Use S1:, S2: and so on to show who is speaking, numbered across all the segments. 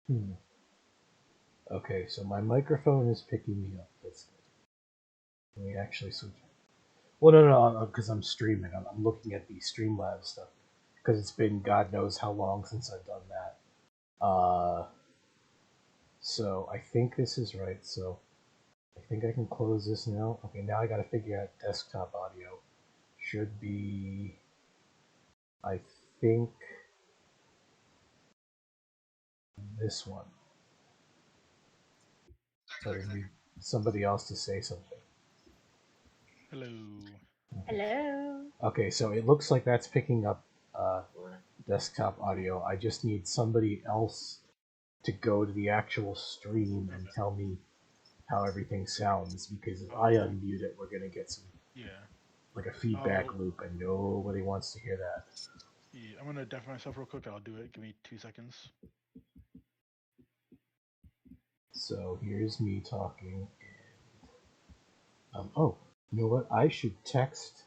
S1: Hmm. Okay, so my microphone is picking me up. That's good. Let me actually switch. Well, no, because I'm streaming. I'm looking at the Streamlabs stuff because it's been God knows how long since I've done that. So I think this is right. So I think I can close this now. Okay, now I got to figure out desktop audio. Should be, I think, this one. But I need somebody else to say something.
S2: Hello.
S3: Hello.
S1: Okay, so it looks like that's picking up desktop audio. I just need somebody else to go to the actual stream and tell me how everything sounds, because if I unmute it, we're gonna get some like a feedback loop, and nobody wants to hear that.
S2: Yeah, I'm gonna deafen myself real quick. I'll do it. Give me 2 seconds.
S1: So here's me talking. Oh, you know what? I should text.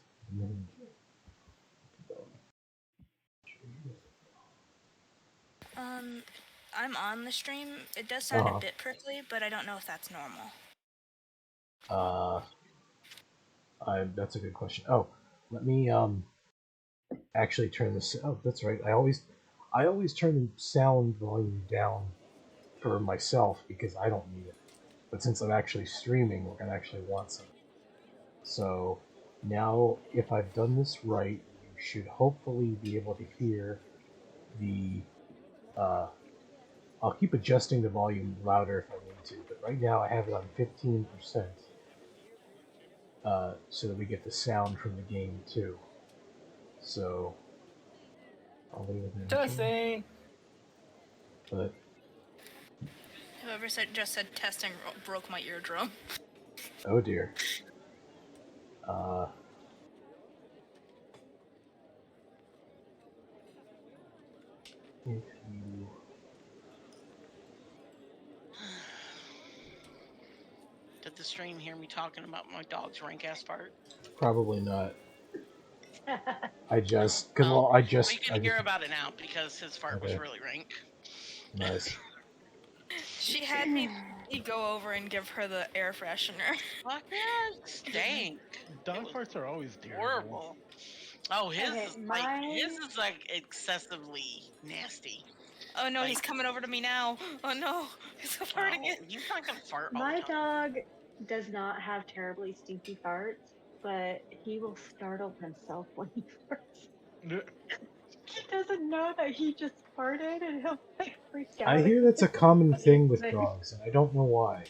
S3: I'm on the stream. It does sound a bit prickly, but I don't know if that's normal.
S1: That's a good question. Oh, let me actually turn this. Oh, that's right. I always turn the sound volume down for myself because I don't need it. But since I'm actually streaming, we're gonna actually want some. So now, if I've done this right, you should hopefully be able to hear the. I'll keep adjusting the volume louder if I need to, but right now I have it on 15%, so that we get the sound from the game too. So I'll leave it there.
S4: Testing.
S1: But
S3: Whoever just said testing broke my eardrum.
S1: oh dear. If you
S5: Did the stream hear me talking about my dog's rank ass fart?
S1: probably not. I just
S5: you can hear about it now because his fart was really rank.
S1: Nice.
S3: She had me go over and give her the air freshener.
S5: Fuck yeah, it stank.
S2: Dog farts are always
S5: horrible. Oh, his
S3: Okay,
S5: is like excessively nasty.
S3: Oh no, he's coming over to me now. Oh no, he's farting it.
S5: He's not gonna fart all
S6: My
S5: the time.
S6: dog does not have terribly stinky farts, but he will startle himself when he farts. He doesn't know that he just farted, and he'll like freak out.
S1: I hear that's a common thing with dogs, and I don't know why.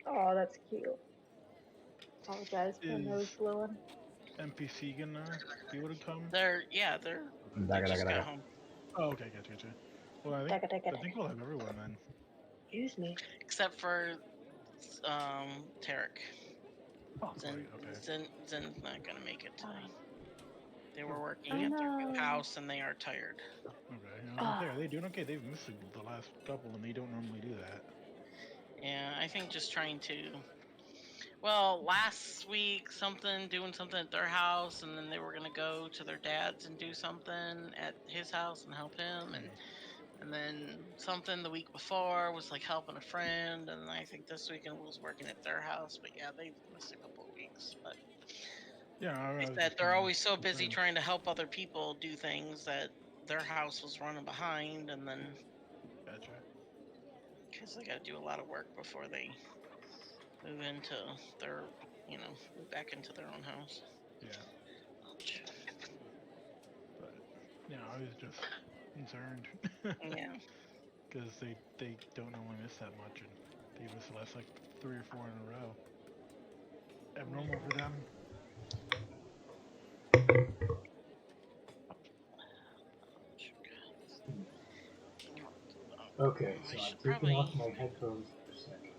S6: Oh, that's cute. Apologize for the nose blowing.
S2: NPC gonna be able to come?
S5: They're just got home.
S2: Oh, okay, gotcha. Well, I think we'll have everyone then.
S6: Excuse me.
S5: Except for Tarek.
S2: Oh,
S5: Zen's not gonna make it today. They were working at their new house and they are tired.
S2: Okay, are they doing okay? They've missed the last couple and they don't normally do that.
S5: Yeah, I think just trying to. Well, last week doing something at their house, and then they were gonna go to their dad's and do something at his house and help him, and then something the week before was like helping a friend, and I think this weekend was working at their house. But yeah, they missed a couple of weeks. But
S2: yeah,
S5: they said they're always so busy trying to help other people do things that their house was running behind, and then because they got to do a lot of work before they move into their, move back into their own house.
S2: Yeah. But I was just concerned.
S5: Yeah.
S2: Because they don't normally miss that much, and they missed the last like 3 or 4 in a row. Abnormal for them.
S1: Okay, so I'm taking off my headphones for a second.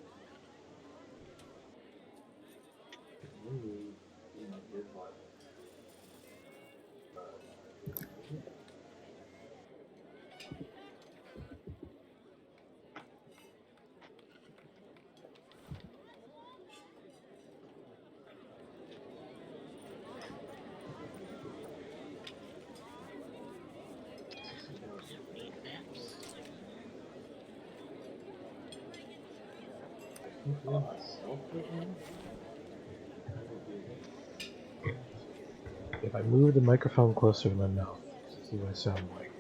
S1: If I move the microphone closer to my mouth, see what I sound like.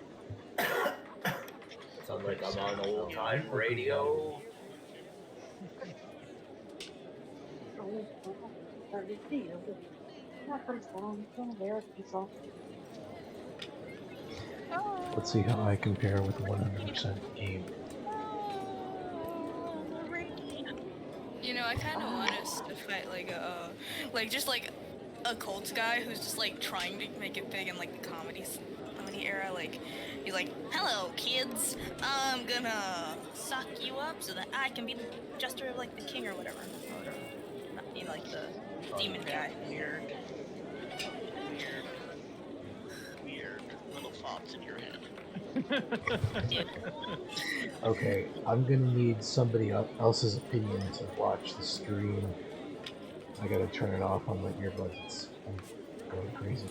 S4: Sounds like I'm on old time radio.
S1: Let's see how I compare with 100% game.
S3: You know, I kind of want us to fight like just like a cult guy who's just like trying to make it big in like the comedy era. Like he's like, "Hello, kids. I'm gonna suck you up so that I can be the jester of like the king or whatever." Or not be like the demon guy.
S5: Weird little thoughts in your head.
S3: Yeah.
S1: Okay, I'm gonna need somebody else's opinion to watch the stream. I gotta turn it off on my earbuds. I'm going crazy.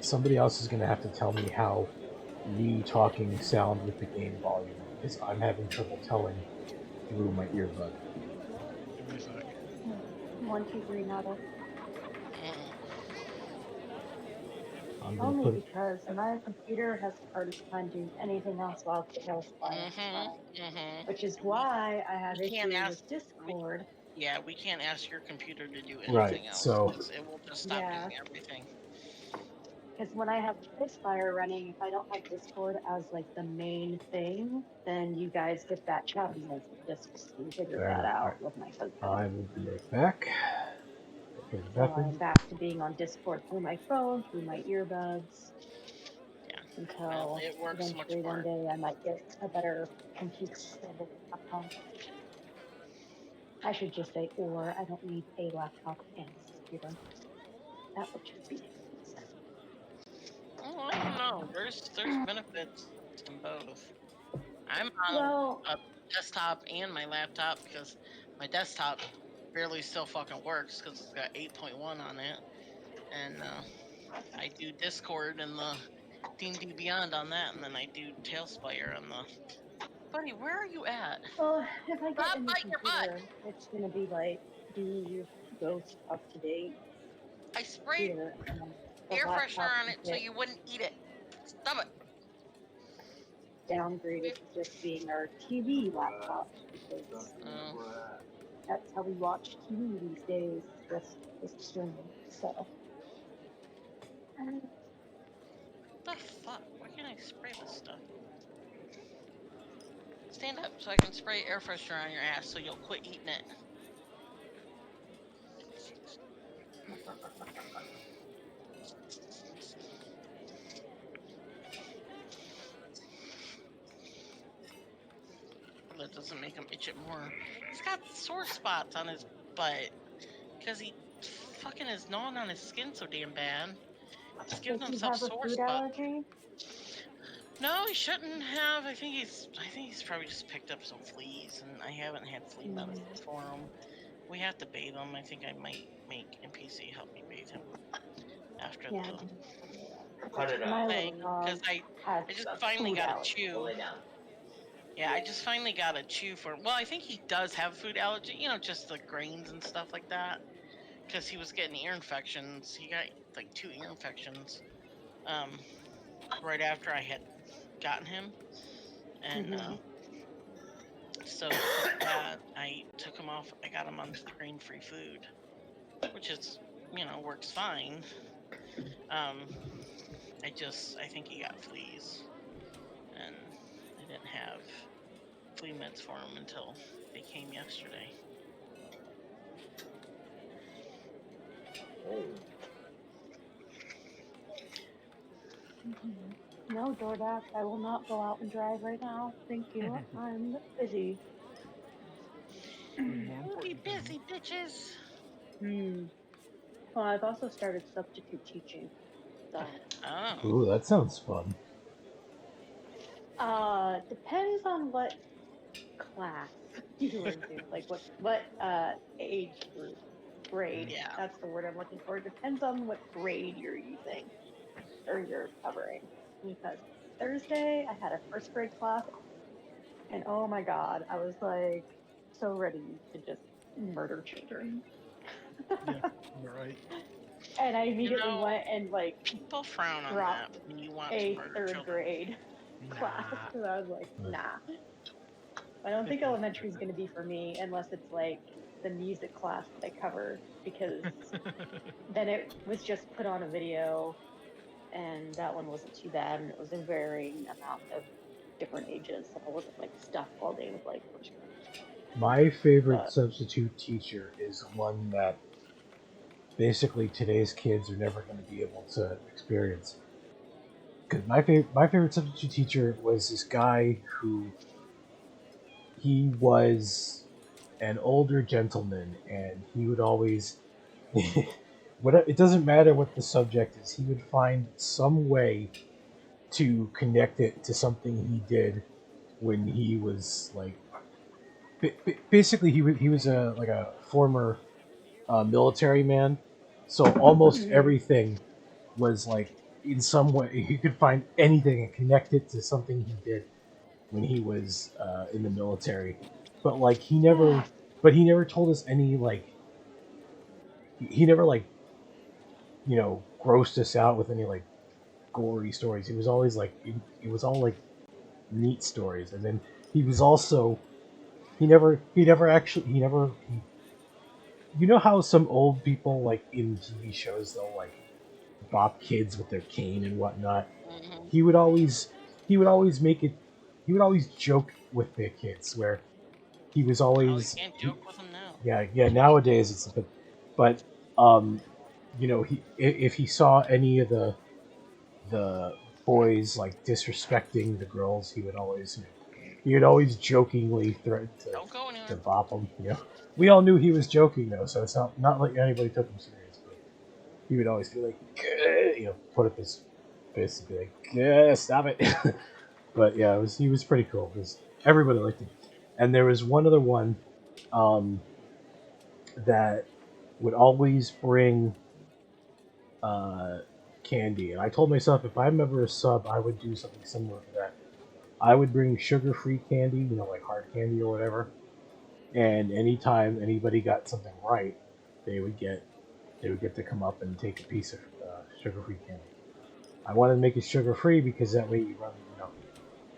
S1: Somebody else is gonna have to tell me how me talking sound with the game volume, because I'm having trouble telling through my earbud.
S2: Give me a sec.
S6: 1, 2, 3, nada.
S1: I'm gonna
S6: Only
S1: put it.
S6: because my computer has a hard time doing anything else while Tailspire is running, which is why I have
S5: We can't
S6: issues
S5: ask.
S6: with Discord.
S5: Yeah, we can't ask your computer to do
S1: Right,
S5: anything else.
S1: so
S5: 'Cause it will just stop
S6: Yeah.
S5: doing everything.
S6: Because when I have Tailspire running, if I don't have Discord as like the main thing, then you guys get that choppiness. Just figured that out with my husband.
S1: I will be right back.
S6: So I'm back to being on Discord through my phone, through my earbuds.
S5: Yeah.
S6: Until
S5: It works much
S6: eventually one
S5: more.
S6: day I might get a better computer. I should just say, or I don't need a laptop and a computer. That would just be it.
S5: Oh, I don't know. There's benefits in both. I'm on
S6: Well,
S5: a desktop and my laptop because my desktop barely still fucking works because it's got 8.1 on it, and I do Discord and the D&D Beyond on that, and then I do Tailspire on the. Buddy, where are you at?
S6: well, if I get
S5: Stop
S6: a new
S5: biting your butt!
S6: computer, it's gonna be like, do you Ghost up to date
S5: I sprayed
S6: here, and the
S5: air freshener
S6: laptop
S5: on
S6: can
S5: it so
S6: get
S5: you wouldn't eat it. Stop it.
S6: downgraded to just being our TV laptop because that's how we watch TV these days, just streaming. So.
S5: What the fuck? Why can't I spray this stuff? Stand up so I can spray air freshener on your ass so you'll quit eating it. That doesn't make him itch it more. He's got sore spots on his butt because he fucking is gnawing on his skin so damn bad. He's giving
S6: Does he
S5: himself
S6: have a
S5: sore
S6: food
S5: spots.
S6: allergy?
S5: No, he shouldn't have. I think he's probably just picked up some fleas, and I haven't had flea medicine for him. We have to bathe him. I think I might make NPC help me bathe him after the
S4: Cut it
S6: My
S4: out.
S6: little dog
S5: because I
S6: has
S5: just finally
S6: food
S5: got a
S6: allergy.
S5: chew.
S4: Lay down.
S5: Yeah, I just finally got a chew for him. Well, I think he does have food allergy. You know, just the grains and stuff like that. Because he was getting ear infections. He got like 2 ear infections. Right after I had gotten him, and so because of that, I took him off. I got him on grain-free food, which is, works fine. I think he got fleas, and I didn't have flea meds for him until they came yesterday.
S6: No, DoorDash, I will not go out and drive right now. Thank you. I'm busy.
S2: There's more
S5: We'll be
S2: important
S5: busy,
S2: things.
S5: bitches.
S6: Well, I've also started substitute teaching. So,
S5: Oh.
S1: Ooh, that sounds fun.
S6: depends on what class you're into, like what age group, grade.
S5: Yeah.
S6: That's the word I'm looking for. It depends on what grade you're using or you're covering. Because Thursday I had a first grade class. And oh my god, I was like so ready to just murder children.
S2: Yeah, you're right.
S6: And I
S5: You
S6: immediately
S5: know,
S6: went and like
S5: people frown on that
S6: dropped
S5: when you want to
S6: a
S5: murder
S6: third
S5: children.
S6: grade class
S2: Nah.
S6: because I was like,
S1: Right.
S6: nah. I don't
S2: I
S6: think
S2: can't
S6: elementary is going to be for me unless it's like the music class that I cover because then it was just put on a video and that one wasn't too bad and it was a varying amount of different ages and I wasn't like stuck all day with like first graders.
S1: My favorite
S6: But
S1: substitute teacher is one that basically today's kids are never going to be able to experience. Because my favorite substitute teacher was this guy who he was an older gentleman, and he would always what it doesn't matter what the subject is, he would find some way to connect it to something he did when he was like basically he was a like a former military man, so almost
S6: mm,
S1: everything was like in some way he could find anything and connect it to something he did when he was in the military. But like he never told us any like he never like grossed us out with any like gory stories. It was always like it was all like neat stories, and then he was also he never actually he never he, you know how some old people like in TV shows they'll like bop kids with their cane and whatnot.
S5: Hmm.
S1: He would always he would always make it he would always joke with the kids where he was
S5: Oh, you
S1: always
S5: can't joke with them now.
S1: yeah nowadays it's but um if he saw any of the boys like disrespecting the girls he would always jokingly threaten
S5: Don't go
S1: to
S5: anywhere.
S1: bop them. We all knew he was joking though, so it's not like anybody took him serious. But he would always be like, put up his fist and be like, stop it. But yeah, he was pretty cool because everybody liked him. And there was one other one um, that would always bring uh, candy, and I told myself if I'm ever a sub, I would do something similar to that. I would bring sugar-free candy, like hard candy or whatever. And anytime anybody got something right, they would get to come up and take a piece of sugar-free candy. I wanted to make it sugar-free because that way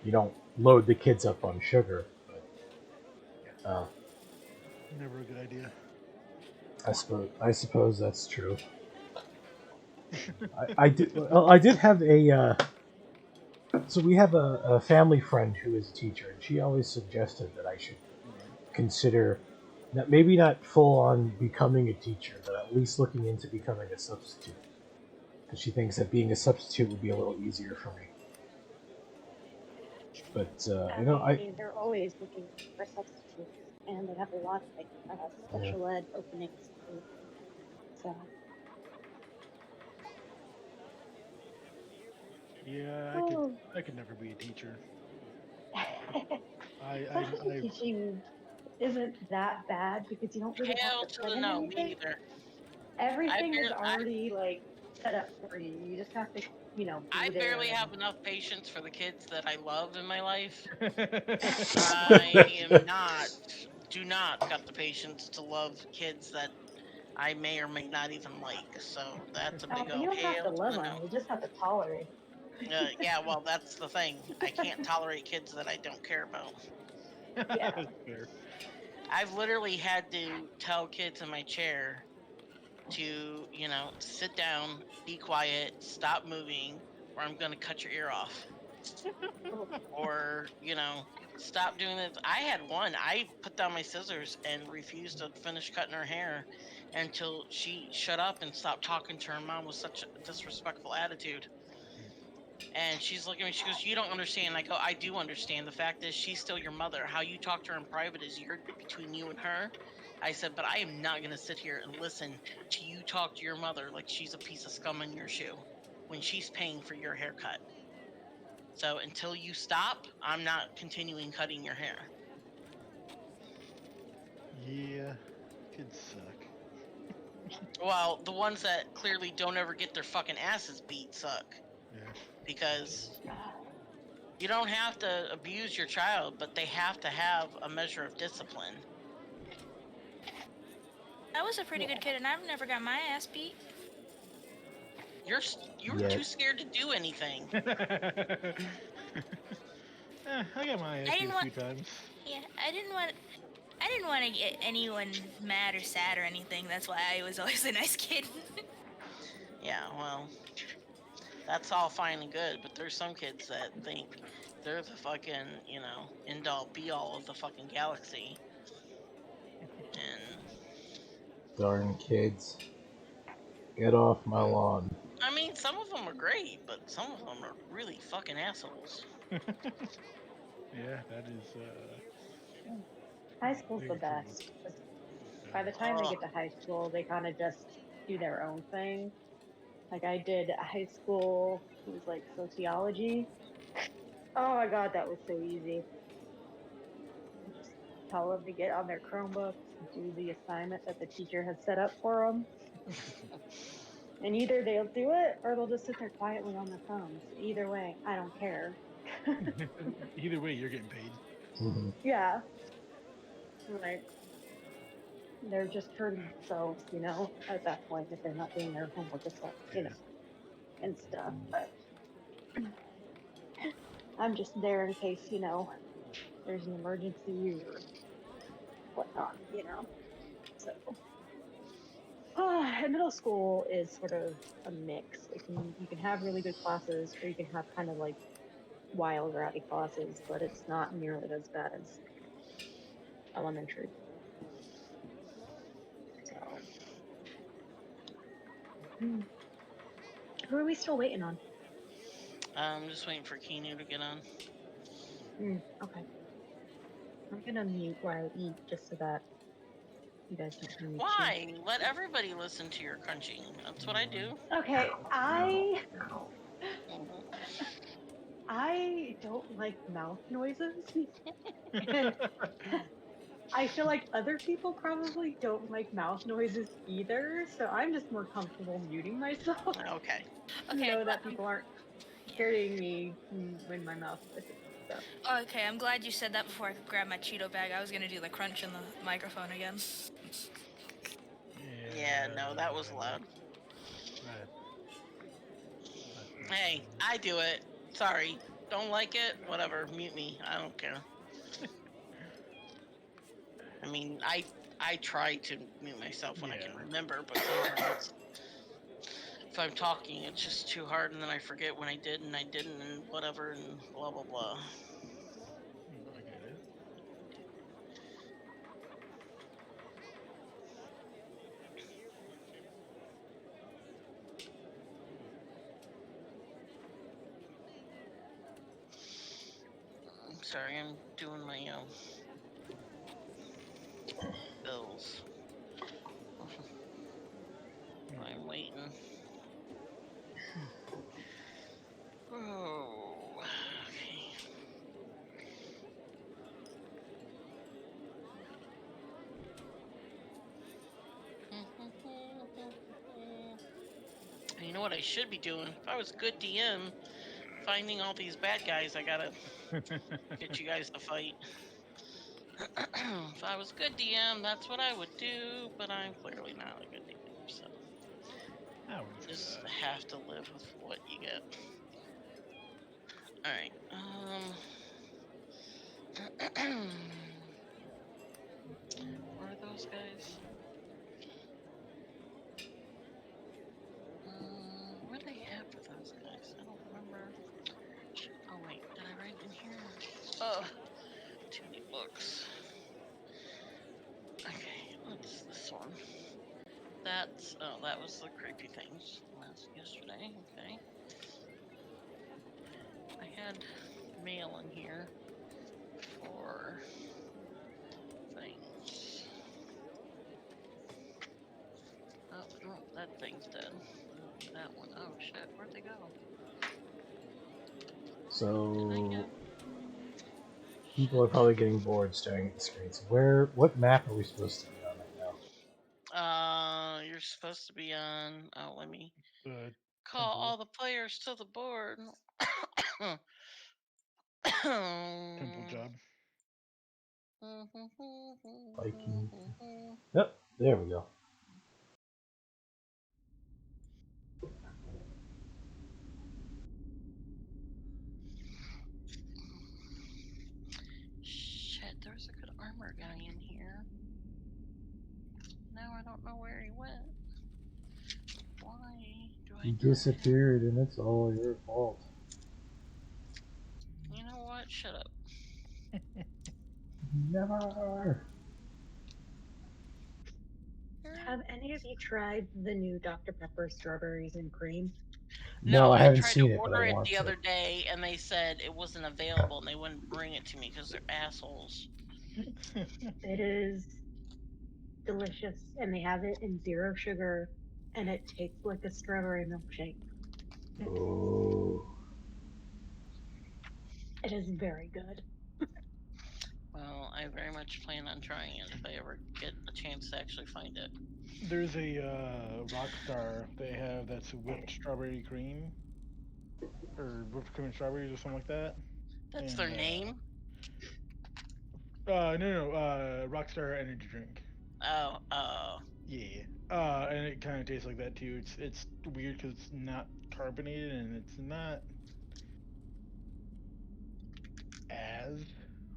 S1: you don't load the kids up on sugar. But
S2: Never a good idea.
S1: I suppose that's true. I did have a so we have a family friend who is a teacher, and she always suggested that I should consider maybe not full on becoming a teacher, but at least looking into becoming a substitute. Because she thinks that being a substitute would be a little easier for me. But
S6: they're always looking for substitutes and they have a lot of like
S1: yeah.
S6: special ed openings too. So
S2: Yeah,
S6: oh.
S2: I could never be a teacher.
S6: Substitute
S2: I
S6: teaching isn't that bad because you don't really have
S5: Hell
S6: to
S5: to
S6: put
S5: the
S6: in
S5: no, me
S6: anything.
S5: either.
S6: Everything is already like set up for you. You just have to,
S5: I
S6: be
S5: barely
S6: there and
S5: have enough patience for the kids that I love in my life.
S2: I.
S5: I am not, do not got the patience to love kids that I may or may not even like. So that's a big
S6: you
S5: old
S6: don't have to
S5: hell to
S6: love
S5: the
S6: them.
S5: no.
S6: You just have to tolerate
S5: Yeah, well, that's the thing. I can't tolerate kids that I don't care about.
S6: yeah.
S2: That's fair.
S5: I've literally had to tell kids in my chair to, sit down, be quiet, stop moving, or I'm going to cut your ear off. Or, stop doing this. I had one, I put down my scissors and refused to finish cutting her hair until she shut up and stopped talking to her mom with such a disrespectful attitude. And she's looking at me, she goes, "You don't understand." I go, "I do understand. The fact is, she's still your mother. How you talk to her in private is between you and her." I said, "But I am not going to sit here and listen to you talk to your mother like she's a piece of scum in your shoe when she's paying for your haircut. So until you stop, I'm not continuing cutting your hair."
S2: Yeah, kids suck.
S5: Well, the ones that clearly don't ever get their fucking asses beat suck
S2: Yeah.
S5: because You don't have to abuse your child, but they have to have a measure of discipline.
S3: I was a pretty good kid, and I've never got my ass beat.
S5: You were
S1: Yet.
S5: too scared to do anything.
S2: I got my ass
S3: I
S2: beat
S3: didn't
S2: a
S3: want.
S2: few times.
S3: Yeah, I didn't want. I didn't want to get anyone mad or sad or anything. That's why I was always a nice kid.
S5: Yeah, well, that's all fine and good, but there's some kids that think they're the fucking, end all be all of the fucking galaxy. And
S1: Darn kids. Get off my lawn.
S5: I mean, some of them are great, but some of them are really fucking assholes.
S2: Yeah, that is
S6: High school's the
S2: very true.
S6: best. 'Cause by the time they get to high school, they kind of just do their own thing. Like I did a high school, it was like sociology. Oh my god, that was so easy. Just tell them to get on their Chromebooks, do the assignment that the teacher has set up for them, and either they'll do it or they'll just sit there quietly on their phones. Either way, I don't care.
S2: Either way, you're getting paid.
S1: Mm-hmm.
S6: Yeah, like they're just hurting themselves, at that point if they're not doing their homework and stuff. But I'm just there in case, there's an emergency or whatnot. So, middle school is sort of a mix. You can have really good classes, or you can have kind of like wild, rowdy classes, but it's not nearly as bad as elementary. So, who are we still waiting on?
S5: I'm just waiting for Keanu to get on.
S6: Okay. I'm gonna mute while I eat just so that you guys don't hear me chew.
S5: Why? Let everybody listen to your crunching. That's what I do.
S6: Okay, I
S5: Mhm.
S6: don't like mouth noises. And I feel like other people probably don't like mouth noises either, so I'm just more comfortable muting myself.
S5: Okay.
S3: Okay.
S6: That people aren't hearing me when my mouth noises. So.
S3: Okay, I'm glad you said that before I could grab my Cheeto bag. I was gonna do the crunch in the microphone again.
S5: Yeah, no, that was loud. Hey, I do it. Sorry. Don't like it? Whatever. Mute me. I don't care. I mean, I try to mute myself when I can remember, but sometimes if I'm talking, it's just too hard, and then I forget when I did and I didn't, and whatever, and blah blah blah.
S2: I get it.
S5: I'm sorry, I'm doing my bills. I'm waiting. Oh, okay. And you know what I should be doing? If I was a good DM, finding all these bad guys, I gotta get you guys to fight. If I was a good DM, that's what I would do, but I'm clearly not a good DM, so just have to live with what you get. All right. Where are those guys? What do they have for those guys? I don't remember. Oh wait, did I write in here? Oh, too many books. Okay, what's this one? That was the creepy things last yesterday. Okay. I had mail in here for things. Oh, no, that thing's dead. That one. Oh shit, where'd they go?
S1: So people are probably getting bored staring at the screens. What map are we supposed to be on right
S5: now? You're supposed to be on. Oh, let me call all the players to the board.
S2: Temple job.
S1: Viking. Yep, there we go.
S5: Shit, there's a good armor guy in here. Now I don't know where he went. Why do I
S1: He
S5: not
S1: disappeared, and it's all your fault.
S5: You know what? Shut up.
S1: Never.
S6: Have any of you tried the new Dr. Pepper strawberries and cream?
S1: No, I
S5: I
S1: haven't
S5: tried
S1: seen
S5: to
S1: it, but I
S5: order it
S1: want
S5: the
S1: to.
S5: other day, and they said it wasn't available, and they wouldn't bring it to me because they're assholes.
S6: It is delicious, and they have it in 0 sugar, and it tastes like a strawberry milkshake.
S1: Oh.
S6: It is very good.
S5: Well, I very much plan on trying it if I ever get a chance to actually find it.
S2: There's a Rockstar they have that's whipped strawberry cream, or whipped cream and strawberries or something like that.
S5: That's
S2: And
S5: their name?
S2: no, Rockstar energy drink.
S5: Oh.
S2: Yeah. And it kind of tastes like that too. It's weird because it's not carbonated and it's not as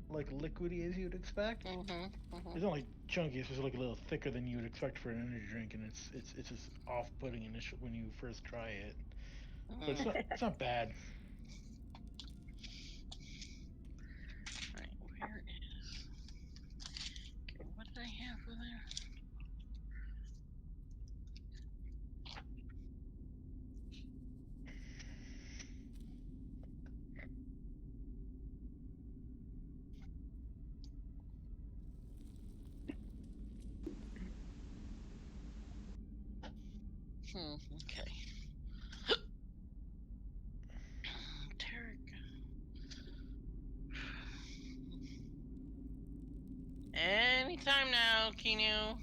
S2: like liquidy as you'd expect. It's not like chunky. It's just like a little thicker than you would expect for an energy drink, and it's just off-putting initial when you first try it. But it's not bad.
S5: Right, where is? Okay, what did I have for there? Okay. Tarek. Anytime now, Kinu.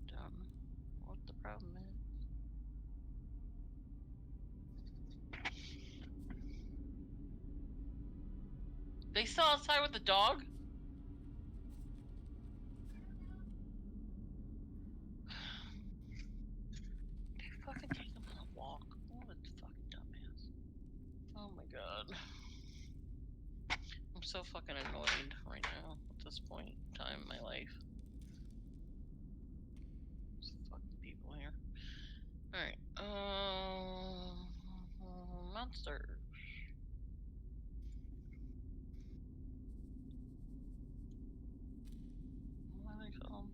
S5: Don't know what the problem is. They still outside with the dog? Fucking take him on a walk. What a fucking dumbass. Oh my god. I'm so fucking annoyed right now at this point in time in my life. There's fucking people here. Alright. Monsters. What do they call them?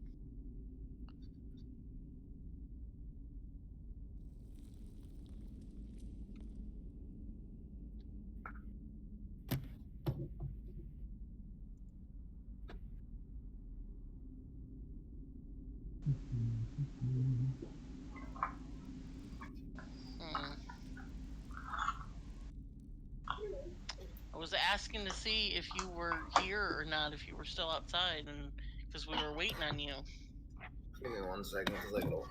S5: I was asking to see if you were here or not, if you were still outside, and because we were waiting on you.
S4: Give me 1 second, because I go.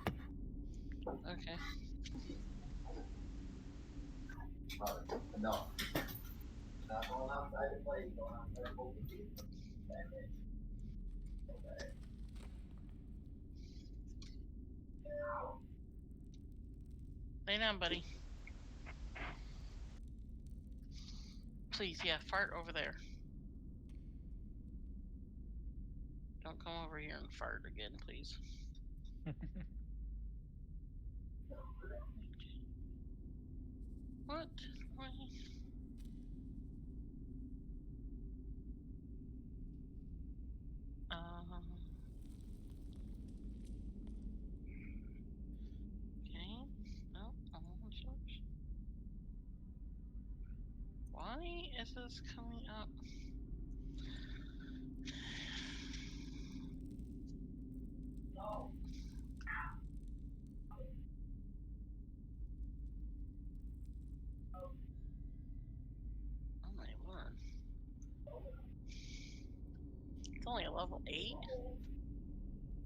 S5: Okay.
S4: No. Not going outside to play, going outside to poke the kids. Okay.
S5: Lay down, buddy. Please, yeah, fart over there. Don't come over here and fart again, please. What? Why? Okay. Oh, why is this coming up?
S4: No.
S5: Oh my word. It's only a level 8?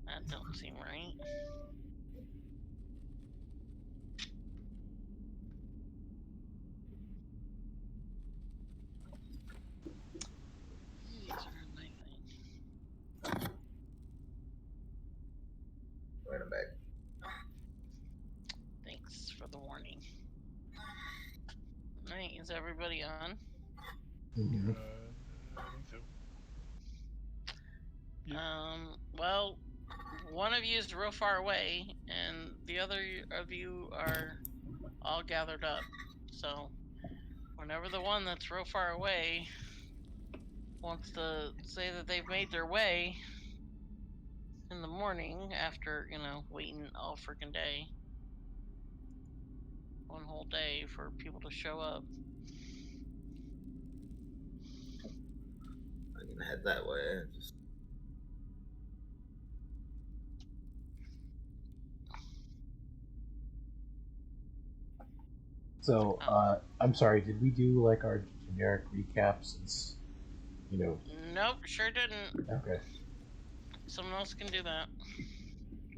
S5: That don't seem right. Is everybody on?
S1: Mhm.
S2: I think so. Yep.
S5: Well, one of you is real far away, and the other of you are all gathered up. So, whenever the one that's real far away wants to say that they've made their way in the morning after, waiting all freaking day. One whole day for people to show up.
S4: I can head that way.
S1: So, I'm sorry. Did we do like our generic recap since,
S5: Nope, sure didn't.
S1: Okay.
S5: Someone else can do that.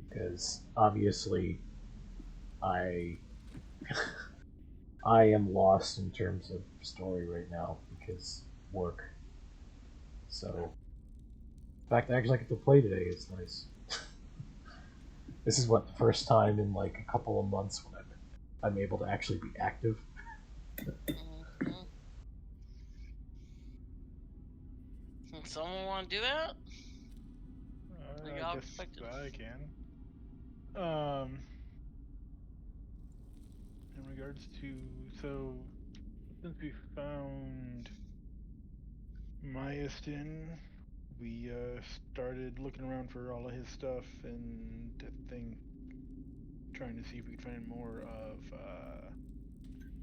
S1: Because obviously, I I am lost in terms of story right now because work. So, in fact, I actually get to play today. It's nice. This is the first time in like a couple of months when I'm able to actually be active.
S5: Mm-hmm. Someone want to do that?
S2: I guess I can. In regards to since we found Myastin, we started looking around for all of his stuff and trying to see if we could find more of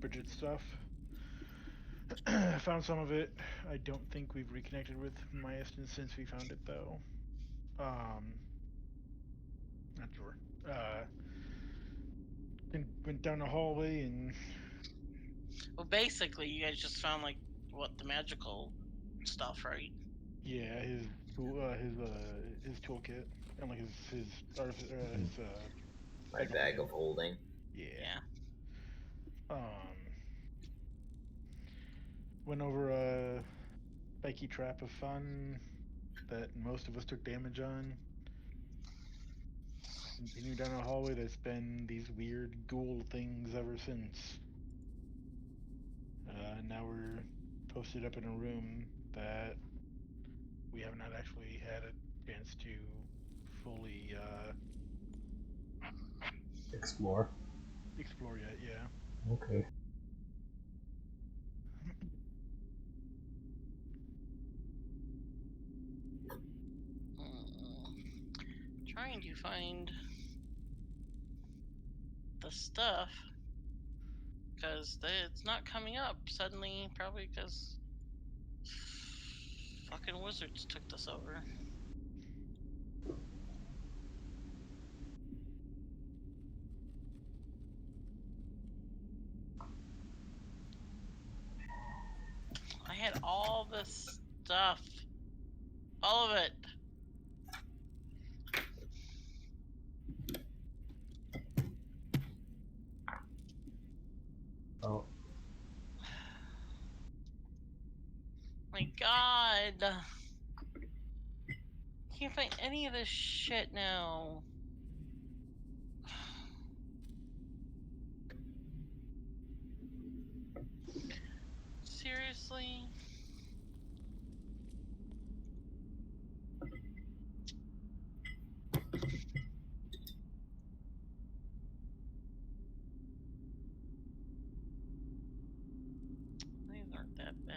S2: Bridget's stuff. I found some of it. I don't think we've reconnected with Myastin since we found it, though. Not sure. Went down the hallway and.
S5: Well, basically, you guys just found the magical stuff, right?
S2: Yeah, his toolkit and like
S4: my bag of holding.
S2: Yeah. Went over a spiky trap of fun that most of us took damage on. Continue down a hallway that's been these weird ghoul things ever since. Now we're posted up in a room that we have not actually had a chance to fully
S1: Explore
S2: yet. Yeah.
S1: Okay.
S5: Trying to find the stuff because it's not coming up suddenly, probably because fucking wizards took this over. I had all this stuff. All of it.
S1: Oh.
S5: My God. Can't find any of this shit now. Seriously? These aren't that bad.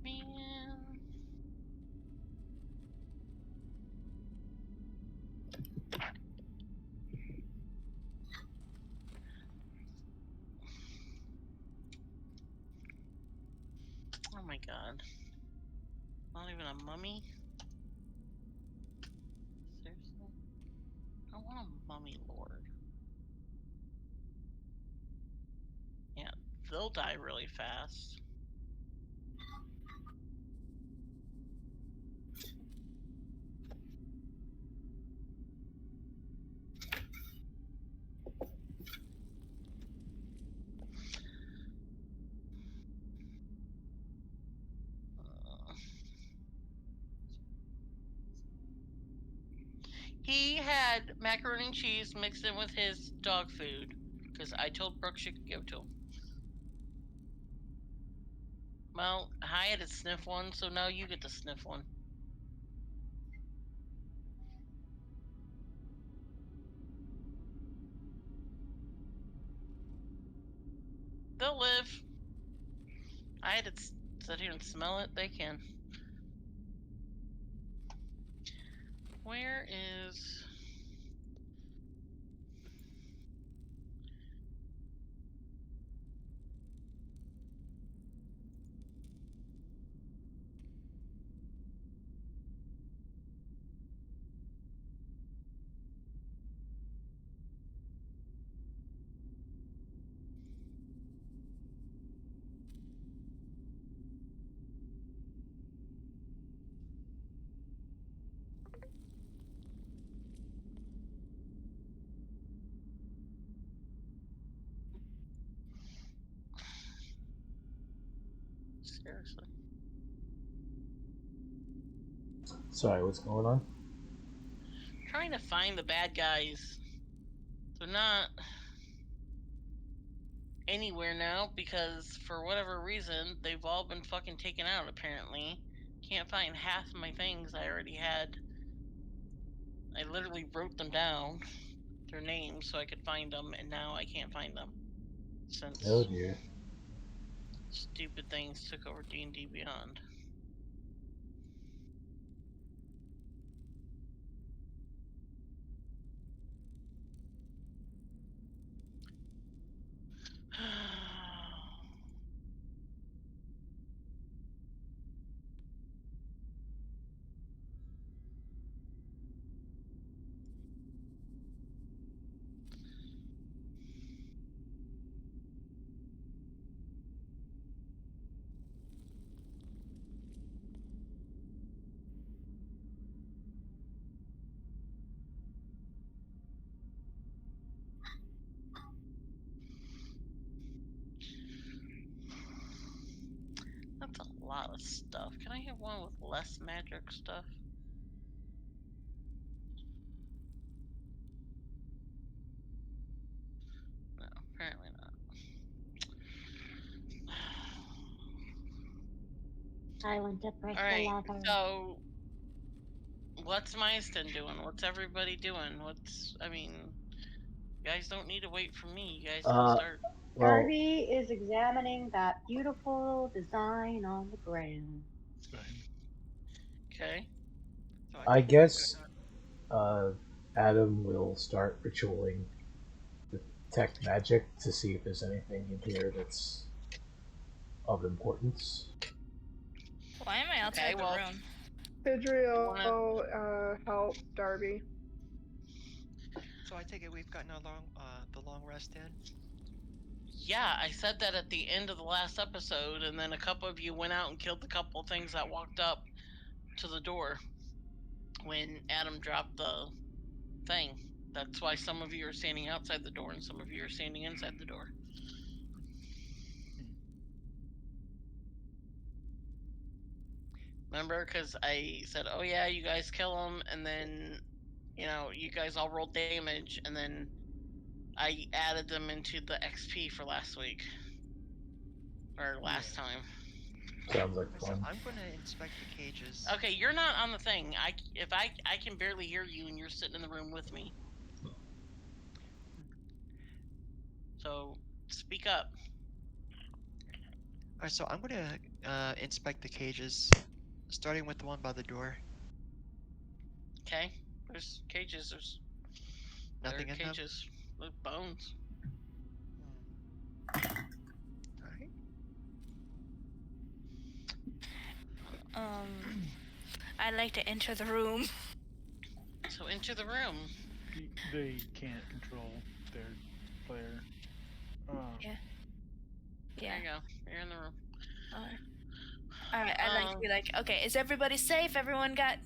S5: Man. Oh my God. Not even a mummy? Seriously? I want a mummy lord. Yeah, they'll die really fast. He had macaroni and cheese mixed in with his dog food because I told Brooke she could give it to him. Well, Hyatt had sniff one, so now you get to sniff one. They'll live. I had to sit here and smell it. They can. Where is... Seriously.
S1: Sorry, what's going on?
S5: Trying to find the bad guys. They're not anywhere now because for whatever reason they've all been fucking taken out apparently. Can't find half of my things I already had. I literally wrote them down, their names, so I could find them, and now I can't find them since
S1: Oh dear.
S5: stupid things took over D&D Beyond. That's a lot of stuff. Can I have one with less magic stuff? No, apparently not.
S6: Silent depressed
S5: Alright,
S6: lover.
S5: so what's Maeston doing? What's everybody doing? I mean, you guys don't need to wait for me. You guys can start.
S1: Well,
S6: Darby is examining that beautiful design on the ground.
S2: Fine.
S5: Okay.
S7: So
S1: I
S7: think we've
S1: guess
S7: got-
S1: Adam will start ritualing detect magic to see if there's anything in here that's of importance.
S3: Why am I outside
S5: Okay,
S3: the
S5: well,
S3: room?
S8: Tidrio help Darby.
S7: So I take it we've gotten the long rest in.
S5: yeah, I said that at the end of the last episode, and then a couple of you went out and killed the couple of things that walked up to the door when Adam dropped the thing. That's why some of you are standing outside the door and some of you are standing inside the door. Remember? Because I said, oh yeah, you guys kill them, and then, you guys all rolled damage, and then I added them into the XP for last week. Or last time.
S1: Sounds like
S7: So
S1: fun.
S7: I'm gonna inspect the cages.
S5: Okay, you're not on the thing. I can barely hear you, and you're sitting in the room with me. So speak up.
S7: Alright, so I'm gonna inspect the cages, starting with the one by the door.
S5: Okay, there's cages.
S7: Nothing in them.
S5: Cages with bones.
S7: Alright.
S3: I'd like to enter the room.
S5: So enter the room.
S2: They can't control their player.
S3: Yeah.
S5: There you go. You're in the room.
S3: Alright, I'd like to be like, okay, is everybody safe? Everyone got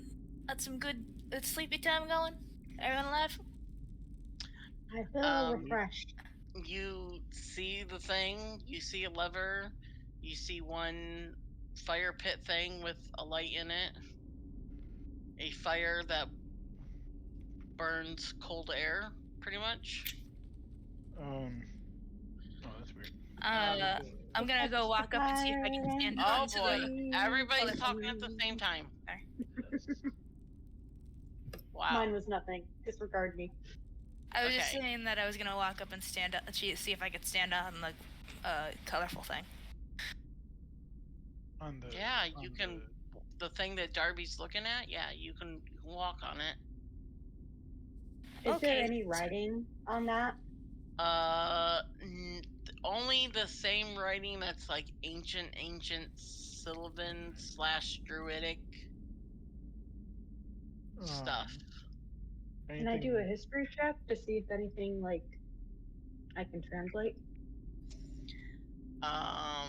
S3: some good sleepy time going? Everyone alive?
S6: I feel refreshed.
S5: You see the thing, you see a lever, you see one fire pit thing with a light in it. A fire that burns cold air, pretty much.
S2: Oh, that's weird.
S3: I'm gonna go walk up and see if I can stand
S5: Oh
S3: onto
S5: boy,
S3: the
S5: everybody's
S3: colorful.
S5: talking at the same time. Wow.
S6: Mine was nothing. Disregard me.
S3: I was just
S5: Okay.
S3: saying that I was gonna walk up and stand up, see if I could stand on the colorful thing.
S5: Yeah, you can. The thing that Darby's looking at, yeah, you can walk on it.
S6: Is there
S3: Okay.
S6: any writing on that?
S5: Only the same writing that's like ancient Sylvan / Druidic stuff.
S6: Can I do a history check to see if anything like I can translate?
S5: I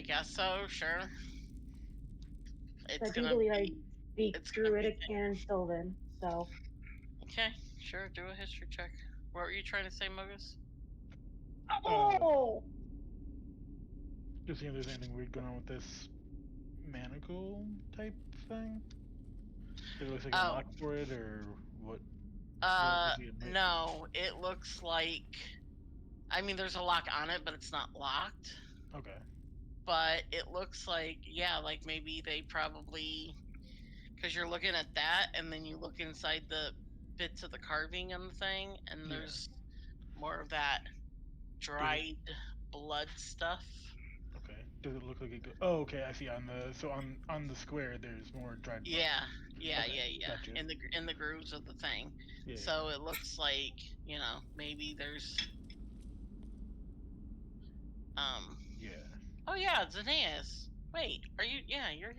S5: guess so. Sure.
S6: I do believe I speak Druidic and Sylvan, so.
S5: Okay, sure. Do a history check. What were you trying to say, Mogus?
S6: Oh!
S2: Just seeing if there's anything weird going on with this manacle type thing. It looks like a lock for it, or what?
S5: No. It looks like. I mean, there's a lock on it, but it's not locked.
S2: Okay.
S5: But it looks like, yeah, like maybe they probably, because you're looking at that, and then you look inside the bits of the carving on the thing, and there's more of that dried blood stuff.
S2: Okay. Does it look like it? Oh, okay. I see. On the square, there's more dried blood.
S5: Yeah.
S2: Gotcha.
S5: In the grooves of the thing.
S2: Yeah.
S5: So it looks like, maybe there's
S2: Yeah.
S5: Oh yeah, Xenaeus. Wait, are you? Yeah, you're.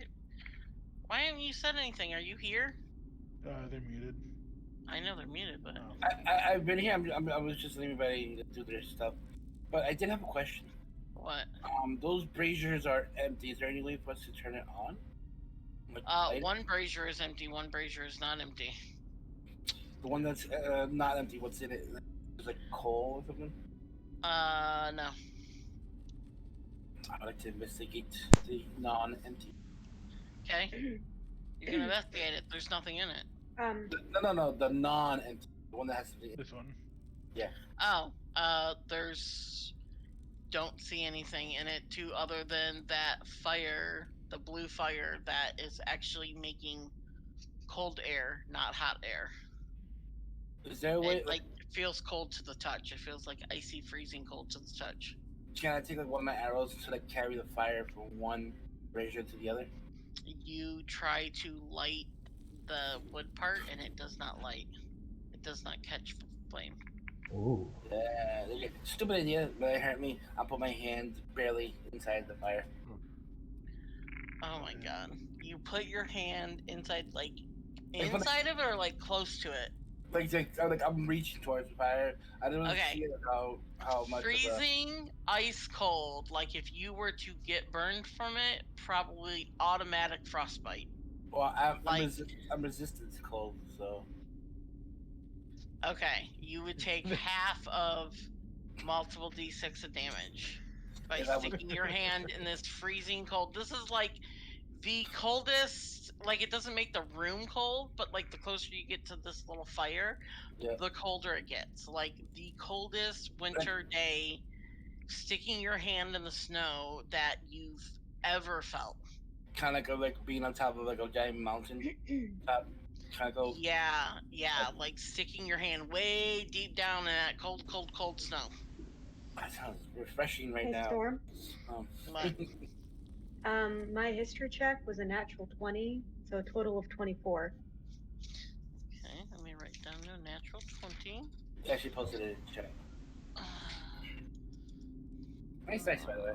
S5: Why haven't you said anything? Are you here?
S2: They're muted.
S5: I know they're muted, but
S8: I've been here. I was just letting everybody do their stuff, but I did have a question.
S5: What?
S8: Those braziers are empty. Is there any way for us to turn it on?
S5: One brazier is empty. One brazier is not empty.
S8: The one that's not empty. What's in it? Is it like coal or something?
S5: No.
S8: I'd like to investigate the non-empty.
S5: Okay. You can investigate it. There's nothing in it.
S8: No. The non-empty. The one that has to be.
S2: This one.
S8: Yeah.
S5: Oh. There's. Don't see anything in it too, other than that fire, the blue fire that is actually making cold air, not hot air.
S8: Is there a way?
S5: It feels cold to the touch. It feels like icy, freezing cold to the touch.
S8: Can I take one of my arrows to carry the fire from one brazier to the other?
S5: You try to light the wood part, and it does not light. It does not catch flame.
S1: Ooh.
S8: Stupid idea, but it hurt me. I'll put my hand barely inside the fire.
S5: Oh my god. You put your hand inside, inside of it, or close to it?
S8: Like I'm reaching towards the fire. I don't really see how much.
S5: Freezing, ice cold. Like if you were to get burned from it, probably automatic frostbite.
S8: Well, I'm resistant to cold, so.
S5: Okay, you would take half of multiple d6 of damage by sticking your hand in this freezing cold. This is like the coldest. Like it doesn't make the room cold, but like the closer you get to this little fire, the colder it gets. Like the coldest winter day, sticking your hand in the snow that you've ever felt.
S8: Kind of like being on top of a giant mountain top.
S5: Yeah, like sticking your hand way deep down in that cold snow.
S8: That sounds refreshing right now.
S6: Storm. My history check was a natural 20, so a total of 24.
S5: Okay, let me write down a natural 20.
S8: Yeah, she posted it in the chat. Nice dice, by the way.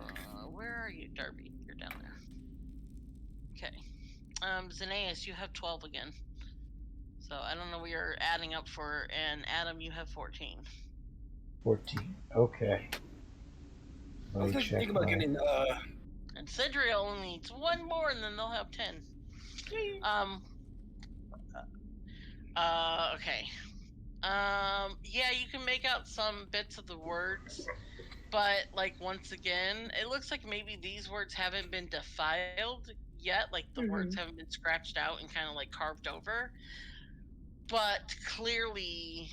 S5: Where are you, Darby? You're down there. Okay. Xenaeus, you have 12 again. So I don't know what you're adding up for, and Adam, you have 14.
S1: 14. Okay.
S8: I was thinking about getting
S5: And Sidriel only needs one more, and then they'll have 10. Okay. Yeah, you can make out some bits of the words, but once again, it looks like maybe these words haven't been defiled yet. Like the words haven't been scratched out and kind of carved over. But clearly,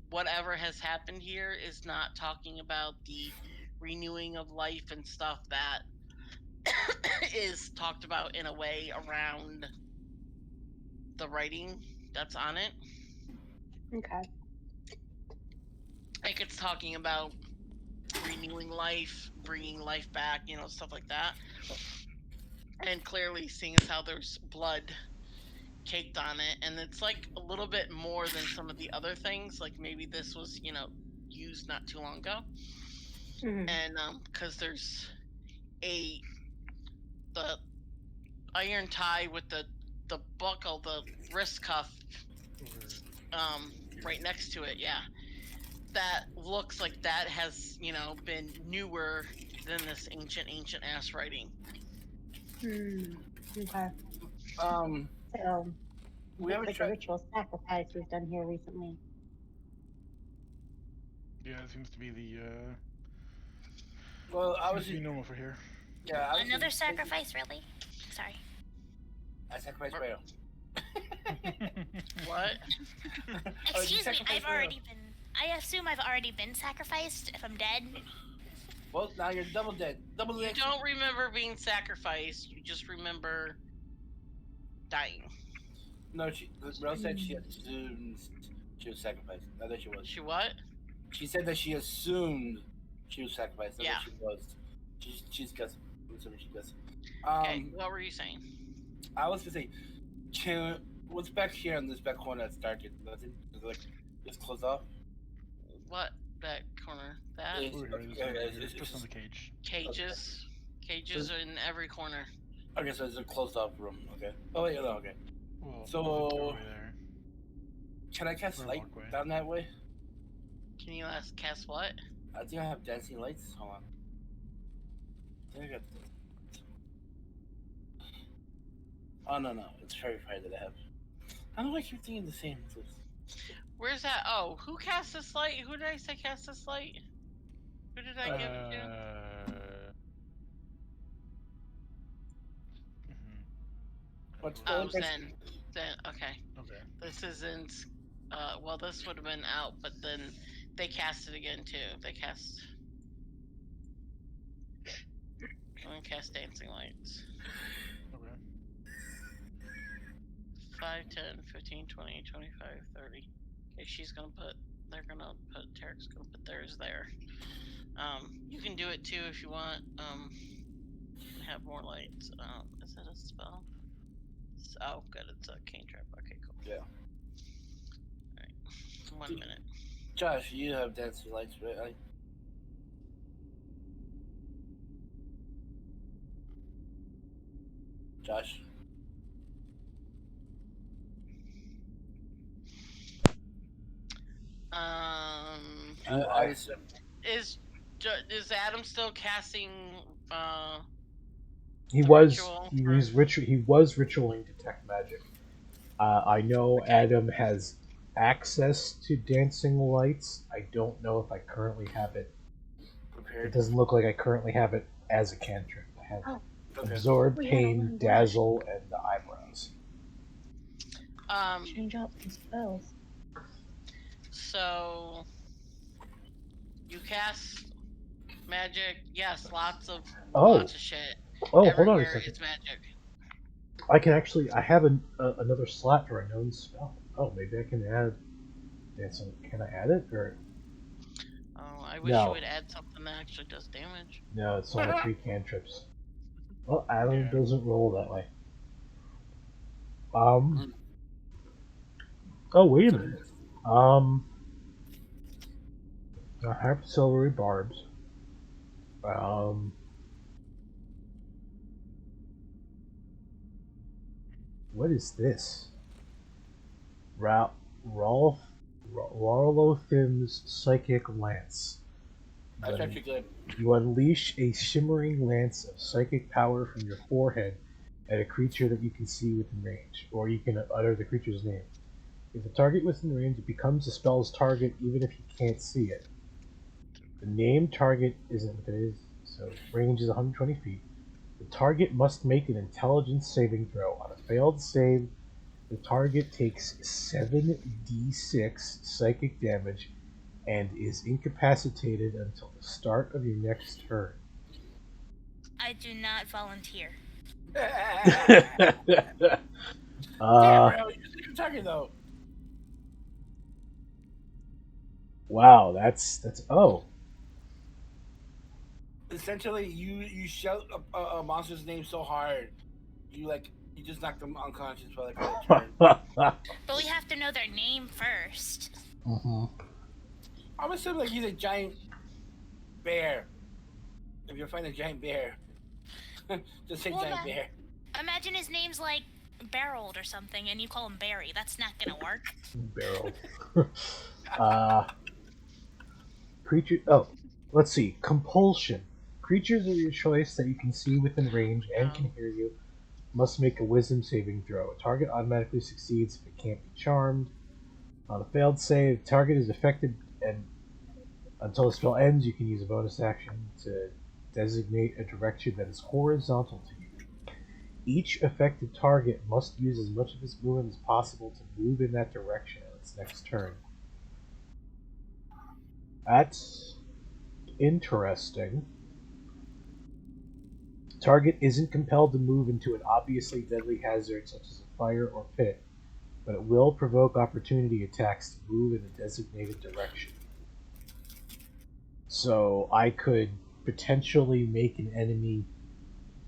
S5: whatever has happened here is not talking about the renewing of life and stuff that is talked about in a way around the writing that's on it.
S6: Okay.
S5: Like it's talking about renewing life, bringing life back, stuff like that. And clearly, seeing as how there's blood caked on it, and it's like a little bit more than some of the other things. Like maybe this was, used not too long ago, and because there's a the iron tie with the buckle, the wrist cuff, right next to it. Yeah, that looks like that has been newer than this ancient ass writing.
S6: Okay. So
S8: we
S6: looks
S8: haven't
S6: like a
S8: tried.
S6: ritual sacrifice was done here recently.
S2: Yeah, it seems to be the
S8: Well,
S2: seems to be normal for here.
S8: Yeah,
S3: Another sacrifice, really? Sorry.
S8: I sacrificed Rayo.
S5: What?
S3: Excuse me, I've already been. I assume I've already been sacrificed if I'm dead.
S8: Well, now you're double dead. Double
S5: You
S8: dead.
S5: don't remember being sacrificed. You just remember dying.
S8: No, Rose said she assumed she was sacrificed. Not that she was.
S5: She what?
S8: She said that she assumed she was sacrificed. Not
S5: Yeah.
S8: that she was. She's guessing. I'm assuming she guessing.
S5: Okay, what were you saying?
S8: I was gonna say, what's back here in this back corner that's dark? Nothing. Just close off.
S5: What back corner? That?
S2: It's just on the cage.
S5: Cages. Okay. Cages are in every corner.
S8: Okay, so it's a closed off room. Okay. Oh wait, no, okay.
S2: Well,
S8: So can I cast light down that way?
S5: Can you cast what?
S8: I think I have dancing lights. Hold on. I think I got. Oh no, it's fairy fire that I have. I don't know why I keep thinking the same.
S5: Where's that? Oh, who cast this light? Who did I say cast this light? Who did I give it to? Oh, Zen. Okay.
S2: Okay.
S5: This isn't. Well, this would have been out, but then they cast it again too. They cast. I'm gonna cast dancing lights.
S2: Okay.
S5: 5, 10, 15, 20, 25, 30. Okay, she's gonna put. They're gonna put. Tarek's gonna put theirs there. You can do it too if you want. Have more lights. Is it a spell? Oh, good. It's a cantrip. Okay, cool.
S8: Yeah.
S5: Alright. 1 minute.
S8: Josh, you have dancing lights, right? Josh.
S5: Is Adam still casting?
S1: He was ritualing detect magic. I know Adam has access to dancing lights. I don't know if I currently have it.
S8: Prepared.
S1: It doesn't look like I currently have it as a cantrip. I have absorb, pain, dazzle, and the eyebrows.
S6: Change out some spells.
S5: So you cast magic. Yes, lots of shit.
S1: Oh,
S5: everywhere
S1: hold on a second.
S5: It's magic.
S1: I can actually. I have another slot for a known spell. Oh, maybe I can add dancing. Can I add it or?
S5: Oh, I wish you would add something that actually does damage.
S1: No, it's only 3 cantrips. Well, Adam doesn't roll that way. Oh, wait a minute. I have silvery barbs. What is this? Rarlothim's Psychic Lance.
S8: That's actually good.
S1: You unleash a shimmering lance of psychic power from your forehead at a creature that you can see within range, or you can utter the creature's name. If the target within range, it becomes the spell's target even if you can't see it. The named target isn't what it is, so range is 120 feet. The target must make an intelligence saving throw. On a failed save, The target takes 7d6 psychic damage and is incapacitated until the start of your next turn.
S3: I do not volunteer.
S8: Damn,
S1: uh,
S8: bro, you're your target though.
S1: wow, that's oh.
S8: Essentially, you shout a monster's name so hard, you just knock them unconscious for like a turn.
S3: But we have to know their name first.
S1: Mhm.
S8: I'm assuming like he's a giant bear. If you're fighting a giant bear, just say
S3: Well,
S8: giant bear.
S3: Imagine his name's like Barreled or something, and you call him Barry. That's not gonna work.
S1: Barreled. uh, creature. Oh, let's see. Compulsion. Creatures of your choice that you can see within range and can hear you must make a wisdom saving throw. A target automatically succeeds if it can't be charmed. On a failed save, the target is affected, and until the spell ends, you can use a bonus action to designate a direction that is horizontal to you. Each affected target must use as much of its movement as possible to move in that direction on its next turn. That's interesting. Target isn't compelled to move into an obviously deadly hazard such as a fire or pit, but it will provoke opportunity attacks to move in a designated direction. So I could potentially make an enemy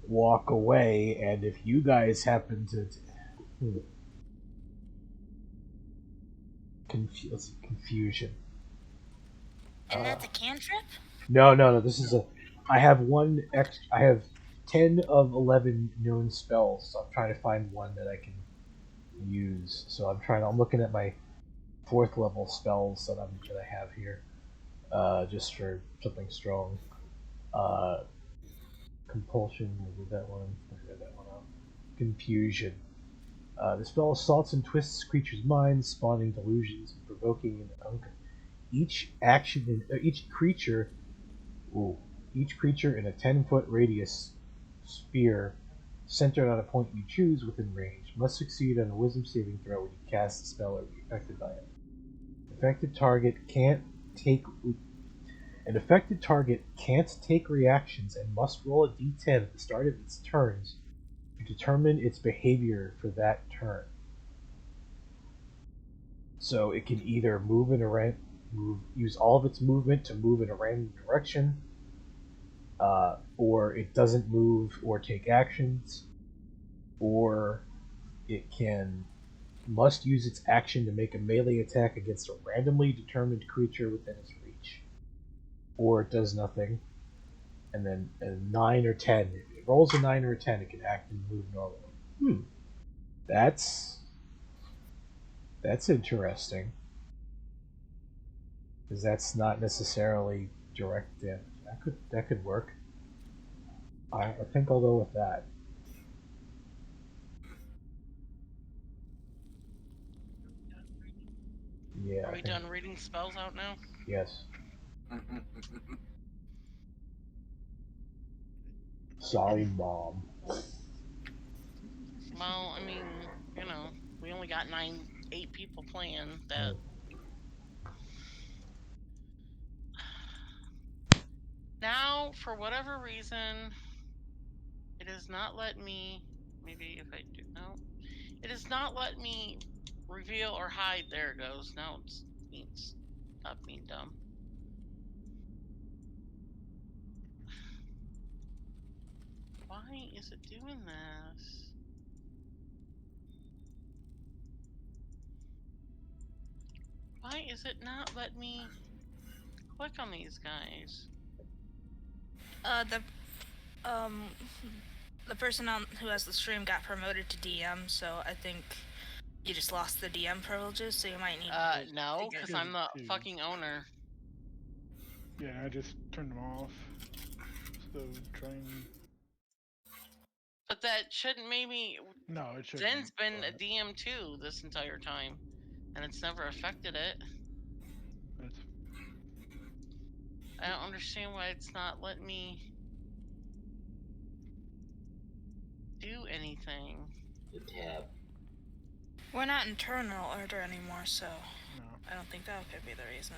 S1: walk away, and if you guys happen to confusion.
S3: And that's a cantrip?
S1: No. This is a. I have one extra. I have 10 of 11 known spells, so I'm trying to find one that I can use. So I'm looking at my 4th level spells that I have here, just for something strong. Uh, Compulsion. I did that one. I read that one out. Confusion. The spell assaults and twists creatures' minds, spawning delusions and provoking an each action in each creature. Ooh, each creature in a 10-foot radius sphere centered on a point you choose within range must succeed on a wisdom saving throw when you cast the spell or be affected by it. Affected target can't take An affected target can't take reactions and must roll a d10 at the start of its turns to determine its behavior for that turn. So it can either use all of its movement to move in a random direction, or it doesn't move or take actions, or it must use its action to make a melee attack against a randomly determined creature within its reach, or it does nothing. And then a 9 or 10. If it rolls a 9 or a 10, it can act and move normally. That's interesting, because that's not necessarily direct damage. That could work. I think I'll go with that. Yeah.
S5: Are we done reading spells out now?
S1: Yes. Sorry, Mom.
S5: Well, I mean, we only got 8 people playing. That. Now, for whatever reason, it does not let me. Maybe if I do no, it does not let me reveal or hide. There it goes. Now it's not being dumb. Why is it doing this? Why is it not let me click on these guys?
S3: The um the person who has the stream got promoted to DM, so I think you just lost the DM privileges, so you might need to
S5: No, because I'm the fucking owner.
S2: Yeah, I just turned them off. So trying.
S5: But that shouldn't maybe.
S2: No, it shouldn't.
S5: Zen's been a DM too this entire time, and it's never affected it. I don't understand why it's not letting me do anything.
S4: The tab.
S3: We're not in terminal order anymore, so
S2: No.
S3: I don't think that could be the reason.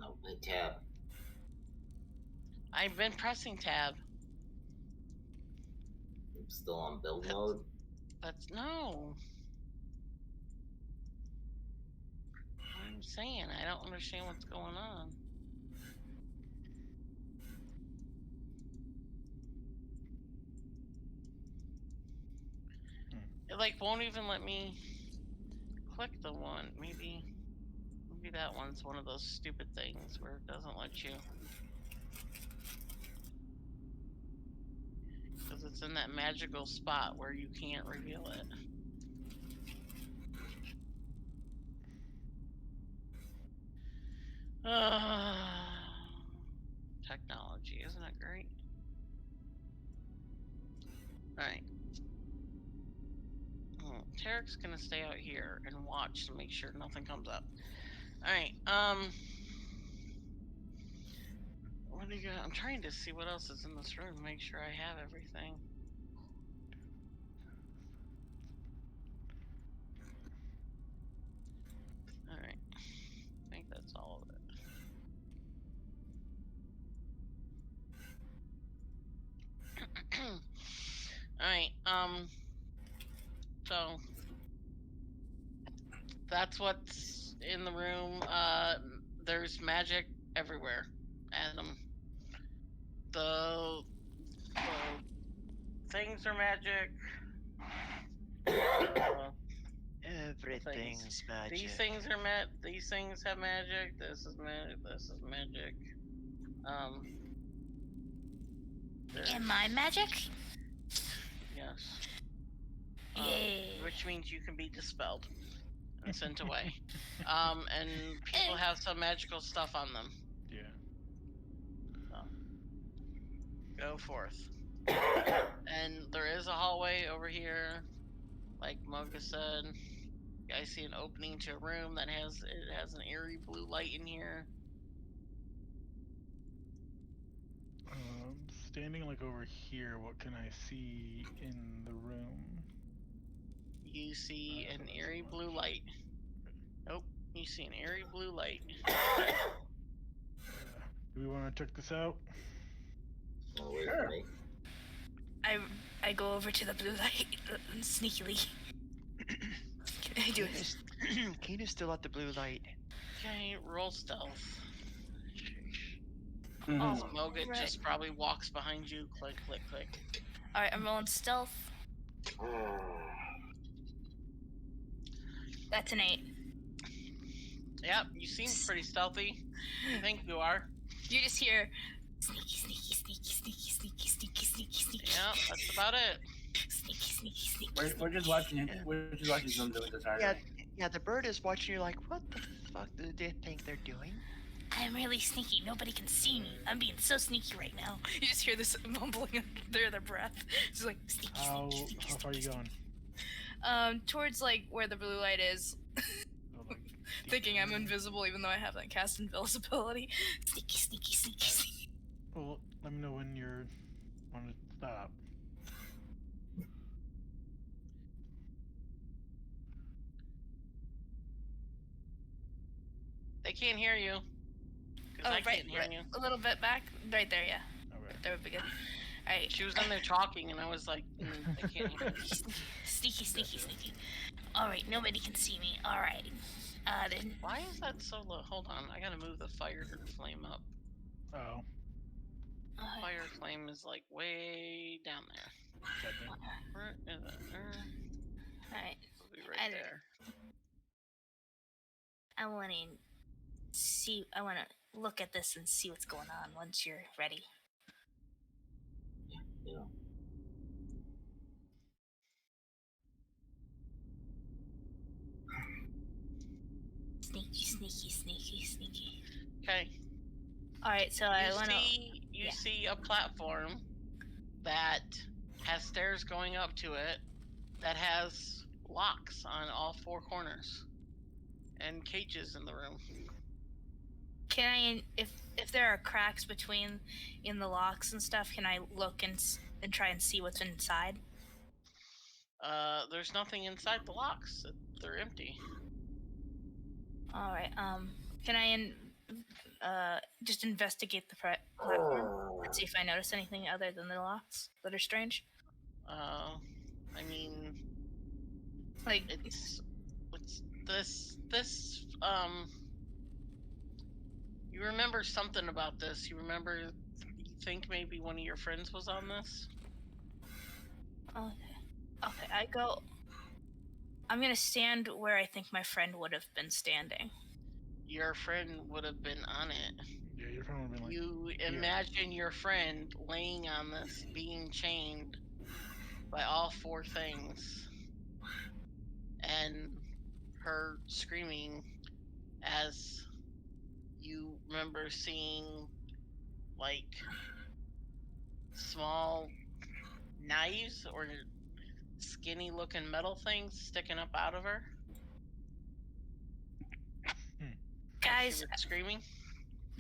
S4: No, my tab.
S5: I've been pressing tab.
S4: I'm still on build mode.
S5: That's no. I'm saying I don't understand what's going on. It like won't even let me click the one. Maybe that one's one of those stupid things where it doesn't let you. Because it's in that magical spot where you can't reveal it. Technology, isn't it great? Alright. Tarek's gonna stay out here and watch to make sure nothing comes up. Alright, what do you got? I'm trying to see what else is in this room, make sure I have everything. Alright. I think that's all of it. Alright, so that's what's in the room. There's magic everywhere. And the things are magic.
S7: Everything's magic.
S5: These things are these things have magic. This is magic. This is magic.
S3: Am I magic?
S5: Yes.
S3: Yay.
S5: Which means you can be dispelled and sent away. And people have some magical stuff on them.
S2: Yeah.
S5: So, go forth. And there is a hallway over here, like Mocha said. You guys see an opening to a room that has an eerie blue light in here.
S2: Standing like over here, what can I see in the room?
S5: You see an eerie blue light. Nope, you see an eerie blue light.
S2: Do we want to check this out?
S4: Oh, wait for me.
S3: I go over to the blue light sneakily. Can I do it?
S7: Keena's still at the blue light.
S5: Okay, roll stealth.
S3: Oh,
S5: Moga
S3: right.
S5: just probably walks behind you. Click, click, click.
S3: Alright, I'm rolling stealth. That's an 8.
S5: Yep, you seem pretty stealthy. You think you are.
S3: You just hear sneaky, sneaky, sneaky, sneaky, sneaky, sneaky, sneaky, sneaky.
S5: Yeah, that's about it.
S3: Sneaky, sneaky, sneaky.
S8: We're just watching him. We're just watching them do it this hard.
S7: Yeah, the bird is watching you like, what the fuck do they think they're doing?
S3: I'm really sneaky. Nobody can see me. I'm being so sneaky right now. You just hear this mumbling under their breath. It's like sneaky,
S2: How
S3: sneaky, sneaky,
S2: far are you
S3: sneaky,
S2: going?
S3: Towards like where the blue light is.
S2: Oh, like,
S3: Thinking I'm invisible even though I haven't cast invisibility. Sneaky, sneaky, sneaky, sneaky.
S2: Well, let me know when you're want to stop.
S5: They can't hear you.
S3: Oh,
S5: I
S3: right,
S5: can't hear you.
S3: a little bit back. Right there, yeah.
S2: Okay.
S3: That would be good. Alright.
S5: She was in there talking, and I was like, I can't hear you.
S3: Sneaky, sneaky, sneaky. Alright, nobody can see me. Alright. Then.
S5: Why is that so low? Hold on, I gotta move the fire flame up.
S2: Oh.
S5: Fire flame is like way down there. Where is it?
S3: Alright.
S5: It'll be right there.
S3: I want to look at this and see what's going on once you're ready.
S4: Yeah.
S3: Sneaky, sneaky, sneaky, sneaky.
S5: Okay.
S3: Alright, so
S5: You see a platform that has stairs going up to it that has locks on all 4 corners and cages in the room.
S3: Can I, if there are cracks in the locks and stuff, can I look and try and see what's inside?
S5: There's nothing inside the locks. they're empty.
S3: All right. Can I just investigate the platform and see if I notice anything other than the locks that are strange?
S5: I mean,
S3: Like,
S5: it's this. You remember something about this? You think maybe one of your friends was on this?
S3: okay. I'm gonna stand where I think my friend would have been standing.
S5: Your friend would have been on it.
S2: Yeah, your friend would have been like.
S5: You
S2: here.
S5: imagine your friend laying on this, being chained by all four things, and her screaming as you remember seeing like small knives or skinny looking metal things sticking up out of her.
S3: Guys,
S5: she was screaming.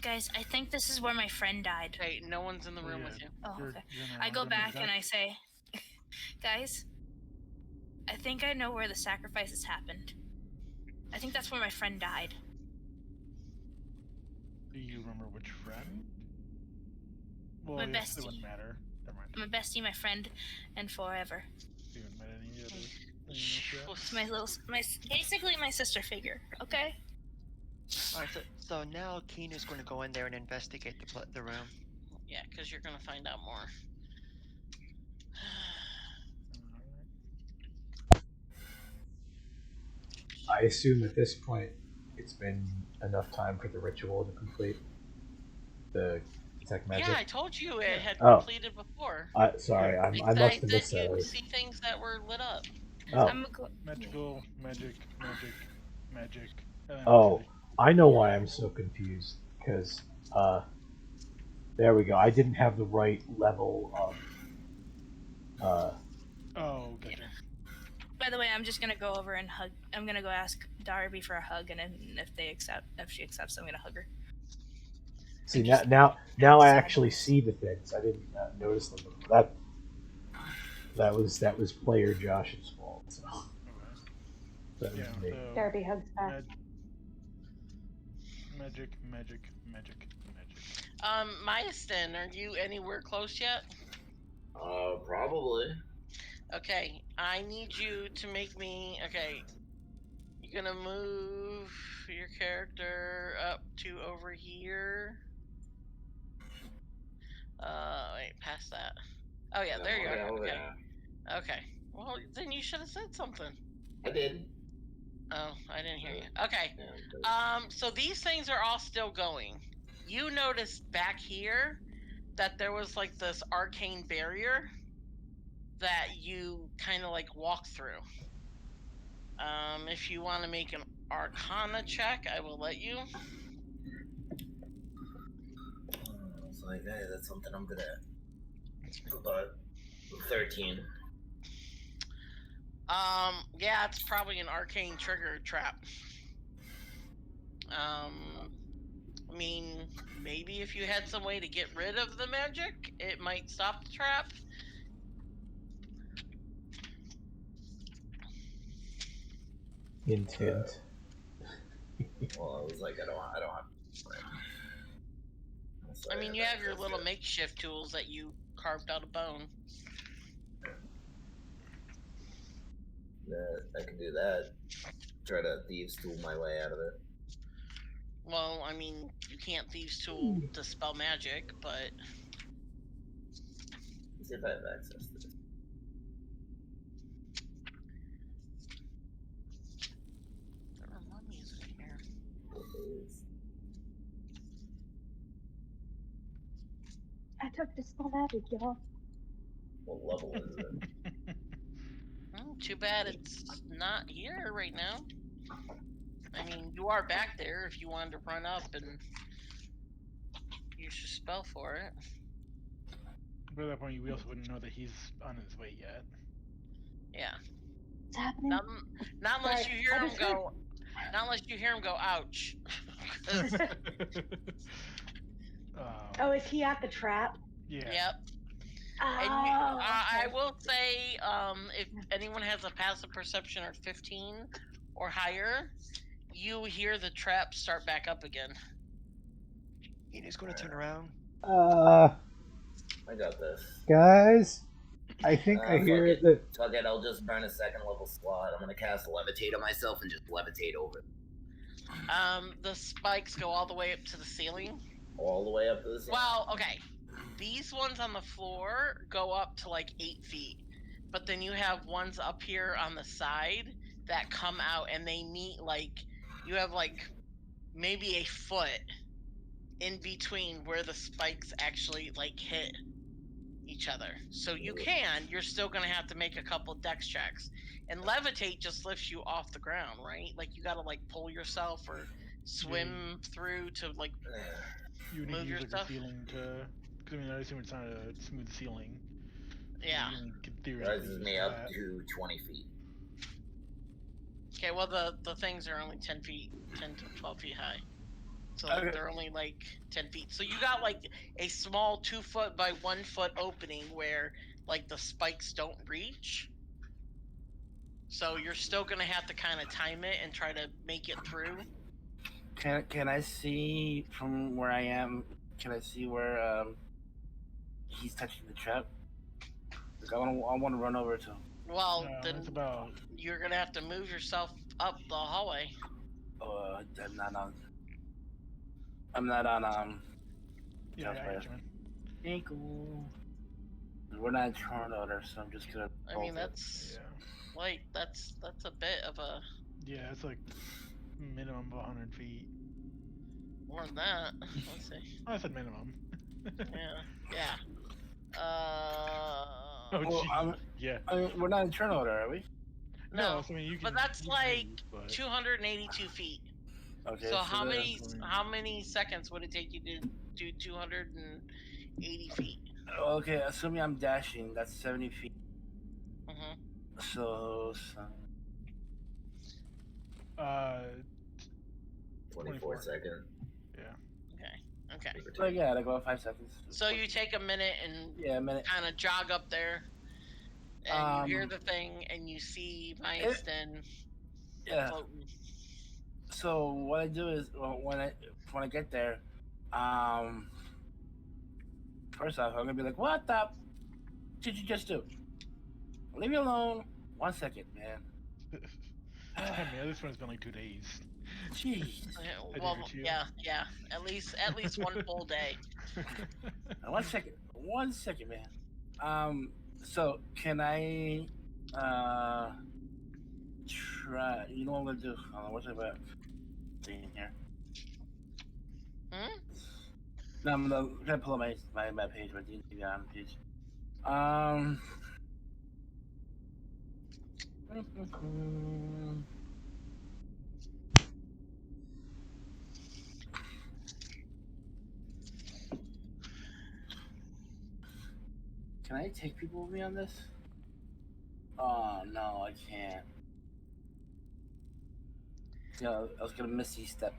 S3: Guys, I think this is where my friend died.
S5: Okay, no one's in the room with you.
S3: Oh, okay. I go back and I say, guys, I think I know where the sacrifices happened. I think that's where my friend died.
S2: Do you remember which friend? Well,
S3: my
S2: yes,
S3: bestie.
S2: It wouldn't matter. Never mind.
S3: My bestie, my friend, and forever.
S2: You haven't met any others.
S3: Basically my sister figure. Okay.
S7: Alright, so now Keen is going to go in there and investigate the room.
S5: Yeah, because you're going to find out more.
S1: I assume at this point it's been enough time for the ritual to complete. The detect magic.
S5: Yeah, I told you it had completed before.
S1: Sorry, I must have missed that.
S5: You see things that were lit up.
S1: Oh.
S2: Magical, magic.
S1: Oh, I know why I'm so confused. Because, there we go. I didn't have the right level of,
S2: Oh, gotcha.
S3: Yeah. By the way, I'm just gonna go over and hug. I'm gonna go ask Darby for a hug, and if she accepts, I'm gonna hug her.
S1: See, now I actually see the things. I didn't notice them before. That was player Josh's fault. So. That was me.
S2: So
S6: Darby hugs back.
S2: Magic.
S5: Myastin, are you anywhere close yet?
S4: Probably.
S5: Okay, I need you to make me. Okay, you're gonna move your character up to over here. Wait, past that. Oh yeah, there you are. Okay. Okay. Well, then you should have said something.
S4: I did.
S5: Oh, I didn't hear you. Okay. So these things are all still going. You noticed back here that there was like this arcane barrier that you kind of like walk through. If you want to make an Arcana check, I will let you.
S4: It's like, hey, that's something I'm good at. But 13.
S5: Yeah, it's probably an arcane trigger trap. I mean, maybe if you had some way to get rid of the magic, it might stop the trap.
S1: Hint.
S4: Well, I was like, I don't have.
S5: I mean, you have your little makeshift tools that you carved out of bone.
S4: I can do that. Try to thieves tool my way out of it.
S5: Well, I mean, you can't thieves tool to spell magic, but.
S4: Let's see if I have access to this.
S5: There are mummies in here.
S6: I took the spell magic, y'all.
S4: What level is it?
S5: Well, too bad it's not here right now. I mean, you are back there if you wanted to run up and use your spell for it.
S2: But at that point, we also wouldn't know that he's on his way yet.
S5: Yeah.
S6: What's happening?
S5: Not unless you hear him go. Not unless you hear him go, ouch.
S6: Oh, is he at the trap?
S2: Yeah.
S5: Yep.
S6: Oh,
S5: And
S6: okay.
S5: I will say, if anyone has a passive perception of 15 or higher, you hear the trap start back up again.
S7: He's going to turn around.
S1: Uh,
S4: I got this.
S1: guys, I think I
S4: Fuck
S1: hear
S4: it.
S1: that.
S4: Fuck it. I'll just burn a second level slot. I'm gonna cast levitate on myself and just levitate over.
S5: The spikes go all the way up to the ceiling.
S4: All the way up to the ceiling.
S5: Well, okay. These ones on the floor go up to like 8 feet. But then you have ones up here on the side that come out and they meet like, you have like maybe a foot in between where the spikes actually like hit each other. So you're still gonna have to make a couple dex checks. And levitate just lifts you off the ground, right? Like you gotta like pull yourself or swim through to like
S2: You need
S5: move
S2: to
S5: your
S2: use like
S5: stuff.
S2: the ceiling to. Because I mean, I assume it's not a smooth ceiling.
S5: Yeah.
S2: You only can theoretically
S4: Rises
S2: use
S4: me up
S2: that.
S4: to 20 feet.
S5: Okay, well the things are only 10 feet, 10 to 12 feet high. So
S8: Okay.
S5: they're only like 10 feet. So you got like a small 2 foot by 1 foot opening where like the spikes don't reach. So you're still gonna have to kind of time it and try to make it through.
S8: Can I see from where I am? Can I see where he's touching the trap? Like, I want to run over to him.
S5: Well,
S2: No,
S5: then
S2: it's about.
S5: you're gonna have to move yourself up the hallway.
S8: I'm not on. I'm not on.
S2: Yeah, I got you, man.
S8: Ankle. We're not in Toronto, so I'm just gonna.
S5: I mean that's like that's a bit of a.
S2: Yeah, it's like minimum of 100 feet.
S5: More than that. Let's see.
S2: I said minimum.
S5: Yeah.
S2: Oh,
S8: Well,
S2: geez. Yeah.
S8: I mean, we're not in Toronto, are we?
S5: No,
S2: so, I mean, you can,
S5: but that's
S2: you
S5: like
S2: can move,
S5: 282 feet.
S8: Okay.
S5: So how many seconds would it take you to do 280 feet?
S8: Okay, assuming I'm dashing, that's 70 feet.
S5: Mm-hmm.
S8: So
S4: 24 seconds.
S2: Yeah.
S5: Okay.
S8: So yeah, like about 5 seconds.
S5: So you take a minute and
S8: a minute.
S5: kind of jog up there, and you hear the thing, and you see Maeston floating.
S8: So what I do is when I get there, first off I'm gonna be like, what the did you just do? Leave me alone. 1 second, man.
S2: Damn, man, this one's been like 2 days.
S8: Jeez.
S5: Well, yeah. At least one full day.
S8: 1 second. 1 second, man. So can I try? You know what I'm gonna do? Hold on, what's about thing here? No, I'm gonna pull up my page, my D&D on page. Can I take people with me on this? Oh no, I can't. Yeah, I was gonna Misty Step.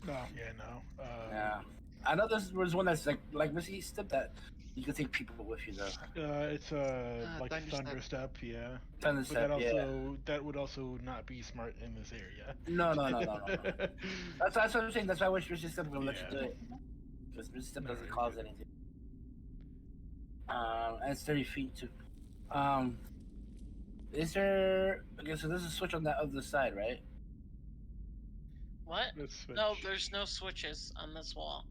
S2: No, yeah, no.
S8: Yeah, I know there was one that's like Misty Step that you can take people with you though.
S2: It's like Thunder Step, yeah.
S8: Thunder Step,
S2: that would also not be smart in this area.
S8: No. That's what I'm saying. That's why I wish Misty Step would let you do it. Because Misty Step doesn't cause anything. And it's 30 feet too. Is there? Okay, so there's a switch on that other side, right?
S5: What? No, there's no switches on this wall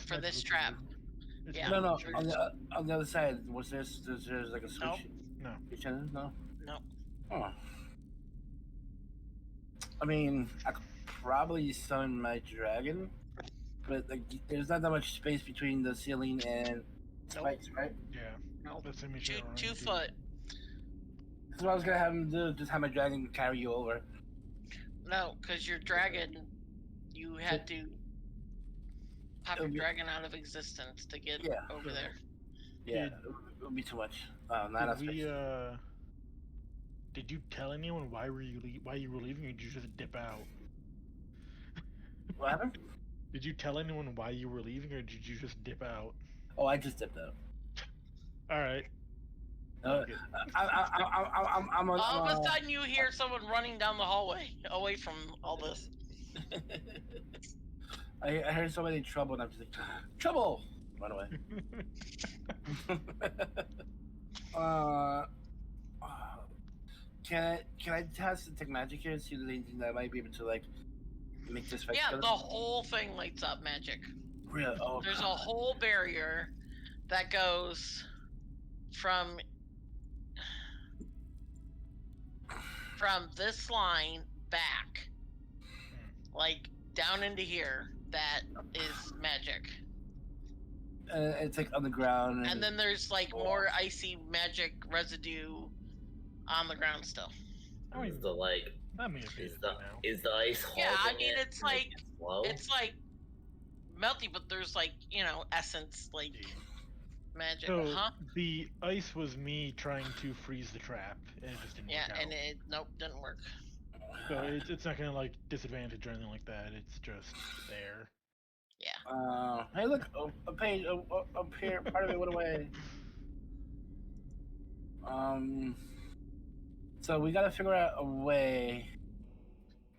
S5: for this trap. Yeah.
S8: No. On the other side, was there's like a switch?
S2: No.
S8: No.
S5: No.
S8: Oh. I mean, I could probably summon my dragon, but like, there's not that much space between the ceiling and spikes, right?
S2: Yeah.
S5: No.
S2: That's
S5: 2 foot.
S8: That's what I was gonna have him do. Just have my dragon carry you over.
S5: No, because your dragon, you had to pop your dragon out of existence to get over there.
S8: Yeah, it would be too much. Not enough space.
S2: Did you tell anyone why you were leaving, or did you just dip out?
S8: What happened?
S2: Did you tell anyone why you were leaving, or did you just dip out?
S8: Oh, I just dipped out.
S2: All right.
S5: All of a sudden, you hear someone running down the hallway away from all this.
S8: I heard somebody in trouble, and I'm just like, trouble! Run away. Can I test the tech magic here and see if there's anything that might be able to like make this fight?
S5: Yeah, the whole thing lights up magic.
S8: Really? Oh,
S5: there's a whole barrier that goes from this line back, like down into here. That is magic.
S8: It's like on the ground.
S5: And then there's like more icy magic residue on the ground still.
S4: Is the like? Is the ice?
S5: Yeah, I mean it's like melty, but there's like essence like magic.
S2: So the ice was me trying to freeze the trap, and it just didn't work out.
S5: And it didn't work.
S2: So it's not gonna like disadvantage or anything like that. It's just there.
S5: Yeah.
S8: Hey, look, a page up here. Part of it went away. So we gotta figure out a way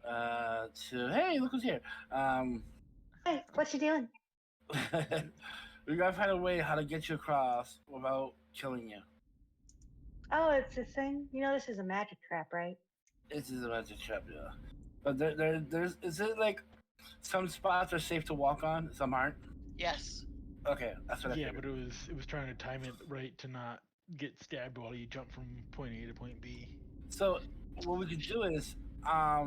S8: to. Hey, look who's here.
S6: Hey, what you doing?
S8: We gotta find a way how to get you across without killing you.
S6: Oh, it's this thing. You know, this is a magic trap, right?
S8: This is a magic trap, yeah. But there's is it like some spots are safe to walk on, some aren't?
S5: Yes.
S8: Okay, that's what I
S2: Yeah,
S8: figured.
S2: but it was trying to time it right to not get stabbed while you jump from point A to point B.
S8: So what we could do is, I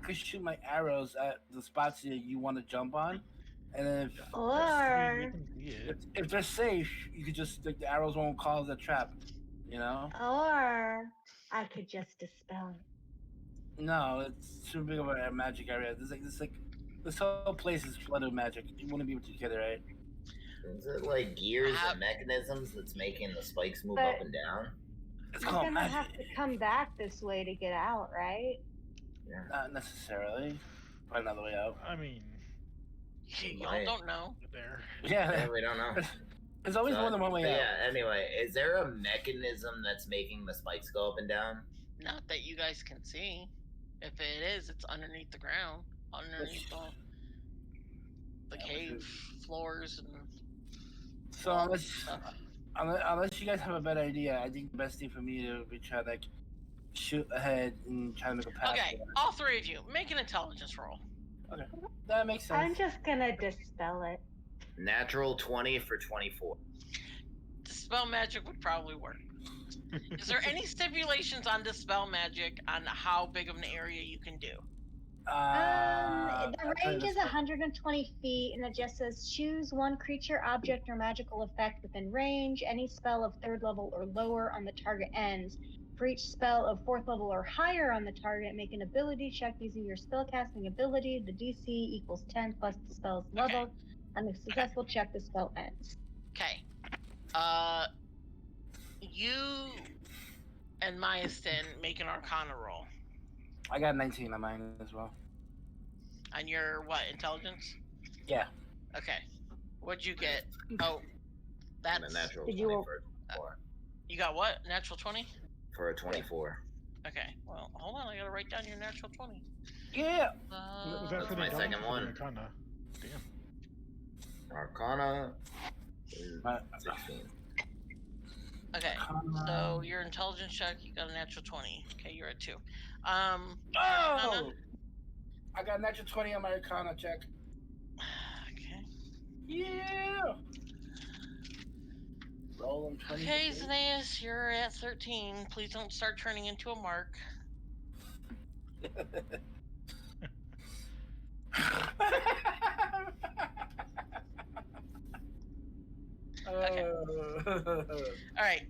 S8: could shoot my arrows at the spots that you want to jump on, and then if they're safe, you could just like the arrows won't cause a trap, you know.
S6: Or I could just dispel it.
S8: No, it's too big of a magic area. This whole place is flooded with magic. You wouldn't be able to get it, right?
S4: Is it like gears and mechanisms that's making the spikes move up and down?
S6: You're gonna have to come back this way to get out, right?
S4: Yeah.
S8: Not necessarily. Find another way out.
S2: I mean,
S5: y'all don't know.
S2: There.
S8: Yeah,
S4: we don't know.
S8: There's always more than one way out.
S4: Yeah. Anyway, is there a mechanism that's making the spikes go up and down?
S5: Not that you guys can see. If it is, it's underneath the ground, underneath the cave floors and.
S8: So unless you guys have a better idea, I think the best thing for me would be try to like shoot ahead and try to make a path.
S5: Okay, all three of you make an intelligence roll.
S8: Okay, that makes sense.
S6: I'm just gonna dispel it.
S4: Natural 20 for 24.
S5: Dispel magic would probably work. Is there any stipulations on dispel magic on how big of an area you can do?
S6: The range is 120 feet, and it just says choose one creature, object, or magical effect within range. Any spell of 3rd level or lower on the target ends. For each spell of 4th level or higher on the target, make an ability check using your spellcasting ability. The DC equals 10 plus the spell's level. On a successful check, the spell ends.
S5: Okay. You and Myastin make an Arcana roll.
S8: I got 19 on mine as well.
S5: On your what, intelligence?
S8: Yeah.
S5: Okay. What'd you get? Oh, that's
S4: a natural 20 for a 24.
S5: You got what? Natural 20?
S4: For a 24.
S5: Okay. Well, hold on. I gotta write down your natural 20.
S8: Yeah.
S2: Was that
S4: That's
S2: for
S4: my
S2: the
S4: second one.
S2: Arcana? Damn.
S4: Arcana is 16.
S5: Okay, so your intelligence check, you got a natural 20. Okay, you're at 2.
S8: Oh! I got a natural 20 on my Arcana check.
S5: Okay.
S8: Yeah! Rolling 20.
S5: Okay, Zanaeus, you're at 13. Please don't start turning into a mark. Okay. Alright.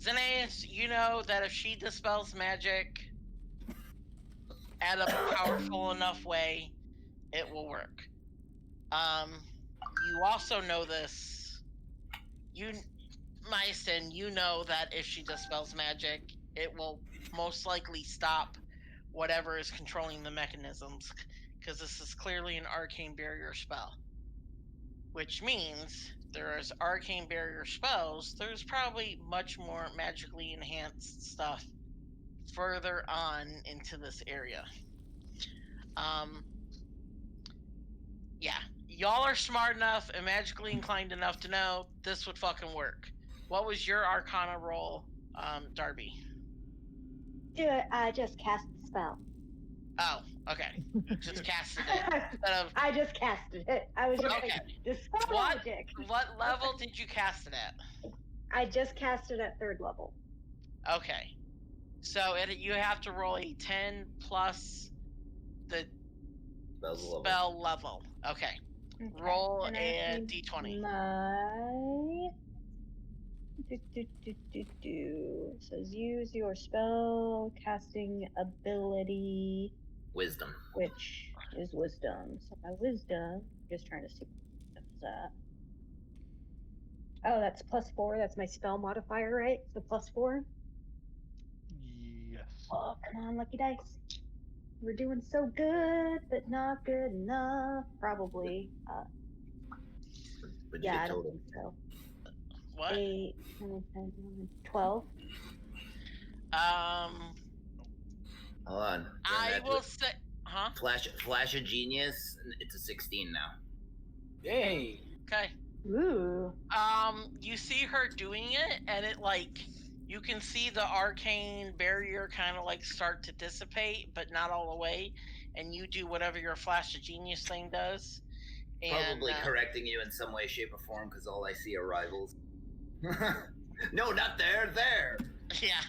S5: Zanaeus, you know that if she dispels magic at a powerful enough way, it will work. You also know this. Myastin, you know that if she dispels magic, it will most likely stop whatever is controlling the mechanisms, because this is clearly an arcane barrier spell. which means there's arcane barrier spells. There's probably much more magically enhanced stuff further on into this area. Yeah, y'all are smart enough and magically inclined enough to know this would fucking work. What was your Arcana roll, Darby?
S6: Do it. I just cast the spell.
S5: Oh, okay. Just casted it instead of.
S6: I just casted it. I was just
S5: Okay.
S6: like, dispel
S5: What
S6: magic.
S5: what level did you cast it at?
S6: I just cast it at 3rd level.
S5: Okay. So you have to roll a 10 plus the spell level. Okay. Roll
S6: and
S5: a d20.
S6: My It says use your spell casting ability,
S4: Wisdom.
S6: which is wisdom. So my wisdom, just trying to see what that. Oh, that's +4. That's my spell modifier, right? So +4.
S2: Yes.
S6: Oh, come on, lucky dice. We're doing so good, but not good enough. Probably.
S4: What'd you
S6: Yeah,
S4: get
S6: I don't
S4: total?
S6: think so.
S5: What?
S6: 8, 9, 10, 11, 12.
S4: Hold on.
S5: I will say, huh?
S4: Flash of Genius. It's a 16 now.
S8: Hey.
S5: Okay.
S6: Ooh.
S5: You see her doing it, and it like you can see the arcane barrier kind of like start to dissipate, but not all the way. And you do whatever your flash of genius thing does. And,
S4: Probably correcting you in some way, shape, or form, because all I see are rivals. No, not there. There.
S5: Yeah.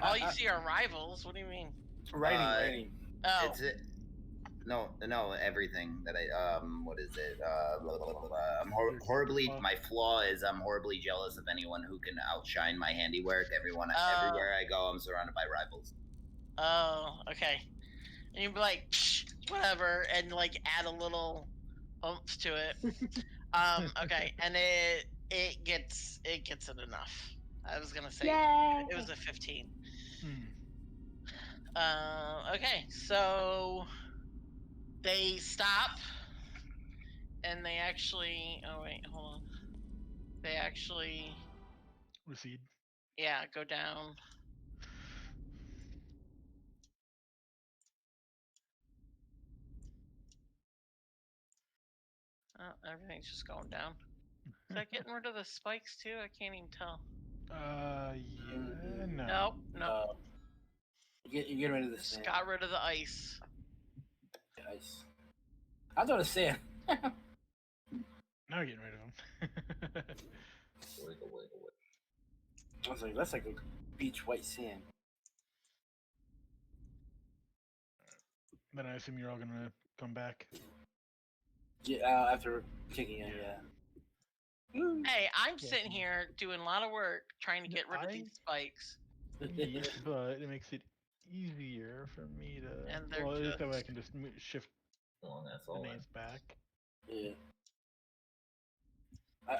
S5: All you see are rivals. What do you mean?
S8: Writing.
S5: Oh.
S4: It's it. No, everything that what is it? I'm horribly. My flaw is I'm horribly jealous of anyone who can outshine my handiwork. Everywhere I go, I'm surrounded by rivals.
S5: Oh, okay. And you'd be like, psh, whatever, and like add a little oomph to it. Okay, and it gets it enough. I was gonna say it was a 15. Okay, so they stop, and they actually. Oh wait, hold on. They actually
S2: recede.
S5: Yeah, go down. Oh, everything's just going down. Is that getting rid of the spikes too? I can't even tell.
S2: Yeah, no.
S5: Nope.
S8: You get rid of this.
S5: Just got rid of the ice.
S8: Ice. I was gonna say.
S2: Now we're getting rid of them.
S8: I was like, that's like a beach white sand.
S2: Then I assume you're all gonna come back.
S8: Yeah, after kicking in, yeah.
S5: Hey, I'm sitting here doing a lot of work trying to get rid of these spikes.
S2: Yeah, but it makes it easier for me to.
S5: And they're
S2: well, at least that way I can just shift
S4: that's
S2: the names back.
S8: Yeah.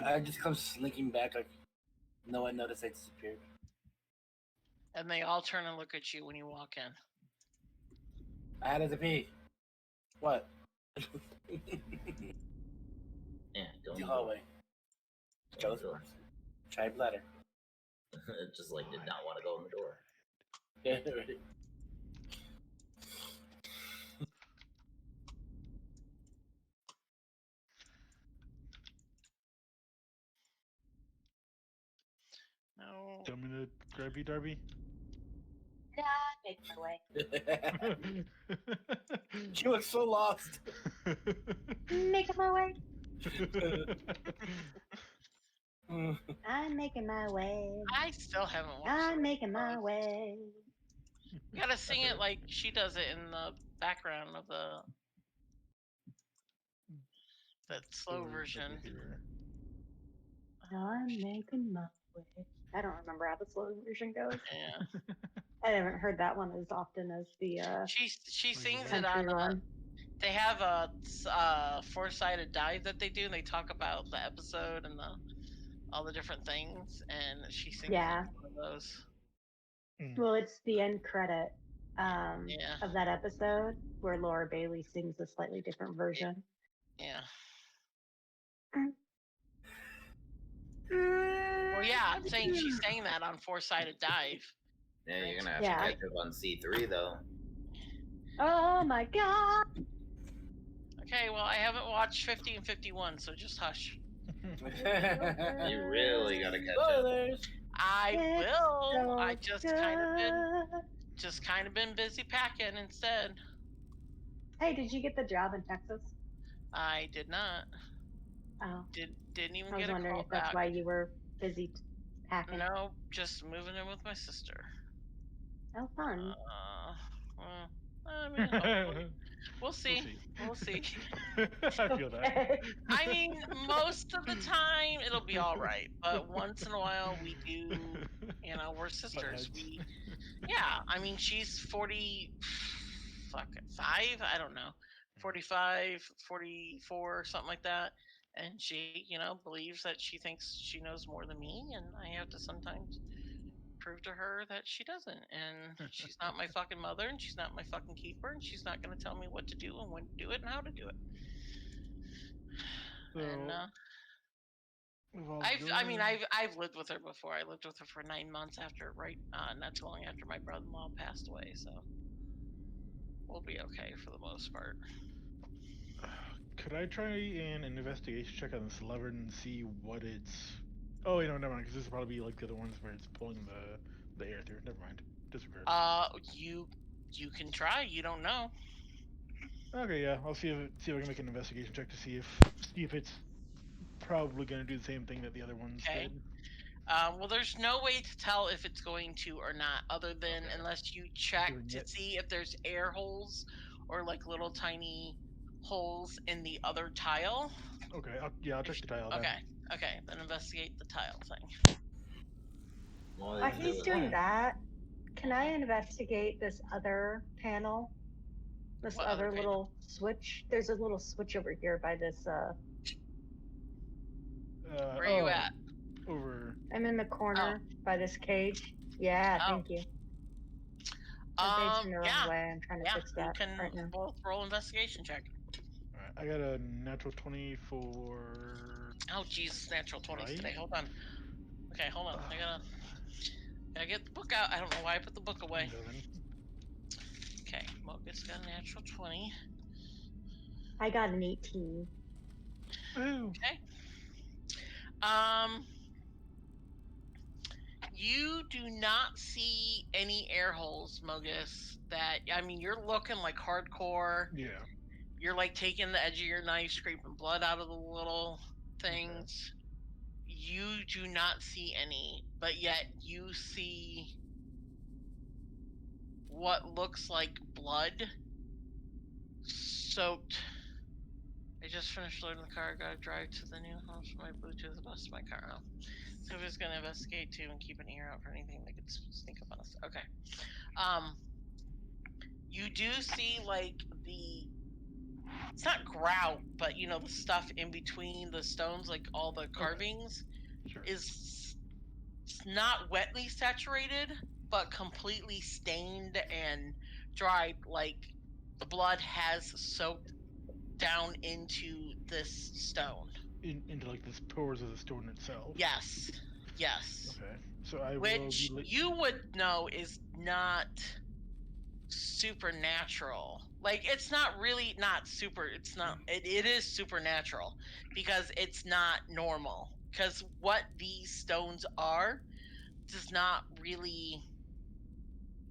S8: I just come slinking back like no one noticed I disappeared.
S5: And they all turn and look at you when you walk in.
S8: I had to pee. What?
S4: Yeah, don't
S8: the hallway. Go try bladder.
S4: It just like did not want to go in the door.
S8: Yeah, right.
S5: No.
S2: Do you want me to grab you, Darby?
S6: Yeah, make my way.
S8: She looks so lost.
S6: Making my way. I'm making my way.
S5: I still haven't watched
S6: I'm making my way.
S5: You gotta sing it like she does it in the background of that slow version.
S6: I'm making my way. I don't remember how the slow version goes.
S5: Yeah.
S6: I haven't heard that one as often as the
S5: She sings it
S6: country
S5: on
S6: one.
S5: they have a four-sided die that they do, and they talk about the episode and all the different things, and she sings one of those.
S6: Well, it's the end credit of that episode where Laura Bailey sings a slightly different version.
S5: Yeah. Well, yeah, I'm saying she's saying that on Four-Sided Dive.
S4: Yeah,
S5: Right?
S4: you're gonna have
S6: Yeah.
S4: to catch up on C3 though.
S6: Oh my god!
S5: Okay, well, I haven't watched 50 and 51, so just hush.
S4: You really gotta catch up.
S8: Spoilers.
S5: I
S6: It's
S5: will.
S6: so
S5: I just kind of been busy packing instead.
S6: Hey, did you get the job in Texas?
S5: I did not.
S6: Oh,
S5: Didn't even
S6: I was
S5: get a
S6: wondering
S5: call
S6: if that's
S5: back.
S6: why you were busy packing.
S5: No, just moving in with my sister.
S6: Oh, fun.
S5: Well, I mean, hopefully. We'll see. We'll see.
S2: I feel that.
S5: I mean, most of the time it'll be all right, but once in a while we do. You know, we're sisters. Yeah. I mean, she's 40. Fuck it, 5. I don't know. 45, 44, something like that. And she, believes that she thinks she knows more than me, and I have to sometimes prove to her that she doesn't. And she's not my fucking mother, and she's not my fucking keeper, and she's not going to tell me what to do and when to do it and how to do it. And I've lived with her before. I lived with her for 9 months after, not too long after my brother-in-law passed away. So we'll be okay for the most part.
S2: Could I try an investigation check on this lever and see what it's? Oh, wait, no, never mind. Because this will probably be like the other ones where it's pulling the air through. Never mind. Disregard.
S5: You can try. You don't know.
S2: Okay, yeah. I'll see if I can make an investigation check to see if it's probably going to do the same thing that the other ones did.
S5: Well, there's no way to tell if it's going to or not, other than unless you check to see if there's air holes or like little tiny holes in the other tile.
S2: Okay, I'll check the tile.
S5: Okay, then investigate the tile thing.
S6: While he's doing that, can I investigate this other panel? This other little switch? There's a little switch over here by this.
S5: Where are you at?
S2: Over.
S6: I'm in the corner by this cage. Yeah, thank you. The bait's in the wrong way. I'm trying to fix that right now.
S5: Both roll investigation check.
S2: Alright, I got a natural 20 for.
S5: Oh Jesus, natural 20s today. Hold on. Okay, hold on. I gotta get the book out. I don't know why I put the book away. Okay, Mogus got a natural 20.
S6: I got an 18.
S5: Okay. You do not see any air holes, Mogus. You're looking like hardcore.
S2: Yeah.
S5: You're like taking the edge of your knife, scraping blood out of the little things. Okay. You do not see any, but yet you see what looks like blood soaked. I just finished loading the car. I gotta drive to the new house for my Bluetooth the bus to my car. So we're just gonna investigate too and keep an ear out for anything that could sneak up on us. Okay. You do see like it's not grout, but the stuff in between the stones, like all the carvings, is not wetly saturated, but completely stained and dried. Like the blood has soaked down into this stone.
S2: Into like the pores of the stone itself.
S5: Yes.
S2: Okay. So I
S5: Which you would know is not supernatural. Like it's not really not super. It's not. It is supernatural because it's not normal. Because what these stones are does not really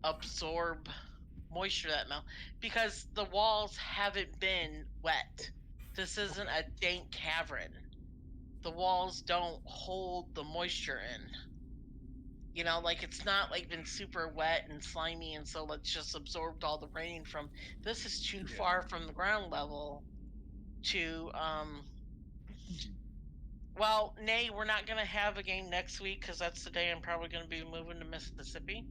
S5: absorb moisture that much because the walls haven't been wet. This isn't a dank cavern. The walls don't hold the moisture in. Like it's not like been super wet and slimy, and so it's just absorbed all the rain from. This is too far from the ground level to. Well, Nay, we're not gonna have a game next week because that's the day I'm probably gonna be moving to Mississippi.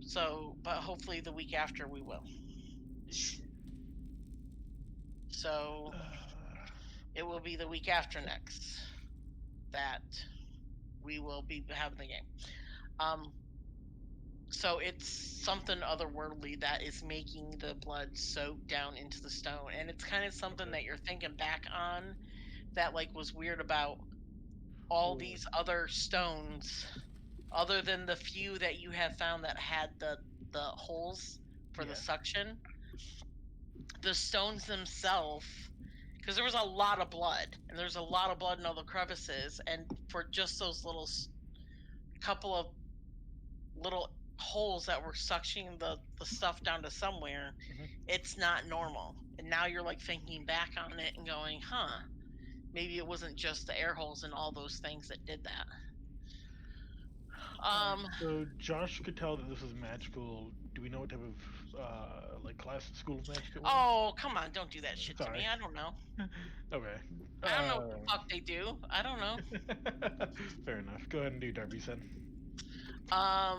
S5: So, but hopefully the week after we will. So, it will be the week after next that we will be having the game. So it's something otherworldly that is making the blood soak down into the stone, and it's kind of something that you're thinking back on that like was weird about all these other stones, other than the few that you have found that had the holes for the suction. The stones themselves, because there was a lot of blood, and there's a lot of blood in all the crevices, and for just those little couple of little holes that were suctioning the stuff down to somewhere, it's not normal. And now you're like thinking back on it and going, huh, maybe it wasn't just the air holes and all those things that did that.
S2: So Josh could tell that this is magical. Do we know what type of like class at school of magic it was?
S5: Oh, come on, don't do that shit to me. I don't know.
S2: Okay.
S5: I don't know what the fuck they do. I don't know.
S2: Fair enough. Go ahead and do Darby's then.
S5: I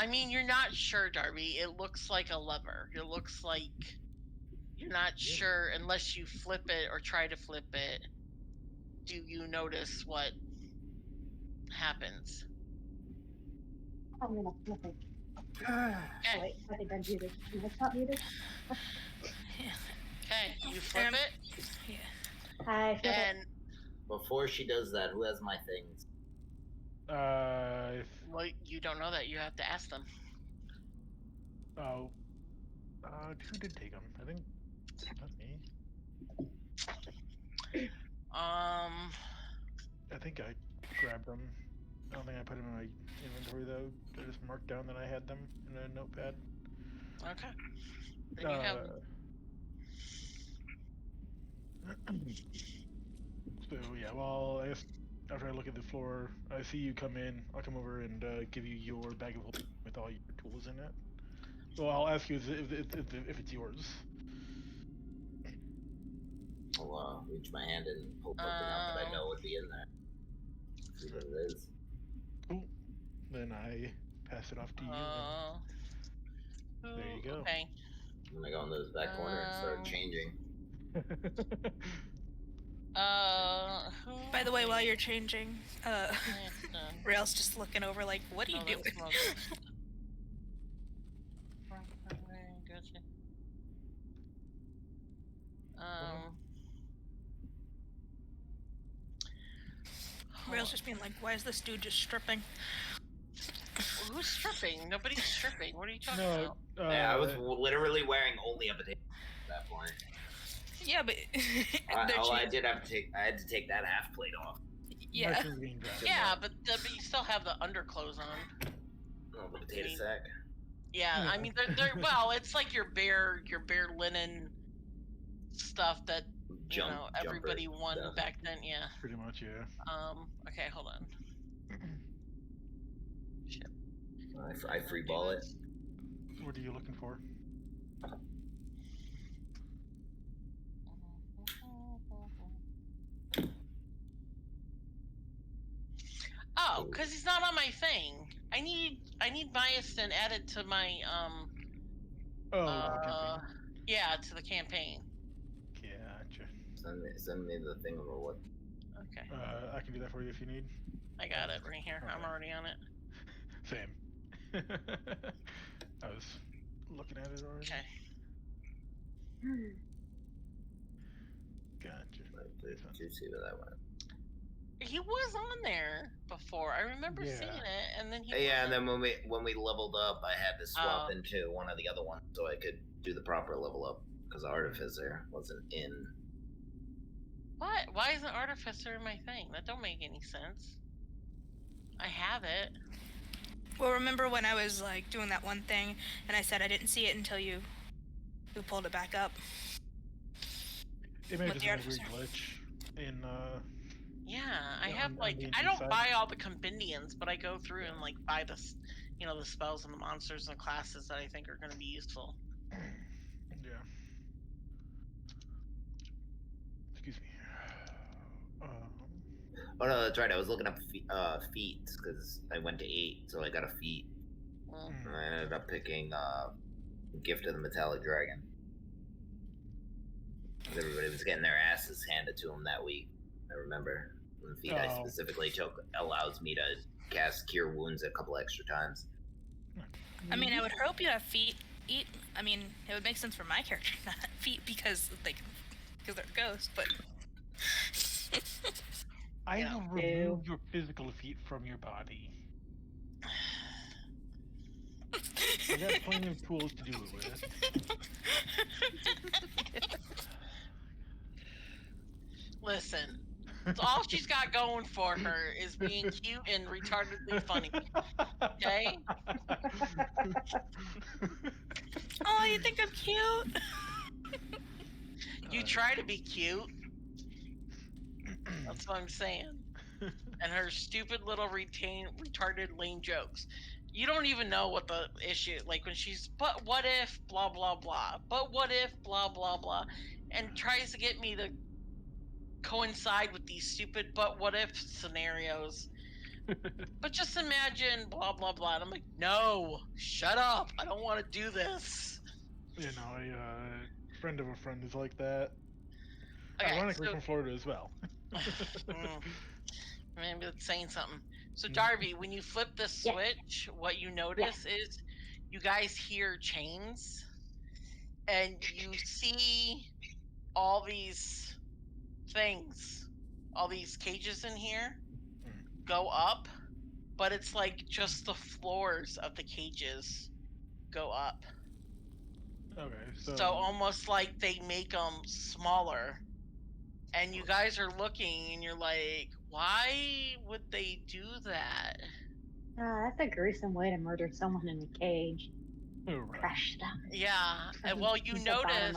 S5: mean, you're not sure, Darby. It looks like a lever. It looks like you're not sure unless you flip it or try to flip it. Do you notice what happens?
S6: I'm gonna flip it.
S5: Okay.
S6: Oh, wait, I think I'm muted. Am I not muted?
S5: Okay, you flip it.
S3: Yeah.
S6: I flip
S5: And
S6: it.
S4: Before she does that, who has my things?
S5: well, you don't know that. You have to ask them.
S2: Oh. Who did take them? I think not me. I think I grabbed them. I don't think I put them in my inventory though. I just marked down that I had them in a notepad.
S5: Okay. Then you have them.
S2: So yeah, well, I guess after I look at the floor, I see you come in. I'll come over and give you your bag of holding with all your tools in it. Well, I'll ask you if it's yours.
S4: I'll reach my hand and pull something out that I know would be in there. See what it is.
S2: Cool. Then I pass it off to you. There you go.
S5: Okay.
S4: I'm gonna go into this back corner and start changing.
S3: By the way, while you're changing, Rail's just looking over like, what are you doing?
S5: Gotcha.
S3: Rail's just being like, why is this dude just stripping?
S5: Who's stripping? Nobody's stripping. What are you talking about?
S4: Yeah, I was literally wearing only a potato at that point.
S3: Yeah, but
S4: I had to take that half plate off.
S3: Yeah.
S5: Yeah, but you still have the underclothes on.
S4: Oh, the potato sack.
S5: Yeah, I mean, they're well, it's like your bare linen stuff that everybody won back then. Yeah.
S2: Pretty much, yeah.
S5: Okay, hold on. Shit.
S4: I free ball it.
S2: What are you looking for?
S5: Oh, because he's not on my thing. I need Myastin added to my yeah, to the campaign.
S2: Gotcha.
S4: Send me the thing over what.
S5: Okay.
S2: I can do that for you if you need.
S5: I got it right here.
S2: Okay.
S5: I'm already on it.
S2: Same. I was looking at it already.
S5: Okay.
S4: Gotcha. Did you see where that went?
S5: He was on there before. I remember seeing it, and then he.
S4: Yeah, and then when we leveled up, I had to swap into one of the other ones so I could do the proper level up because Artificer wasn't in.
S5: What? Why isn't Artificer my thing? That don't make any sense. I have it.
S3: Well, remember when I was like doing that one thing, and I said I didn't see it until you pulled it back up.
S2: It may have just been a weird glitch in.
S5: Yeah, I have I don't buy all the compendiums, but I go through and like buy the, the spells and the monsters and the classes that I think are going to be useful.
S2: Yeah. Excuse me.
S4: Oh no, that's right. I was looking up feet because I went to 8, so I got a feat. And I ended up picking Gift of the Metallic Dragon. Everybody was getting their asses handed to them that week. I remember. The feat I specifically took allows me to cast Cure Wounds a couple extra times.
S3: I mean, I would hope you have feet. I mean, it would make sense for my character not feet because because they're ghosts, but
S2: I
S5: Yeah.
S2: will remove your physical feet from your body. I got plenty of tools to do it with.
S5: Listen, all she's got going for her is being cute and retardedly funny. Okay?
S3: oh, you think I'm cute?
S5: You try to be cute. That's what I'm saying. And her stupid little retarded lame jokes. You don't even know what the issue, like when she's, but what if, blah, blah, blah. But what if, blah, blah, blah. And tries to get me to coincide with these stupid but what if scenarios. But just imagine, blah, blah, blah. And I'm like, no, shut up. I don't want to do this.
S2: You know, a friend of a friend is like that.
S5: Okay,
S2: Ironically,
S5: so,
S2: from Florida as well.
S5: maybe that's saying something. So, Darby, when you flip the switch, what you notice is you guys hear chains and you see all these things, all these cages in here go up, but it's like just the floors of the cages go up.
S2: Okay,
S5: So almost like they make them smaller. And you guys are looking and you're like, why would they do that?
S6: That's a gruesome way to murder someone in a cage. Crush them.
S5: Yeah. Well, you notice.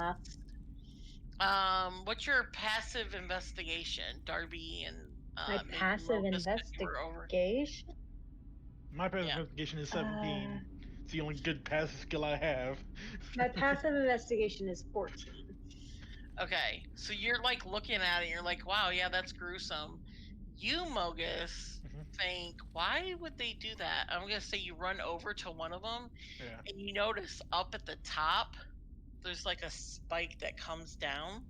S5: What's your passive investigation, Darby and
S6: my passive investigation?
S2: My passive investigation is 17. It's the only good passive skill I have.
S6: My passive investigation is 14.
S5: Okay, so you're like looking at it, you're like, wow, yeah, that's gruesome. You, Mogus, think, why would they do that? I'm gonna say you run over to one of them, and you notice up at the top, there's like a spike that comes down.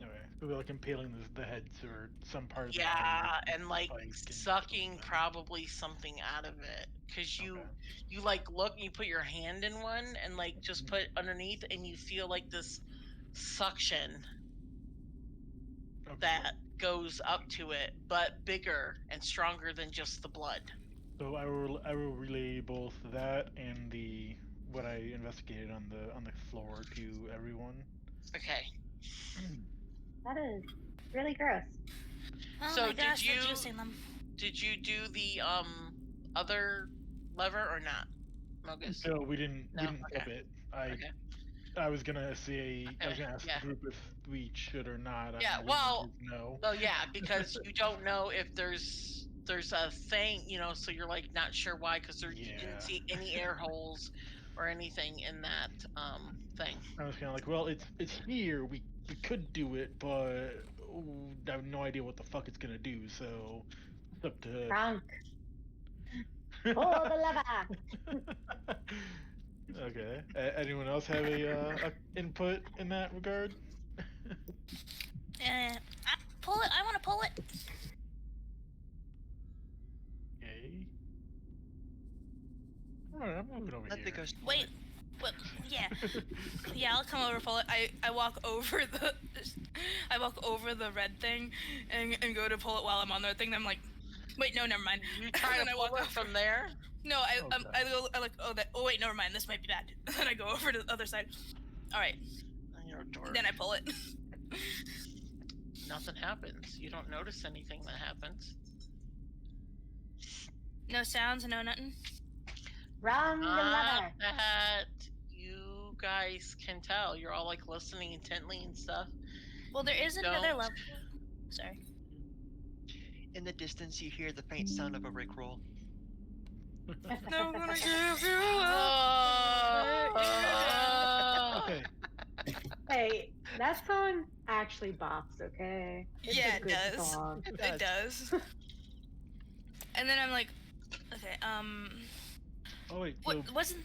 S2: Okay, so they're like impaling the heads or some part of the
S5: body. Yeah, and like sucking probably something out of it. Cause you like look and you put your hand in one and like just put underneath and you feel like this suction that goes up to it, but bigger and stronger than just the blood.
S2: So I will relay both that and what I investigated on the floor to everyone.
S5: Okay.
S6: That is really gross.
S3: Oh
S5: so
S3: my gosh,
S5: did
S3: they're juicing them.
S5: Did you do the other lever or not, Mogus?
S2: No, we didn't flip it. I was gonna say I was gonna ask the group if we should or not.
S5: Yeah, well, yeah, because you don't know if there's a thing, so you're like not sure why, because you didn't see any air holes or anything in that thing.
S2: I was kind of like, well, it's here. We could do it, but I have no idea what the fuck it's gonna do. So it's up to.
S6: Frank. Pull the lever.
S2: Okay. Anyone else have a input in that regard?
S3: Pull it. I want to pull it.
S2: Okay. Alright, I'm moving over here.
S3: Wait. Yeah, I'll come over, pull it. I walk over the red thing and go to pull it while I'm on the thing. I'm like, wait, no, never mind.
S5: You try to pull it from there?
S3: No, I like, oh wait, never mind. This might be bad. Then I go over to the other side. All right. Then I pull it.
S5: Nothing happens. You don't notice anything that happens.
S3: No sounds, no nothing.
S6: Wrong the lever.
S5: That you guys can tell. You're all like listening intently and stuff.
S3: Well, there is another level. Sorry.
S7: In the distance, you hear the faint sound of a Rickroll.
S3: No, I'm gonna give you
S2: Okay.
S6: Hey, that song actually bops, okay? It's
S3: yeah,
S6: a good
S3: it does.
S6: Song.
S3: It does. And then I'm like, okay,
S2: Oh wait,
S3: wasn't?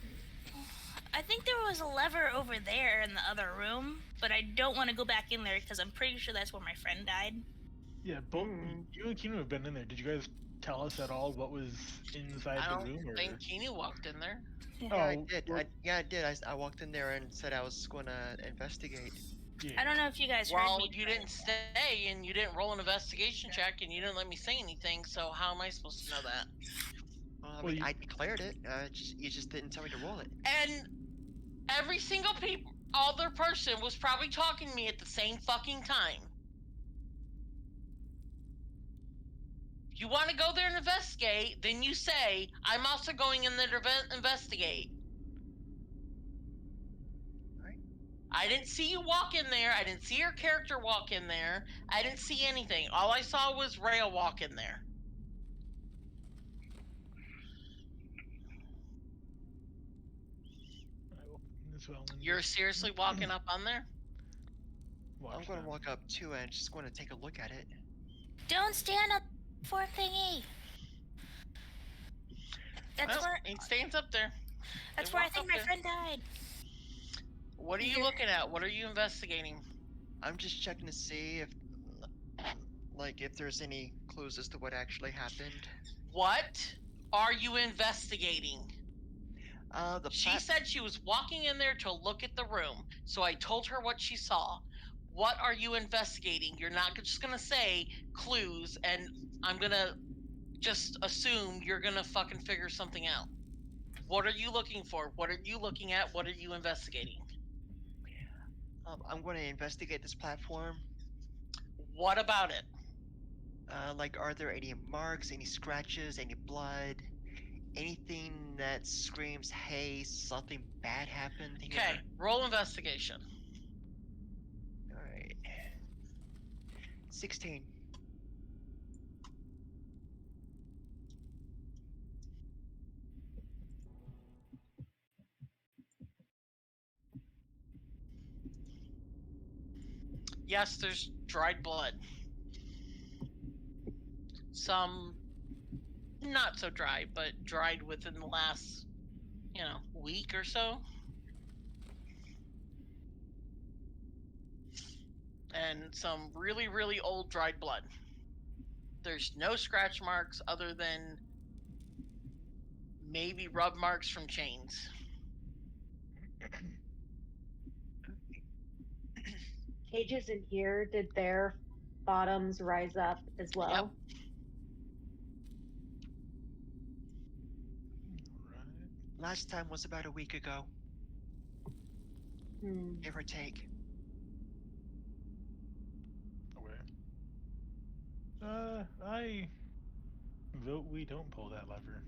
S3: I think there was a lever over there in the other room, but I don't want to go back in there because I'm pretty sure that's where my friend died.
S2: Yeah, both you and Kino have been in there. Did you guys tell us at all what was inside the room?
S5: I think Kino walked in there.
S7: Yeah, I did. I did. I walked in there and said I was going to investigate.
S2: Yeah.
S3: I don't know if you guys heard
S5: Well,
S3: me.
S5: you didn't stay, and you didn't roll an investigation check, and you didn't let me say anything. So how am I supposed to know that?
S7: Well, I
S2: Well,
S7: mean,
S2: you-
S7: I declared it. You just didn't tell me to roll it.
S5: And every single other person was probably talking to me at the same fucking time. You want to go there and investigate, then you say, I'm also going in there to investigate.
S7: Right.
S5: I didn't see you walk in there. I didn't see your character walk in there. I didn't see anything. All I saw was Rhea walk in there. You're seriously walking up on there?
S7: I'm going to walk up too and just going to take a look at it.
S3: Don't stand up for thingy. That's where
S5: He stands up there.
S3: That's where I think my friend died.
S5: What are you looking at? What are you investigating?
S7: I'm just checking to see if there's any clues as to what actually happened.
S5: What are you investigating? She said she was walking in there to look at the room, so I told her what she saw. What are you investigating? You're not just gonna say clues, and I'm gonna just assume you're gonna fucking figure something out. What are you looking for? What are you looking at? What are you investigating?
S7: I'm going to investigate this platform.
S5: What about it?
S7: Are there any marks, any scratches, any blood, anything that screams, hey, something bad happened here?
S5: Okay, roll investigation.
S7: All right. 16.
S5: Yes, there's dried blood. Some not so dry, but dried within the last, week or so. And some really, really old dried blood. There's no scratch marks other than maybe rub marks from chains.
S6: Cages in here, did their bottoms rise up as well?
S5: Yep.
S2: Right.
S7: Last time was about a week ago. Give or take.
S2: Okay. I vote we don't pull that lever.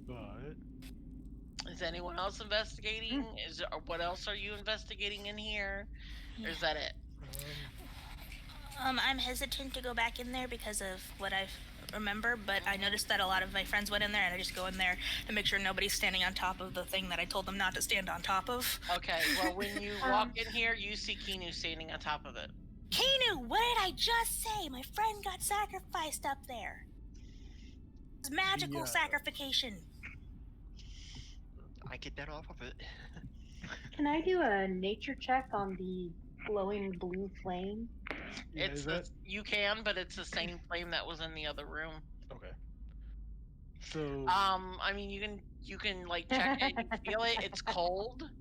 S2: But
S5: is anyone else investigating? What else are you investigating in here? Or is that it?
S3: I'm hesitant to go back in there because of what I remember, but I noticed that a lot of my friends went in there, and I just go in there to make sure nobody's standing on top of the thing that I told them not to stand on top of.
S5: Okay, well, when you walk in here, you see Kinu standing on top of it.
S3: Kinu, what did I just say? My friend got sacrificed up there. It's magical sacrification.
S7: I get that off of it.
S6: Can I do a nature check on the glowing blue flame?
S5: You can, but it's the same flame that was in the other room.
S2: Okay. So
S5: I mean, you can like check it, you feel it, it's cold.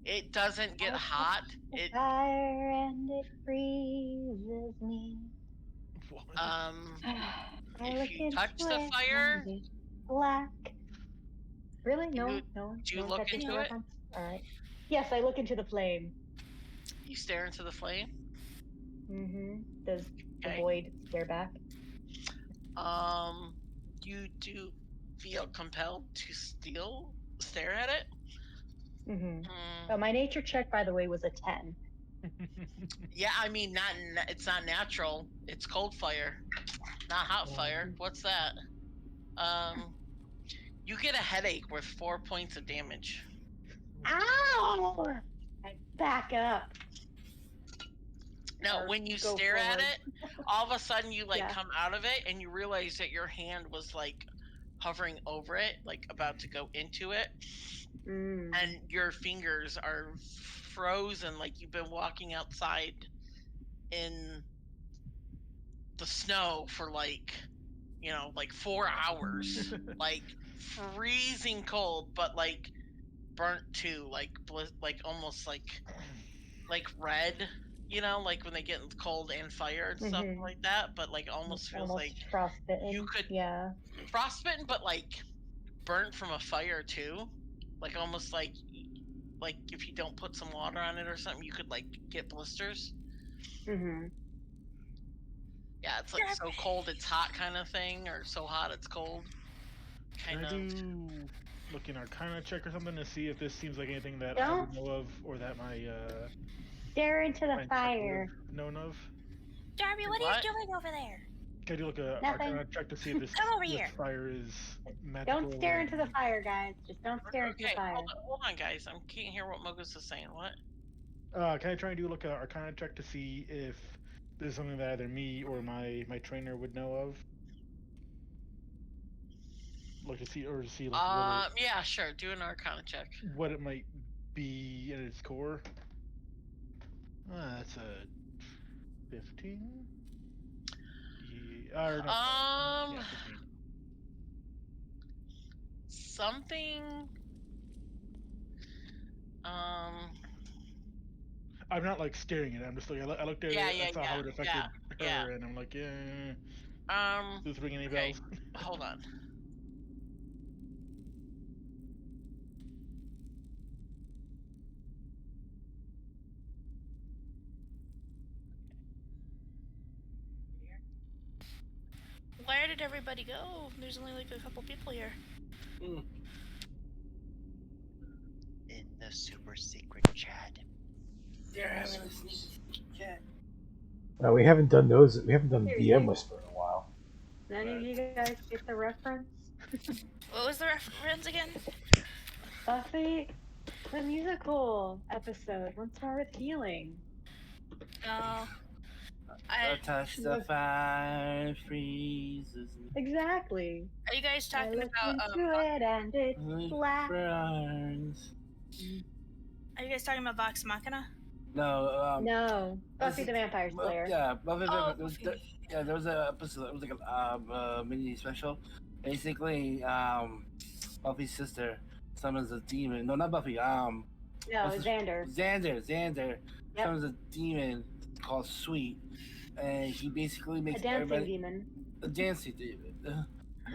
S5: It doesn't get hot. It
S6: fire and it freezes me.
S5: if you touch the fire,
S6: black. Really? No.
S5: Do you look into it?
S6: All right. Yes, I look into the flame.
S5: You stare into the flame?
S6: Mm-hmm. Does the void stare back?
S5: You do feel compelled to stare at it?
S6: Mm-hmm. Oh, my nature check, by the way, was a 10.
S5: Yeah, I mean, it's not natural. It's cold fire, not hot fire. What's that? You get a headache with 4 points of damage.
S6: Ow! I back up.
S5: No, when you stare at it, all of a sudden you come out of it and you realize that your hand was like hovering over it, like about to go into it. And your fingers are frozen like you've been walking outside in the snow for like 4 hours. Like freezing cold, but like burnt too, like almost like red. Like when they get cold and fire and stuff like that. But like almost feels like
S6: frostbitten.
S5: you could
S6: Yeah.
S5: frostbitten, but like burnt from a fire too. Like almost like if you don't put some water on it or something, you could like get blisters. Yeah, it's like so cold it's hot kind of thing, or so hot it's cold.
S2: Can I do look in Arcana check or something to see if this seems like anything that I
S6: Don't
S2: would know of, or that my
S6: stare into the fire.
S2: Known of?
S3: Darby, what are you doing over there?
S2: Can I do like a
S6: Nothing.
S2: Arcana check to see if this,
S3: Come over here.
S2: fire is magical?
S6: Don't stare into the fire, guys. Just don't stare into the fire.
S5: Hold on, guys. I can't hear what Mogus is saying. What?
S2: Can I try and do like a Arcana check to see if this is something that either me or my trainer would know of? Like to see like
S5: yeah, sure. Do an Arcana check.
S2: What it might be at its core. That's a 15. Yeah, or no, yeah, 15.
S5: Something.
S2: I'm not like staring at it. I'm just like I looked at it. I saw how it affected her, and I'm like, yeah. Does this ring any bells?
S5: Hold on.
S3: Where did everybody go? There's only like a couple people here.
S7: In the super secret chat.
S8: They're having a sneaky chat.
S1: We haven't done those. We haven't done DM Whisper in a while.
S6: None of you guys get the reference?
S3: What was the reference again?
S6: Buffy, the musical episode. Once More with Healing.
S3: No.
S8: Touch the fire freezes.
S6: Exactly.
S3: Are you guys talking about
S6: into it and it's black.
S8: Burns.
S3: Are you guys talking about Vox Machina?
S8: No.
S6: No. Buffy the Vampire Slayer.
S8: Yeah, Buffy the Vampire. There was an episode. It was like a mini special. Basically, Buffy's sister summons a demon. No, not Buffy.
S6: No, Xander.
S8: Xander summons a demon called Sweet, and he basically makes
S6: a dancing demon.
S8: A dancing demon.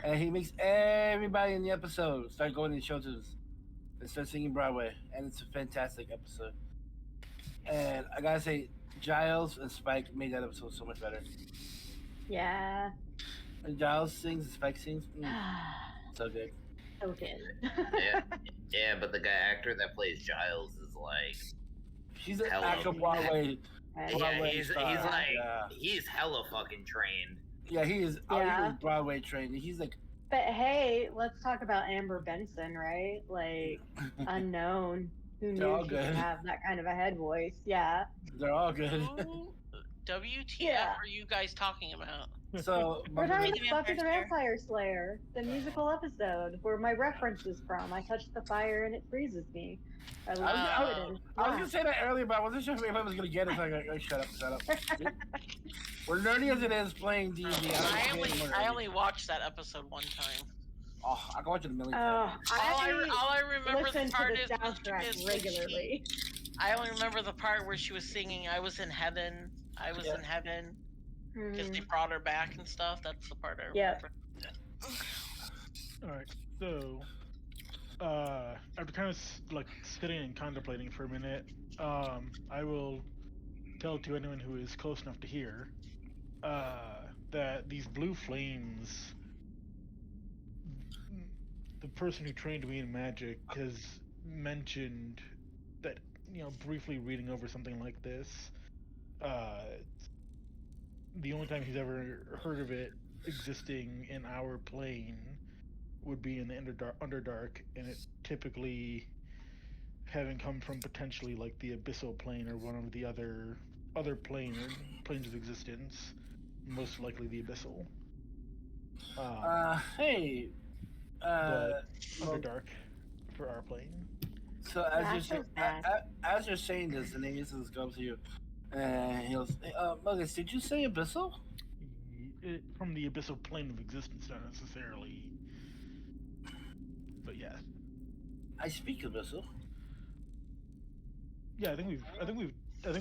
S8: And he makes everybody in the episode start going to shows and start singing Broadway, and it's a fantastic episode. And I gotta say, Giles and Spike made that episode so much better.
S6: Yeah.
S8: And Giles sings and Spike sings. So good.
S6: So good.
S4: yeah, but the actor that plays Giles is like...
S8: She's an actual Broadway...
S4: he's hella fucking trained.
S8: Yeah, he is. Yeah. Broadway trained. He's like.
S6: But hey, let's talk about Amber Benson, right? Like unknown. Who knew she could have that kind of a head voice? Yeah.
S8: They're all good.
S5: WTF are you guys talking about?
S8: So
S6: we're talking about Buffy the Vampire Slayer, the musical episode where my reference is from. I touch the fire and it freezes me. I was
S8: gonna say that earlier, but I wasn't sure if I was gonna get it. So I got shut up. We're nerdy as it is playing D&D.
S5: I only watched that episode one time.
S8: Oh, I can watch it a million times.
S5: All I remember the part is
S6: soundtrack regularly.
S5: I only remember the part where she was singing "I was in heaven, I was in heaven," because they brought her back and stuff. That's the part I remember.
S2: All right, so after kind of like sitting and contemplating for a minute, I will tell to anyone who is close enough to hear that these blue flames, the person who trained me in magic has mentioned that, briefly reading over something like this, the only time he's ever heard of it existing in our plane would be in the Underdark, and it typically having come from potentially like the Abyssal Plane or one of the other planes of existence, most likely the Abyssal. Underdark for our plane.
S8: So as you're saying this, and Aegis go up to you, and he goes, Muggins, did you say Abyssal?
S2: From the Abyssal Plane of existence, not necessarily, but yeah.
S8: I speak abyssal.
S2: Yeah, I think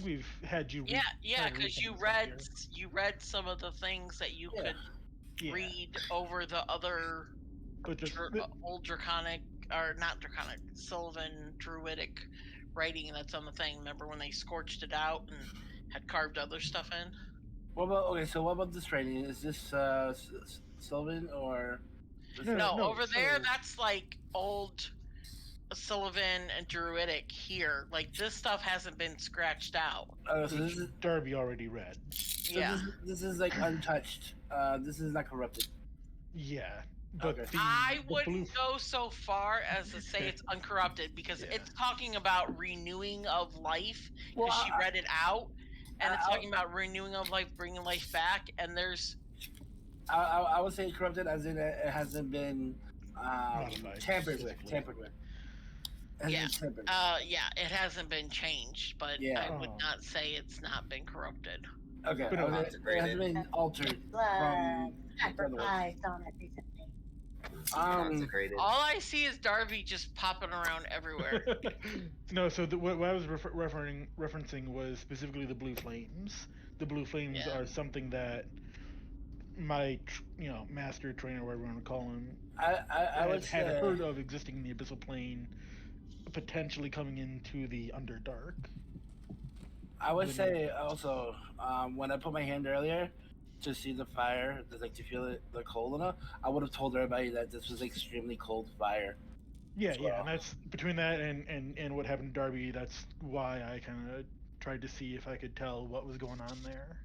S2: we've had you.
S5: Yeah,
S2: had to read
S5: because
S2: some
S5: you
S2: of the stuff
S5: read
S2: here.
S5: you read some of the things that you
S8: Yeah.
S5: could
S2: Yeah.
S5: read over the other
S2: But
S5: old draconic, or not draconic, Sylvan druidic writing that's on the thing. Remember when they scorched it out and had carved other stuff in?
S8: What about this writing? Is this Sylvan or?
S5: No,
S2: no,
S5: over there
S2: so-
S5: that's like old Sylvan and druidic. Here, like this stuff hasn't been scratched out.
S8: So this is
S2: Darby already read.
S8: so
S5: Yeah.
S8: this is like untouched. This is not corrupted.
S2: Yeah, but
S8: Okay.
S5: I
S2: the
S5: wouldn't go so far as to say it's uncorrupted, because
S2: Yeah.
S5: it's talking about renewing of life,
S8: Well,
S5: because she read it out, and it's
S8: I-
S5: talking about renewing of life, bringing life back, and there's
S8: I would say corrupted as in it hasn't been
S2: Modified
S8: tampered
S2: specifically.
S8: with. It hasn't
S5: yeah,
S8: been tampered.
S5: yeah, it hasn't been changed, but
S8: Yeah.
S5: I would not say it's not been corrupted.
S8: Okay,
S2: But
S8: it
S2: no,
S8: hasn't been altered from
S6: Sacrifice on it recently.
S4: Consecrated.
S5: All I see is Darby just popping around everywhere.
S2: No, so what I was referencing was specifically the blue flames. The blue flames
S5: Yeah.
S2: are something that my master trainer, whatever you want to call him,
S8: I would
S2: had
S8: say,
S2: heard of existing in the abyssal plane, potentially coming into the Underdark.
S8: I would say also when I put my hand earlier to see the fire, like to feel it, the cold enough, I would have told everybody that this was extremely cold fire.
S2: Yeah,
S8: as
S2: yeah,
S8: well.
S2: and that's between that and what happened to Darby. That's why I kind of tried to see if I could tell what was going on there.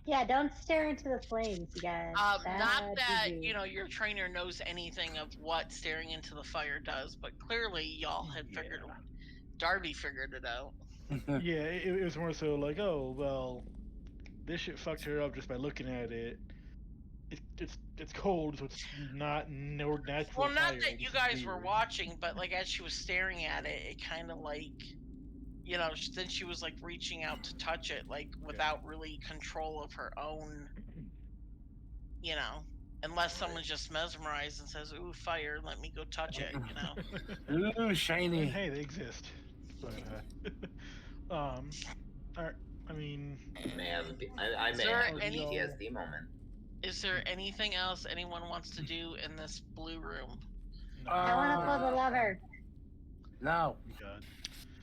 S6: Yeah, don't stare into the flames, you guys.
S5: Not
S6: Bad
S5: that
S6: juju.
S5: your trainer knows anything of what staring into the fire does, but clearly y'all had figured. Darby figured it out.
S2: Yeah, it was more so like, oh well, this shit fucked her up just by looking at it. It's cold, so it's not no natural.
S5: Well, not
S2: fire.
S5: that you
S2: This is
S5: guys were
S2: weird.
S5: watching, but like as she was staring at it, it kind of like, then she was like reaching out to touch it, like without really control of her own, unless someone's just mesmerized and says, "Ooh, fire, let me go touch it,"
S8: Ooh, shiny.
S2: Hey, they exist. But I mean,
S4: I may have a PTSD moment.
S5: Is there anything else anyone wants to do in this blue room?
S6: I want to pull the lever.
S8: No.
S2: God.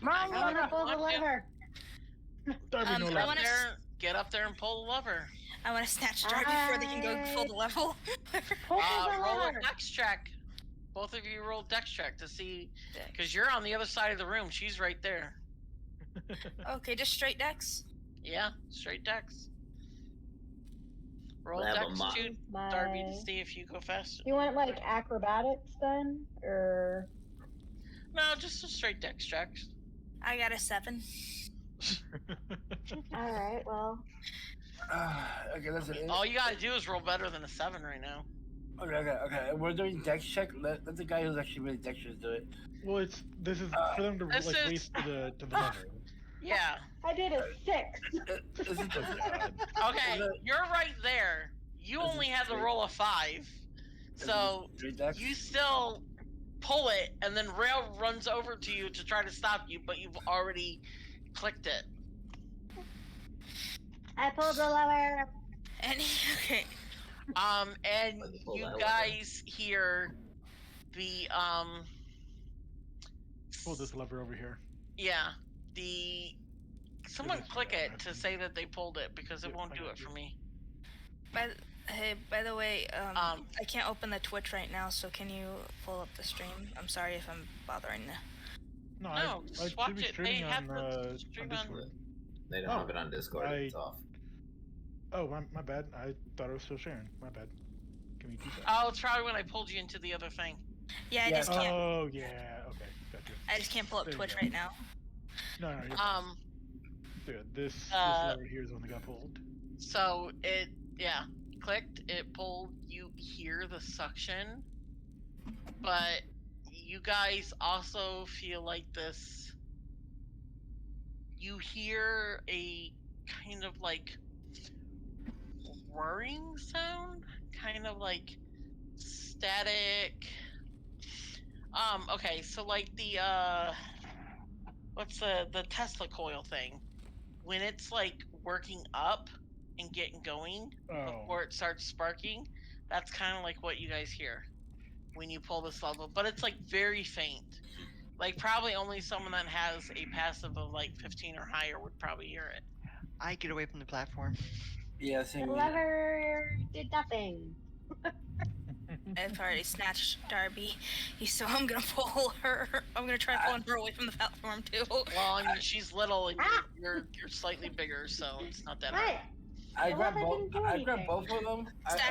S6: I want to pull the lever.
S2: Darby, no
S5: Get up there, get up there and pull the lever.
S3: I want to snatch Darby before they can go full the level.
S6: Pull the
S5: Roll
S6: lever.
S5: a dex check. Both of you roll dex check to see, because you're on the other side of the room. She's right there.
S3: Okay, just straight dex.
S5: Yeah, straight dex. Roll
S4: Have a
S5: dex
S4: mo-
S5: to Darby to see if you go faster.
S6: You want like acrobatics then, or?
S5: No, just a straight dex check.
S3: I got a 7.
S6: All right, well.
S8: Okay, listen.
S5: All you gotta do is roll better than a 7 right now.
S8: Okay. We're doing dex check. Let the guy who's actually really dexterous do it.
S2: Well, this is for them to
S5: This is-
S2: race to the lever.
S5: Yeah.
S6: I did a 6.
S5: Okay, you're right there. You only had to roll a 5, so you still pull it, and then Rail runs over to you to try to stop you, but you've already clicked it.
S6: I pulled the lever.
S3: And okay.
S5: And you guys hear the
S2: Pull this lever over here.
S5: yeah, someone click it to say that they pulled it, because it won't do it for me.
S3: By the way, I can't open the Twitch right now, so can you pull up the stream? I'm sorry if I'm bothering you.
S5: No, just watch it. They have the stream on.
S4: They don't have it on Discord. It's off.
S2: Oh, my bad. I thought I was still sharing. My bad. Give me 2 seconds.
S5: Oh, it's probably when I pulled you into the other thing.
S3: Yeah, I just can't.
S2: Oh, yeah. Okay, gotcha.
S3: I just can't pull up Twitch right now.
S2: No, you're Dude, this lever here is the one that got pulled.
S5: So it, clicked, it pulled, you hear the suction, but you guys also feel like this, you hear a kind of like whirring sound, kind of like static, Okay, so like the what's the Tesla coil thing? When it's like working up and getting going before it starts sparking, that's kind of like what you guys hear when you pull this level, but it's like very faint. Like probably only someone that has a passive of like 15 or higher would probably hear it.
S7: I get away from the platform.
S8: Yeah,
S6: The
S8: same.
S6: lever did nothing.
S3: I've already snatched Darby, so I'm gonna pull her. I'm gonna try pulling her away from the platform too.
S5: Well, I mean, she's little and you're slightly bigger, so it's not that
S6: What?
S5: hard.
S8: I
S6: The
S8: grabbed
S6: lever
S8: both.
S6: didn't do
S8: I grabbed
S6: anything.
S8: both of them.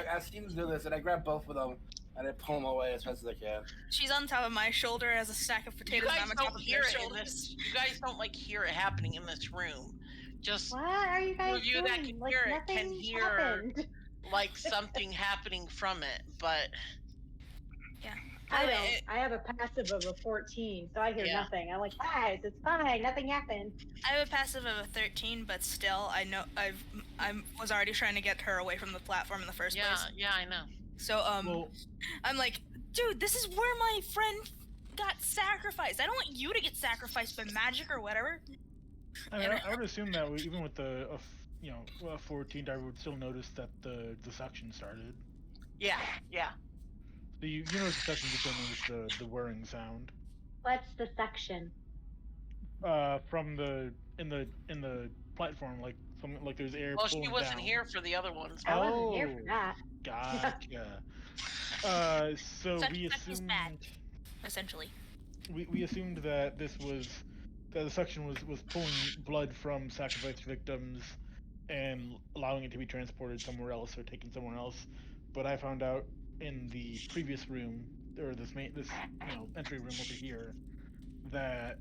S8: I've seen them do this, and I grabbed both of them, and I pull them away as fast as I can.
S3: She's on top of my shoulder as a stack of
S5: You
S3: potatoes.
S5: guys
S3: And I'm on top
S5: don't
S3: of
S5: hear
S3: their
S5: it in
S3: shoulders.
S5: this. You guys don't like hear it happening in this room. Just
S6: What are you guys
S5: you
S6: doing?
S5: that can
S6: Like
S5: hear it
S6: nothing
S5: can hear
S6: happened.
S5: like something happening from it, but
S3: Yeah.
S6: I don't. I have a passive of a 14, so I hear
S5: Yeah.
S6: nothing. I'm like, guys, it's fine. Nothing happened.
S3: I have a passive of a 13, but still, I know I was already trying to get her away from the platform in the first place.
S5: Yeah, I know.
S3: So I'm like, dude, this is where my friend got sacrificed. I don't want you to get sacrificed by magic or whatever.
S2: I mean, I would assume that even with the a 14, I would still notice that the suction started.
S5: Yeah.
S2: So you notice the suction, just don't notice the whirring sound.
S6: What's the suction?
S2: From in the platform, like something like there's air.
S5: Well,
S2: pulling
S5: she wasn't
S2: down.
S5: here for the other ones.
S6: I wasn't here for that.
S2: Gotcha. So we assumed
S3: bad, essentially.
S2: we assumed that the suction was pulling blood from sacrificed victims and allowing it to be transported somewhere else or taken somewhere else. But I found out in the previous room, or this entry room over here, that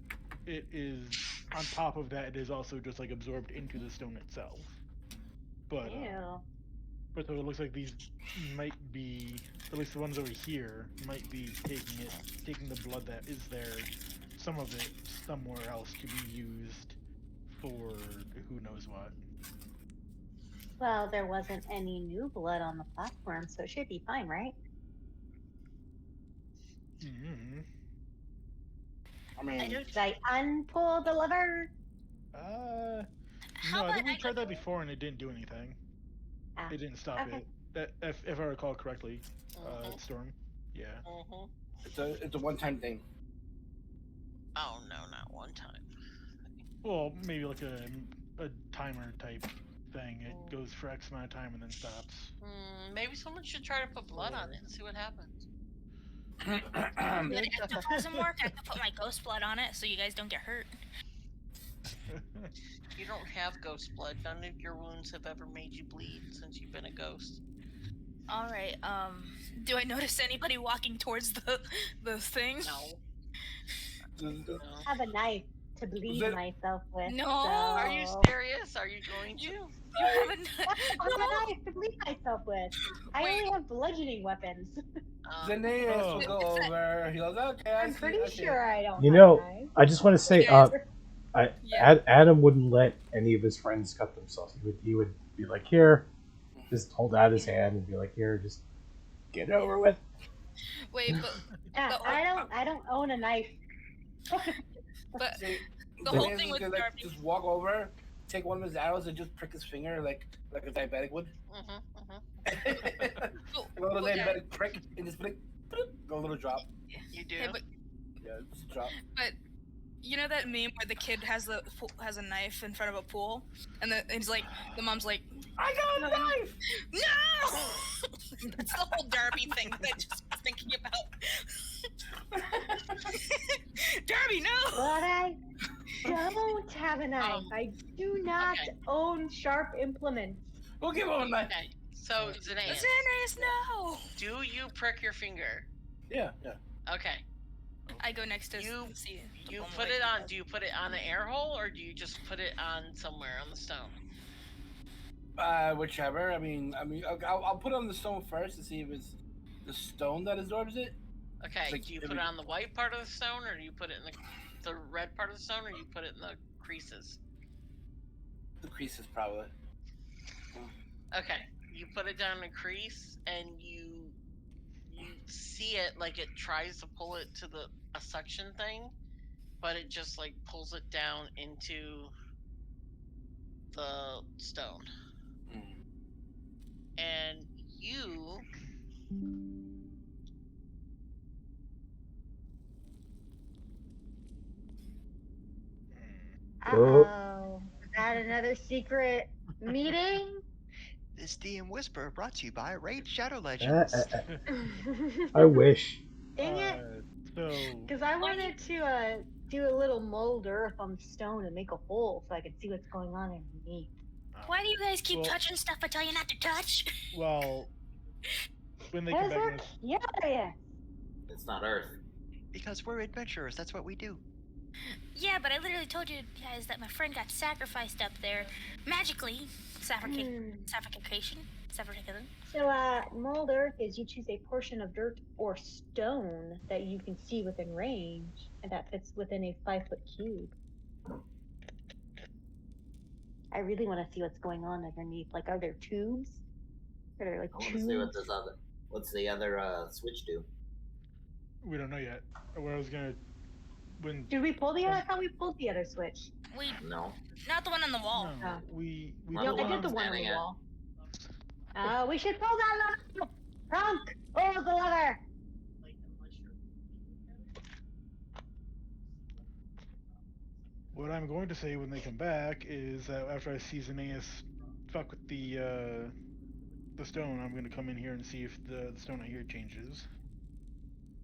S2: it is on top of that. It is also just like absorbed into the stone itself. But but so it looks like these might be, at least the ones over here, might be taking the blood that is there, some of it somewhere else to be used for who knows what.
S6: Well, there wasn't any new blood on the platform, so it should be fine, right?
S2: Mm-hmm.
S8: I mean,
S6: did I unpull the lever?
S2: No, I think we tried that before and it didn't do anything. It didn't stop it. That, if I recall correctly, Storm. Yeah.
S8: It's a one-time thing.
S5: Oh no, not one time.
S2: Well, maybe like a timer type thing. It goes for X amount of time and then stops.
S5: Maybe someone should try to put blood on it and see what happens.
S3: If it doesn't work, I can put my ghost blood on it so you guys don't get hurt.
S5: You don't have ghost blood. None of your wounds have ever made you bleed since you've been a ghost.
S3: All right. Do I notice anybody walking towards the thing?
S5: No.
S6: I have a knife to bleed myself with.
S3: No.
S6: So...
S5: Are you serious? Are you going to?
S3: You have a
S6: knife to bleed myself with. I only have bludgeoning weapons.
S8: Zeneas will go over. He goes, okay.
S6: I'm pretty sure I don't.
S1: You know, I just want to say, Adam wouldn't let any of his friends cut themselves. He would be like, here, just hold out his hand and be like, here, just get it over with.
S3: Wait,
S6: but I don't own a knife.
S3: But
S8: See,
S3: the whole thing with
S8: like, just walk over, take one of his arrows and just prick his finger like a diabetic would. A little diabetic prick and just like go a little drop.
S5: You do.
S3: Hey, but,
S8: Yeah, just a drop.
S3: But you know that meme where the kid has a knife in front of a pool, and it's like the mom's like,
S8: I got a knife.
S3: No. That's the whole Darby thing that I just was thinking about. Darby, no!
S6: But I don't have a knife. I do not own sharp implements.
S8: We'll give him a knife.
S5: Okay, so Zeneas,
S3: no!
S5: do you prick your finger?
S8: Yeah.
S5: Okay.
S3: I go next to
S5: you.
S3: See
S5: you put it on. Do you put it on an air hole or do you just put it on somewhere on the stone?
S8: Whichever. I mean, I'll put it on the stone first to see if it's the stone that absorbs it.
S5: Okay.
S8: Like,
S5: do you put it on the white part of the stone, or do you put it in the red part of the stone, or do you put it in the creases?
S8: The creases, probably.
S5: Okay. You put it down in the crease, and you you see it like it tries to pull it to a suction thing, but it just like pulls it down into the stone.
S8: Mm.
S5: And you
S1: Oh,
S6: Uh-oh. Is that another secret meeting?
S7: This DM Whisper brought to you by Raid Shadow
S1: uh,
S7: Legends.
S1: I wish.
S6: Dang it.
S2: So
S6: Because I
S3: Why do you,
S6: wanted to do a little mold earth on the stone and make a hole so I could see what's going on underneath.
S3: why do you guys keep
S2: Well-
S3: touching stuff I tell you not to touch?
S2: well, when they
S6: Because
S2: come back
S6: we're
S2: next,
S6: curious.
S4: It's not Earth.
S7: Because we're adventurers, that's what we do.
S3: Yeah, but I literally told you guys that my friend got sacrificed up there magically. Suffocation.
S6: So, mold earth is you choose a portion of dirt or stone that you can see within range, and that fits within a 5-foot cube. I really want to see what's going on underneath. Like, are there tubes? Are there like
S4: I want to see what
S6: tubes?
S4: this other. What's the other switch do?
S2: we don't know yet. What I was gonna when
S6: Did we pull the other? I thought we pulled the other switch.
S3: We
S4: No.
S3: not the one on the wall.
S2: no,
S6: Oh.
S2: we
S4: Not
S6: No,
S4: the
S6: I
S4: one
S6: did
S4: I'm
S6: the one on the
S4: standing at.
S6: wall. We should pull that lever. Trunk. Pull the lever.
S2: What I'm going to say when they come back is that after I see Xenaeus fuck with the stone, I'm going to come in here and see if the stone out here changes.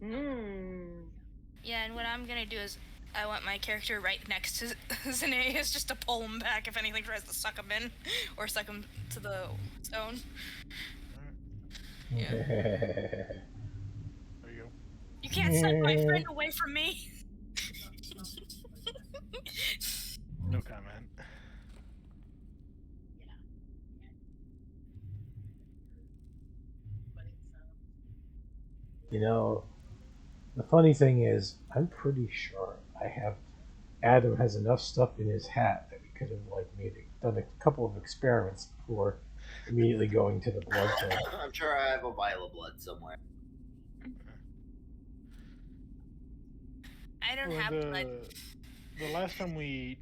S3: Yeah, and what I'm gonna do is I want my character right next to Xenaeus just to pull him back if anything tries to suck him in or suck him to the stone. Yeah.
S2: There you go.
S3: You can't suck my friend away from me.
S2: No comment.
S1: You know, the funny thing is, I'm pretty sure Adam has enough stuff in his hat that we could have like done a couple of experiments before immediately going to the blood thing.
S4: I'm sure I have a vial of blood somewhere.
S3: I don't have blood.
S2: The last time we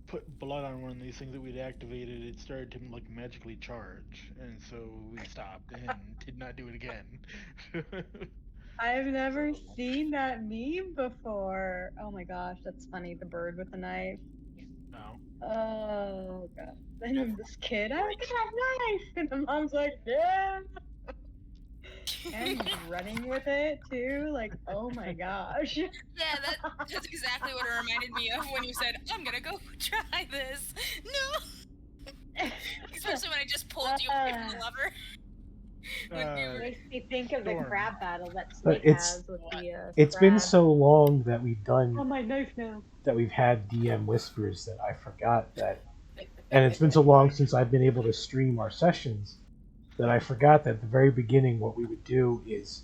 S2: put blood on one of these things that we'd activated, it started to like magically charge, and so we stopped and did not do it again.
S6: I've never seen that meme before. Oh my gosh, that's funny. The bird with the knife.
S2: No.
S6: Oh god. And this kid, I got a knife, and the mom's like, yeah. And he's running with it too. Like, oh my gosh.
S3: Yeah, that's exactly what it reminded me of when you said, I'm gonna go try this. No! Especially when I just pulled you away from the lever.
S6: Makes me think of the
S2: Storm.
S6: crab battle that
S1: But
S6: Snake
S1: it's-
S6: has with the
S1: It's been
S6: crab.
S1: so long that we've
S6: Oh,
S1: done
S6: my knife now.
S1: that we've had DM whispers that I forgot that, and it's been so long since I've been able to stream our sessions that I forgot that at the very beginning what we would do is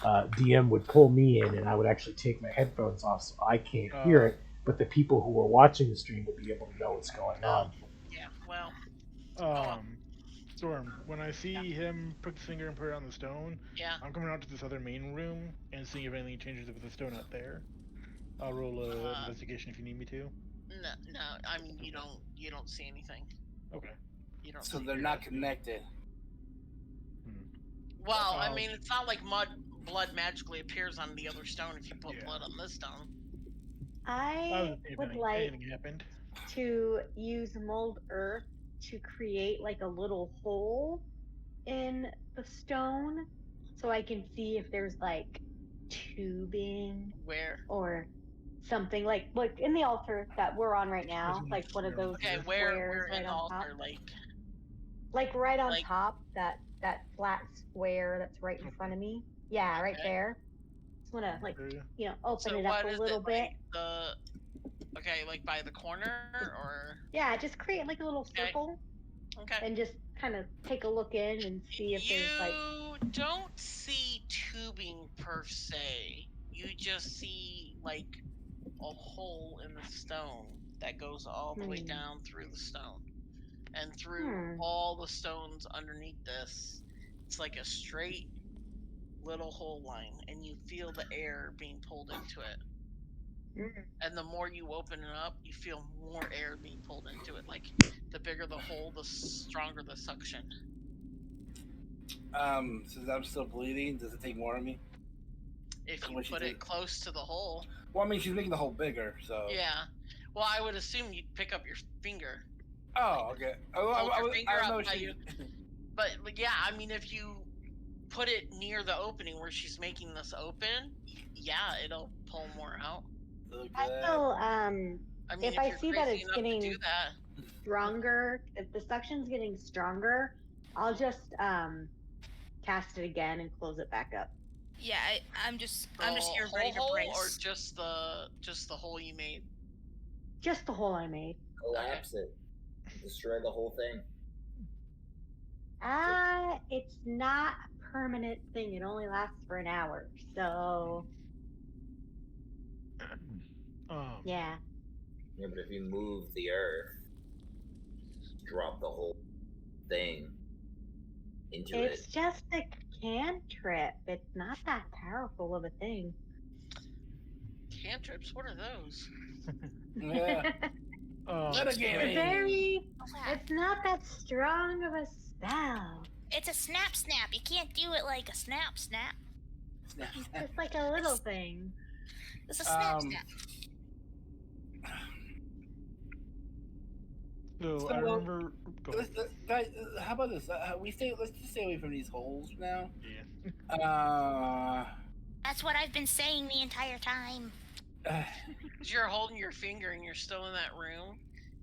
S1: DM would pull me in and I would actually take my headphones off so I can't hear it, but the people who are watching the stream would be able to know what's going on.
S5: Yeah, well.
S2: Storm, when I see him prick his finger and put it on the stone,
S5: Yeah.
S2: I'm coming out to this other main room and seeing if anything changes with the stone out there. I'll roll an investigation if you need me to.
S5: No. I mean, you don't see anything.
S2: Okay.
S5: You don't.
S8: So
S5: see
S8: they're not connected.
S5: Well, I mean, it's not like blood magically appears on the other stone if you put blood on this stone.
S6: I would like
S2: anything happened.
S6: to use mold earth to create like a little hole in the stone so I can see if there's like tubing
S5: Where?
S6: or something like in the altar that we're on right now, like one of those
S5: Okay,
S6: squares
S5: where
S6: right
S5: in the
S6: on top.
S5: altar,
S6: Like right on top, that flat square that's right in front of me. Yeah, right there. Just wanna open it up a little bit.
S5: Okay, like by the corner or?
S6: Yeah, just create like a little circle.
S5: Okay.
S6: And just kind of take a look in and see if there's like.
S5: You don't see tubing per se. You just see like a hole in the stone that goes all the way down through the stone. And through all the stones underneath this, it's like a straight little hole line, and you feel the air being pulled into it.
S6: Mm.
S5: And the more you open it up, you feel more air being pulled into it. Like the bigger the hole, the stronger the suction.
S8: Since I'm still bleeding, does it take more of me?
S5: If you
S8: What she
S5: put
S8: did?
S5: it close to the hole.
S8: Well, I mean, she's making the hole bigger, so.
S5: Yeah. Well, I would assume you'd pick up your finger.
S8: Oh, okay.
S5: Hold your finger
S8: I
S5: up
S8: know
S5: by
S8: she.
S5: you. But yeah, I mean, if you put it near the opening where she's making this open, yeah, it'll pull more out.
S8: Look
S6: I
S8: at that.
S6: feel
S5: I mean,
S6: if
S5: if
S6: I
S5: you're
S6: see that
S5: crazy
S6: it's
S5: enough to do
S6: getting
S5: that.
S6: stronger, if the suction's getting stronger, I'll just cast it again and close it back up.
S3: Yeah, I'm just
S5: The
S3: here
S5: whole
S3: ready to
S5: hole
S3: brace.
S5: or just the hole you made?
S6: Just the hole I made.
S4: Collapse it. Destroy the whole thing.
S6: It's not a permanent thing. It only lasts for an hour. So yeah.
S4: Yeah, but if you move the earth, drop the whole thing into
S6: It's
S4: it.
S6: just a cantrip. It's not that powerful of a thing.
S5: Cantrips? What are those?
S8: Yeah.
S6: Metagaming. It's not that strong of a spell.
S3: It's a snap. You can't do it like a snap.
S6: It's just like a little thing.
S3: It's a snap.
S2: So I remember.
S8: Guys, how about this? Let's just stay away from these holes now.
S2: Yeah.
S3: That's what I've been saying the entire time.
S5: As you're holding your finger and you're still in that room,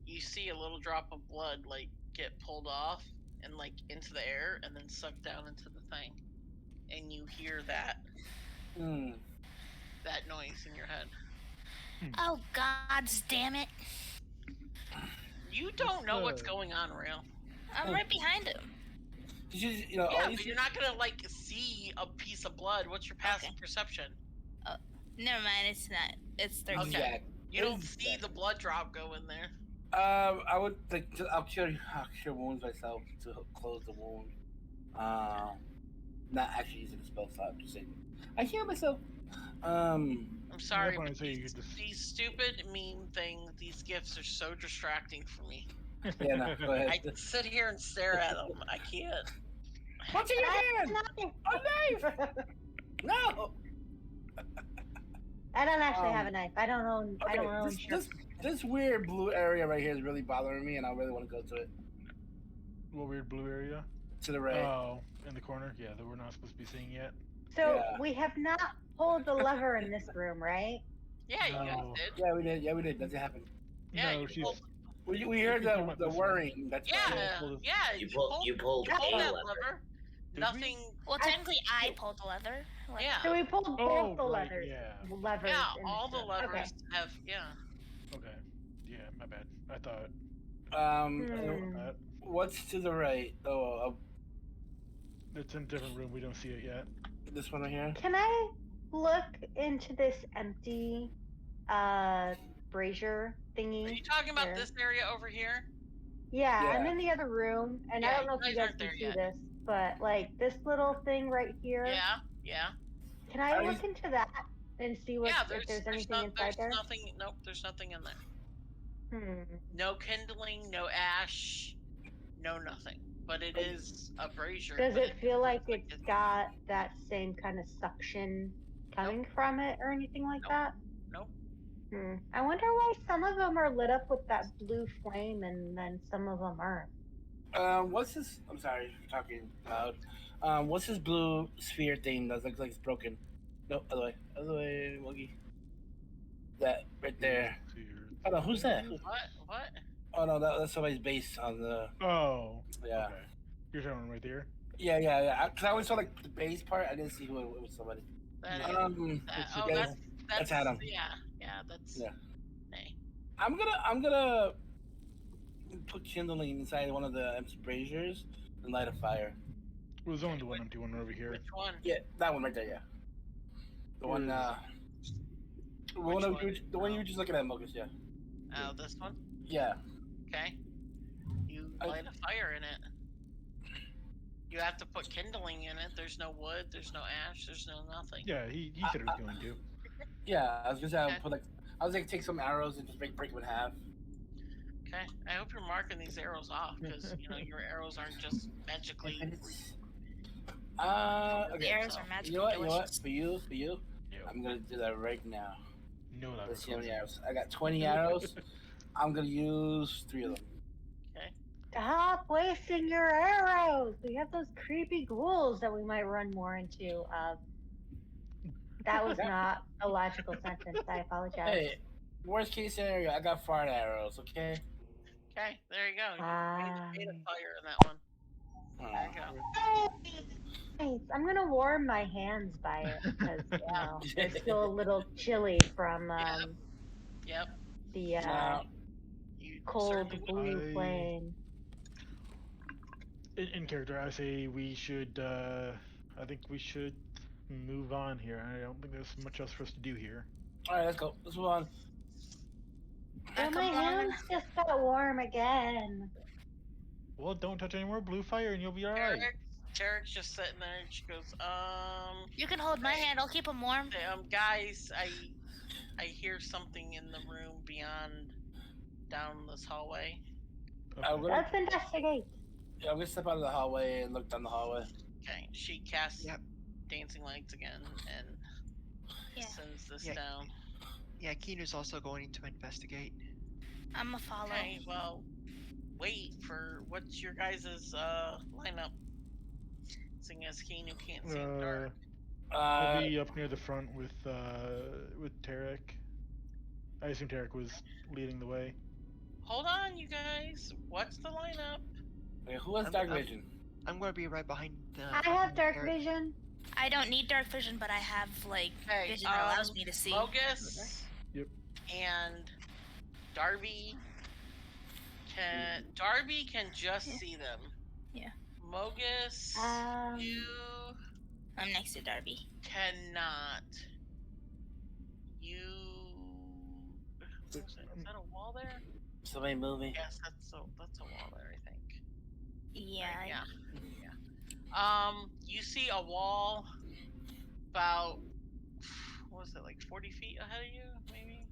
S5: you see a little drop of blood like get pulled off and like into the air and then sucked down into the thing, and you hear that that noise in your head.
S3: Oh gods damn it!
S5: You don't know what's going on, Rail.
S3: I'm right behind him.
S5: Yeah, but you're not gonna like see a piece of blood. What's your passive perception?
S3: Never mind. It's not. It's 13.
S5: Okay. You don't see the blood drop go in there.
S8: I would like. I'll cure wounds myself to close the wound. Not actually using the spell slot. Just saying. I heal myself.
S5: I'm sorry, but these stupid meme things, these gifts are so distracting for me.
S8: Yeah, no, go ahead.
S5: I can sit here and stare at them. I can't.
S8: What's in your hand? A knife! No.
S6: I don't actually have a knife. I don't own.
S8: Okay,
S6: I don't own.
S8: This weird blue area right here is really bothering me, and I really want to go to it.
S2: What weird blue area?
S8: To the right.
S2: Oh, in the corner. Yeah, that we're not supposed to be seeing yet.
S6: So we have not pulled the lever in this room, right?
S5: Yeah, you guys did.
S8: Yeah, we did. Yeah, we did. Does it happen?
S5: Yeah,
S2: no,
S8: we heard the whirring. That's
S5: you pulled that lever. Nothing.
S3: Well, technically, I pulled the leather.
S5: Yeah.
S6: So we pulled both the levers.
S2: Yeah.
S5: Yeah, all the levers have. Yeah.
S2: Okay. Yeah, my bad. I thought.
S8: What's to the right? Oh,
S2: it's in a different room. We don't see it yet.
S8: This one right here.
S6: Can I look into this empty brazier thingy?
S5: Are you talking about this area over here?
S6: Yeah, I'm in the other room, and I don't know if you guys can see this, but like this little thing right here.
S5: Yeah.
S6: Can I look into that and see what if there's anything inside there?
S5: Nope, there's nothing in there.
S6: Hmm.
S5: No kindling, no ash, no nothing. But it is a brazier.
S6: Does it feel like it's got that same kind of suction coming from it or anything like that?
S5: Nope.
S6: I wonder why some of them are lit up with that blue flame and then some of them aren't.
S8: What's this? I'm sorry, talking loud. What's this blue sphere thing that looks like it's broken? No, other way, Woogie. That right there. Hold on, who's that?
S5: What?
S8: Oh no, that's somebody's base on the.
S2: Oh.
S8: Yeah.
S2: Okay. You're showing right there.
S8: Yeah. Because I always saw like the base part. I didn't see who it was. Somebody. That's Adam.
S5: Yeah, that's.
S8: Yeah.
S5: Hey.
S8: I'm gonna put kindling inside one of the empty braziers and light a fire.
S2: Well, there's only the one empty one over here.
S5: Which one?
S8: Yeah, that one right there. Yeah. The one. The one you were just looking at, Mocus. Yeah.
S5: Oh, this one.
S8: Yeah.
S5: Okay. You light a fire in it. You have to put kindling in it. There's no wood. There's no ash. There's no nothing.
S2: Yeah, he said he was going to.
S8: Yeah, I was gonna say I would put I was gonna take some arrows and just break them in half.
S5: Okay. I hope you're marking these arrows off because your arrows aren't just magically.
S8: Okay.
S3: The arrows
S8: So,
S3: are magically
S8: you know what?
S3: delicious.
S8: For you,
S2: Yo.
S8: I'm gonna do that right now.
S2: No,
S8: Let's see how many arrows. I got 20 arrows. I'm gonna use 3 of them.
S5: Okay.
S6: Stop wasting your arrows. We have those creepy ghouls that we might run more into. That was not a logical sentence. I apologize.
S8: Hey, worst case scenario, I got fart arrows. Okay.
S5: Okay. There you go. You made a fire in that one. There you go.
S6: Nice. I'm gonna warm my hands by it because they're still a little chilly from
S5: Yep.
S6: the cold blue flame.
S2: In character, I say we should. I think we should move on here. I don't think there's much else for us to do here.
S8: All right, let's go. Let's move on.
S6: Oh, my hands just got warm again.
S2: Well, don't touch any more blue fire, and you'll be all right.
S5: Tarek's just sitting there, and she goes,
S3: You can hold my hand. I'll keep him warm.
S5: Guys, I hear something in the room beyond down this hallway.
S2: Okay.
S6: Let's investigate.
S8: Yeah, I'm gonna step out of the hallway and look down the hallway.
S5: Okay, she casts dancing lights again and sends this down.
S7: Yeah, Keener's also going to investigate.
S3: I'm a follow.
S5: Okay, well, wait for what's your guys' lineup? Seeing as Keenu can't see in the dark.
S2: I'll be up near the front with Tarek. I assume Tarek was leading the way.
S5: Hold on, you guys. What's the lineup?
S8: Okay, who has dark vision?
S7: I'm gonna be right behind the.
S6: I have dark vision.
S3: I don't need dark vision, but I have vision that allows me to see.
S5: Mogus.
S2: Yep.
S5: And Darby can just see them.
S3: Yeah.
S5: Mogus, you.
S3: I'm next to Darby.
S5: Cannot. You. Is that a wall there?
S8: Somebody moving.
S5: Yes, that's a wall there, I think.
S3: Yeah.
S5: Right, yeah. You see a wall about, what was it, like 40 feet ahead of you, maybe?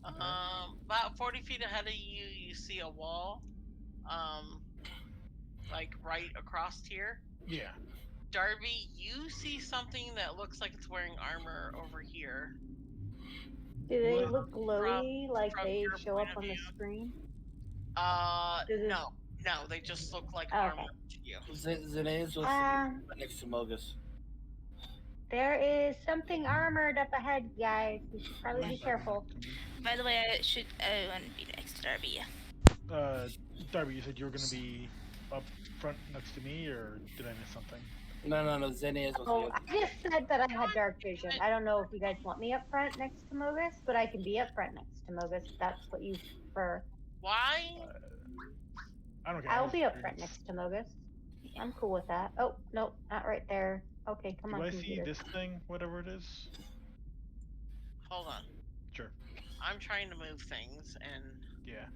S5: About 40 feet ahead of you, you see a wall, like right across here.
S2: Yeah.
S5: Darby, you see something that looks like it's wearing armor over here.
S6: Do they look glowy like they show up on the screen?
S5: No, they just look like armor to you.
S8: Zanae's was right next to Mogus.
S6: There is something armored up ahead, guys. We should probably be careful.
S3: By the way, I want to be next to Darby.
S2: Darby, you said you were going to be up front next to me, or did I miss something?
S8: No. Zanae's was
S6: I just said that I had dark vision. I don't know if you guys want me up front next to Mogus, but I can be up front next to Mogus if that's what you prefer.
S5: Why?
S2: I don't care.
S6: I'll be up front next to Mogus. I'm cool with that. Oh, no, not right there. Okay, come on.
S2: Do I see this thing, whatever it is?
S5: Hold on.
S2: Sure.
S5: I'm trying to move things, and
S2: yeah,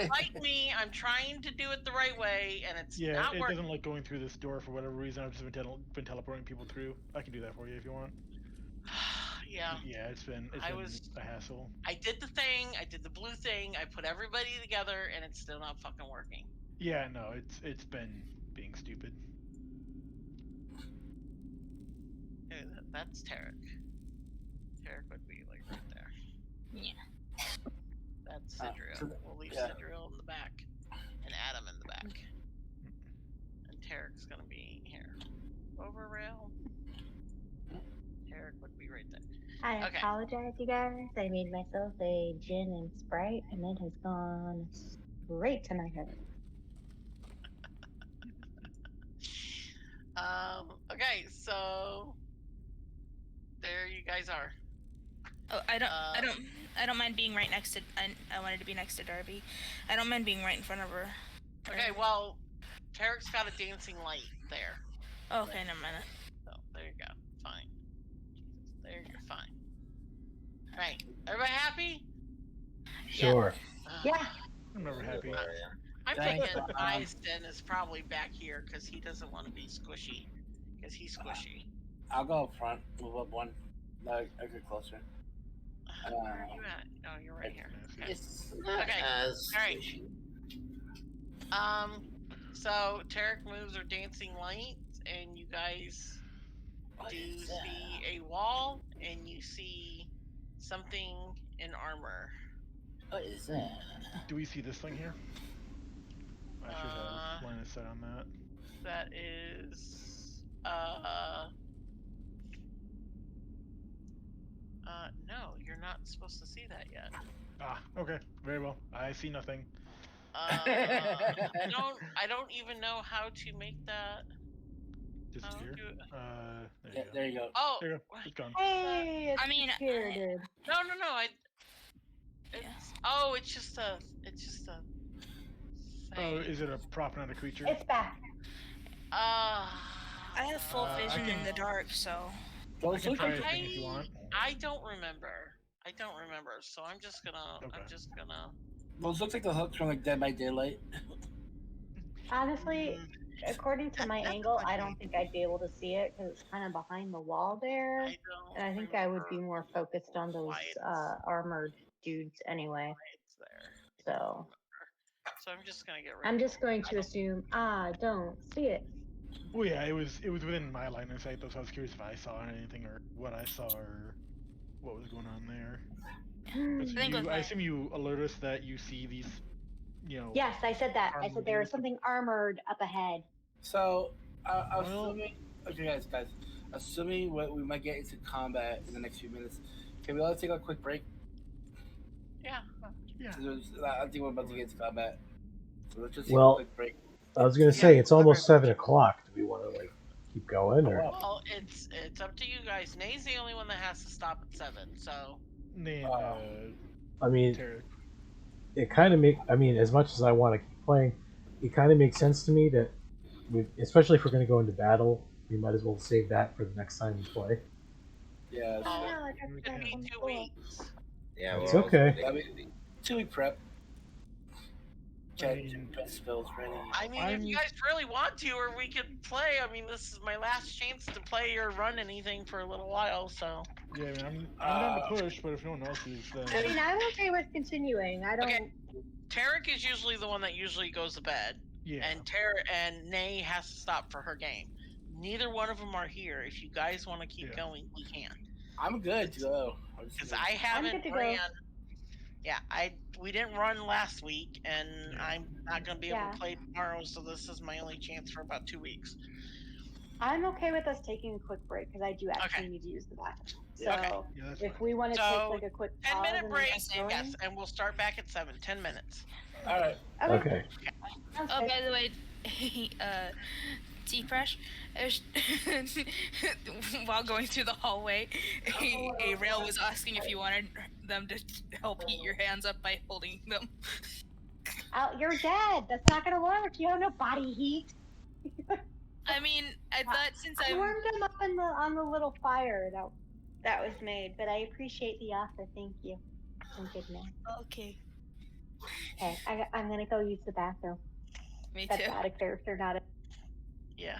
S5: like me, I'm trying to do it the right way, and it's not working.
S2: It doesn't like going through this door for whatever reason. I've just been teleporting people through. I can do that for you if you want.
S5: Yeah.
S2: Yeah, it's been a hassle.
S5: I did the thing. I did the blue thing. I put everybody together, and it's still not fucking working.
S2: Yeah, no, it's been being stupid.
S5: Hey, that's Tarek. Tarek would be like right there.
S3: Yeah.
S5: That's Sidriel. We'll leave Sidriel in the back, and Adam in the back, and Tarek's gonna be here. Over rail. Tarek would be right there.
S6: I apologize, you guys. I made myself a gin and Sprite, and it has gone straight to my head.
S5: Okay, so there you guys are.
S3: Oh, I don't mind being right next to. I wanted to be next to Darby. I don't mind being right in front of her.
S5: Okay, well, Tarek's got a dancing light there.
S3: Okay, never mind.
S5: So there you go. Fine. There you're fine. All right, everybody happy?
S1: Sure.
S6: Yeah.
S2: I'm never happy.
S5: I'm
S8: Thanks,
S5: thinking
S8: Mom.
S5: Marsden is probably back here because he doesn't want to be squishy. Because he's squishy.
S8: I'll go up front, move up one. No, I get closer.
S5: Where are you at? Oh, you're right here. Okay.
S8: It's
S5: Okay.
S4: As
S5: All right.
S4: squishy.
S5: So Tarek moves are dancing lights, and you guys do see a wall, and you see something in armor.
S8: What is that?
S2: Do we see this thing here? I should have line of sight on that.
S5: That is no, you're not supposed to see that yet.
S2: Ah, okay, very well. I see nothing.
S5: I don't even know how to make that.
S2: Disappear.
S8: There you go.
S5: Oh,
S2: there you go. It's gone.
S6: Hey, it's
S3: I mean,
S6: here, dude.
S5: no. It's just a
S2: Oh,
S5: thing.
S2: is it a prop, not a creature?
S6: It's back.
S3: I have full
S2: I
S3: vision
S2: can-
S3: in the dark, so.
S2: I can try a thing if you want.
S5: I don't remember. So I'm just gonna.
S8: Those looks like the hooks from like Dead by Daylight.
S6: Honestly, according to my angle, I don't think I'd be able to see it because it's kind of behind the wall there. And I think I would be more focused on those armored dudes anyway. So
S5: I'm just gonna get rid.
S6: I'm just going to assume I don't see it.
S2: Well, yeah, it was within my line of sight, though, so I was curious if I saw anything or what I saw or what was going on there. I assume you alert us that you see these,
S6: Yes, I said that. I said there was something armored up ahead.
S8: So, assuming, okay, guys, assuming we might get into combat in the next few minutes, can we all take a quick break?
S5: Yeah.
S8: I think we're about to get into combat. So let's just take
S1: Well,
S8: a quick break.
S1: I was gonna say it's almost 7 o'clock. Do we want to keep going or?
S5: Well, it's up to you guys. Nay's the only one that has to stop at 7. So.
S1: I mean, it kind of as much as I want to keep playing, it kind of makes sense to me that, especially if we're going to go into battle, we might as well save that for the next time we play.
S8: Yeah.
S5: It could be 2 weeks.
S4: Yeah,
S1: it's okay.
S8: 2-week prep. Spells ready.
S5: I mean, if you guys really want to, or we could play. I mean, this is my last chance to play or run anything for a little while, so.
S2: Yeah, I mean, I'm down to push, but if no one else is, then.
S6: I mean, I'm okay with continuing. I don't.
S5: Okay. Tarek is usually the one that usually goes to bed.
S2: Yeah.
S5: And Nay has to stop for her game. Neither one of them are here. If you guys want to keep going, we can.
S8: I'm good to go.
S5: Because I haven't ran. Yeah, we didn't run last week, and I'm not going to be able to play tomorrow, so this is my only chance for about 2 weeks.
S6: I'm okay with us taking a quick break because I do actually need to use the bathroom. So if we want to take a quick
S5: 10-minute break, yes, and we'll start back at 7. 10 minutes.
S8: All right.
S1: Okay.
S3: Oh, by the way, T-Fresh, while going through the hallway, a rail was asking if you wanted them to help heat your hands up by holding them.
S6: You're dead. That's not gonna work. You have no body heat.
S3: I mean, I thought since I
S6: warmed them up on the little fire that was made, but I appreciate the offer. Thank you. Some goodness.
S3: Okay.
S6: Okay, I'm gonna go use the bathroom.
S3: Me
S6: That's
S3: too.
S6: out of character, not a.
S5: Yeah.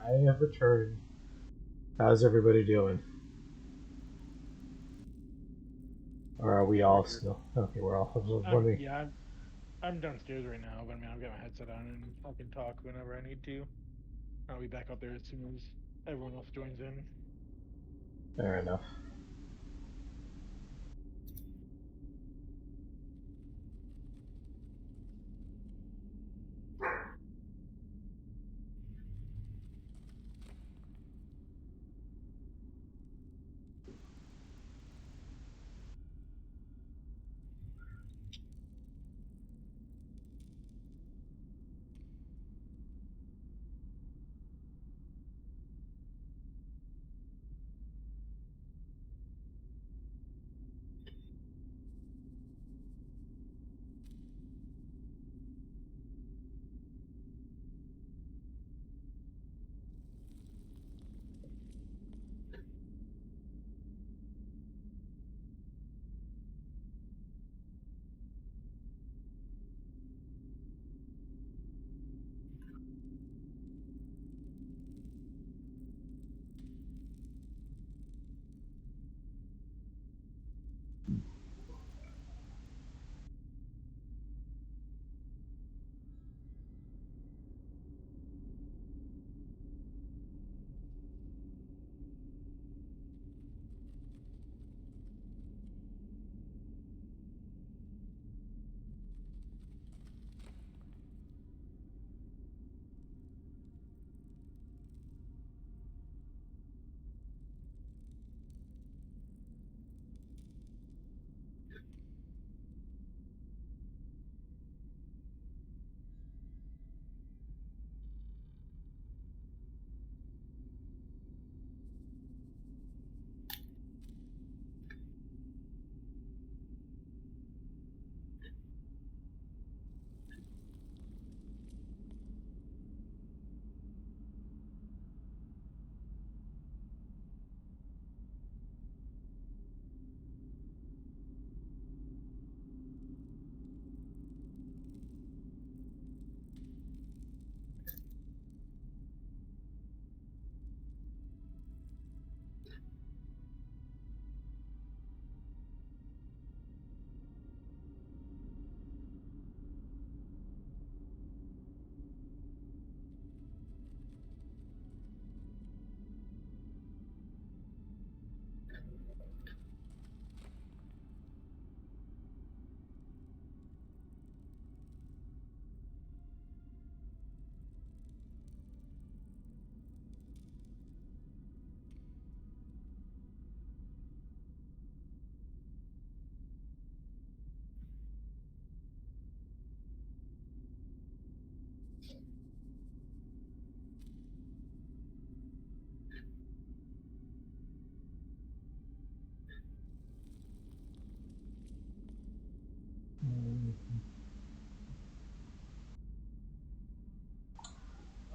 S1: I have returned. How's everybody doing? Or are we all still? Okay, we're all. I was wondering.
S2: Yeah, I'm downstairs right now, but I mean, I've got my headset on and I can talk whenever I need to. I'll be back out there as soon as everyone else joins in.
S1: Fair enough.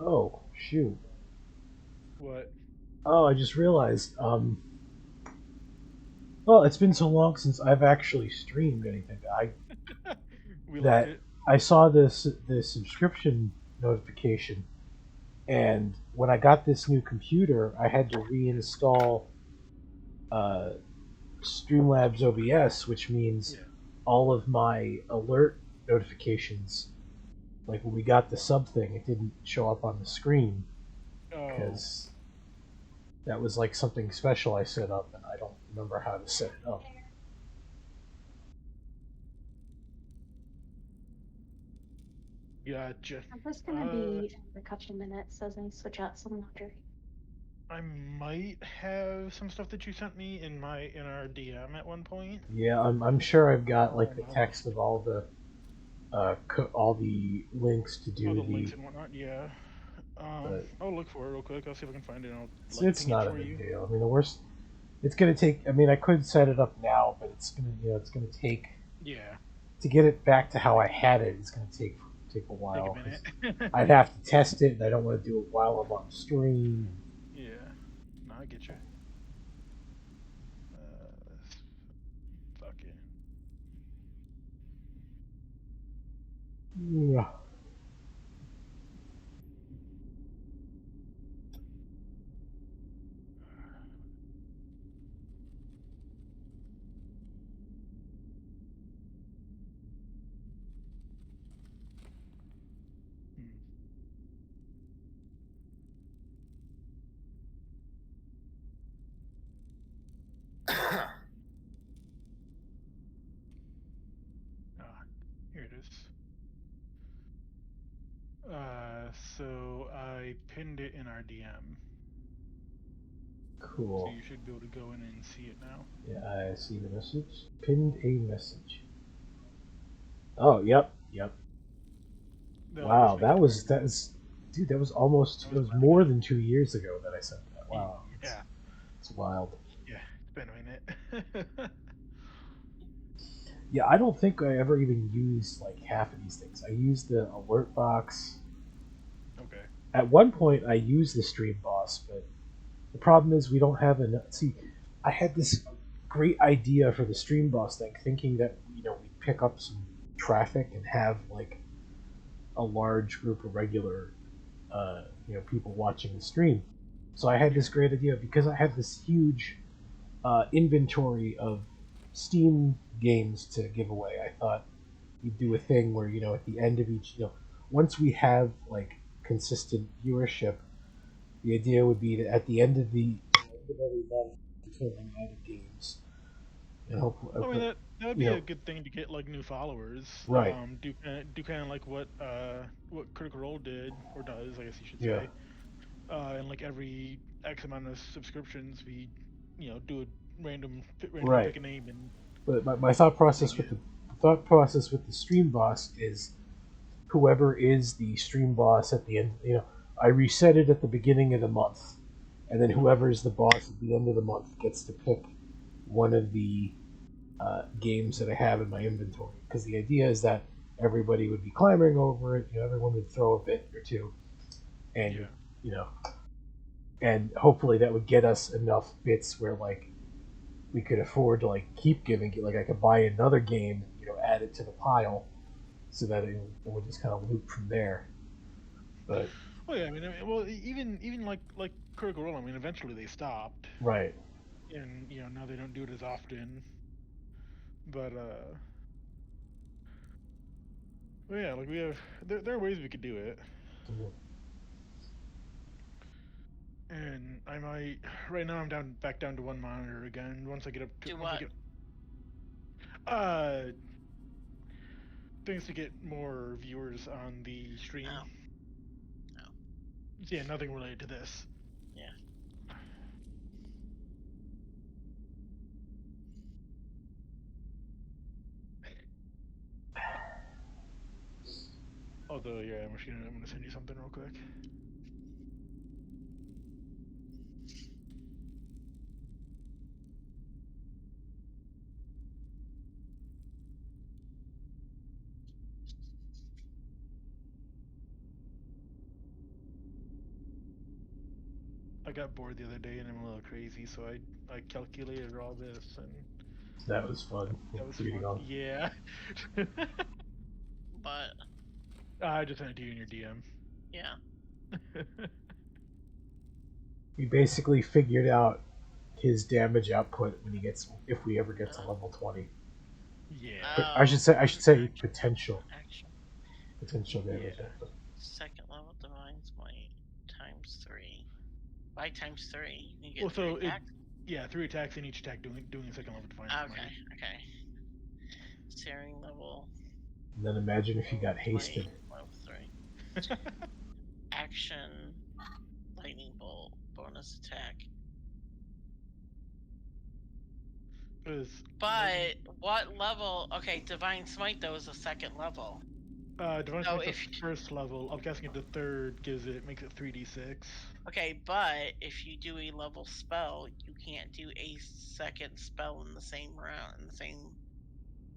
S1: Oh shoot!
S2: What?
S1: Oh, I just realized. Well, it's been so long since I've actually streamed anything.
S2: We like
S1: That
S2: it.
S1: I saw this subscription notification, and when I got this new computer, I had to reinstall uh, Streamlabs OBS, which means
S2: Yeah.
S1: all of my alert notifications, like when we got the sub thing, it didn't show up on the screen
S2: Oh.
S1: because that was like something special I set up, and I don't remember how to set it up.
S2: Gotcha.
S6: I'm just gonna be for a couple minutes as I switch out some laundry.
S2: I might have some stuff that you sent me in our DM at one point.
S1: Yeah, I'm sure I've got like the
S2: I'll
S1: text of all the all the links to
S2: all
S1: do
S2: the links
S1: the.
S2: and whatnot. Yeah.
S1: But
S2: I'll look for it real quick. I'll see if I can find it. And I'll
S1: it's
S2: ping it
S1: not a
S2: for
S1: big
S2: you.
S1: deal. I mean, the worst. It's gonna take. I mean, I could set it up now, but it's gonna it's gonna take
S2: Yeah.
S1: to get it back to how I had it. It's gonna take a
S2: Take a
S1: while because
S2: minute.
S1: I'd have to test it, and I don't want to do it while I'm on stream.
S2: Yeah. No, I get you. Fuck it.
S1: Yeah.
S2: I pinned it in our DM, so
S1: Cool.
S2: you should be able to go in and see it now.
S1: Yeah, I see the message. Pinned a message. Oh, yep, yep.
S2: They'll
S1: Wow,
S2: just make it to where
S1: dude, that was almost,
S2: that
S1: it
S2: was
S1: was
S2: about a
S1: more
S2: minute.
S1: than 2 years ago that I sent that. Wow,
S2: Yeah,
S1: it's wild.
S2: yeah, it's been a minute.
S1: Yeah, I don't think I ever even used like half of these things. I used the alert box.
S2: Okay.
S1: At one point, I used the stream boss, but the problem is we don't have enough. See, I had this great idea for the stream boss thing, thinking that we'd pick up some traffic and have like a large group of regular people watching the stream. So I had
S2: Yeah.
S1: this great idea because I had this huge inventory of Steam games to give away. I thought we'd do a thing where at the end of each once we have like consistent viewership, the idea would be that at the end of every month we run out of games, and hopefully,
S2: I mean that would
S1: you
S2: be
S1: know,
S2: a good thing to get like new followers.
S1: right,
S2: Do kind of like what Critical Role did or does, I guess you should
S1: yeah,
S2: say. And like every X amount of subscriptions, we do a randomly
S1: right.
S2: pick a name and
S1: But my thought
S2: bring
S1: process with
S2: it.
S1: the stream boss is whoever is the stream boss at the end. I reset it at the beginning of the month, and then
S2: Okay.
S1: whoever is the boss at the end of the month gets to pick one of the games that I have in my inventory. Because the idea is that everybody would be clamoring over it. Everyone would throw a bit or two, and
S2: Yeah.
S1: you know, and hopefully that would get us enough bits where like we could afford to like keep giving it. Like I could buy another game, add it to the pile, so that it would just kind of loop from there. But
S2: Well, yeah. Well, even like Critical Role. I mean, eventually they stopped,
S1: right,
S2: and now they don't do it as often. But well, yeah, like we have there are ways we could do it. And I might right now I'm back down to one monitor again.
S5: Do
S2: Once I
S5: what?
S2: get uh things to get more viewers on the stream.
S5: Oh, no.
S2: Yeah, nothing related to this.
S5: Yeah.
S2: Although, yeah, I'm gonna send you something real quick. I got bored the other day and I'm a little crazy, so I calculated all this and
S1: that was fun.
S2: that was
S1: Reading
S2: fun.
S1: on.
S2: Yeah.
S5: But
S2: I just sent it to you in your DM.
S5: yeah.
S1: We basically figured out his damage output when he gets if we ever get to level 20.
S2: Yeah.
S1: But
S5: Oh,
S1: I should say
S5: action.
S1: potential damage
S2: Yeah.
S1: output.
S5: Second level divine smite times 3. Why times 3? You get
S2: Well,
S5: 3
S2: so
S5: attacks?
S2: yeah, 3 attacks in each attack doing a second level define
S5: Okay,
S2: smite.
S5: okay. Searing level
S1: And then imagine if you got
S5: 20,
S1: hasted.
S5: level 3. Action, lightning bolt, bonus attack. But what level? Okay, divine smite though is a second level.
S2: Divine
S5: So
S2: Smite's the first level. Upcasting it to third makes it 3d6.
S5: Okay, but if you do a level spell, you can't do a second spell in the same round in the same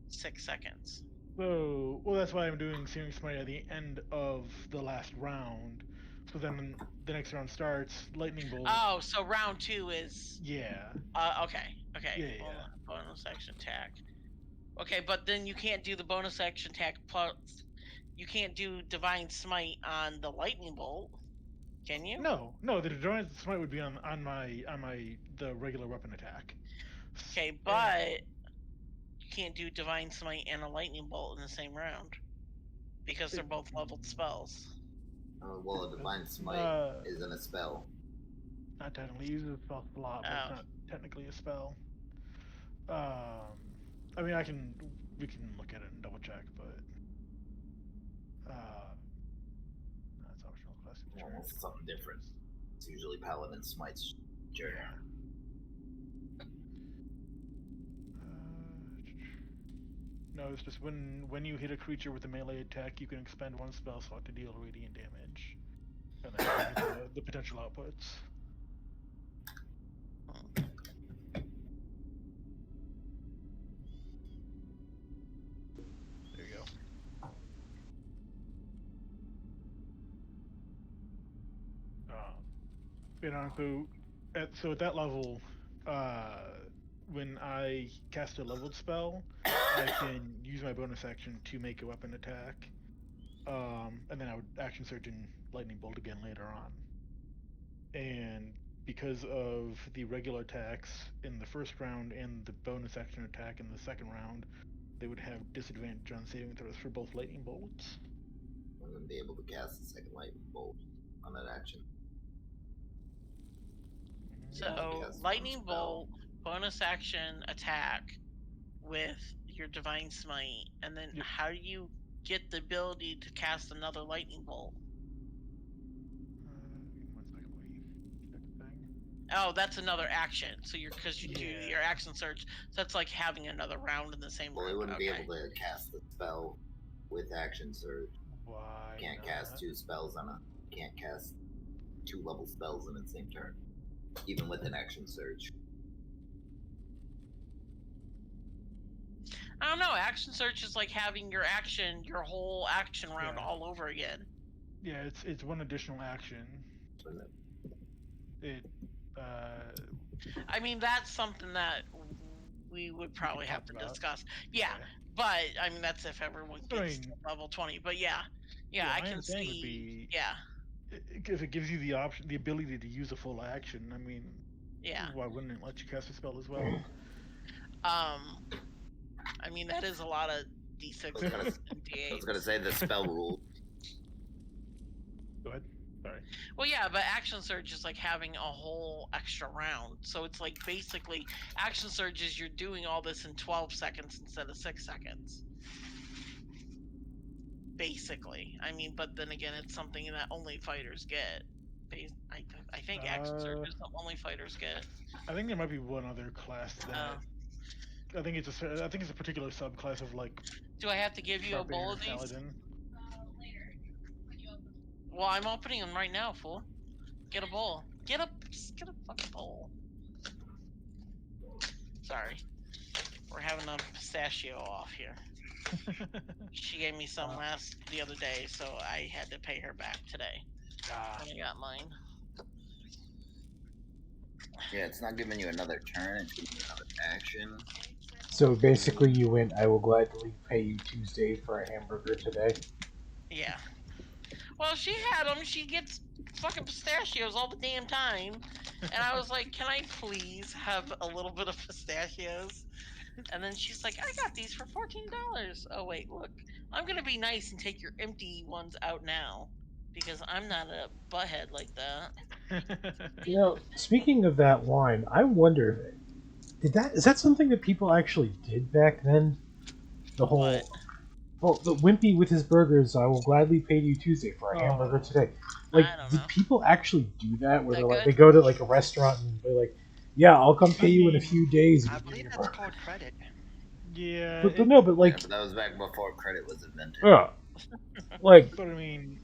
S5: 6 seconds.
S2: So, well, that's why I'm doing Searing Smite at the end of the last round. So then the next round starts, Lightning Bolt.
S5: Oh, so round 2 is.
S2: Yeah.
S5: Okay.
S2: Yeah.
S5: Hold on. Bonus action attack. Okay, but then you can't do the bonus action attack plus. You can't do divine smite on the lightning bolt, can you?
S2: No, the Divine Smite would be on the regular weapon attack.
S5: Okay, but you can't do divine smite and a lightning bolt in the same round because they're both leveled spells.
S4: Well, a divine smite isn't a spell.
S2: Not technically. It uses a spell slot, but it's not technically a spell. I mean, we can look at it and double check, but that's optional class turn.
S4: Well, something different. It's usually Paladin Smite's turn.
S2: No, it's just when you hit a creature with a melee attack, you can expend one spell slot to deal radiant damage, and then give you the potential outputs. There you go. So at that level, when I cast a leveled spell, I can use my bonus action to make a weapon attack, and then I would action surge and lightning bolt again later on. And because of the regular attacks in the first round and the bonus action attack in the second round, they would have disadvantage on saving throws for both lightning bolts.
S4: I'm going to be able to cast the second lightning bolt on that action.
S5: So, lightning bolt, bonus action attack with your divine smite, and then how do you get the ability to cast another lightning bolt? Oh, that's another action. So because you do your action search, so that's like having another round in the same round.
S4: Well, he wouldn't be able to cast the spell with action surge.
S2: Why?
S4: Can't cast two spells on a. Can't cast two level spells in the same turn, even with an action surge.
S5: I don't know. Action surge is like having your whole action round all over again.
S2: Yeah, it's one additional action.
S5: I mean, that's something that we would probably have to discuss. Yeah, but I mean, that's if everyone gets to level 20. But yeah, I can see.
S2: If it gives you the ability to use a full action, I mean, why wouldn't it let you cast a spell as well?
S5: I mean, that is a lot of D6 and D8.
S4: I was gonna say the spell rule.
S2: Go ahead. Sorry.
S5: Well, yeah, but action surge is like having a whole extra round. So it's like basically action surge is you're doing all this in 12 seconds instead of 6 seconds. Basically. I mean, but then again, it's something that only fighters get. I think action surge is the only fighters get.
S2: I think there might be one other class that. I think it's a particular subclass of like.
S5: Do I have to give you a bowl of these?
S2: Paladin.
S5: Well, I'm opening them right now, fool. Get a bowl. Get a fucking bowl. Sorry. We're having a pistachio off here. She gave me some the other day, so I had to pay her back today. And I got mine.
S4: Yeah, it's not giving you another turn, it's giving you another action.
S1: So basically you went, I will gladly pay you Tuesday for a hamburger today.
S5: Yeah. Well, she had them. She gets fucking pistachios all the damn time. And I was like, can I please have a little bit of pistachios? And then she's like, I got these for $14. Oh, wait, look. I'm going to be nice and take your empty ones out now. Because I'm not a butthead like that.
S1: You know, speaking of that line, I wonder, is that something that people actually did back then? The whole...
S5: What?
S1: Well, the Wimpy with his burgers, I will gladly pay you Tuesday for a hamburger today. Like, did people actually do that? Where they go to like a restaurant and they're like, yeah, I'll come pay you in a few days.
S7: I believe that's called credit.
S2: Yeah.
S1: But no, but like...
S4: Yeah, but that was back before credit was invented.
S1: Yeah. Like...
S2: But I mean...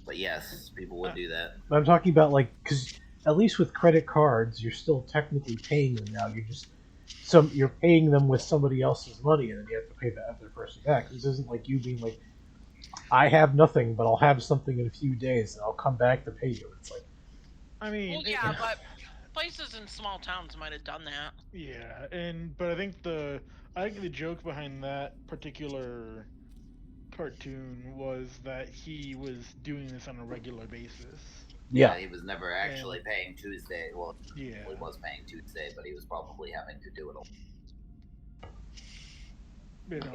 S4: But yes, people would do that.
S1: I'm talking about like, because at least with credit cards, you're still technically paying them now. You're paying them with somebody else's money, and then you have to pay the other person back. This isn't like you being like, I have nothing, but I'll have something in a few days, and I'll come back to pay you. It's like,
S2: I mean,
S5: well, yeah, but places in small towns might have done that.
S2: Yeah, but I think the joke behind that particular cartoon was that he was doing this on a regular basis.
S1: Yeah,
S4: he was never actually paying Tuesday. Well,
S2: yeah,
S4: he was paying Tuesday, but he was probably having to do it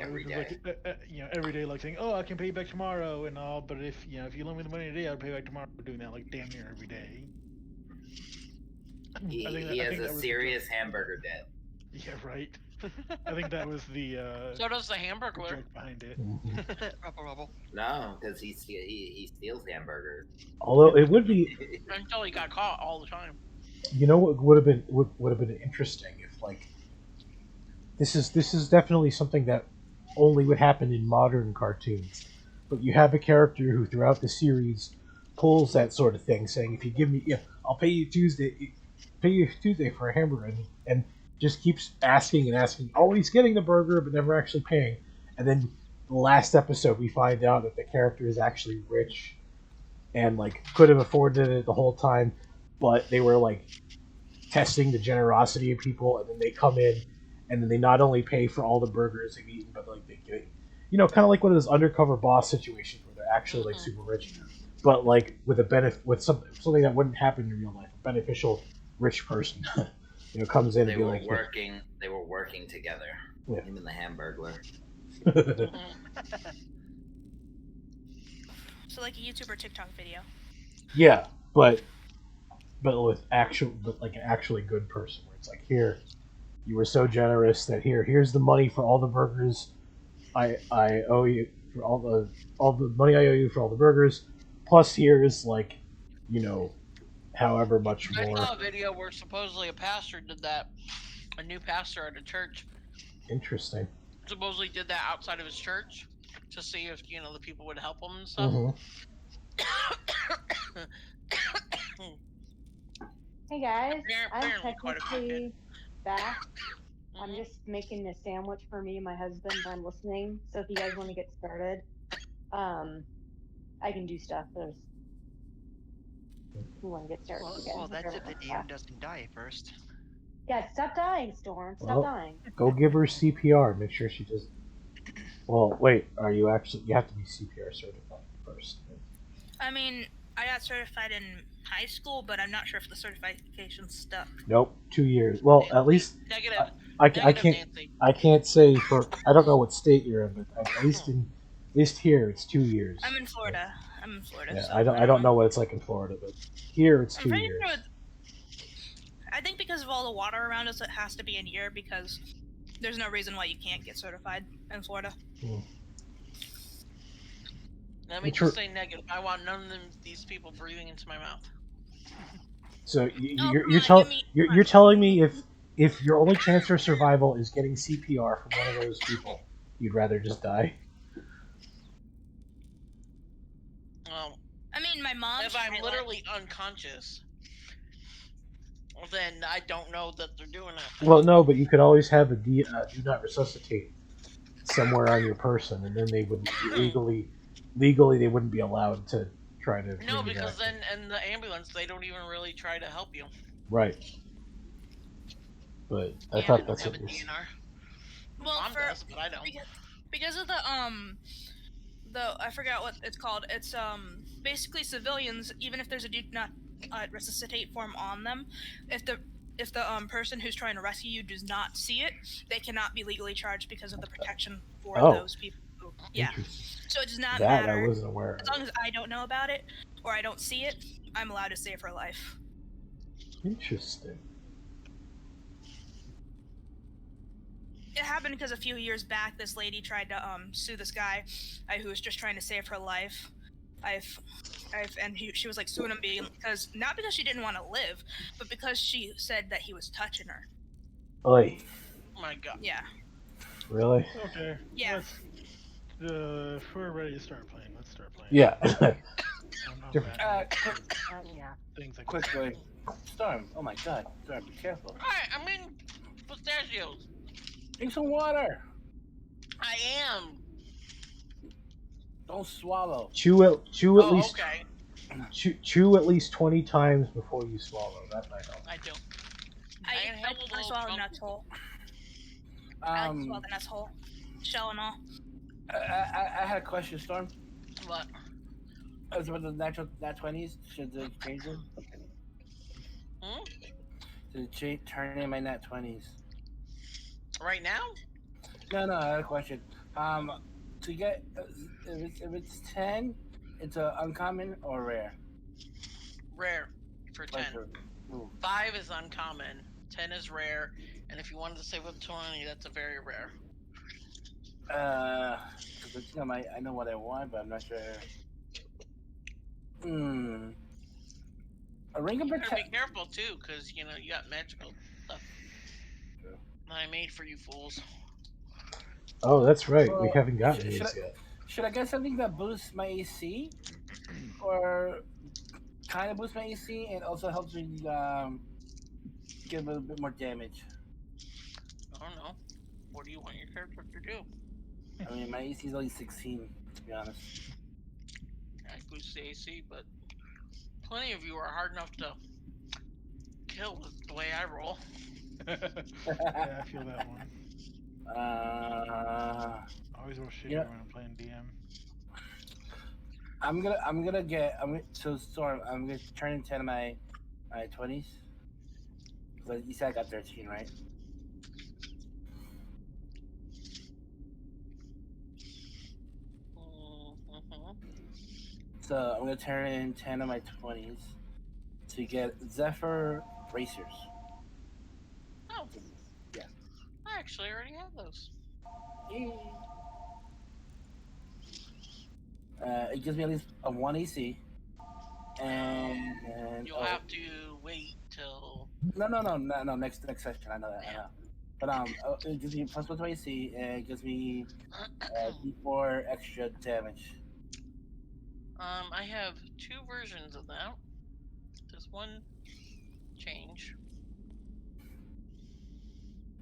S4: every day.
S2: Like, every day, like saying, "Oh, I can pay you back tomorrow," and all. But if you loan me the money today, I'll pay you back tomorrow. We're doing that like damn near every day.
S4: He has a serious hamburger debt.
S2: Yeah, right. I think that was the
S5: So does the Hamburglar.
S2: joke behind it.
S7: Rubble, rubble.
S4: No, because he steals hamburgers.
S1: Although it would be,
S5: Until he got caught all the time.
S1: you know, what would have been interesting if like this is definitely something that only would happen in modern cartoons. But you have a character who throughout the series pulls that sort of thing, saying, "If you give me, yeah, I'll pay you Tuesday for a hamburger," and just keeps asking and asking, always getting the burger but never actually paying. And then the last episode, we find out that the character is actually rich and like could have afforded it the whole time, but they were like testing the generosity of people, and then they come in, and then they not only pay for all the burgers they've eaten, but like they get, you know, kind of like one of those undercover boss situations where they're actually like super rich, but like with a benefit, with something that wouldn't happen in real life, a beneficial rich person, you know, comes in
S4: They
S1: and be
S4: were
S1: like,
S4: working. They were working together.
S1: Yeah.
S4: Him and the Hamburglar.
S3: So like a YouTuber TikTok video.
S1: Yeah, but with actual, but like an actually good person, where it's like, here, you were so generous that here's the money for all the burgers I owe you for all the money I owe you for all the burgers, plus here's like, you know, however much
S5: I
S1: more.
S5: saw a video where supposedly a pastor did that. A new pastor at a church
S1: Interesting.
S5: supposedly did that outside of his church to see if the people would help him and stuff.
S6: Hey guys, I'm
S5: Apparently quite a few did.
S6: technically back. I'm just making a sandwich for me and my husband, but I'm listening. So if you guys want to get started, I can do stuff. There's who want to get started again.
S7: Well, that's if the DM doesn't die first.
S6: Yeah, stop dying, Storm. Stop dying.
S1: Go give her CPR. Make sure she does. Well, wait. Are you actually? You have to be CPR certified first.
S3: I mean, I got certified in high school, but I'm not sure if the certification's stuck.
S1: Nope, 2 years. Well, at least
S5: Negative.
S1: I can't.
S5: Nancy.
S1: I can't say for. I don't know what state you're in, but at least here it's 2 years.
S3: I'm in Florida.
S1: Yeah,
S3: so
S1: I don't know what it's like in Florida, but here it's 2 years.
S3: Sure I think because of all the water around us, it has to be a year because there's no reason why you can't get certified in Florida.
S5: Let me just say negative. I want none of these people breathing into my mouth.
S1: So you're telling me if your only chance for survival is getting CPR from one of those people, you'd rather just die?
S5: Well,
S3: I mean, my mom.
S5: If I'm literally unconscious, then I don't know that they're doing it.
S1: Well, no, but you could always have a do not resuscitate somewhere on your person, and then they wouldn't legally they wouldn't be allowed to try to.
S5: No, because then in the ambulance they don't even really try to help you.
S1: Right. But I thought that's what you're saying.
S3: Well,
S5: Mom does, but I don't.
S3: Because of the I forgot what it's called. It's basically civilians. Even if there's a do not resuscitate form on them, if the person who's trying to rescue you does not see it, they cannot be legally charged because of the protection for those people. Yeah. So it does not matter.
S1: That I wasn't aware of.
S3: As long as I don't know about it or I don't see it, I'm allowed to save her life.
S1: Interesting.
S3: It happened because a few years back, this lady tried to sue this guy who was just trying to save her life. She was like suing him not because she didn't want to live, but because she said that he was touching her.
S1: Oy.
S5: Oh my god.
S3: Yeah.
S1: Really?
S2: Okay.
S3: Yeah.
S2: If we're ready to start playing, let's start playing.
S1: Yeah.
S8: Quickly. Storm, oh my god. Storm, be careful.
S5: Alright, I'm in pistachios.
S8: Drink some water.
S5: I am.
S8: Don't swallow.
S1: Chew at least.
S5: Okay.
S1: Chew at least 20 times before you swallow. That might help.
S5: I do.
S3: I swallow the nuts whole. I swallow the nuts whole. Shell and all.
S8: I had a question, Storm.
S5: What?
S8: As about the natural nat 20s, should they change them? Should it turn in my nat 20s?
S5: Right now?
S8: No, I had a question. To get if it's 10, it's a uncommon or rare?
S5: Rare for 10. 5 is uncommon. 10 is rare, and if you wanted to save up 20, that's a very rare.
S8: Because I think I know what I want, but I'm not sure. A ring of
S5: You better be
S8: protection.
S5: careful too, because you got magical stuff.
S8: True.
S5: I made for you fools.
S1: Oh, that's right. We
S8: Well,
S1: haven't gotten these yet.
S8: should I get something that boosts my AC, or kind of boosts my AC and also helps me get a little bit more damage?
S5: I don't know. What do you want your character to do?
S8: I mean, my AC is only 16, to be honest.
S5: I boost the AC, but plenty of you are hard enough to kill with the way I roll.
S2: Yeah, I feel that one.
S8: Uh,
S2: I always roll shitty
S8: Yeah.
S2: when I'm playing DM.
S8: So Storm, I'm gonna turn in 10 of my 20s. So you said I got 13, right?
S5: Mm-hmm.
S8: So I'm gonna turn in 10 of my 20s to get Zephyr bracers.
S5: Oh.
S8: Yeah.
S5: I actually already have those.
S8: It gives me at least a 1 AC. And
S5: You'll have to wait till.
S8: No. Next session, I know that.
S5: Yeah.
S8: I know. But it gives me plus 1 to AC, and it gives me D4 extra damage.
S5: I have 2 versions of that. There's one change.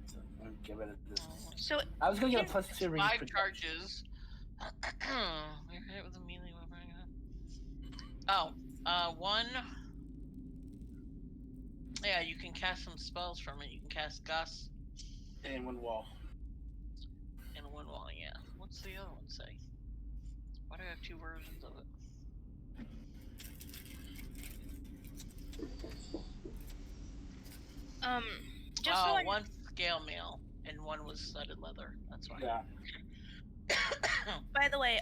S8: So I'm gonna get rid of this.
S3: So
S8: I was gonna get a plus 2 ring.
S5: 5 charges. You're hit with a melee weapon. One. Yeah, you can cast some spells from it. You can cast Gust.
S8: And 1 wall.
S5: And 1 wall, yeah. What's the other one say? Why do I have 2 versions of it?
S3: just so I...
S5: One scale mail and 1 was studded leather. That's why.
S8: Yeah.
S3: By the way,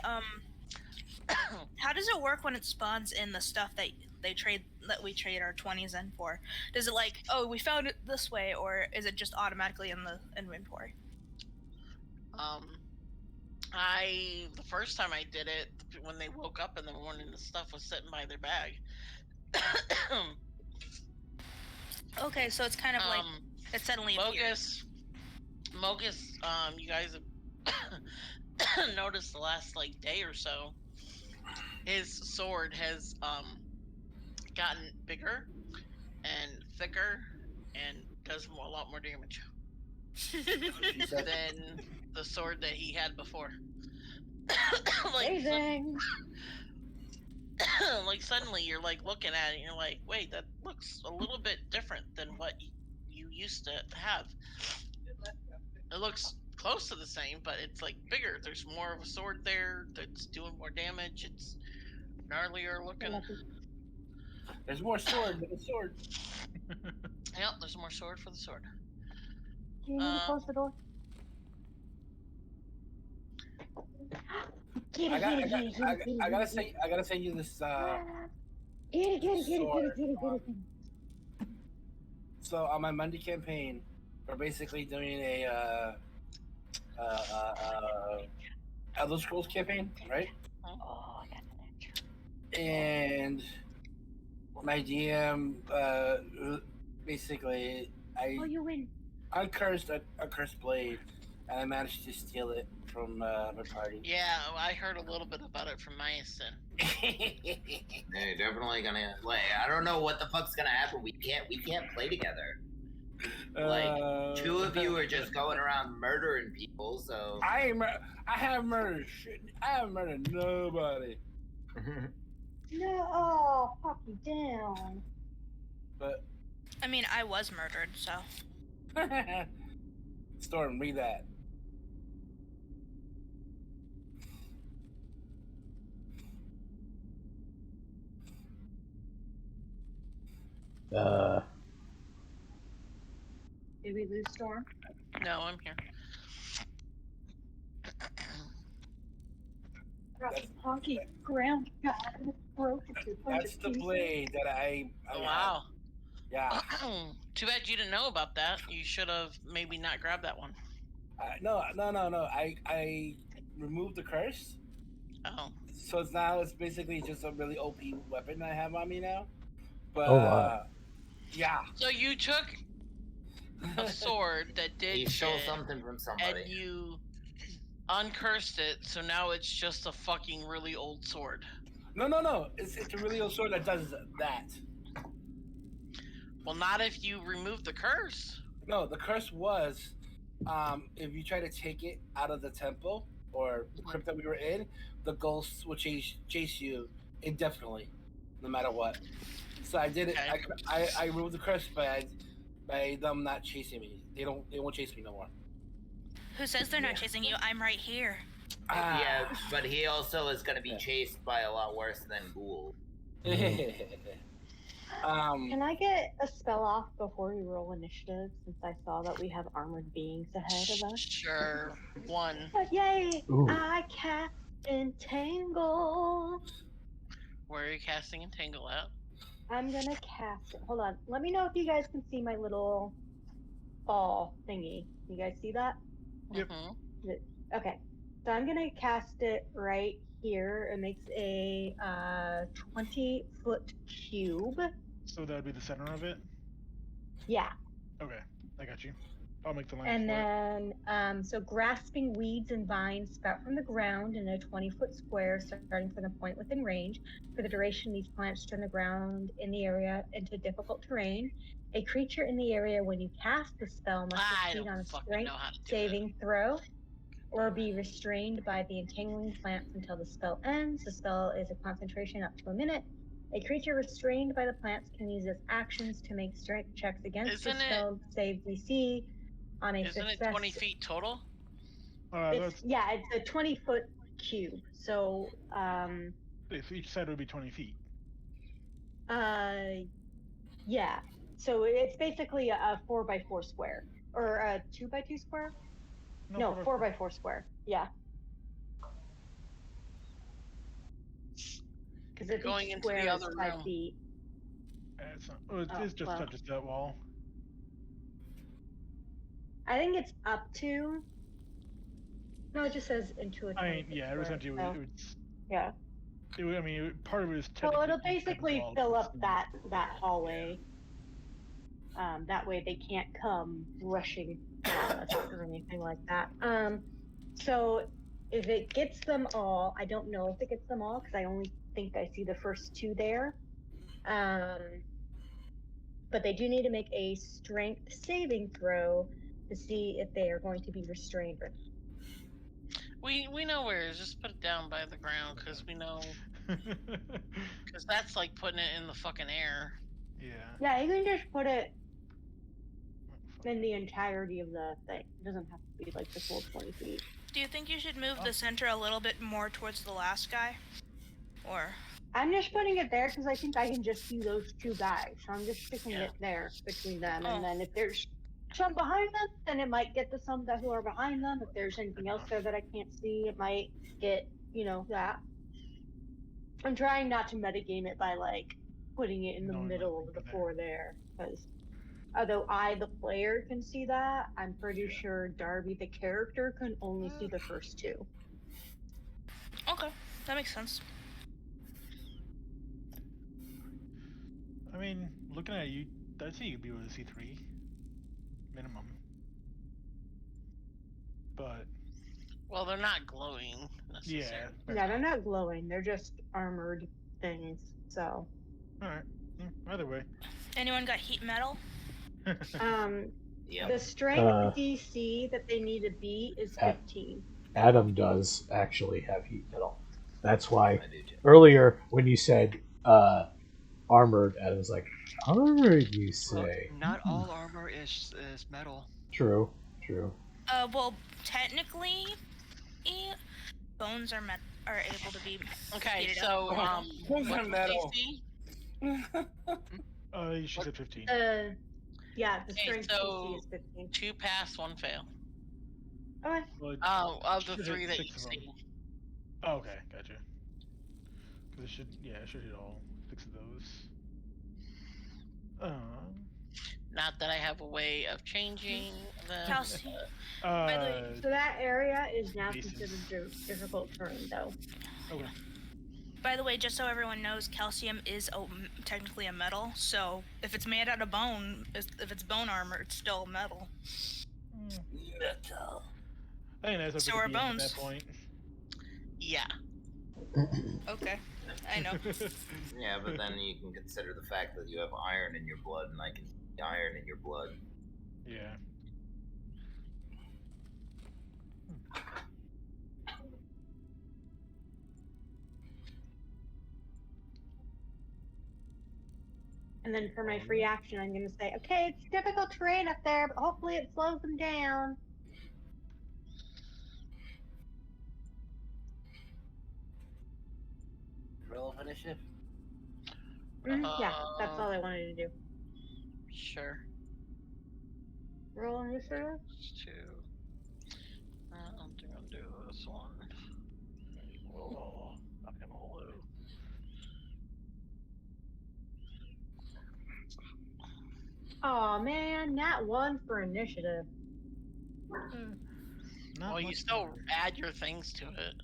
S3: how does it work when it spawns in the stuff that we trade our 20s in for? Does it like, oh, we found it this way, or is it just automatically in the inventory?
S5: The first time I did it, when they woke up in the morning, the stuff was sitting by their bag.
S3: Okay, so it's kind of like it suddenly appeared.
S5: Mogus, you guys have noticed the last day or so, his sword has gotten bigger and thicker and does a lot more damage than the sword that he had before.
S6: Amazing.
S5: Suddenly you're looking at it and you're like, wait, that looks a little bit different than what you used to have. It looks close to the same, but it's bigger. There's more of a sword there that's doing more damage. It's gnarlier looking.
S8: There's more sword than a sword.
S5: Yep, there's more sword for the sword.
S6: Do you need to close the door?
S8: I gotta say you this sword. So on my Monday campaign, we're basically doing a Elder Scrolls campaign, right?
S6: Oh,
S8: And my DM basically
S6: you win.
S8: I cursed a cursed blade, and I managed to steal it from my party.
S5: Yeah, I heard a little bit about it from Myasin.
S4: They're definitely gonna I don't know what the fuck's gonna happen. We can't play together. 2 of you are just going around murdering people. So
S8: I haven't murdered nobody.
S6: No, fuck you down.
S8: But
S3: I mean, I was murdered, so.
S8: Storm, read that.
S6: Did we lose Storm?
S5: No, I'm here.
S6: That's honky ground god broke into a bunch
S8: That's
S6: of
S8: the
S6: pieces.
S8: blade that I
S5: wow.
S8: Yeah.
S5: Too bad you didn't know about that. You should have maybe not grabbed that one.
S8: No. I removed the curse,
S5: Oh.
S8: so it's basically just a really OP weapon I have on me now. But
S1: Oh my.
S8: yeah.
S5: So you took a sword that did
S4: He stole
S5: shit,
S4: something from somebody.
S5: and you uncursed it, so now it's just a fucking really old sword.
S8: No. It's a really old sword that does that.
S5: Well, not if you remove the curse.
S8: No, the curse was, if you try to take it out of the temple or the crypt that we were in, the ghosts will chase you indefinitely, no matter what. So I did it.
S5: Okay.
S8: I removed the curse by them not chasing me. They won't chase me no more.
S3: Who says they're not chasing you? I'm right here.
S4: Yeah, but he also is going to be chased by a lot worse than ghouls.
S6: Can I get a spell off before we roll initiative, since I saw that we have armored beings ahead of us?
S5: Sure. One.
S6: But yay!
S1: Ooh.
S6: I cast Entangle.
S5: Where are you casting Entangle at?
S6: I'm gonna cast it. Hold on. Let me know if you guys can see my little ball thingy. You guys see that?
S2: Yep.
S6: Okay. So I'm gonna cast it right here. It makes a 20-foot cube.
S2: So that would be the center of it?
S6: Yeah.
S2: Okay, I got you. I'll make the line
S6: And
S2: for
S6: then, so grasping weeds and vines sprout from the ground in a 20-foot square, starting from the point within range. For the duration, these plants turn the ground in the area into difficult terrain. A creature in the area, when you cast the spell, must succeed on a strength saving throw, or be restrained by the entangling plants until the spell ends. The spell is a concentration up to a minute. A creature restrained by the plants can use its actions to make strength checks against the spell save DC. On a
S5: Isn't
S6: success,
S5: it 20 feet total?
S6: it's a 20-foot cube. So
S2: if each side would be 20 feet.
S6: Yeah. So it's basically a 4x4 square, or a 2x2 square. No, 4x4 square. Yeah. Because if
S5: going
S6: each
S5: into the
S6: square is
S5: other
S6: 5
S5: room.
S6: feet.
S2: It's not. Oh, it just touches that wall.
S6: I think it's up to. No, it just says into a 20
S2: yeah, it was empty.
S6: Yeah.
S2: Part of it is
S6: So
S2: technically.
S6: it'll basically fill up that hallway. That way they can't come rushing at us or anything like that. So if it gets them all, I don't know if it gets them all because I only think I see the first two there. But they do need to make a strength saving throw to see if they are going to be restrained or not.
S5: We know where it is. Just put it down by the ground because we know. Because that's like putting it in the fucking air.
S2: Yeah.
S6: Yeah, you can just put it in the entirety of the thing. It doesn't have to be like the full 20 feet.
S3: Do you think you should move the center a little bit more towards the last guy? Or?
S6: I'm just putting it there because I think I can just see those two guys. So I'm just sticking it there between them. And then if there's some behind them, then it might get to some that who are behind them. If there's anything else there that I can't see, it might get, that. I'm trying not to metagame it by like putting it in the middle of the four there, because although I, the player, can see that, I'm pretty sure Darby, the character, can only see the first two.
S3: Okay, that makes sense.
S2: I mean, looking at you, I'd say you'd be able to see 3 minimum. But
S5: well, they're not glowing necessarily.
S6: Yeah, they're not glowing. They're just armored things. So.
S2: All right. Either way.
S3: Anyone got heat metal?
S6: The strength DC that they need to beat is 15.
S1: Adam does actually have heat metal. That's why earlier when you said armored, Adam was like, armored, you say?
S7: Well, not all armor is metal.
S1: True.
S3: Well, technically, bones are able to be.
S5: Okay, so what's
S8: metal?
S2: You should say 15.
S6: Yeah, the strength DC is 15.
S5: 2 pass, 1 fail.
S6: Okay.
S5: Of the 3 that you see.
S2: Oh, okay, gotcha. Because it should hit all 6 of those.
S5: Not that I have a way of changing them.
S3: Calcium. By the way,
S6: So that area is now
S2: bases.
S6: considered difficult terrain, though.
S2: Okay.
S3: by the way, just so everyone knows, calcium is technically a metal. So if it's made out of bone, if it's bone armor, it's still metal.
S8: Metal.
S2: I think that's up
S3: So
S2: to
S3: are
S2: the DM at
S3: bones.
S2: that point.
S5: Yeah.
S3: Okay, I know.
S4: Yeah, but then you can consider the fact that you have iron in your blood, and I can heat iron in your blood.
S2: Yeah.
S6: And then for my free action, I'm going to say, okay, it's difficult terrain up there, but hopefully it slows them down.
S8: Roll of initiative.
S6: Yeah, that's all I wanted to do.
S5: Sure.
S6: Roll initiative.
S5: Two. I'm gonna do this one.
S2: Oh, I'm gonna hold it.
S6: Aw, man, nat 1 for initiative.
S2: Not
S5: Well, you
S2: much
S5: still
S2: better.
S5: add your things to it.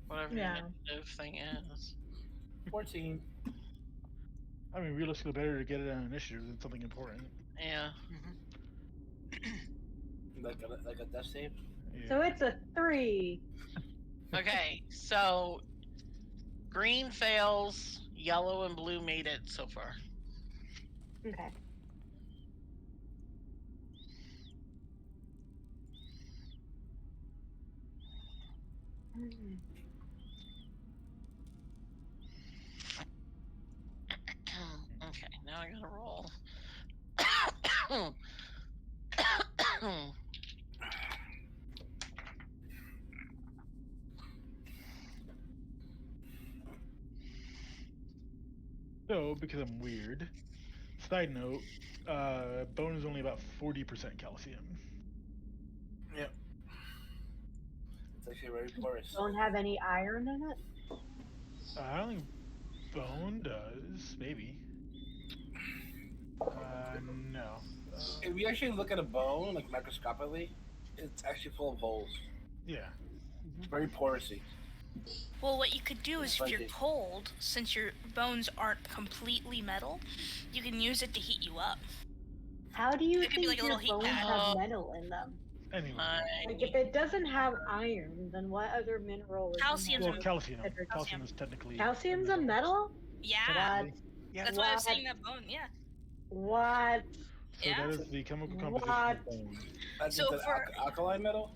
S5: Whatever
S6: Yeah.
S5: your initiative thing is.
S8: 14.
S2: I mean, realistically, better to get it on initiative than something important.
S5: Yeah.
S8: Like a death save.
S2: Yeah.
S6: So it's a 3.
S5: Okay, so green fails, yellow and blue made it so far.
S6: Okay.
S5: Okay, now I gotta roll.
S2: So, because I'm weird, side note, bone is only about 40% calcium.
S8: Yep. It's actually very porous.
S6: Don't have any iron in it?
S2: I don't think bone does. Maybe. No.
S8: If you actually look at a bone, like microscopically, it's actually full of holes.
S2: Yeah.
S8: It's very porousy.
S3: Well, what you could do is, if
S8: Like
S3: you're
S8: it.
S3: cold, since your bones aren't completely metal, you can use it to heat you up.
S6: How do you
S3: It could be
S6: think
S3: like a
S6: your
S3: little heat
S6: bones
S3: pad.
S6: have metal in them?
S2: Anyway.
S6: Like, if it doesn't have iron, then what other mineral is
S3: Calcium's
S6: in
S2: Well,
S6: there?
S2: calcium.
S6: Calcium.
S2: Calcium is technically.
S6: Calcium's a metal?
S3: Yeah.
S6: What?
S7: Yeah.
S3: That's why I was
S6: What?
S3: saying that bone. Yeah.
S6: What?
S2: So
S3: Yeah.
S2: that is the chemical composition
S6: What?
S2: of bone.
S8: That's
S3: So
S8: just
S3: for-
S8: alkali metal.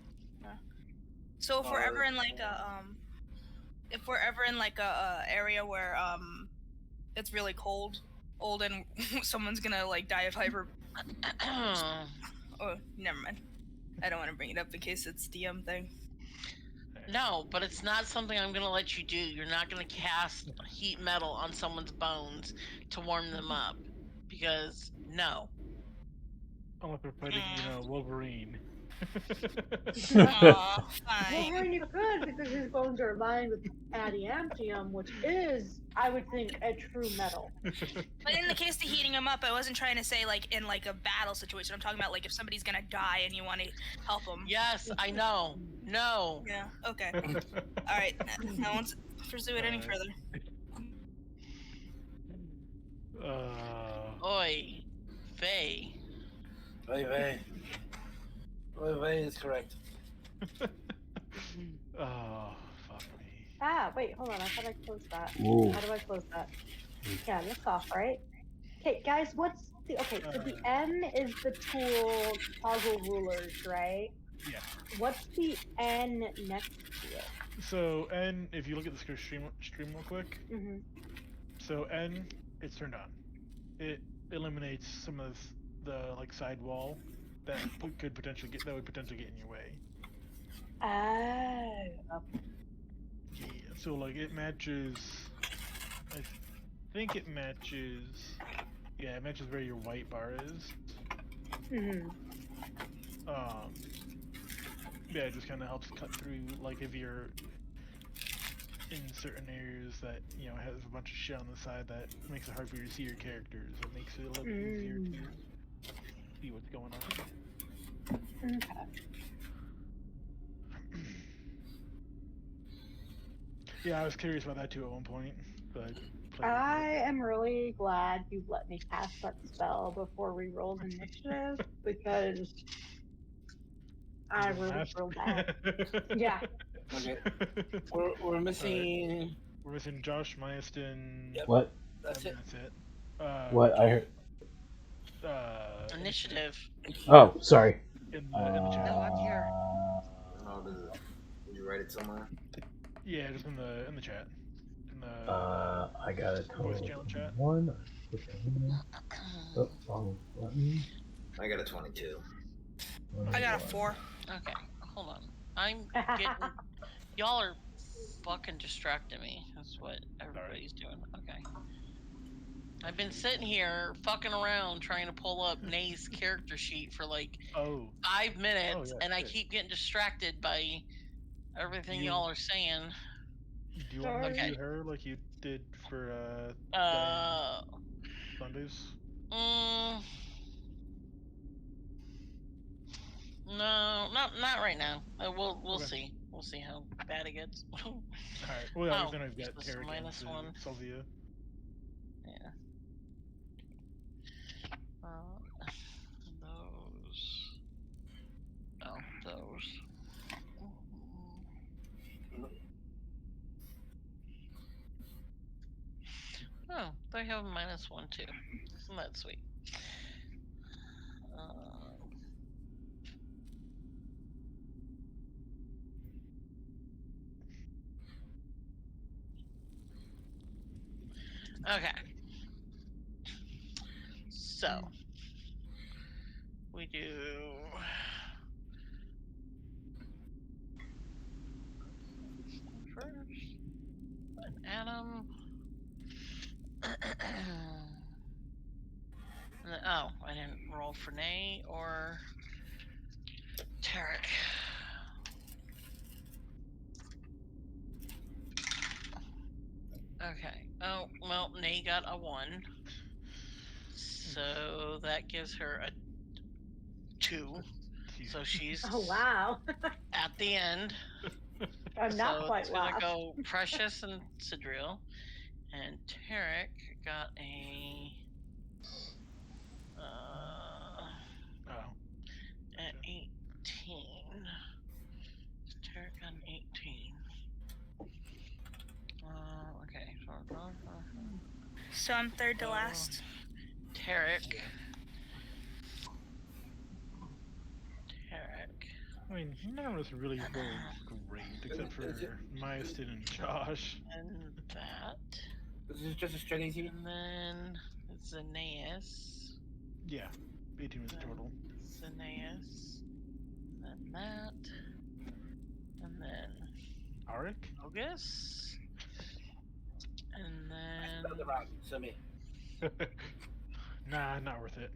S3: So if we're
S8: Or-
S3: ever in like a area where it's really cold, and someone's gonna like die of hyper. Oh, never mind. I don't want to bring it up in case it's DM thing.
S5: No, but it's not something I'm gonna let you do. You're not gonna cast heat metal on someone's bones to warm them up. Because no.
S2: Unless they're fighting, Wolverine.
S3: Aw, fine.
S6: Well, you could, because his bones are lined with adamantium, which is, I would think, a true metal.
S3: But in the case of heating them up, I wasn't trying to say like in like a battle situation. I'm talking about like if somebody's gonna die and you want to help them.
S5: Yes, I know. No.
S3: Yeah. Okay. All right. I won't pursue it any further.
S5: Oi. Vey.
S8: Oy vey. Oy vey is correct.
S2: Oh, fuck me.
S6: Ah, wait, hold on. I thought I closed that.
S1: Ooh.
S6: How do I close that? Yeah, that's off, right? Okay, guys, what's the... Okay, so the N is the tool toggle rulers, right?
S2: Yeah.
S6: What's the N next to it?
S2: So N, if you look at the stream real quick,
S6: Mm-hmm.
S2: so N, it's turned on. It eliminates some of the like side wall that would potentially get in your way.
S6: Oh.
S2: Yeah, so like it matches. I think it matches. Yeah, it matches where your white bar is.
S6: Mm-hmm.
S2: Yeah, it just kind of helps cut through. Like if you're in certain areas that has a bunch of shit on the side that makes it hard for you to see your characters. It makes it a little bit easier to see what's going on.
S6: Okay.
S2: Yeah, I was curious about that too at one point, but played with
S6: I
S2: it.
S6: am really glad you let me cast that spell before we rolled initiative because I
S2: You went
S6: rolled
S2: last.
S6: real bad. Yeah.
S8: Okay. We're
S2: All right,
S8: missing.
S2: we're missing Josh, Myaston,
S8: Yep,
S1: What?
S8: that's
S2: and
S8: it.
S2: that's it.
S1: What I
S2: Josh,
S1: heard?
S2: initiative
S5: Initiative.
S1: Oh, sorry.
S2: in the chat.
S7: No, I'm here.
S4: Oh, did you write it somewhere?
S2: Yeah, just in the chat, in
S1: I got a
S2: the voice
S1: total
S2: channel
S1: of
S2: chat.
S1: 21. I put that in there. Oh, wrong button.
S4: I got a 22.
S3: I got a
S1: 21.
S3: 4.
S5: Okay, hold on. I'm getting. Y'all are fucking distracting me. That's what everybody's doing. Okay. I've been sitting here fucking around trying to pull up Nay's character sheet for like
S2: Oh,
S5: 5 minutes,
S2: yeah,
S5: and I
S2: shit.
S5: keep getting distracted by
S2: Do
S5: everything
S2: you
S5: y'all are saying.
S2: do you want me to
S6: Sorry.
S5: Okay.
S2: do her like you did for Diane
S5: Uh.
S2: Sundays?
S5: Mm, no, not right now. We'll
S2: Okay.
S5: see. We'll see how bad it gets.
S2: All right. Well, I guess
S5: Oh,
S2: then we've got
S5: just a
S2: Tarek and
S5: -1.
S2: Sylvia.
S5: Yeah. Those. Oh, those. Oh, they have a -1 too. Isn't that sweet? Okay. So we do first an Adam. Oh, I didn't roll for Nay or Tarek. Okay. Oh, well, Nay got a 1. So that gives her a 2. So she's
S6: Oh wow.
S5: at the end.
S6: I'm not
S5: So
S6: quite
S5: it's gonna
S6: last.
S5: go Precious and Sidril. And Tarek got
S2: Oh.
S5: an
S2: Gotcha.
S5: 18. Tarek got an 18. Okay.
S3: So I'm third to
S5: So
S3: last.
S5: Tarek. Tarek.
S2: I mean, none of us really rolled great except for
S8: Is it?
S2: Myaston and Josh.
S5: And that.
S8: Is this just a straight 18?
S5: And then Xenaeus.
S2: Yeah, 18 was the total.
S5: Xenaeus. And then that. And then
S2: Arik?
S5: August. And then.
S8: Spelled it wrong. So me.
S2: Nah, not worth it.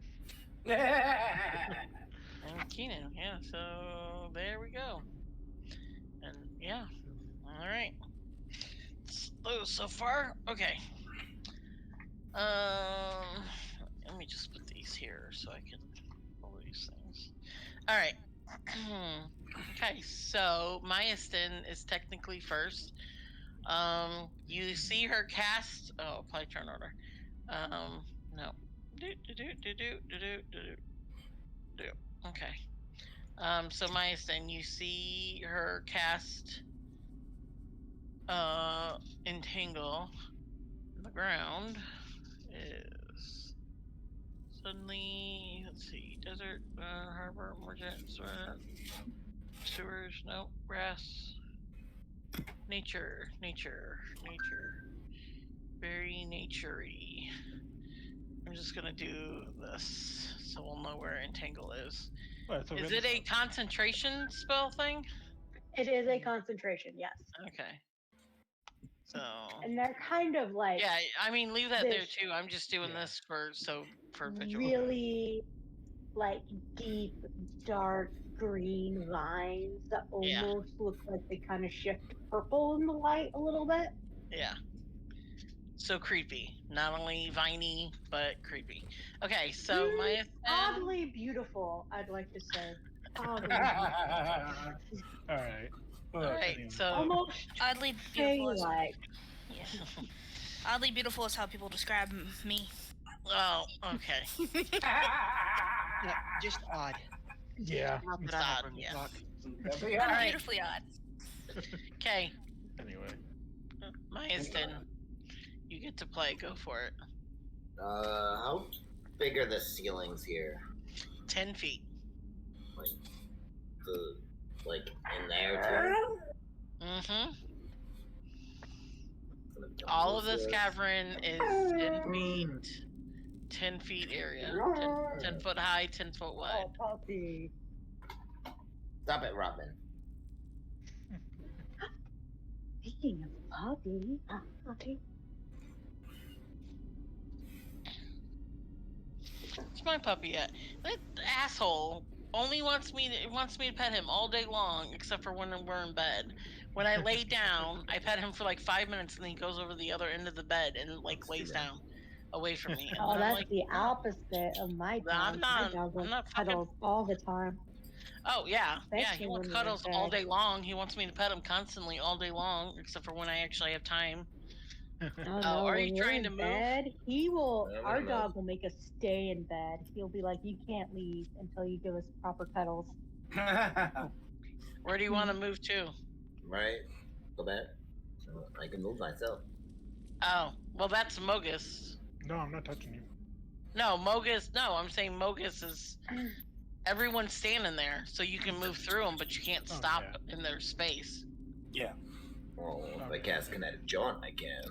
S5: And Keenan. Yeah, so there we go. And yeah. Alright. Those so far. Okay. Let me just put these here so I can pull these things. All right. Okay, so Myastin is technically first. You see her cast. Oh, apply turn order. No. Do. Okay. So Myastin, you see her cast. Entangle. The ground is suddenly. Let's see. Desert, harbor, emergent, sewers. No grass. Nature. Very naturey. I'm just gonna do this so we'll know where entangle is.
S2: Well, so
S5: Is it a concentration spell thing?
S6: It is a concentration, yes.
S5: Okay. So.
S6: And they're kind of like.
S5: Yeah, I mean, leave that there
S6: this
S5: too. I'm just doing this for visual.
S6: really like deep, dark green vines that
S5: Yeah.
S6: almost look like they kind of shift purple in the light a little bit.
S5: Yeah. So creepy. Not only viney, but creepy. Okay, so my
S6: Oddly beautiful, I'd like to say. Oddly beautiful.
S2: All right.
S5: Alright,
S2: Anyway.
S5: so
S6: Almost
S3: Oddly beautiful is
S6: fey-like.
S3: yeah. Oddly beautiful is how people describe me.
S5: oh, okay.
S7: Yeah, just odd.
S2: Yeah.
S7: Not that
S5: It's
S7: I have
S5: odd,
S7: room to
S5: yeah.
S7: talk.
S3: I'm
S5: Alright.
S3: beautifully odd.
S5: Okay,
S2: Anyway.
S5: Mayasten, you get to play. Go for it.
S4: How big are the ceilings here?
S5: 10 feet.
S4: Like in there too?
S5: Mm-hmm. All of this cavern is 10 feet. 10 feet area. 10 foot high, 10 foot wide.
S6: Oh, puppy.
S4: Stop it, Robin.
S6: Speaking of puppy, puppy.
S5: Where's my puppy at? That asshole only wants me to pet him all day long, except for when we're in bed. When I lay down, I pet him for like 5 minutes, and then he goes over to the other end of the bed and like lays down away from me. And
S6: Oh,
S5: then I'm
S6: that's
S5: like,
S6: the opposite of my dog.
S5: I'm not-
S6: My dog
S5: I'm
S6: wants
S5: not fucking-
S6: cuddles all the time.
S5: oh yeah, he
S6: Especially
S5: wants
S6: when we're in
S5: cuddles all
S6: bed.
S5: day long. He wants me to pet him constantly all day long, except for when I actually have time.
S6: Oh,
S5: Oh,
S6: no,
S5: are
S6: when
S5: you
S6: we're
S5: trying
S6: in
S5: to move?
S6: bed, he will.
S4: Yeah,
S6: Our
S4: I'm
S6: dog will make us stay in bed. He'll be like, "You can't leave until you give us proper cuddles."
S5: Where do you want to move to?
S4: Right? Go back. I can move myself.
S5: Oh, well, that's Mogus.
S2: No, I'm not touching you.
S5: No, Mogus. No, I'm saying Mogus is. Everyone's standing there, so you can move through them, but you can't
S2: Oh,
S5: stop
S2: yeah.
S5: in their space.
S8: Yeah.
S4: Well, if I cast kinetic jaunt, I can.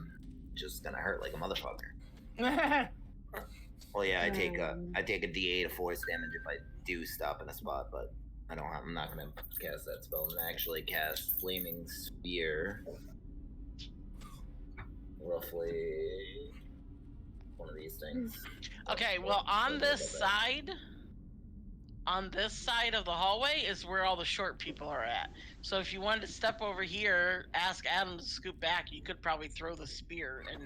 S4: Just gonna hurt like a motherfucker. Well, yeah, I take a D8 of force damage if I do stop in a spot, but I'm not gonna cast that spell. I'm gonna actually cast Flaming Sphere. Roughly one of these things.
S5: Okay, well, on this side of the hallway is where all the short people are at. So if you wanted to step over here, ask Adam to scoot back, you could probably throw the spear and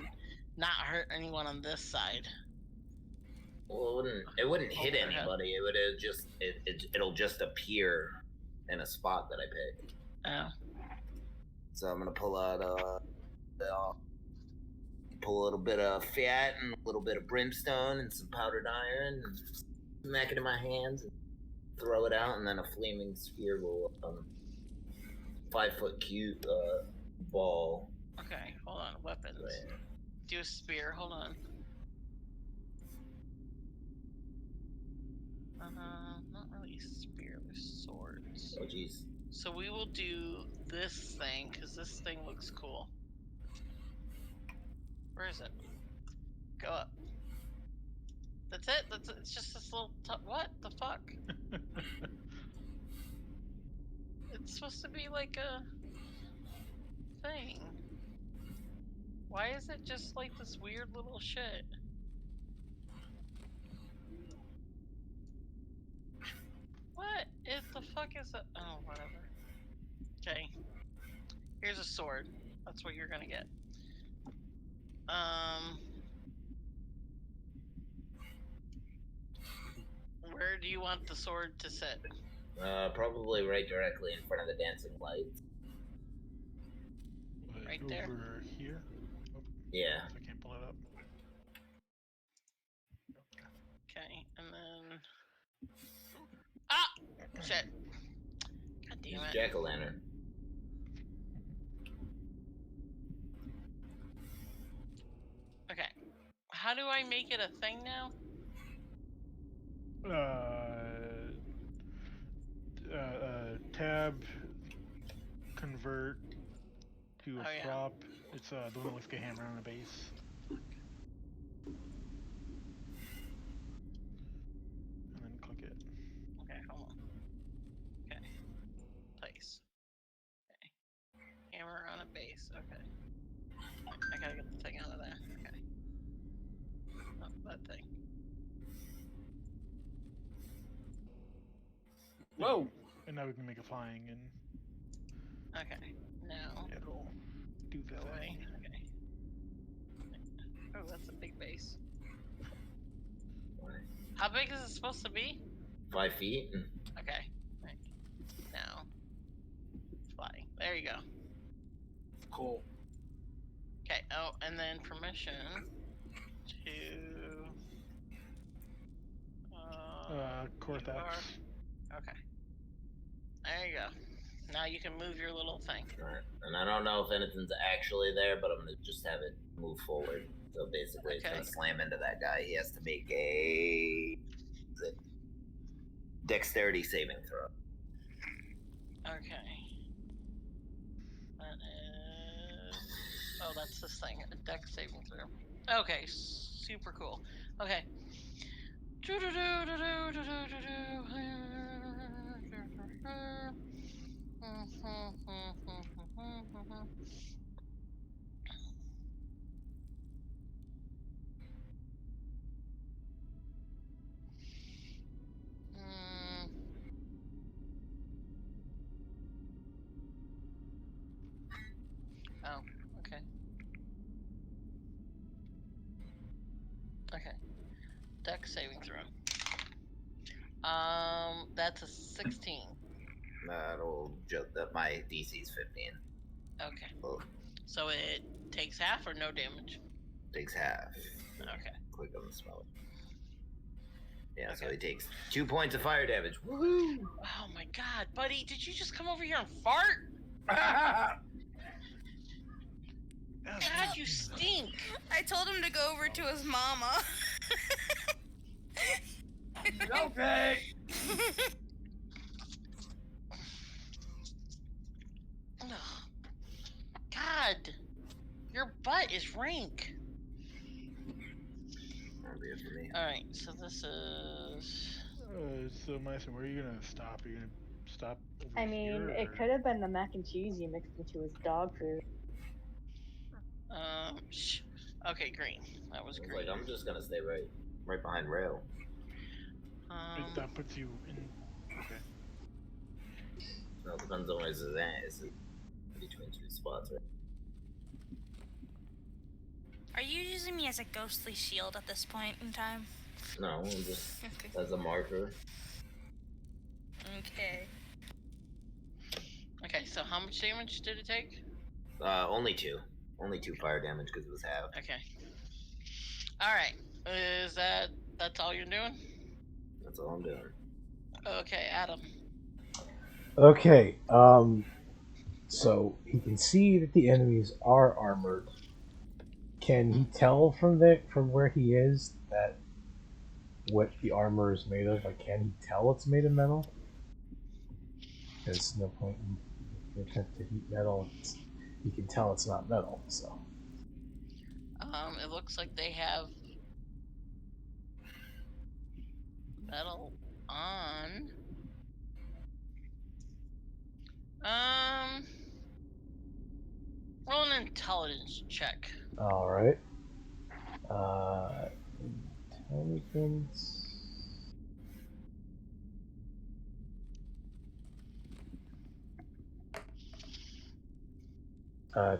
S5: not hurt anyone on this side.
S4: Well, it wouldn't hit
S5: Overhead.
S4: anybody. It would just it'll just appear in a spot that I pick.
S5: Oh.
S4: So I'm gonna pull out pull a little bit of fat and a little bit of brimstone and some powdered iron and smack it in my hands and throw it out, and then a flaming sphere will 5-foot cube ball.
S5: Okay, hold on. Weapons.
S4: Right.
S5: Do a spear. Hold on. Not really spear, swords.
S4: Oh jeez.
S5: So we will do this thing, because this thing looks cool. Where is it? Go up. That's it? It's just this little... what the fuck? It's supposed to be like a... thing. Why is it just like this weird little shit? What the fuck is that? Oh, whatever. Okay. Here's a sword. That's what you're gonna get. Where do you want the sword to sit?
S4: Probably right directly in front of the dancing lights.
S5: Right
S2: over
S5: there?
S2: Here? Oh,
S4: Yeah.
S2: I can't pull it up.
S5: Okay, and then... ah! Shit. God damn it.
S4: Jack-o'-lantern.
S5: Okay. How do I make it a thing now?
S2: Tab, convert to a
S5: Oh, yeah.
S2: prop. It's the one that looks like a hammer on a base. And then click it.
S5: Okay, hold on. Okay. Place. Okay. Hammer on a base. Okay. I gotta get the thing out of there. Okay. Oh, that thing.
S8: Whoa.
S2: And now we can make a flying and
S5: Okay. Now,
S2: it'll do the
S5: go away.
S2: thing.
S5: Okay. Oh, that's a big base. How big is it supposed to be?
S4: 5 feet.
S5: Okay. Right. Now, fly. There you go.
S8: Cool.
S5: Okay. Oh, and then permission to.
S2: Cortex.
S5: Okay. There you go. Now you can move your little thing.
S4: Right. And I don't know if anything's actually there, but I'm gonna just have it move forward. So basically, it's gonna slam into that guy. He has to make a dexterity saving throw.
S5: Okay. That is. Oh, that's this thing. A dex saving throw. Okay. Super cool. Okay. Oh, okay. Okay. Dex saving throw. That's a 16.
S4: That'll just that my DC's 15.
S5: Okay.
S4: Well,
S5: So it takes half or no damage?
S4: takes half.
S5: Okay.
S4: Click on the spell. Yeah,
S5: Okay.
S4: so he takes 2 points of fire damage. Woohoo!
S5: Oh my god, buddy, did you just come over here and fart? God, you stink.
S3: I told him to go over to his mama.
S8: Okay.
S5: God, your butt is rank.
S4: That'll be it for me.
S5: All right, so this is.
S2: So Mason, where are you gonna stop? Are you gonna stop over
S6: I mean,
S2: here,
S6: it could have been the mac and cheese you mixed into his dog food.
S5: Okay, green. That was green.
S4: Like, I'm just gonna stay right behind Rail.
S2: that puts you in. Okay.
S4: No, it depends on where his is. Between 2 spots, right?
S3: Are you using me as a ghostly shield at this point in time?
S4: No, I'm just
S3: Okay.
S4: as a marker.
S3: Okay.
S5: Okay, so how much damage did it take?
S4: Only 2. Only 2 fire damage because it was half.
S5: Okay. Alright. That's all you're doing?
S4: That's all I'm doing.
S5: Okay, Adam.
S1: Okay, so he can see that the enemies are armored. Can he tell from where he is that what the armor is made of? Like, can he tell it's made of metal? There's no point in the attempt to heat metal. You can tell it's not metal, so.
S5: It looks like they have metal on. Roll an intelligence check.
S1: All right. Intelligence.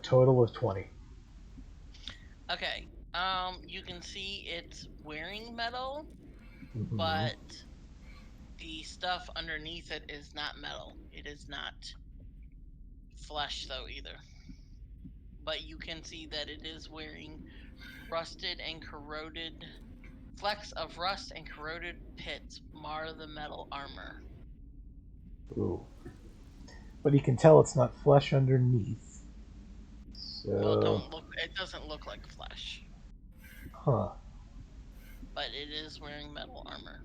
S1: Total of 20.
S5: Okay. You can see it's wearing metal,
S1: Mm-hmm.
S5: but the stuff underneath it is not metal. It is not flesh, though, either. But you can see that it is wearing rusted and corroded. Flecks of rust and corroded pits mar the metal armor.
S1: Ooh. But he can tell it's not flesh underneath. So.
S5: Well, it doesn't look like flesh.
S1: Huh.
S5: But it is wearing metal armor.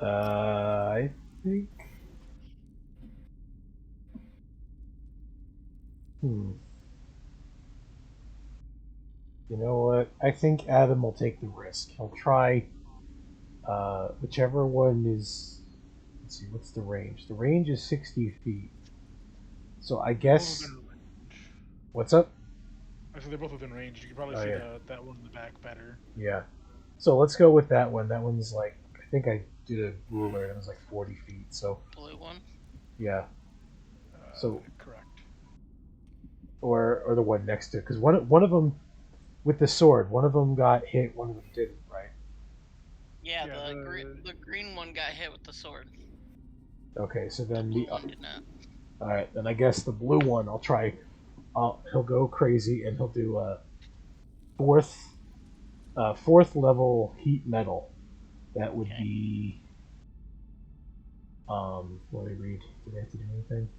S1: I think. You know what? I think Adam will take the risk. He'll try whichever one is. Let's see, what's the range? The range is 60 feet. So I guess. What's up?
S2: I said they're both within range. You can probably see that one in the back better.
S1: Yeah. So let's go with that one. That one's like, I think I did a ruler and it was like 40 feet. So.
S5: Blue one?
S1: Yeah. So.
S2: Correct.
S1: or the one next to it? Because one of them with the sword, one of them got hit, one of them didn't, right?
S5: Yeah,
S2: Yeah,
S5: the green one got hit with the sword.
S1: Okay, so
S5: The
S1: then
S5: blue one did not.
S1: all right, then I guess the blue one I'll try. He'll go crazy and he'll do a fourth level heat metal. That would
S5: Okay.
S1: be Let me read. Did I have to do anything?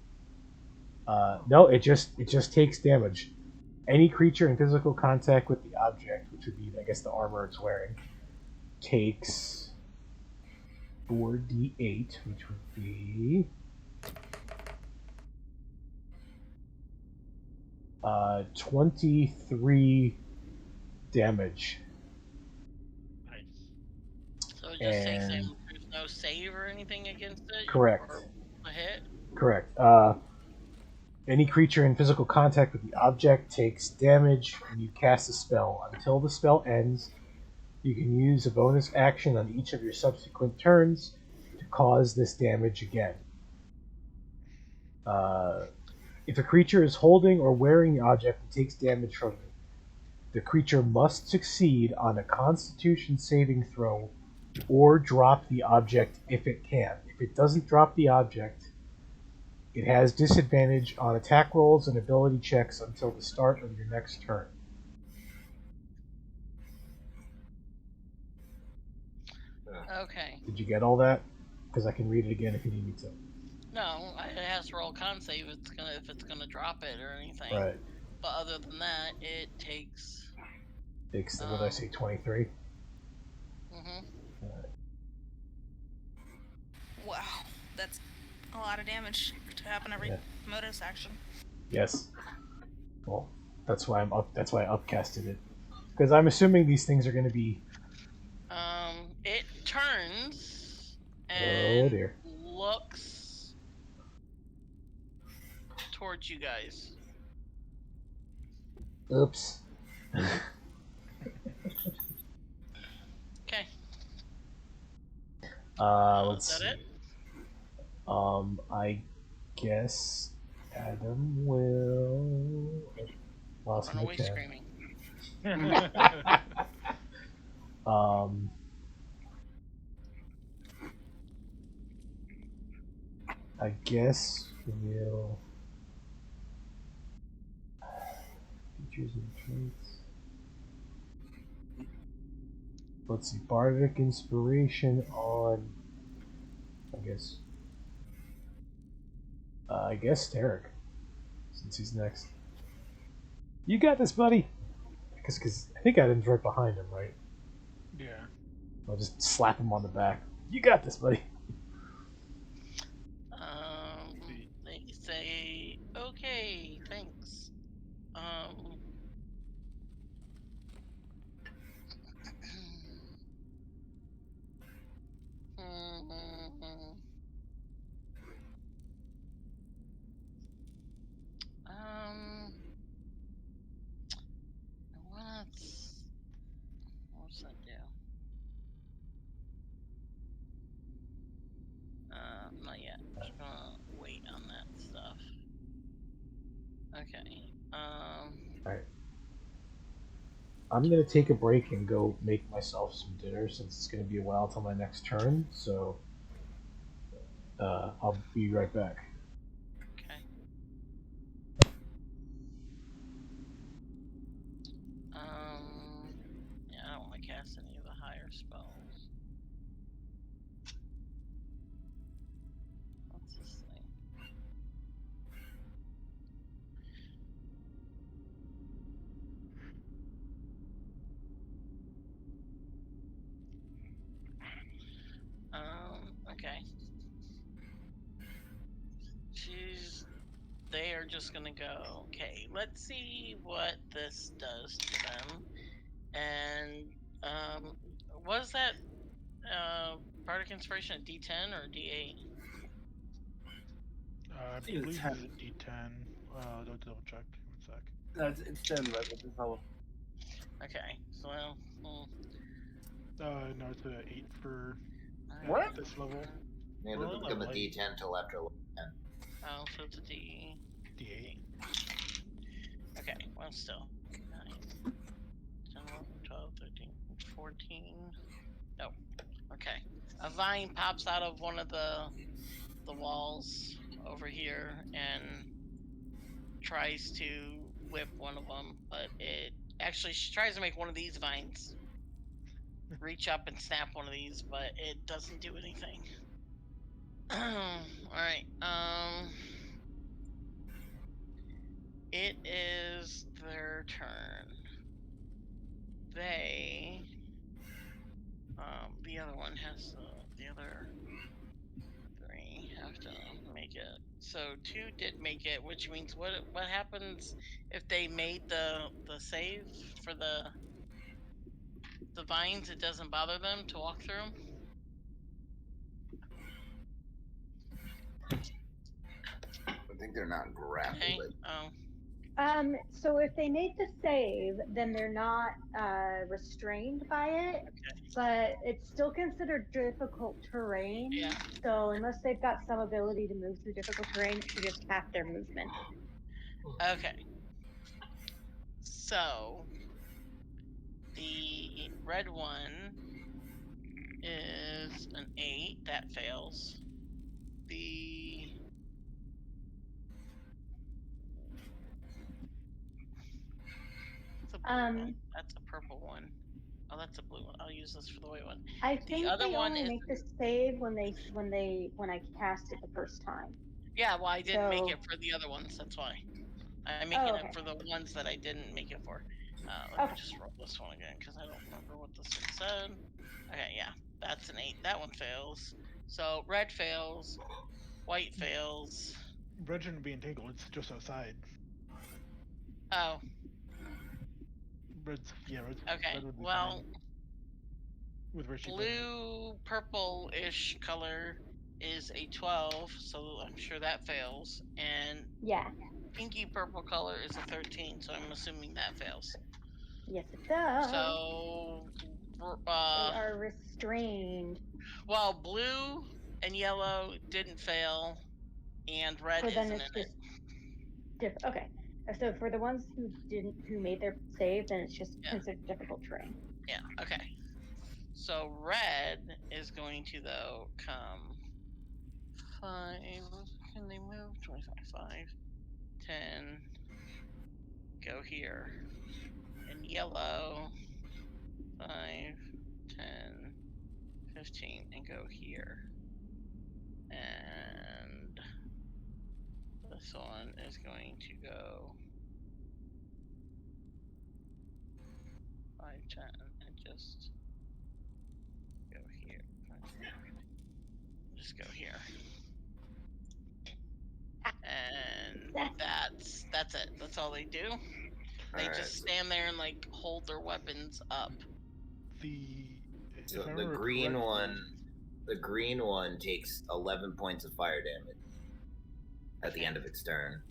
S1: No, it just takes damage. Any creature in physical contact with the object, which would be I guess the armor it's wearing, takes 4d8, which would be 23 damage.
S2: nice.
S5: So it just takes
S1: And
S5: damage. There's no save or anything against it?
S1: correct.
S5: Or a hit?
S1: Correct. Any creature in physical contact with the object takes damage when you cast a spell. Until the spell ends, you can use a bonus action on each of your subsequent turns to cause this damage again. If a creature is holding or wearing the object and takes damage from it, the creature must succeed on a Constitution saving throw or drop the object if it can. If it doesn't drop the object, it has disadvantage on attack rolls and ability checks until the start of your next turn.
S5: Okay.
S1: Did you get all that? Because I can read it again if you need me to.
S5: No, it has to roll a con save if it's gonna drop it or anything.
S1: Right.
S5: But other than that, it takes.
S1: What did I say? 23.
S5: Mhm.
S3: Wow, that's a lot of damage to happen every bonus action.
S1: Yes. Well, that's why I'm up. That's why I upcasted it. Because I'm assuming these things are going to be.
S5: It turns and
S1: Oh dear.
S5: looks towards you guys.
S1: Oops.
S5: Okay.
S1: Let's
S5: Is that
S1: see.
S5: it?
S1: I guess Adam will. Lost
S5: Run
S1: my
S5: away
S1: tab.
S5: screaming.
S1: I guess we'll. Features and traits. Let's see. Bardic Inspiration on. I guess Derek, since he's next. You got this, buddy. Because I think Adam's right behind him, right?
S2: Yeah.
S1: I'll just slap him on the back. You got this, buddy.
S5: They say, okay, thanks. What's that do? Not yet. Just gonna wait on that stuff. Okay.
S1: Alright. I'm gonna take a break and go make myself some dinner since it's gonna be a while till my next turn, so I'll be right back.
S5: Okay. Yeah, I don't want to cast any of the higher spells. What's this thing? Okay. They are just gonna go, okay, let's see what this does to them. And, was that, Bardic Inspiration a D10 or a D8?
S2: I believe it's a D10. Don't double check. 1 sec.
S8: No, it's 10 right at this level.
S5: Okay, so,
S2: No, it's an 8 for
S8: What?
S2: this level.
S4: Yeah, it doesn't become a D10 till after level 10.
S5: Oh, so it's a D8. Okay, well, still. 9, 10, 11, 12, 13, 14. No. Okay. A vine pops out of one of the walls over here and tries to whip one of them, but it actually she tries to make one of these vines reach up and snap one of these, but it doesn't do anything. All right. It is their turn. They the other one has the other 3 have to make it. So 2 did make it, which means what happens if they made the save for the vines? It doesn't bother them to walk through them.
S4: I think they're not grappled.
S5: Okay. Oh.
S6: So if they made the save, then they're not restrained by it,
S5: Okay.
S6: but it's still considered difficult terrain.
S5: Yeah.
S6: So unless they've got some ability to move through difficult terrain, it's just half their movement.
S5: Okay. So the red one is an 8. That fails. The That's a blue one. That's a purple one. Oh, that's a blue one. I'll use this for the white one.
S6: I
S5: The
S6: think
S5: other
S6: they
S5: one
S6: only
S5: is
S6: make the save when I cast it the first time.
S5: yeah. Well, I didn't make
S6: So-
S5: it for the other ones. That's why I'm making
S6: okay.
S5: it for the ones that I didn't make it for. Let me just roll this one again because I don't remember what this one said. Okay, yeah, that's an 8. That one fails. So red fails, white fails.
S2: Red shouldn't be entangled. It's just outside.
S5: Oh,
S2: Red's
S5: okay.
S2: red would be
S5: Well,
S2: fine with where she put it.
S5: blue purple-ish color is a 12, so I'm sure that fails. And
S6: Yeah.
S5: pinky purple color is a 13, so I'm assuming that fails.
S6: Yes, it does.
S5: So
S6: they are restrained.
S5: Well, blue and yellow didn't fail, and red
S6: So then
S5: isn't
S6: it's
S5: in
S6: just okay. So for the ones who made their save, then it's just considered difficult terrain.
S5: Yeah. Okay. So red is going to though come 5. Can they move? 25, 5, 10. Go here. And yellow 5, 10, 15, and go here. And this one is going to go 5, 10, and just go here. Just go here. And that's it. That's all they do. They just stand there and like hold their weapons up.
S4: So the green one takes 11 points of fire damage at the end of its turn.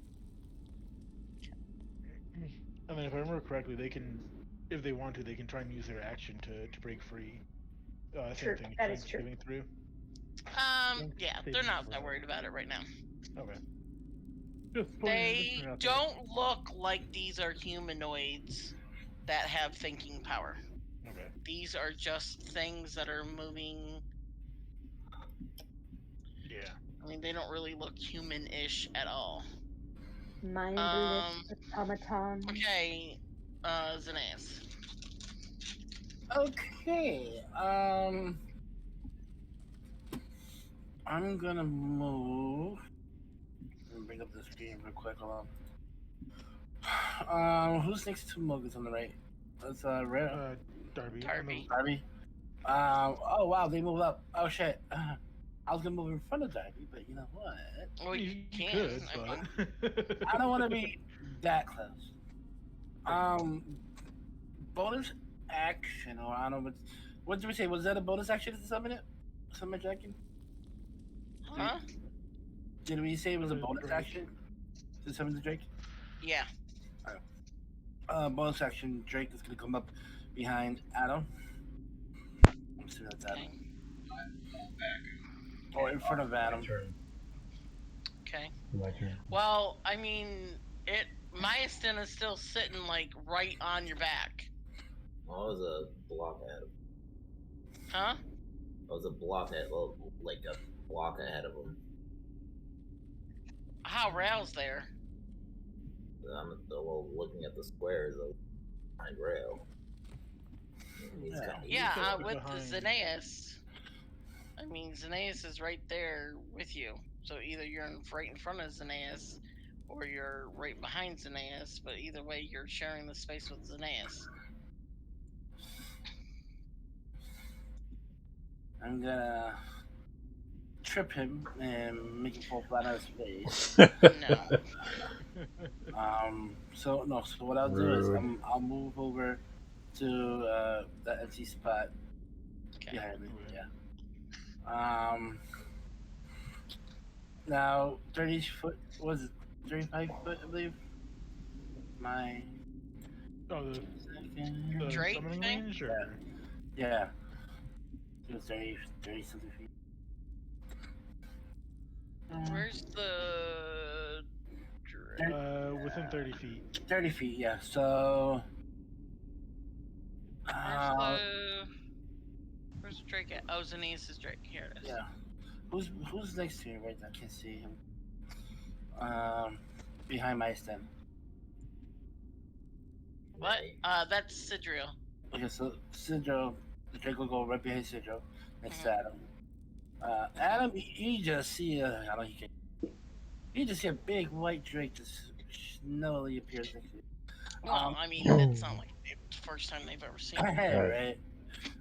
S2: I mean, if I remember correctly, they can, if they want to, they can try and use their action to break free.
S6: True.
S2: Same thing.
S6: That is true.
S2: Through.
S5: Yeah, they're not that worried about it right now.
S2: Okay.
S5: They don't look like these are humanoids that have thinking power.
S2: Okay.
S5: These are just things that are moving.
S2: Yeah.
S5: I mean, they don't really look human-ish at all.
S6: Mindless automaton.
S5: Okay, Zanaz.
S8: Okay. I'm gonna move. Let me bring up the screen real quick. Hold on. Who's next to Mogus on the right? That's Red.
S2: Darby.
S8: Darby. Oh wow, they moved up. Oh shit. I was gonna move in front of Darby, but you know what?
S5: Well, you can.
S2: Could, but
S8: I don't want to be that close. Bonus action, or I don't know what did we say? Was that a bonus action to summon it? Summon Dragon?
S5: Huh?
S8: Did we say it was a bonus action to summon the Drake?
S5: Yeah.
S8: Bonus action, Drake is gonna come up behind Adam. Let's see that's Adam. Or in front of Adam.
S5: Okay.
S1: My turn.
S5: Well, I mean, it Myastin is still sitting like right on your back.
S9: Well, I was a block ahead of him.
S5: Huh?
S9: I was a block ahead, well, like a block ahead of him.
S5: How Rail's there?
S9: I'm looking at the squares behind Rail.
S5: Yeah, with the Xenaeus. I mean, Xenaeus is right there with you. So either you're right in front of Xenaeus, or you're right behind Xenaeus. But either way, you're sharing the space with Xenaeus.
S8: I'm gonna trip him and make him fall flat on his face.
S5: No.
S8: So no. So what I'll do is I'll move over to the empty spot behind me. Yeah. Now 30 foot was it 35 foot, I believe. My
S2: the
S5: Drake
S2: summoning
S5: thing?
S2: range, or
S8: yeah. It was 30 something feet.
S5: Where's the
S2: within 30 feet.
S8: 30 feet, yeah. So
S5: where's the Drake at? Oh, Xenaeus is Drake. Here it is.
S8: Yeah. Who's next to you right now? I can't see him. Behind my stand.
S5: What? That's Sidriel.
S8: Okay, so Sidro, the Drake will go right behind Sidro, next to Adam. Adam, you just see I don't know, you just see a big white Drake just snowily appears next to you.
S5: Well, I mean, it's not like the first time they've ever seen it.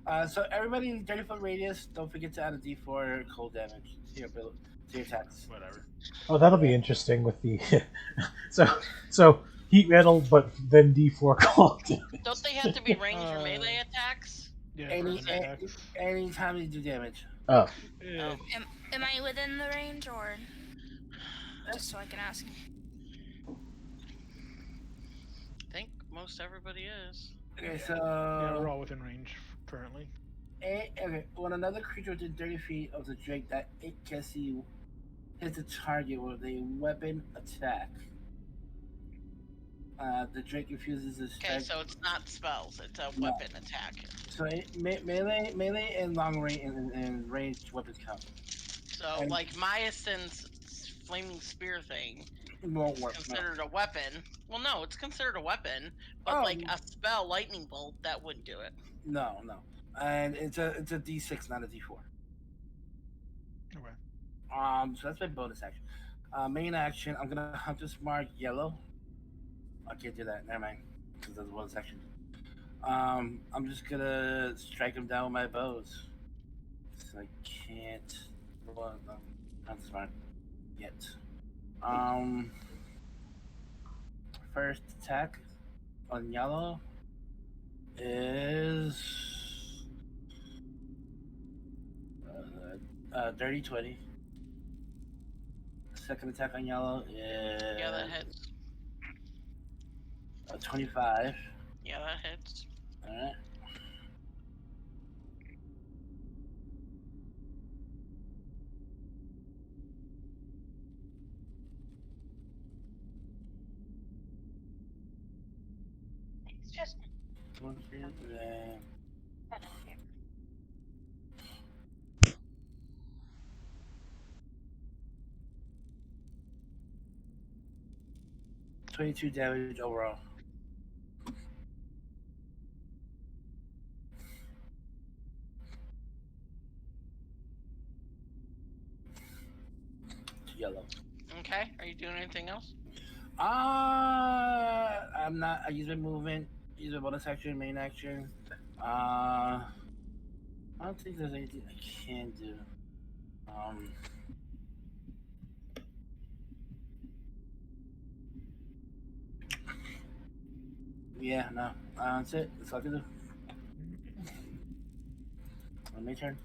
S8: Right. So everybody in 30-foot radius, don't forget to add a D4 cold damage to your attacks.
S2: Whatever.
S1: Oh, that'll be interesting with the so heat metal, but then D4 cold damage.
S5: Don't they have to be range or melee attacks?
S2: Yeah.
S8: Anytime you do damage.
S1: Oh.
S2: Yeah.
S3: Am I within the range, or just so I can ask?
S5: I think most everybody is.
S8: Okay, so
S2: yeah, we're all within range currently.
S8: Okay, when another creature within 30 feet of the Drake that it can see hits a target with a weapon attack, the Drake refuses to strike.
S5: Okay, so it's not spells; it's a weapon attack.
S8: So melee and long range and ranged weapons count.
S5: So, like Myastin's flaming spear thing,
S8: won't work.
S5: Considered a weapon. Well, no, it's considered a weapon, but like a spell, lightning bolt, that wouldn't do it.
S8: No, and it's a D6, not a D4.
S2: Okay.
S8: So that's my bonus action. Main action, I'm gonna Hunter's Mark yellow. I can't do that. Never mind, because that's the bonus action. I'm just gonna strike him down with my bows. So I can't roll Hunter's Mark yet. First attack on yellow is dirty 20. Second attack on yellow is
S5: that hits.
S8: 25.
S5: Yeah, that hits.
S8: All right.
S6: It's just.
S8: 22 damage overall. Yellow.
S5: Okay. Are you doing anything else?
S8: I'm not. I use my movement. Use my bonus action, main action. I don't think there's anything I can do. Yeah, no. That's it. That's all I can do. My turn.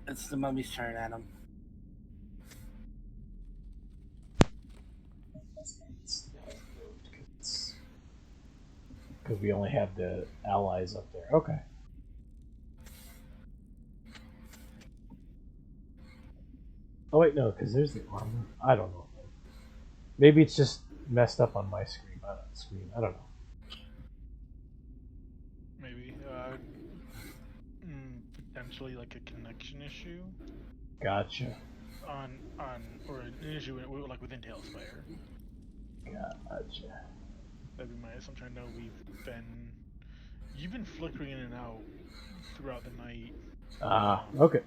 S8: It's the mummy's turn, Adam.
S1: because we only have the allies up there. Okay. Oh wait, no, because there's the armor. I don't know. Maybe it's just messed up on my screen. I don't know.
S2: Maybe. Potentially like a connection issue.
S1: Gotcha.
S2: Or an issue like within Tailspire.
S1: Gotcha.
S2: That'd be my assumption. I know you've been flickering in and out throughout the night.
S1: Okay.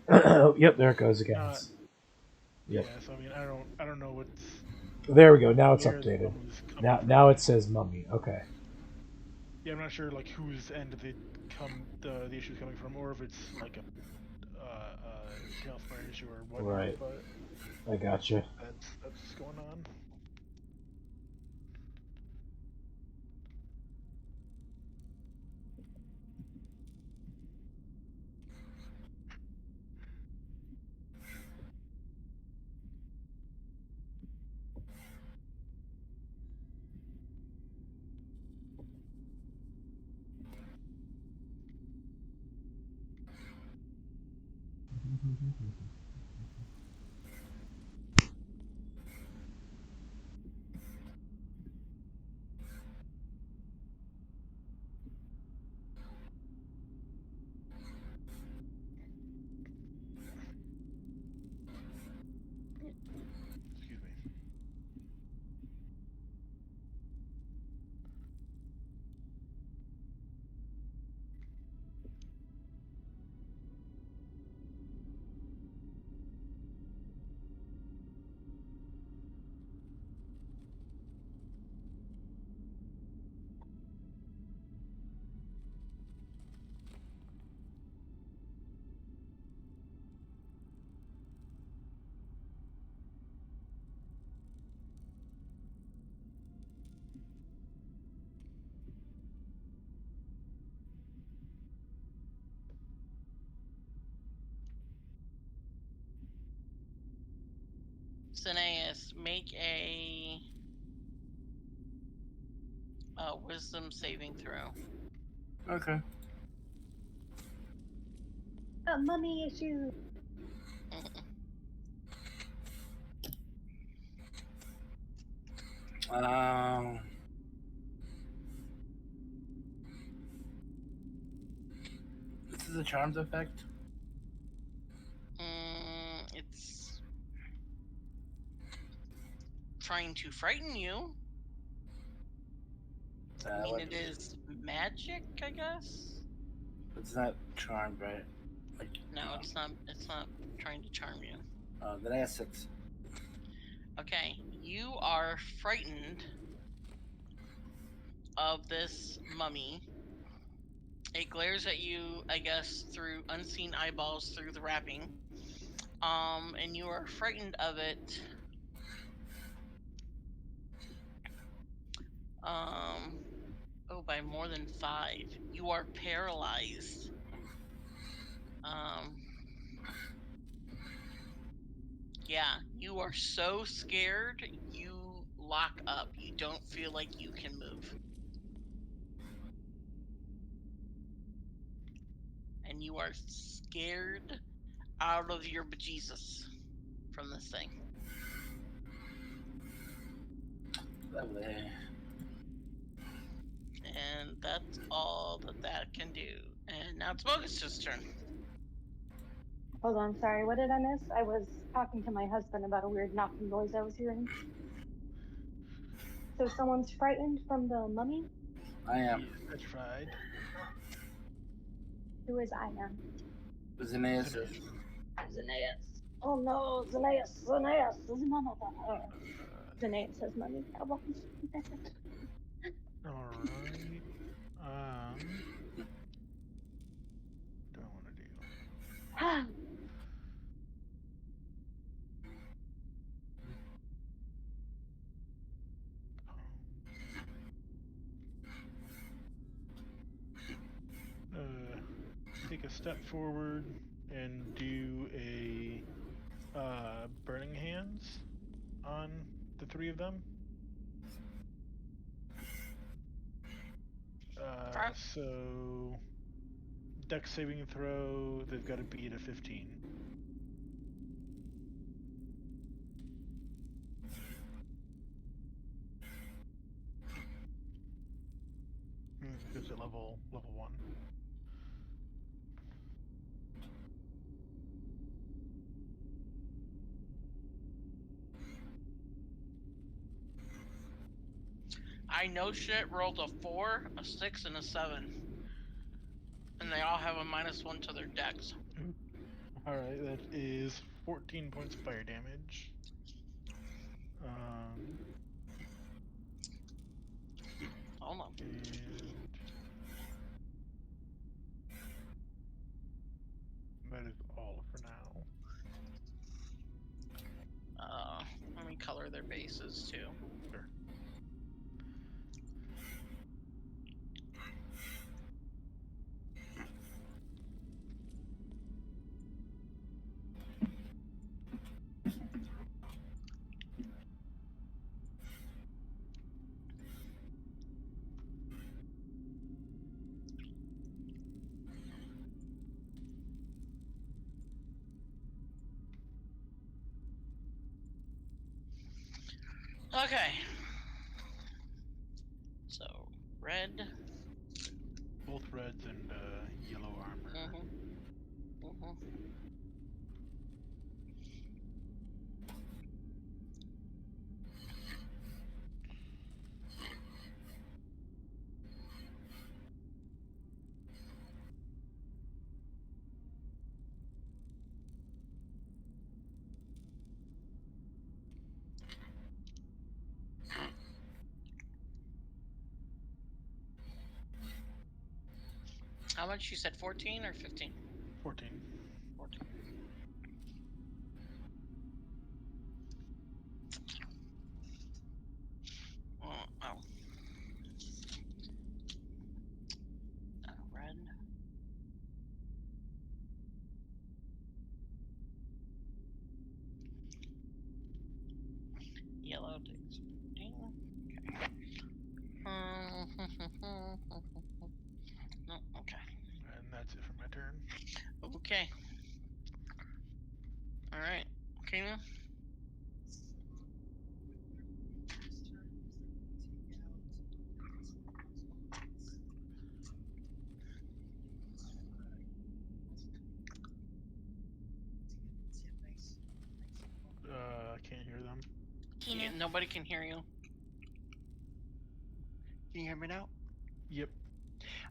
S1: Yep, there it goes again.
S2: Yep. Yeah, so I mean, I don't know what's.
S1: There we go. Now it's updated. Now it says mummy. Okay.
S2: Yeah, I'm not sure like whose end the issue's coming from, or if it's like a Tailspire issue or whatnot.
S1: Right.
S2: But
S1: I gotcha.
S2: That's what's going on. Excuse me.
S5: Cineas, make a wisdom saving throw.
S8: Okay.
S6: A mummy issue.
S8: This is a charms effect.
S5: It's trying to frighten you. I mean, it is magic, I guess.
S8: It's not charmed, right? Like,
S5: no, it's not. It's not trying to charm you.
S8: Then I have 6.
S5: Okay, you are frightened of this mummy. It glares at you, I guess, through unseen eyeballs through the wrapping. And you are frightened of it. By more than 5. You are paralyzed. Yeah, you are so scared, you lock up. You don't feel like you can move. And you are scared out of your bejesus from this thing.
S8: Lovely.
S5: And that's all that can do. And now it's Mogus' turn.
S6: Hold on, sorry, what did I miss? I was talking to my husband about a weird knocking noise I was hearing. So someone's frightened from the mummy?
S8: I am.
S2: He is petrified.
S6: Who is I am?
S8: Xenaeus.
S6: Oh no, Xenaeus. Xenaeus has money problems.
S2: Alright. What do I want to do? Take a step forward and do a burning hands on the 3 of them. So, Dex saving throw, they've got to beat a 15. Because at level 1.
S5: I no shit rolled a 4, a 6, and a 7. And they all have a -1 to their dex.
S2: Alright, that is 14 points of fire damage.
S5: Hold on.
S2: And that is all for now.
S5: Let me color their bases too.
S2: Sure.
S5: Okay. So, red.
S2: Both reds and yellow armor.
S5: How much you said? 14 or 15?
S2: 14.
S5: 14. Oh. Red. Yellow takes 15. Okay. No, okay.
S2: And that's it for my turn.
S5: Okay. Alright. Kina?
S2: I can't hear them.
S5: Yeah, nobody can hear you.
S7: Can you hear me now?
S2: Yep.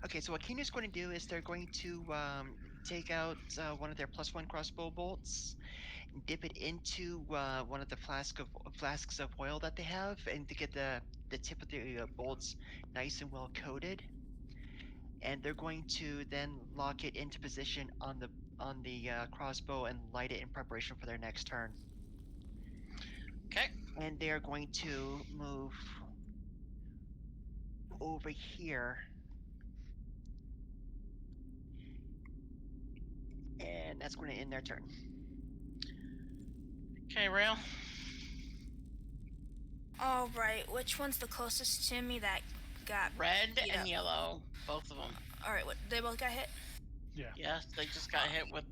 S7: Okay, so what Keener's going to do is they're going to take out one of their +1 crossbow bolts, dip it into one of the flasks of oil that they have, and to get the tip of the bolts nice and well coated. And they're going to then lock it into position on the crossbow and light it in preparation for their next turn.
S5: Okay.
S7: And they are going to move over here. And that's going to end their turn.
S5: Okay, Rail.
S3: All right, which one's the closest to me that got
S5: red
S3: beat
S5: and
S3: up?
S5: yellow, both of them.
S3: All right, what they both got hit?
S2: Yeah.
S5: Yes, they just got hit with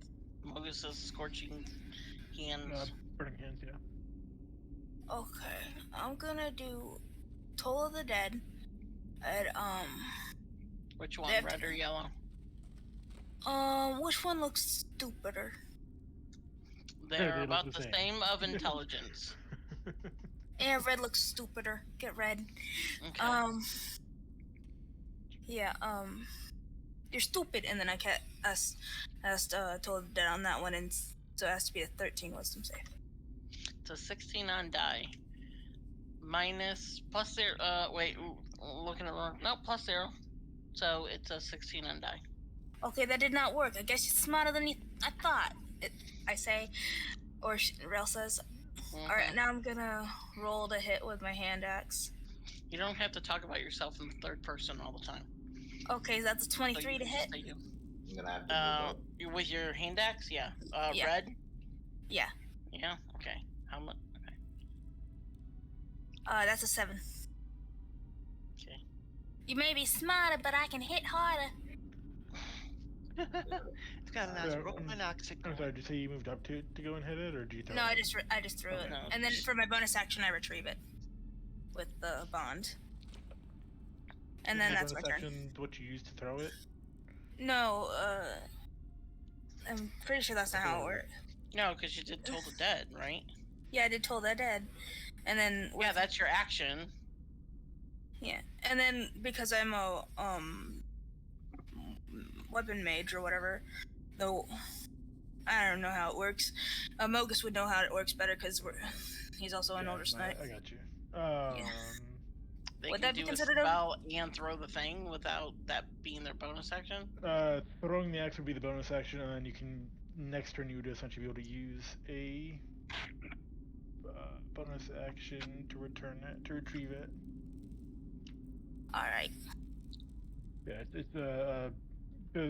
S5: Mogusa's scorching hands.
S2: Burning hands, yeah.
S3: Okay, I'm gonna do Toll of the Dead. And
S5: Which one, red or yellow?
S3: Which one looks stupider?
S5: They're about the same of intelligence.
S3: Yeah, red looks stupider. Get red.
S5: Okay.
S3: Yeah, you're stupid, and then I asked Toll of the Dead on that one, and so it has to be a 13 wisdom save.
S5: It's a 16 on die. Minus, plus 0, wait, looking at the wrong, no, plus 0. So it's a 16 on die.
S3: Okay, that did not work. I guess you're smarter than I thought. I say, or Rail says. All right, now I'm gonna roll to hit with my hand axe.
S5: You don't have to talk about yourself in the third person all the time.
S3: Okay, that's a 23 to hit.
S9: I'm gonna have to move up.
S5: With your hand axe, yeah.
S3: Yeah.
S5: Red.
S3: Yeah.
S5: Yeah. Okay. How much? Okay.
S3: That's a 7.
S5: Okay.
S3: You may be smarter, but I can hit harder.
S7: It's got a nice robonoxic
S2: I'm
S7: going.
S2: sorry, did you say you moved up to go and hit it, or did you throw
S3: No,
S2: it?
S3: I just threw it.
S5: No.
S3: And then for my bonus action, I retrieve it with the bond. And then that's my
S2: bonus
S3: turn.
S2: action what you used to throw it?
S3: No, I'm pretty sure that's not how it works.
S5: No, because you did Toll the Dead, right?
S3: Yeah, I did Toll the Dead. And then...
S5: Yeah, that's your action.
S3: Yeah, and then because I'm a, weapon mage or whatever, though I don't know how it works. Mogus would know how it works better because he's also an older snipe.
S2: I got you.
S5: They
S3: Would
S5: can
S3: that be
S5: do a
S3: considered a...
S5: spell and throw the thing without that being their bonus action?
S2: Throwing the axe would be the bonus action, and then you can next turn you would essentially be able to use a bonus action to retrieve it.
S3: All right.
S2: Yeah,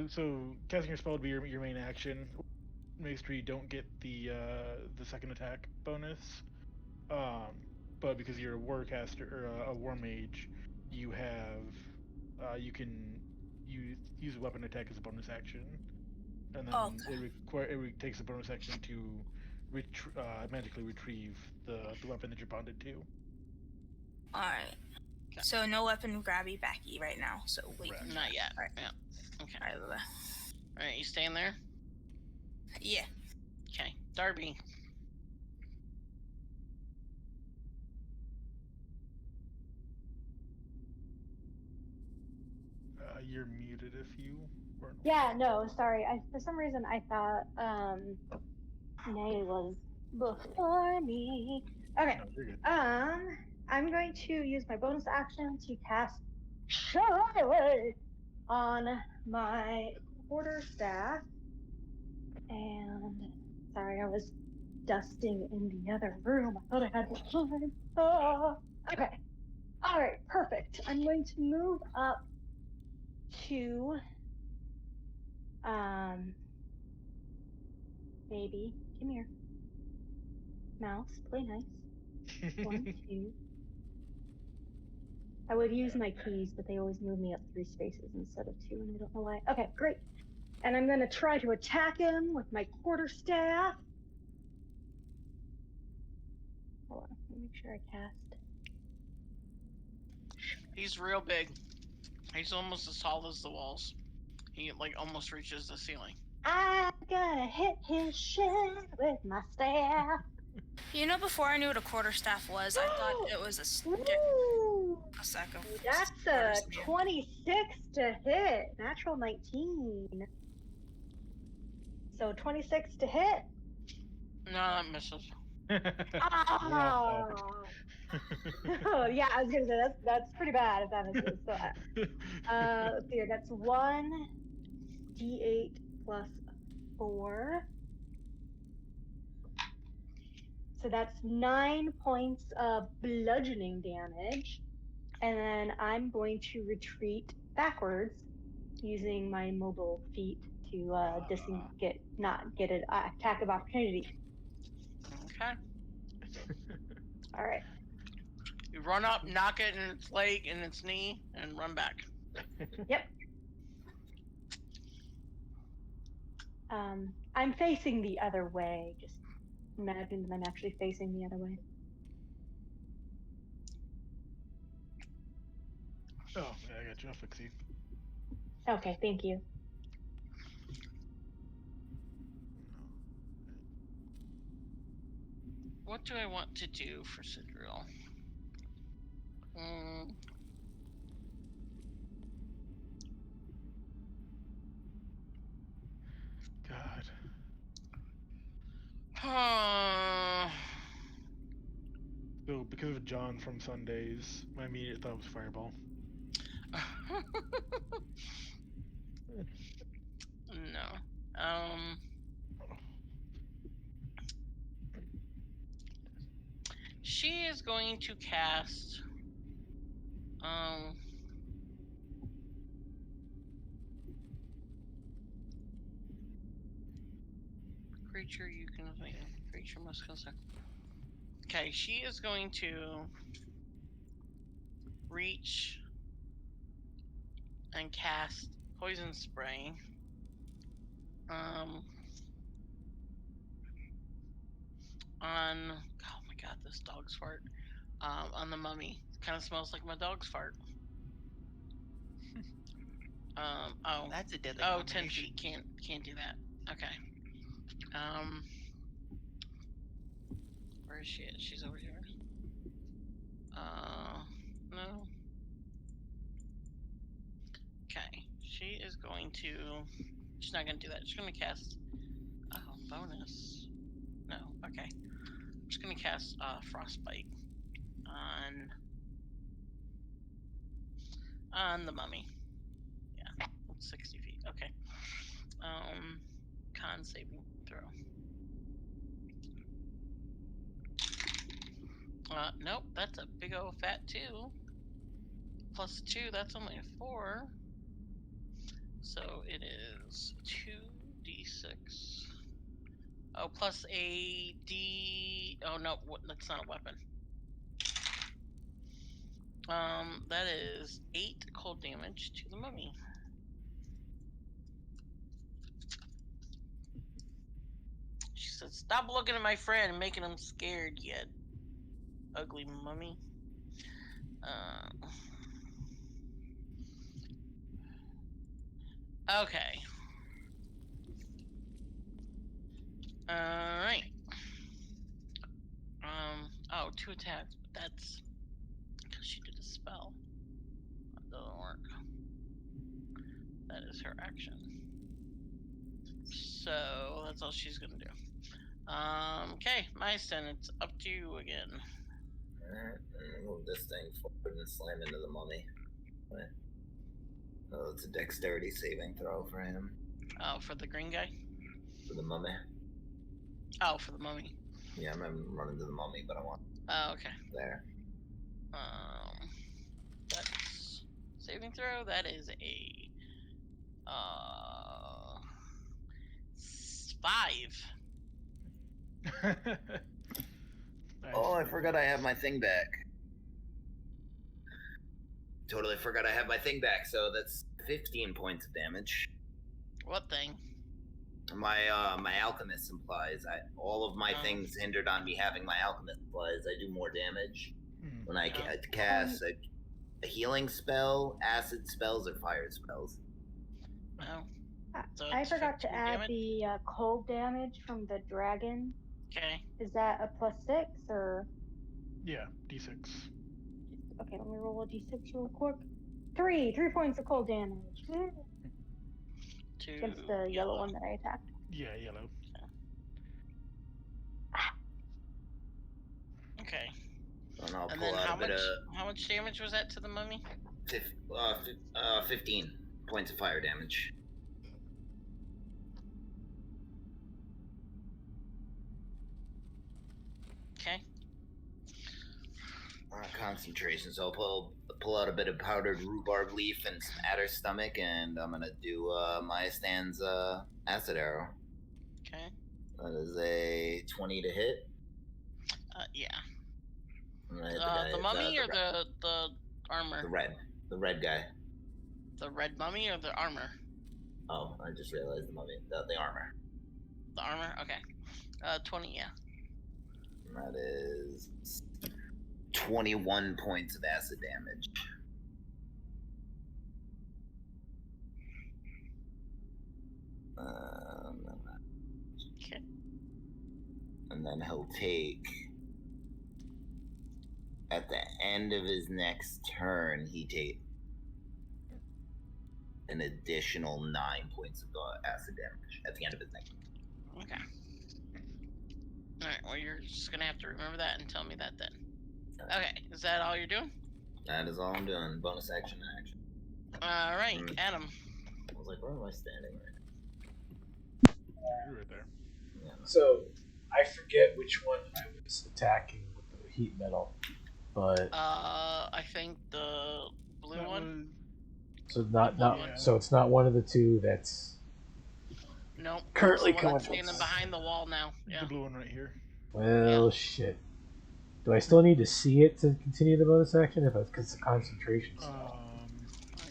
S2: so casting your spell would be your main action. Make sure you don't get the second attack bonus. But because you're a warcaster or a war mage, you have you can use a weapon attack as a bonus action, and then it takes a bonus action to magically retrieve the weapon that you're bonded to.
S3: All right. Okay. So no weapon grabby backy right now. So wait.
S5: Not yet.
S3: All right.
S5: Yeah. Okay.
S3: All right. Bye-bye.
S5: All right. You staying there?
S3: Yeah.
S5: Okay. Darby.
S2: You're muted if you weren't.
S6: Yeah, no, sorry. For some reason I thought Nay was before me. Okay.
S2: No, you're good.
S6: I'm going to use my bonus action to cast Shine on my quarterstaff. And sorry, I was dusting in the other room. I thought I had time. Okay. All right, perfect. I'm going to move up to baby, come here. Mouse, play nice. 1, 2. I would use my keys, but they always move me up 3 spaces instead of 2, and I don't know why. Okay, great. And I'm gonna try to attack him with my quarterstaff. Hold on, let me make sure I cast.
S5: He's real big. He's almost as tall as the walls. He like almost reaches the ceiling.
S6: I gotta hit his shit with my staff.
S3: You know, before I knew what a quarterstaff was, I thought it was a sack of.
S6: That's a 26 to hit. Natural 19. So 26 to hit.
S5: No, that misses.
S6: Oh. Oh, yeah, I was gonna say that's pretty bad if that misses. So, let's see here. That's 1d8 plus 4. So that's 9 points of bludgeoning damage, and then I'm going to retreat backwards using my mobile feat to not get an attack of opportunity.
S5: Okay.
S6: All right.
S5: You run up, knock it in its leg and its knee, and run back.
S6: Yep. I'm facing the other way. Just imagine that I'm actually facing the other way.
S2: Oh, yeah, I got you. I'll fix you.
S6: Okay, thank you.
S5: What do I want to do for Sidriel?
S2: God. So, because of John from Sundays, my immediate thought was Fireball.
S5: No. She is going to cast creature you can creature must consent. Okay, she is going to reach and cast poison spray. On oh my god, this dog's fart. On the mummy. It kind of smells like my dog's fart. Oh,
S7: That's a deadly
S5: 10
S7: combination.
S5: feet. Can't do that. Okay. Where is she at? She's over here. No. Okay. She is going to. She's not going to do that. She's going to cast. Oh, bonus. No. Okay. I'm just going to cast Frostbite on the mummy. Yeah, 60 feet. Okay. Con saving throw. Nope, that's a big old fat 2. Plus 2, that's only a 4. So it is 2d6. Oh, plus a d. Oh no, that's not a weapon. That is 8 cold damage to the mummy. She said, "Stop looking at my friend and making him scared yet, ugly mummy." Okay. Alright. Oh, 2 attacks, but that's because she did a spell. That doesn't work. That is her action. So that's all she's gonna do. Okay, Myson, it's up to you again.
S4: Alright, move this thing forward and slam into the mummy. Right. Oh, it's a dexterity saving throw for him.
S5: Oh, for the green guy?
S4: For the mummy.
S5: Oh, for the mummy.
S4: Yeah, I'm running to the mummy, but I want.
S5: Oh, okay.
S4: There.
S5: That's saving throw. That is a 5.
S2: Nice.
S4: Oh, I forgot I have my thing back. Totally forgot I have my thing back, so that's 15 points of damage.
S5: What thing?
S4: My alchemist supplies. All of my things hindered on me having my alchemist supplies. I do more damage when I cast a healing spell, acid spells, or fire spells.
S5: Oh. So
S6: I forgot to add
S5: damage?
S6: the cold damage from the dragon.
S5: Okay.
S6: Is that a +6 or?
S2: Yeah, d6.
S6: Okay, let me roll a d6 real quick. 3 points of cold damage. Against the yellow one that I attacked.
S2: Yeah, yellow.
S5: Okay.
S4: And I'll
S5: And
S4: pull
S5: then
S4: out a bit of.
S5: How much damage was that to the mummy?
S4: 15 points of fire damage.
S5: Okay.
S4: Concentration. So I'll pull out a bit of powdered rhubarb leaf and some adder stomach, and I'm gonna do Maya Stan's acid arrow.
S5: Okay.
S4: That is a 20 to hit.
S5: Yeah.
S4: The
S5: mummy or the armor?
S4: The red guy.
S5: The red mummy or the armor?
S4: Oh, I just realized the mummy. The armor.
S5: The armor? Okay. 20, yeah.
S4: And that is 21 points of acid damage.
S5: Okay.
S4: And then he'll take, at the end of his next turn, he take an additional 9 points of acid damage at the end of his next turn.
S5: Okay. Alright, well, you're just gonna have to remember that and tell me that then. Okay, is that all you're doing?
S4: That is all I'm doing. Bonus action and action.
S5: Alright, Adam.
S4: I was like, where am I standing right
S2: You're right there.
S4: now? Yeah.
S1: So, I forget which one I was attacking with the heat metal, but
S5: I think the blue one.
S1: so so it's not one of the two that's
S5: Nope.
S1: currently
S5: it's the one
S1: coming.
S5: that's standing behind the wall now. Yeah.
S2: The blue one right here.
S1: Well, shit. Do I still need to see it to continue the bonus action? If it's because the concentration spell.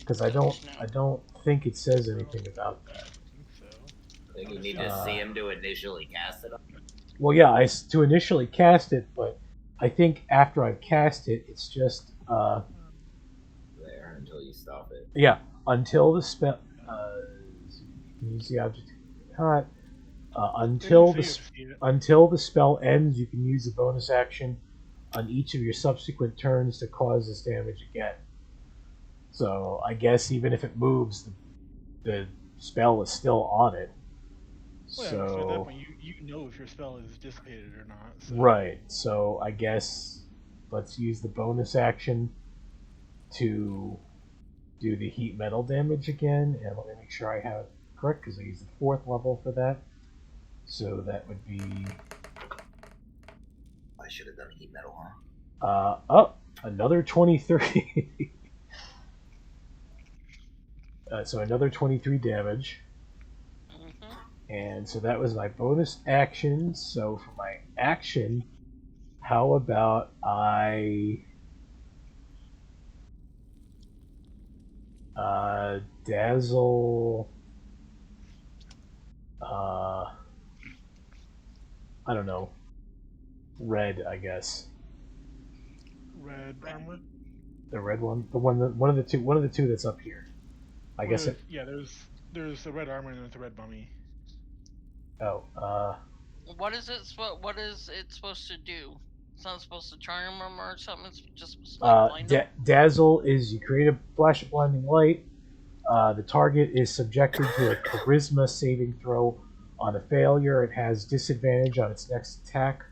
S1: Because I don't think it says anything about that.
S2: I think so.
S4: I think you need to see him to initially cast it.
S1: Well, yeah, to initially cast it, but I think after I've cast it, it's just
S4: there until you stop it.
S1: Yeah, until the spell. You can use the object. Not until the spell ends. You can use a bonus action on each of your subsequent turns to cause this damage again. So I guess even if it moves, the spell is still on it.
S2: Well, yeah, so at that point, you know if your spell is dissipated or not. So.
S1: Right. So I guess let's use the bonus action to do the heat metal damage again, and let me make sure I have it correct because I used the 4th level for that. So that would be.
S4: I should have done heat metal, huh?
S1: Another 23. So another 23 damage.
S5: Mm-hmm.
S1: And so that was my bonus action. So for my action, how about I dazzle I don't know, red, I guess.
S2: Red armor.
S1: The red one, one of the two that's up here. I guess it.
S2: Yeah, there's the red armor and there's the red mummy.
S1: Oh.
S5: What is it? What is it supposed to do? It's not supposed to charm them or something. It's just supposed to blind them.
S1: Dazzle is you create a flash of blinding light. The target is subjected to a charisma saving throw. On a failure, it has disadvantage on its next attack,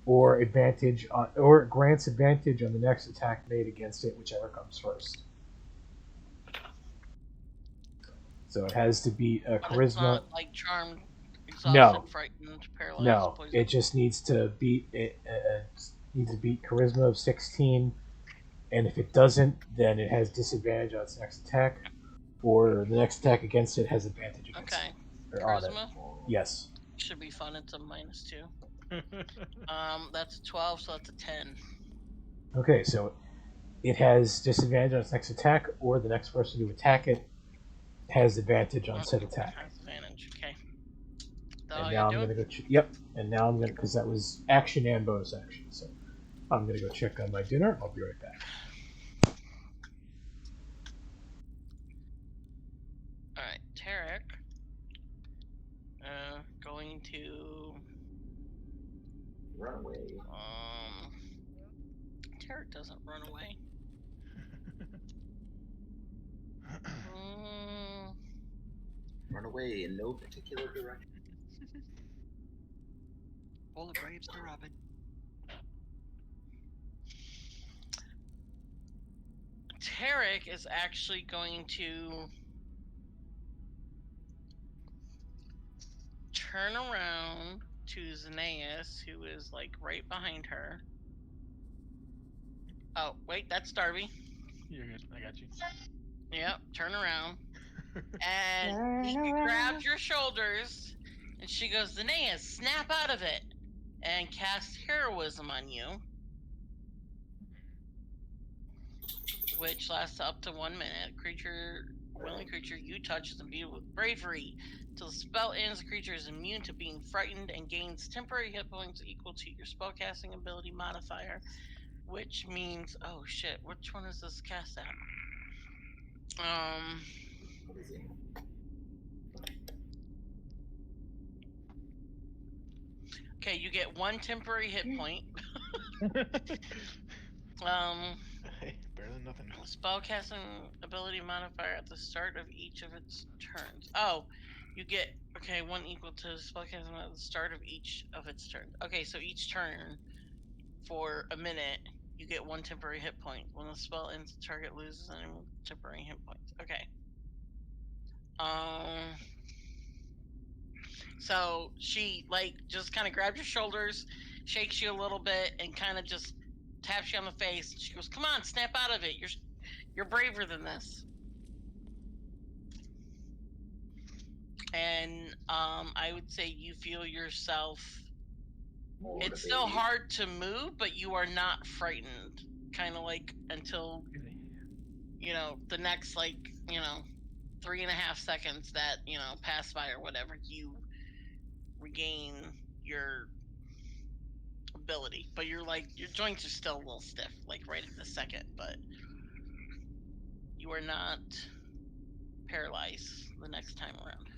S1: or it grants advantage on the next attack made against it, whichever comes first. So it has to beat a charisma. It's not
S5: like charmed, exhausted, frightened, paralyzed,
S1: no,
S5: poisoned.
S1: it just needs to beat charisma of 16, and if it doesn't, then it has disadvantage on its next attack, or the next attack against it has advantage against it.
S5: Charisma?
S1: Yes.
S5: Should be fun. It's a -2. That's a 12, so that's a 10.
S1: Okay, so it has disadvantage on its next attack, or the next person to attack it has advantage on said attack.
S5: Has advantage, okay.
S1: And now I'm going to go yep, and now I'm going to, because that was action and bonus action, so I'm going to go check on my dinner. I'll be right back.
S5: Alright, Tarek. Going to
S9: run away.
S5: Tarek doesn't run away.
S4: Run away in no particular direction.
S7: All the braves to Robin.
S5: Tarek is actually going to turn around to Xenaeus, who is like right behind her. Oh, wait, that's Darby.
S2: You're good. I got you.
S5: Yep, turn around. And he grabs your shoulders, and she goes, Xenaeus, snap out of it, and cast heroism on you, which lasts up to 1 minute. Willing creature you touch is imbued with bravery. Till the spell ends, the creature is immune to being frightened and gains temporary hit points equal to your spellcasting ability modifier, which means, oh shit, which one is this cast at?
S4: What is it?
S5: Okay, you get 1 temporary hit point.
S2: Hey, better than nothing.
S5: Spellcasting ability modifier at the start of each of its turns. Oh, you get 1 equal to spellcasting at the start of each of its turns. Okay, so each turn for a minute, you get 1 temporary hit point. When the spell ends, the target loses any temporary hit points. Okay. So she just kind of grabs your shoulders, shakes you a little bit, and kind of just taps you on the face. She goes, "Come on, snap out of it. You're braver than this." And I would say you feel yourself. It's still hard to move, but you are not frightened. Kind of like until the next 3.5 seconds that pass by or whatever, you regain your ability, but your joints are still a little stiff, right at the second, but you are not paralyzed the next time around.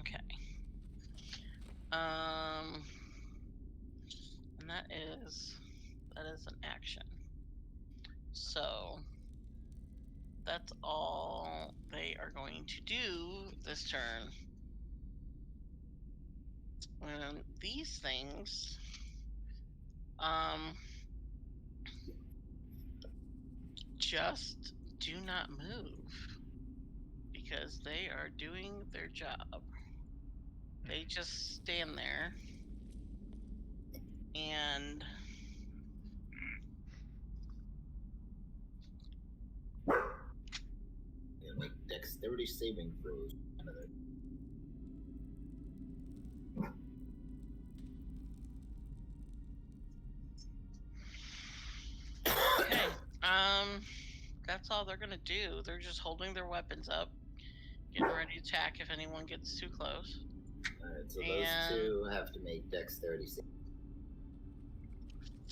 S5: Okay. And that is an action. So that's all they are going to do this turn. And these things, just do not move because they are doing their job. They just stand there and
S9: make dexterity saving throws.
S5: Okay. That's all they're gonna do. They're just holding their weapons up, getting ready to attack if anyone gets too close.
S9: Alright, so those two have to make dexterity saving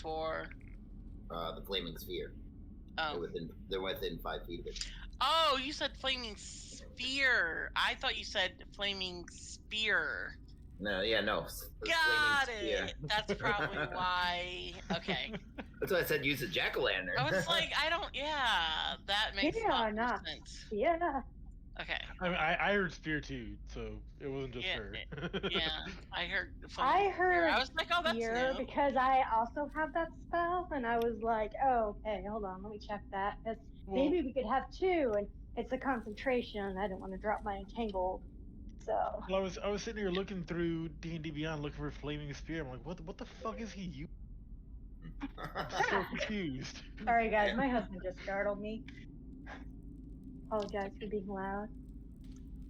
S5: for
S9: the flaming sphere.
S5: Oh.
S9: They're within 5 feet of it.
S5: Oh, you said flaming sphere. I thought you said flaming spear.
S9: No.
S5: Got it. That's probably why. Okay.
S9: That's why I said use a jack-o'-lantern.
S5: I was like, that makes a lot more sense.
S6: Yeah.
S5: Okay.
S2: I heard spear too, so it wasn't just her.
S5: Yeah, I heard.
S6: I heard.
S5: I was like, oh, that's new.
S6: Because I also have that spell, and I was like, oh, okay, hold on, let me check that, because maybe we could have two, and it's a concentration. I didn't want to drop my entangled, so.
S2: Well, I was sitting here looking through D&D Beyond, looking for flaming spear. I'm like, what the fuck is he using? I'm so confused.
S6: Sorry, guys, my husband just startled me. Apologize for being loud.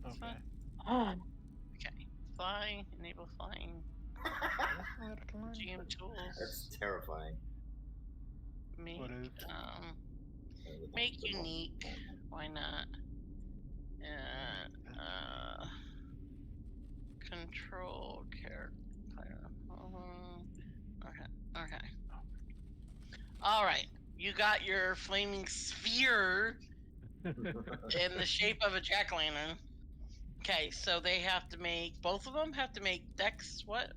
S2: Okay.
S5: Okay. Fly, enable flying. GM tools.
S9: That's terrifying.
S5: Make unique. Why not? Control character. Okay. All right. You got your flaming sphere in the shape of a jack-o'-lantern. Okay, so they have to make, both of them have to make dex what?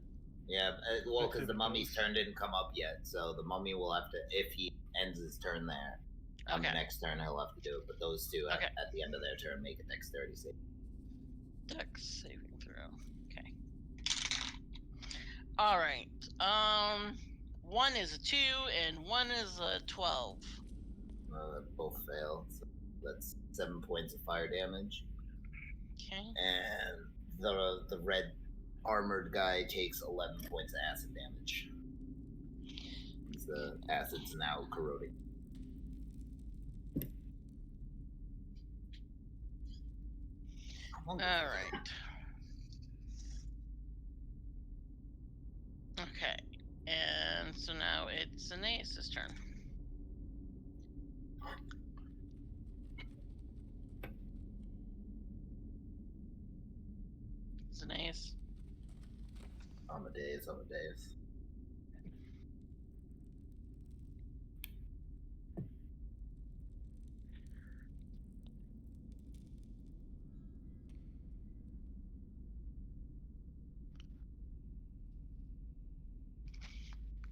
S9: Yeah, well, because the mummy's turn didn't come up yet, so the mummy will have to, if he ends his turn there, on the next turn he'll have to do it, but those two at the end of their turn make a dexterity save.
S5: Dex saving throw. Okay. All right. One is a 2 and one is a 12.
S9: Both fail. So that's 7 points of fire damage.
S5: Okay.
S9: And the red armored guy takes 11 points of acid damage. The acid's now corroding.
S5: All right. Okay. And so now it's Aeneas' turn. Aeneas.
S9: Amadeus.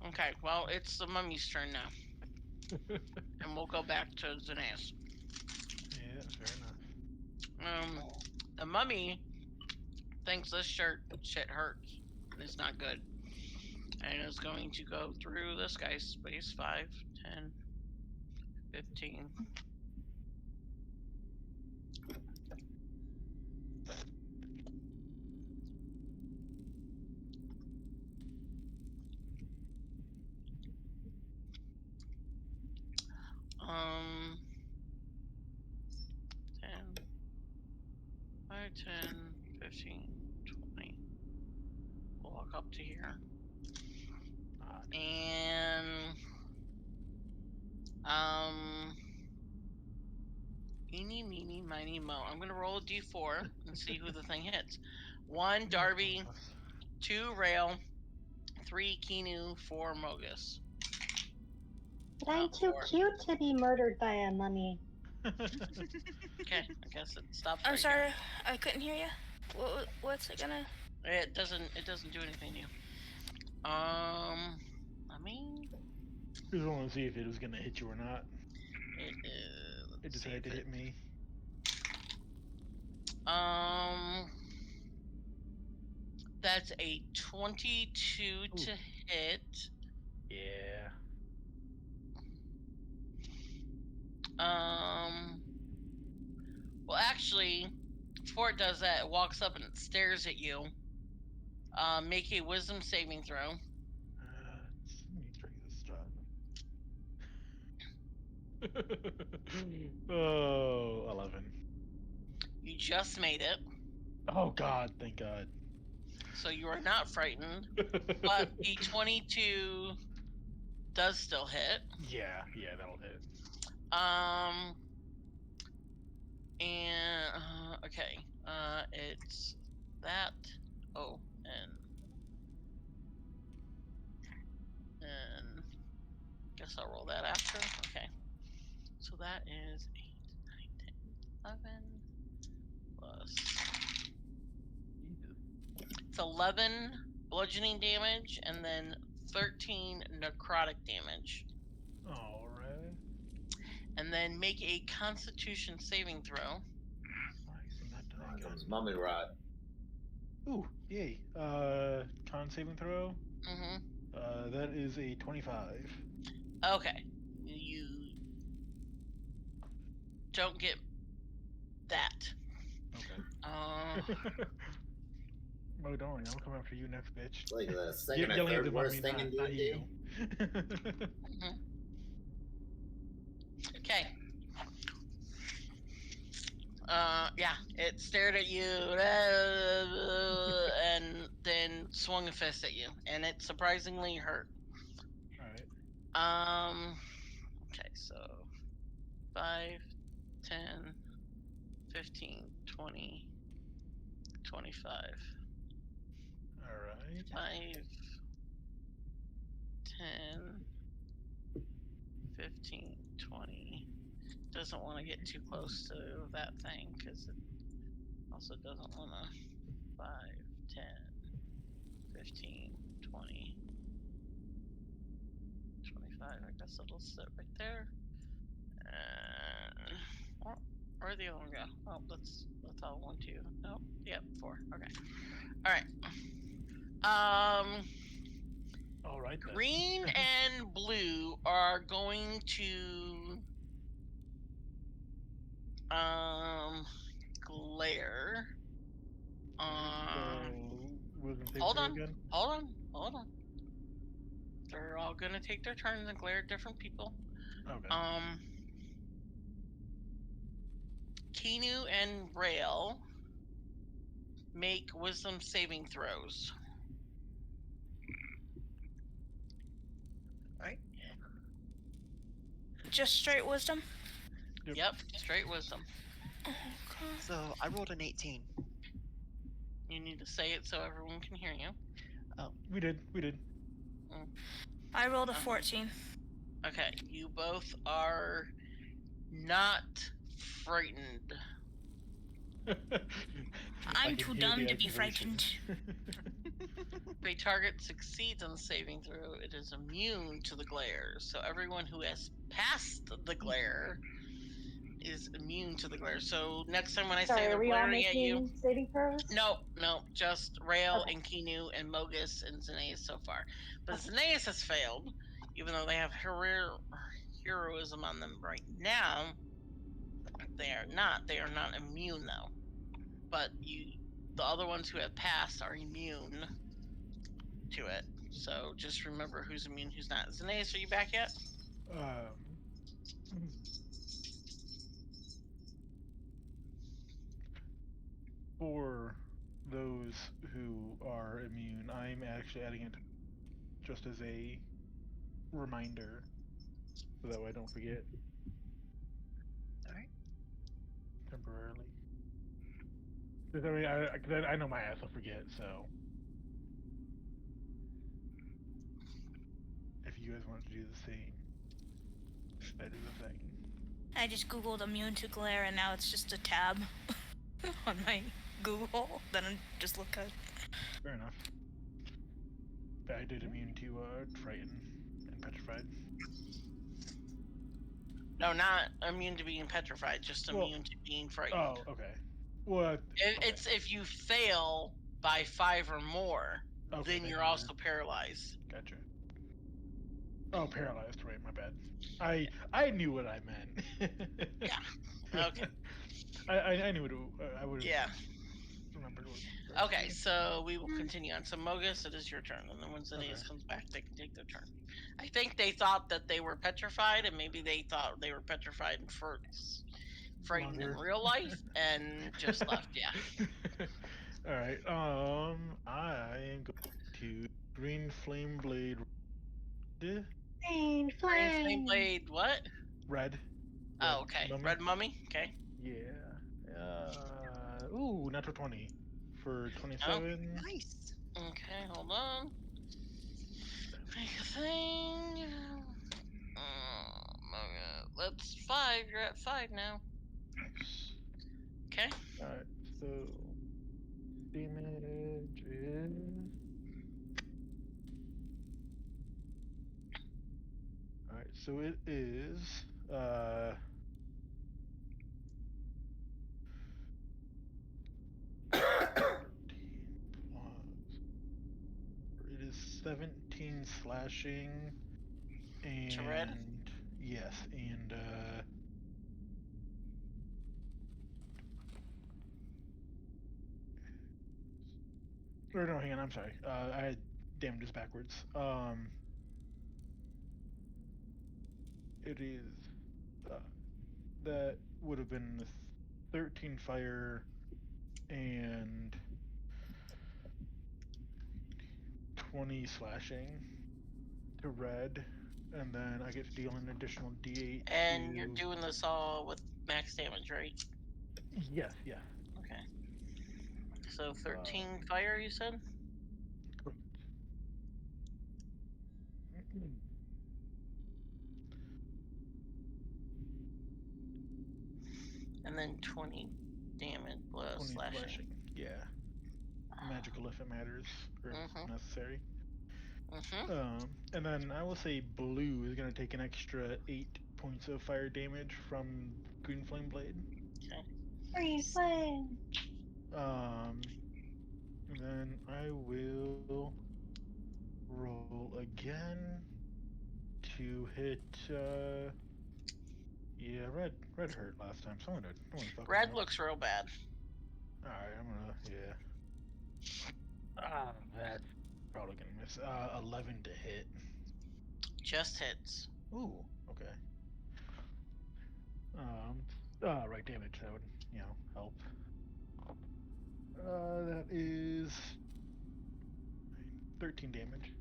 S5: Okay, well, it's the mummy's turn now. And we'll go back to Aeneas.
S2: Yeah, fair enough.
S5: The mummy thinks this shit hurts. It's not good. And is going to go through this guy's space. 5, 10, 15. Um, 10, 5, 10, 15, 20. We'll walk up to here. And Eeny, meeny, miny, mo. I'm gonna roll a d4 and see who the thing hits. 1, Darby. 2, Rail. 3, Kinu. 4, Mogus.
S6: But I'm too cute to be murdered by a mummy.
S5: Okay, I guess it stops.
S3: I'm
S5: right
S3: sorry,
S5: here.
S3: I couldn't hear you. What's it gonna?
S5: It doesn't do anything to you. I mean,
S2: We just want to see if it was gonna hit you or not.
S5: it is.
S2: It decided to hit me.
S5: That's a 22 to hit.
S2: Yeah.
S5: Well, actually, before it does that, it walks up and it stares at you. Make a wisdom saving throw.
S2: Let me drink this stuff. Oh, 11.
S5: You just made it.
S2: Oh God, thank God.
S5: So you are not frightened, but the 22 does still hit.
S2: Yeah, that'll hit.
S5: And okay. It's that. Oh, and guess I'll roll that after. Okay. So that is 8, 9, 10, 11 plus. It's 11 bludgeoning damage and then 13 necrotic damage.
S2: All right.
S5: And then make a Constitution saving throw.
S2: Nice, I'm not dying.
S9: Comes Mummy Rod.
S2: Ooh, yay. Con saving throw. That is a 25.
S5: Okay. You don't get that.
S2: Okay. Oh, don't worry, I'm coming after you next, bitch.
S9: It's like the second or third worst thing in D&D.
S5: Okay. Yeah, it stared at you and then swung a fist at you, and it surprisingly hurt.
S2: All right.
S5: Okay, so 5, 10, 15, 20, 25.
S2: All right.
S5: 5, 10, 15, 20. Doesn't want to get too close to that thing because it also doesn't want to. 5, 10, 15, 20, 25. I guess it'll sit right there. Where'd the other one go? Oh, that's all 1, 2. Oh, yep, 4. Okay. All right.
S2: All right. Then.
S5: Green and blue are going to glare. Hold on. They're all gonna take their turns and glare at different people.
S2: Okay.
S5: Kinu and Rail make wisdom saving throws.
S3: Right. Just straight wisdom?
S5: Yep, straight wisdom.
S3: Okay.
S7: So I rolled an 18.
S5: You need to say it so everyone can hear you.
S7: Oh.
S2: We did.
S3: I rolled a 14.
S5: Okay, you both are not frightened.
S3: I'm too dumb to be frightened.
S5: If a target succeeds on the saving throw, it is immune to the glare. So everyone who has passed the glare is immune to the glare. So next time when I say they're glaring at you,
S6: saving throws?
S5: no, just Rail and Kinu and Mogus and Xenaeus so far. But Xenaeus has failed, even though they have heroism on them right now. They are not. They are not immune though. But the other ones who have passed are immune to it. So just remember who's immune, who's not. Xenaeus, are you back yet?
S2: For those who are immune, I'm actually adding it just as a reminder. so that way I don't forget.
S7: All right.
S2: Temporarily. Because I know my ass will forget, so. If you guys want to do the same, that is a thing.
S3: I just googled immune to glare and now it's just a tab on my Google. Then I just look at.
S2: Fair enough. I did immune to frighten and petrified.
S5: No, not immune to being petrified, just immune to being frightened.
S2: Oh, okay. What?
S5: It's if you fail by 5 or more,
S2: okay,
S5: then you're also paralyzed.
S2: Gotcha. Oh, paralyzed. Right, my bad. I knew what I meant.
S5: Yeah. Okay.
S2: I knew what I would have.
S5: Yeah.
S2: Remembered what.
S5: Okay, so we will continue on. So Mogus, it is your turn, and then once the days comes back, they can take their turn. I think they thought that they were petrified, and maybe they thought they were petrified and frightened in real life, and just left. Yeah.
S2: All right. I am going to green flame blade.
S6: Green flame
S5: blade. What?
S2: Red.
S5: Oh, okay.
S2: Mummy.
S5: Red mummy. Okay.
S2: Yeah. Ooh, natural 20 for 27.
S7: Oh, nice.
S5: Okay, hold on. Make a thing. That's 5. You're at 5 now.
S2: Nice.
S5: Okay.
S2: Alright, so damage is. Alright, so it is 17 slashing and
S5: to red?
S2: Yes, and or no, hang on, I'm sorry. I had damages backwards. It is that would have been 13 fire and 20 slashing to red, and then I get to deal an additional D8.
S5: And you're doing this all with max damage, right?
S2: Yes, yeah.
S5: Okay. So 13 fire, you said?
S2: Correct.
S5: And then 20 damage plus
S2: 20
S5: slashing.
S2: Yeah. Magical if it matters, or if necessary.
S5: Mm-hmm.
S2: And then I will say blue is going to take an extra 8 points of fire damage from green flame blade.
S5: Okay.
S6: Green flame.
S2: And then I will roll again to hit. Yeah, red hurt last time, so I'm gonna fuck
S5: Red looks real bad.
S2: All right, I'm gonna that's probably gonna miss. 11 to hit.
S5: Just hits.
S2: Ooh, okay. Right damage, that would, help. That is 13 damage,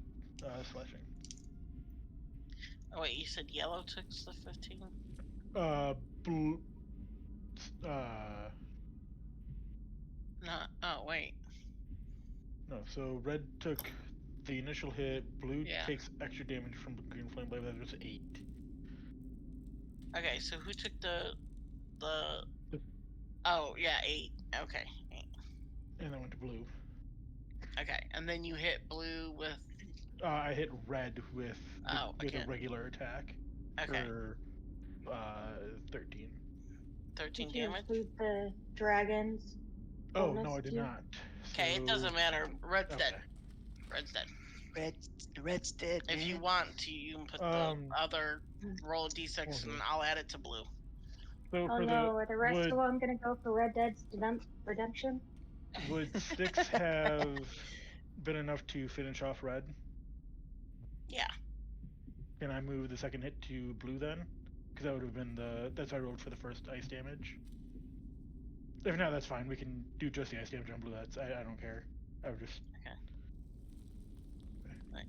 S2: slashing.
S5: Oh wait, you said yellow took the 15?
S2: Blue.
S5: No, oh wait.
S2: No, so red took the initial hit, blue takes extra damage from green flame blade, that was 8.
S5: Okay, so who took the oh yeah, 8. Okay, 8.
S2: And I went to blue.
S5: Okay, and then you hit blue with
S2: I hit red with with a regular attack.
S5: Okay.
S2: For 13.
S5: 13
S6: Did you
S5: damage?
S6: include the dragons?
S2: Oh no, I did not.
S5: Okay, it doesn't matter. Red's dead. Red's dead.
S7: Red's dead.
S5: If you want to, you can put the other roll of d6 and I'll add it to blue.
S2: So
S6: oh no, are the rest of them gonna go for Red Dead's Redemption?
S2: Would 6 have been enough to finish off red?
S5: Yeah.
S2: Can I move the second hit to blue then? Because that would have been that's what I rolled for the first ice damage. If not, that's fine. We can do just the ice damage on blue. I don't care. I would just.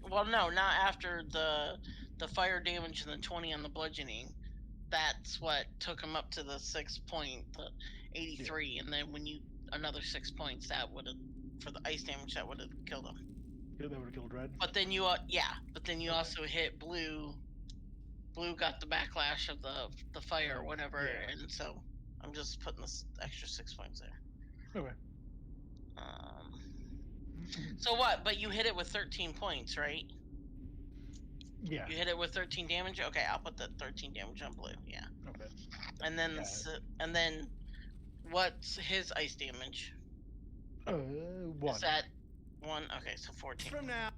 S5: Well, no, not after the fire damage and the 20 on the bludgeoning. That's what took him up to the 6 point, the 83, yeah. And then when you another 6 points, that would have for the ice damage that would have killed him.
S2: Yeah, that would have killed Red.
S5: But then you also hit Blue. Blue got the backlash of the fire or whatever, yeah. And so I'm just putting this extra 6 points there.
S2: Okay.
S5: So what? But you hit it with 13 points, right?
S2: Yeah.
S5: You hit it with 13 damage? Okay, I'll put that 13 damage on Blue, yeah.
S2: Okay.
S5: And then what's his ice damage?
S2: 1.
S5: Is that 1? Okay, so 14.
S2: From now.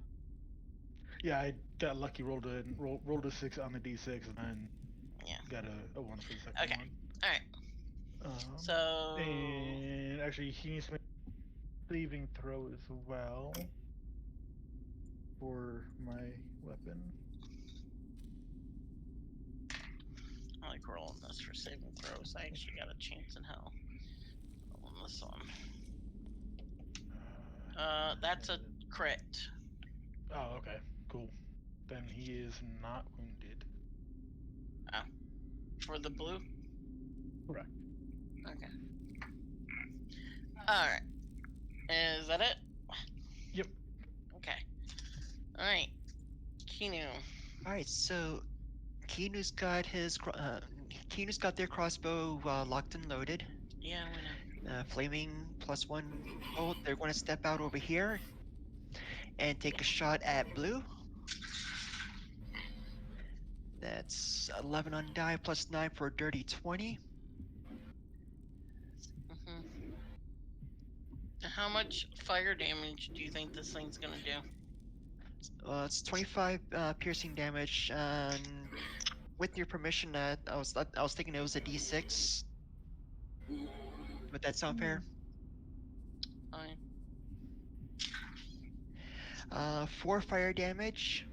S2: Yeah, I got lucky, rolled a 6 on the D6, and then got a 1 for the second one.
S5: Alright.
S2: And actually, he needs to make a saving throw as well for my weapon.
S5: I like rolling this for saving throws. I actually got a chance in hell rolling this one. That's a crit.
S2: Oh, okay. Cool. Then he is not wounded.
S5: Oh. For the blue?
S2: Correct.
S5: Okay. Alright. Is that it?
S2: Yep.
S5: Okay. Alright. Kinu.
S7: Alright, so Kinu's got their crossbow locked and loaded.
S5: Yeah, we know.
S7: Flaming +1 bolt. They're going to step out over here and take a shot at Blue. That's 11 on die +9 for a dirty 20.
S5: How much fire damage do you think this thing's gonna do?
S7: It's 25 piercing damage, and with your permission, I was thinking it was a D6. Would that sound fair?
S5: Fine.
S7: 4 fire damage.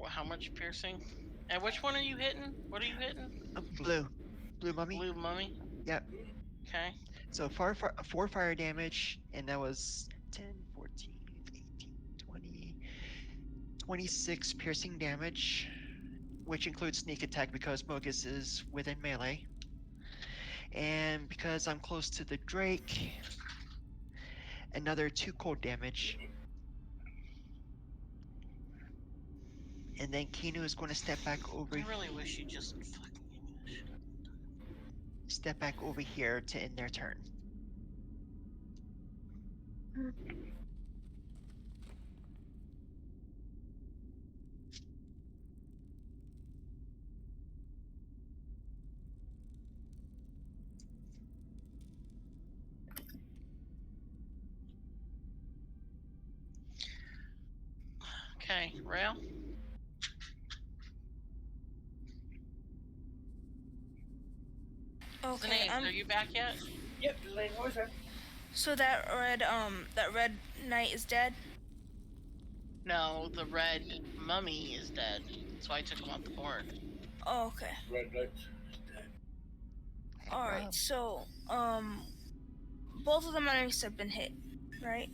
S5: How much piercing? And which one are you hitting? What are you hitting?
S7: Blue mummy.
S5: Blue mummy.
S7: Yep.
S5: Okay.
S7: So 4 fire damage, and that was 10, 14, 18, 20, 26 piercing damage, which includes sneak attack because Mogus is within melee. And because I'm close to the Drake, another 2 cold damage. And then Kinu is going to step back over.
S5: I really wish you just fucking gave me this shit.
S7: Step back over here to end their turn.
S5: Okay, Rail.
S3: Okay,
S5: are you back yet?
S8: Yep, what's that?
S3: So that red knight is dead?
S5: No, the red mummy is dead. So I took him off the board.
S3: Oh, okay.
S8: Red knight.
S3: Alright, so, both of the mummies have been hit, right?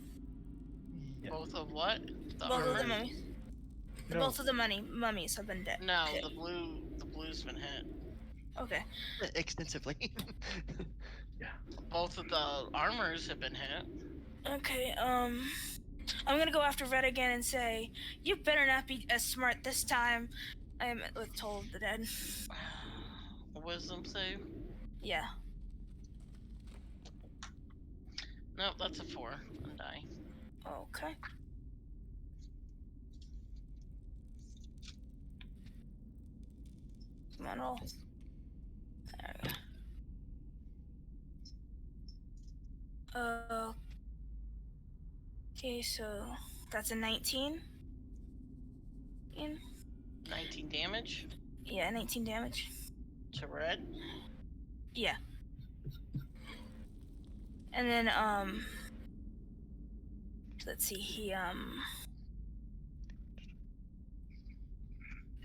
S2: Yeah.
S5: Both of what?
S3: Both of the mummies.
S2: No.
S3: Both of the mummies have been dead.
S5: No,
S3: hit.
S5: the blue's been hit.
S3: Okay.
S7: Extensively.
S2: Yeah.
S5: Both of the armors have been hit.
S3: Okay, I'm gonna go after Red again and say, you better not be as smart this time. I am with Toll of the Dead.
S5: Wisdom save?
S3: Yeah.
S5: Nope, that's a 4 on die.
S3: Okay. Come on, roll. There we go. Okay, so that's a 19.
S5: 19 damage?
S3: Yeah, 19 damage.
S5: To Red?
S3: Yeah. And then, let's see, he,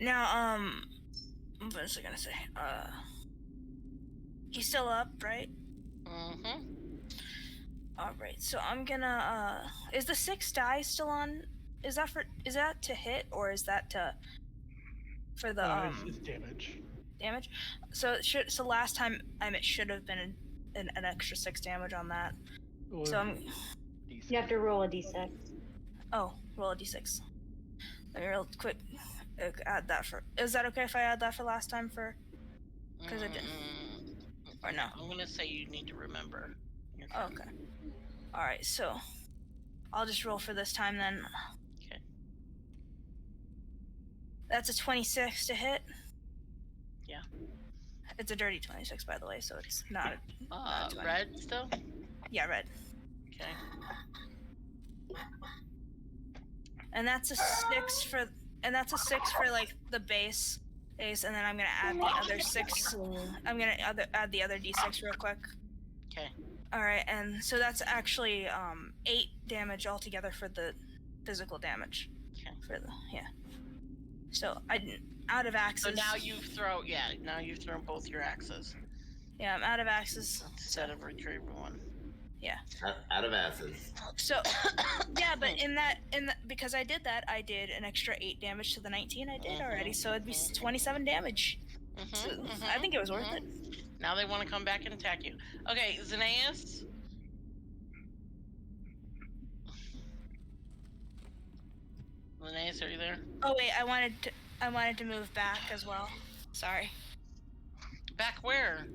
S3: now, what was I gonna say? He's still up, right?
S5: Mm-hmm.
S3: Alright, so I'm gonna, is the 6 die still on is that to hit or is that to for the
S2: It's damage.
S3: Damage. So last time it should have been an extra 6 damage on that.
S2: Well,
S3: So
S6: you have to roll a d6.
S3: Oh, roll a d6. Let me real quick add that for. Is that okay if I add that for last time for? Because I didn't. Or no?
S5: I'm gonna say you need to remember.
S3: Okay. All right. So I'll just roll for this time then.
S5: Okay.
S3: That's a 26 to hit.
S5: Yeah.
S3: It's a dirty 26, by the way, so it's not. Not
S5: red still.
S3: Yeah, red.
S5: Okay.
S3: And that's a 6 for. And that's a 6 for like the base, and then I'm gonna add the other 6. I'm gonna add the other d6 real quick.
S5: Okay.
S3: All right, and so that's actually 8 damage altogether for the physical damage.
S5: Okay.
S3: For the So I didn't out of axes.
S5: So now you've thrown both your axes.
S3: Yeah, I'm out of axes
S5: instead of retrieving one.
S3: Yeah.
S9: Out of asses.
S3: So yeah, but in that because I did that, I did an extra 8 damage to the 19 I did already, so it'd be 27 damage. So I think it was worth it.
S5: Now they want to come back and attack you. Okay, Xenaeus. Xenaeus, are you there?
S3: Oh wait, I wanted to move back as well. Sorry.
S5: Back where?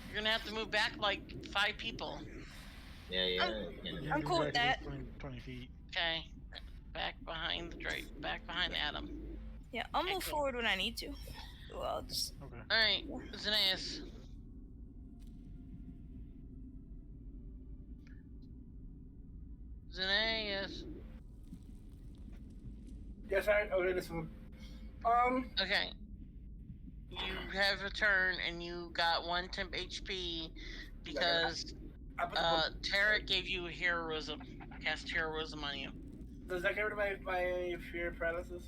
S5: You're gonna have to move back like 5 people.
S9: Yeah.
S3: I'm cool with that.
S2: 20 feet.
S5: Okay. Back behind the Drake. Back behind Adam.
S3: Yeah, I'll move forward when I need to. Well, I'll just...
S2: Okay.
S5: Alright, Xenaeus. Xenaeus.
S8: Yes, okay, this one.
S5: Okay. You have a turn and you got 1 temp HP because Tarek gave you heroism. Cast heroism on you.
S8: Does that get rid of my fear paralysis?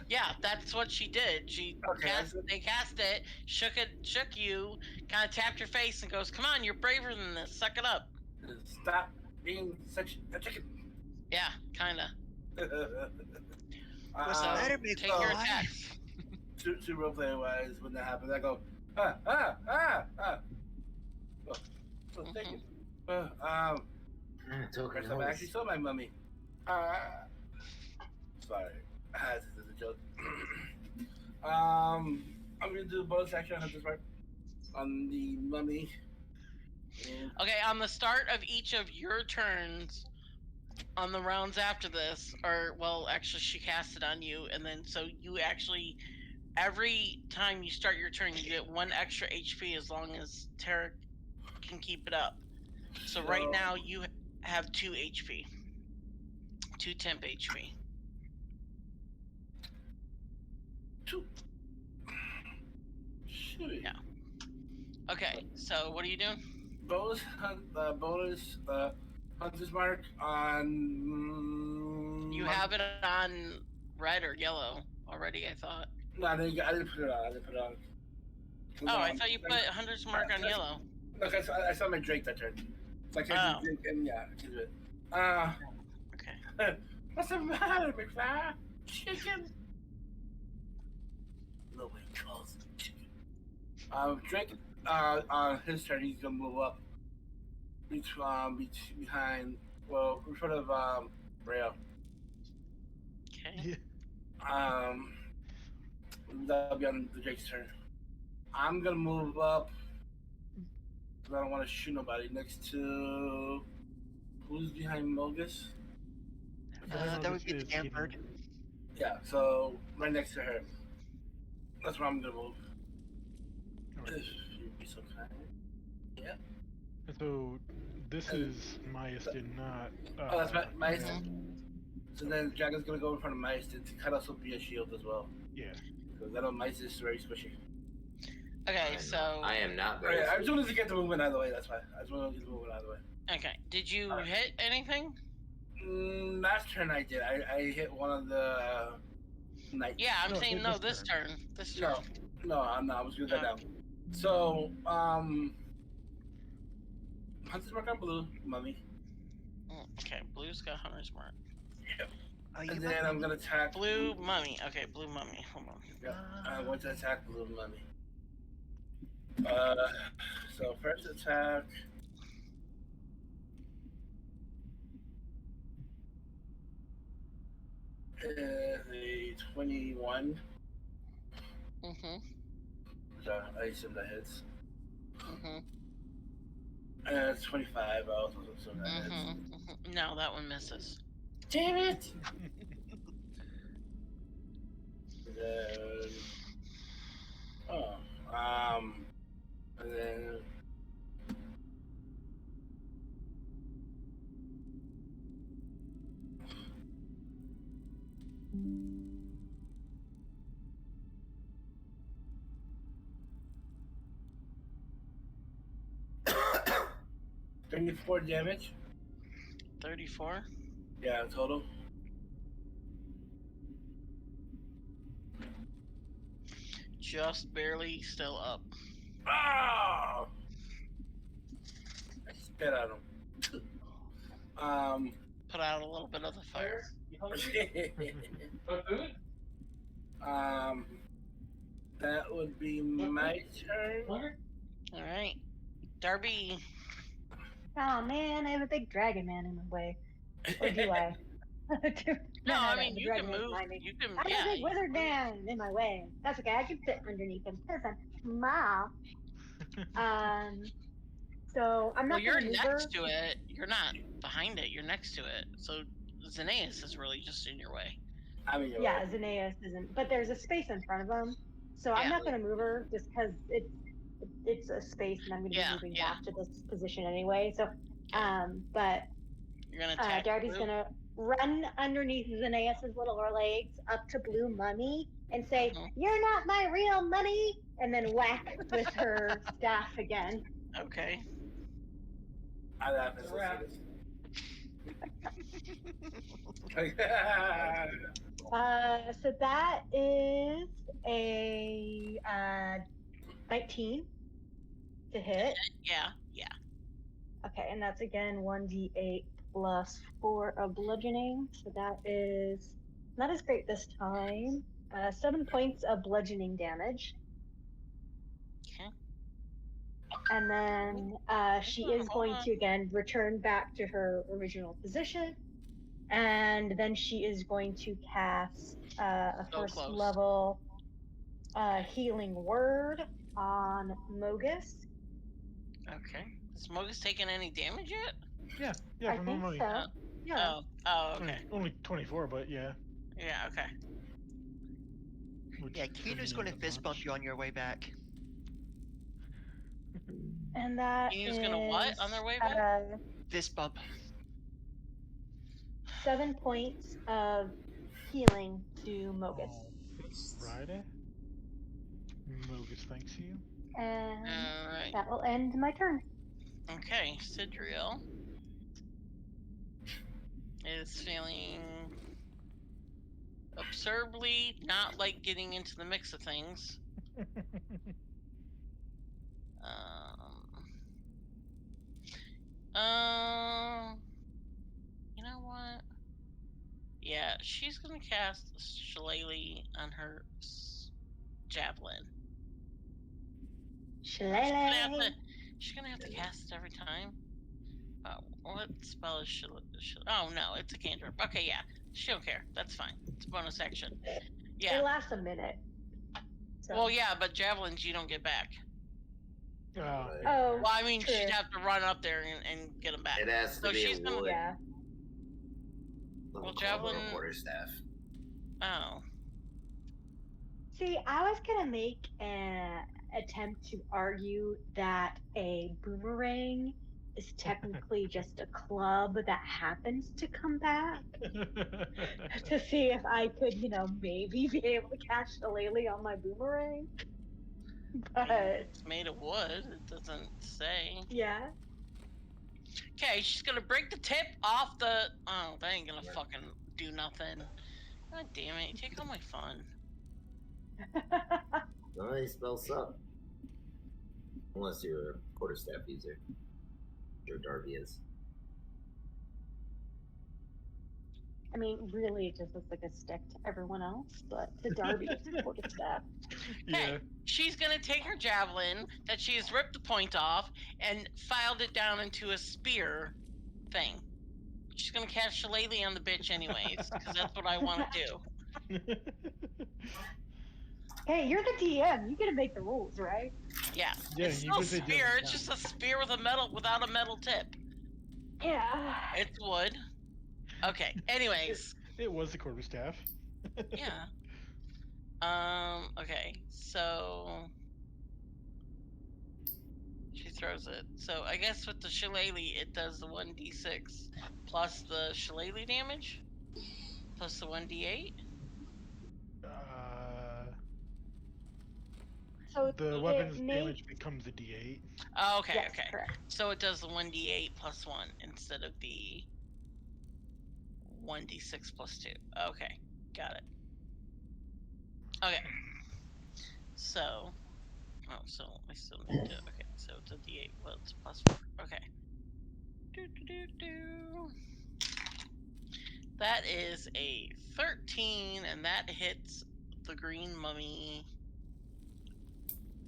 S5: Yeah, that's what she did. They cast it, shook you, kind of tapped your face and goes, "Come on, you're braver than this. Suck it up."
S8: Stop being such a chicken.
S5: Yeah, kinda.
S7: What's the matter, big
S5: take your attacks.
S8: To roleplay wise, when that happens, I go ah. Oh, thank you. I actually saw my mummy. Sorry, this is a joke. I'm gonna do a bonus action Hunter's Mark on the mummy.
S5: Okay, on the start of each of your turns, on the rounds after this, actually she cast it on you, and then so you actually, every time you start your turn, you get 1 extra HP as long as Tarek can keep it up. So right now you have 2 HP. 2 temp HP.
S8: 2. Shoot.
S5: Yeah. Okay, so what are you doing?
S8: Bonus Hunter's Mark on.
S5: You have it on red or yellow already, I thought.
S8: No, I didn't put it on.
S5: Oh, I thought you put Hunter's Mark on yellow.
S8: Look, I saw my Drake that turn. So I can't do Drake and I can do it.
S5: Okay.
S8: What's the matter, McFly? Chicken? Nobody calls it chicken. Drake, on his turn, he's gonna move up. Behind, in front of, Rail.
S5: Okay.
S8: That'll be on the Drake's turn. I'm gonna move up. I don't want to shoot nobody. Next to who's behind Mogus?
S7: That would be the Gampard.
S8: Yeah, so right next to her. That's where I'm gonna move. If you'd be so kind. Yeah.
S2: So this is Myastin, not.
S8: That's Myastin. So then Dragon's gonna go in front of Myastin to kind of also be a shield as well.
S2: Yeah.
S8: Because I know Myastin is very squishy.
S5: Okay, so
S9: I am not very.
S8: I just wanted to get the movement out of the way. That's why. I just wanted to get the movement out of the way.
S5: Okay. Did you hit anything?
S8: Last turn I did. I hit one of the knights.
S5: Yeah, I'm saying no. This turn. This turn.
S8: No, I'm not. I was gonna do that now. So, Hunter's Mark on blue, mummy.
S5: Okay, blue's got Hunter's Mark.
S8: Yep. And then I'm gonna attack
S5: Blue mummy. Okay, blue mummy. Hold on.
S8: Yeah, I want to attack blue mummy. So first attack. Is a 21. So I assume that hits. And it's 25. I also assume that hits.
S5: No, that one misses.
S8: Damn it! Then, and then. $34 damage.
S5: 34?
S8: Yeah, total.
S5: Just barely still up.
S8: Oh! I spit at him.
S5: Put out a little bit of the fire.
S8: That would be my turn.
S5: Alright. Darby.
S6: Oh man, I have a big dragon man in my way. Or do I?
S5: No, I mean,
S6: the
S5: you can
S6: dragon is
S5: move.
S6: behind me.
S5: You can,
S6: I have a big wizard man in my way. That's okay, I can fit underneath him because I'm small. So I'm not
S5: you're
S6: gonna move
S5: next
S6: her.
S5: to it. You're not behind it. You're next to it. So Xenaeus is really just in your way.
S8: I mean,
S6: yeah, Xenaeus isn't, but there's a space in front of him. So I'm not gonna move her just because it's a space and I'm gonna be moving back to this position anyway. So, but
S5: you're gonna attack.
S6: Darby's gonna run underneath Xenaeus' little legs up to Blue Mummy and say, "You're not my real mummy," and then whack with her staff again.
S5: Okay.
S8: I laugh as
S6: So that is a 19 to hit.
S5: Yeah.
S6: Okay, and that's again 1d8 plus 4 of bludgeoning. So that is not as great this time. 7 points of bludgeoning damage.
S5: Okay.
S6: And then she is going to again return back to her original position. And then she is going to cast a first level healing word on Mogus.
S5: Okay. Has Mogus taken any damage yet?
S2: Yeah,
S6: I
S2: from
S6: think
S2: Mummy.
S6: so. Yeah.
S5: Oh, okay.
S2: Only 24, but yeah.
S5: Yeah, okay.
S7: Yeah, Kino's going to fist bump you on your way back.
S6: And that
S5: Kino's gonna what on their way back?
S7: Fist bump.
S6: 7 points of healing to Mogus.
S2: Friday. Mogus thanks you.
S6: And that will end my turn.
S5: Okay, Sidriel is feeling absurdly not like getting into the mix of things. You know what? Yeah, she's gonna cast Shillelagh on her javelin.
S6: Shillelagh.
S5: She's gonna have to cast it every time. What spell is Shillelagh? Oh no, it's a cantrip. Okay, yeah, she don't care. That's fine. It's a bonus action. Yeah.
S6: It lasts a minute. So.
S5: Well, yeah, but javelins you don't get back.
S6: Oh.
S5: Well, I mean, she'd have to run up there and get them back.
S4: It has to be
S5: she's
S4: a wood.
S6: Yeah.
S5: Well, javelin.
S4: Quarterstaff.
S5: Oh.
S6: See, I was gonna make an attempt to argue that a boomerang is technically just a club that happens to come back. To see if I could, maybe be able to catch the Shillelagh on my boomerang. But
S5: it's made of wood. It doesn't say.
S6: Yeah.
S5: Okay, she's gonna break the tip off the. Oh, that ain't gonna fucking do nothing. God damn it! You take all my fun.
S9: None of these spells suck. Unless you're a quarterstaff user. Your Darby is.
S6: I mean, really, it just looks like a stick to everyone else, but to Darby, it's a quarterstaff.
S5: Okay, she's gonna take her javelin that she has ripped the point off and filed it down into a spear thing. She's gonna cast Shillelagh on the bitch anyways, because that's what I want to do.
S6: Hey, you're the DM. You get to make the rules, right?
S5: Yeah, it's still a spear. It's just a spear without a metal tip.
S6: Yeah.
S5: It's wood. Okay. Anyways.
S2: It was the quarterstaff.
S5: Yeah. Okay. So she throws it. So I guess with the Shillelagh, it does the 1d6 plus the Shillelagh damage plus the 1d8.
S6: So
S2: the weapon's damage becomes a d8.
S5: Oh, okay,
S6: yes,
S5: okay.
S6: Correct.
S5: So it does the 1d8 plus 1 instead of the 1d6 plus 2. Okay, got it. Okay. So, so I still need to, okay, so it's a d8, well, it's plus 4. Okay. That is a 13, and that hits the green mummy.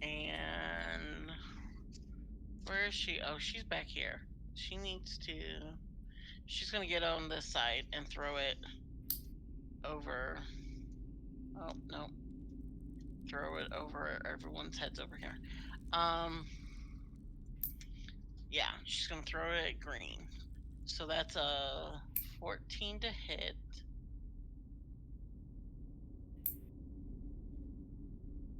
S5: And where is she? Oh, she's back here. She needs to. She's gonna get on this side and throw it over. Oh no! Throw it over everyone's heads over here. Yeah, she's gonna throw it at green. So that's a 14 to hit.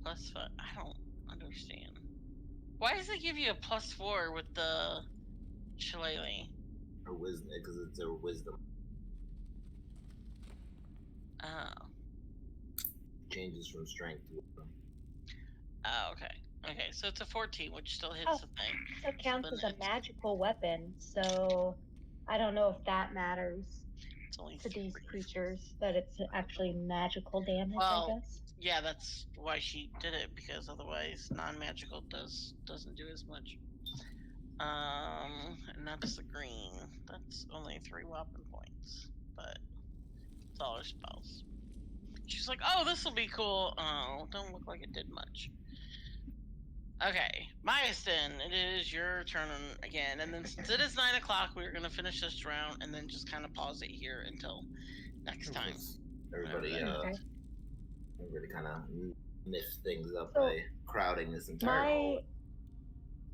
S5: Plus 5. I don't understand. Why does it give you a plus 4 with the Shillelagh?
S9: Or wisdom, because it's a wisdom.
S5: Oh.
S9: Changes from strength to wisdom.
S5: Oh, okay. Okay, so it's a 14, which still hits the thing.
S6: So it counts as a magical weapon, so I don't know if that matters to these creatures, that it's actually magical damage, I guess.
S5: Yeah, that's why she did it, because otherwise non-magical doesn't do as much. And that's the green. That's only 3 weapon points, but it's all her spells. She's like, oh, this will be cool. Oh, don't look like it did much. Okay, Myastin, it is your turn again, and then since it is 9 o'clock, we're gonna finish this round and then just kind of pause it here until next time.
S9: Everybody kind of missed things up by crowding this entire hall.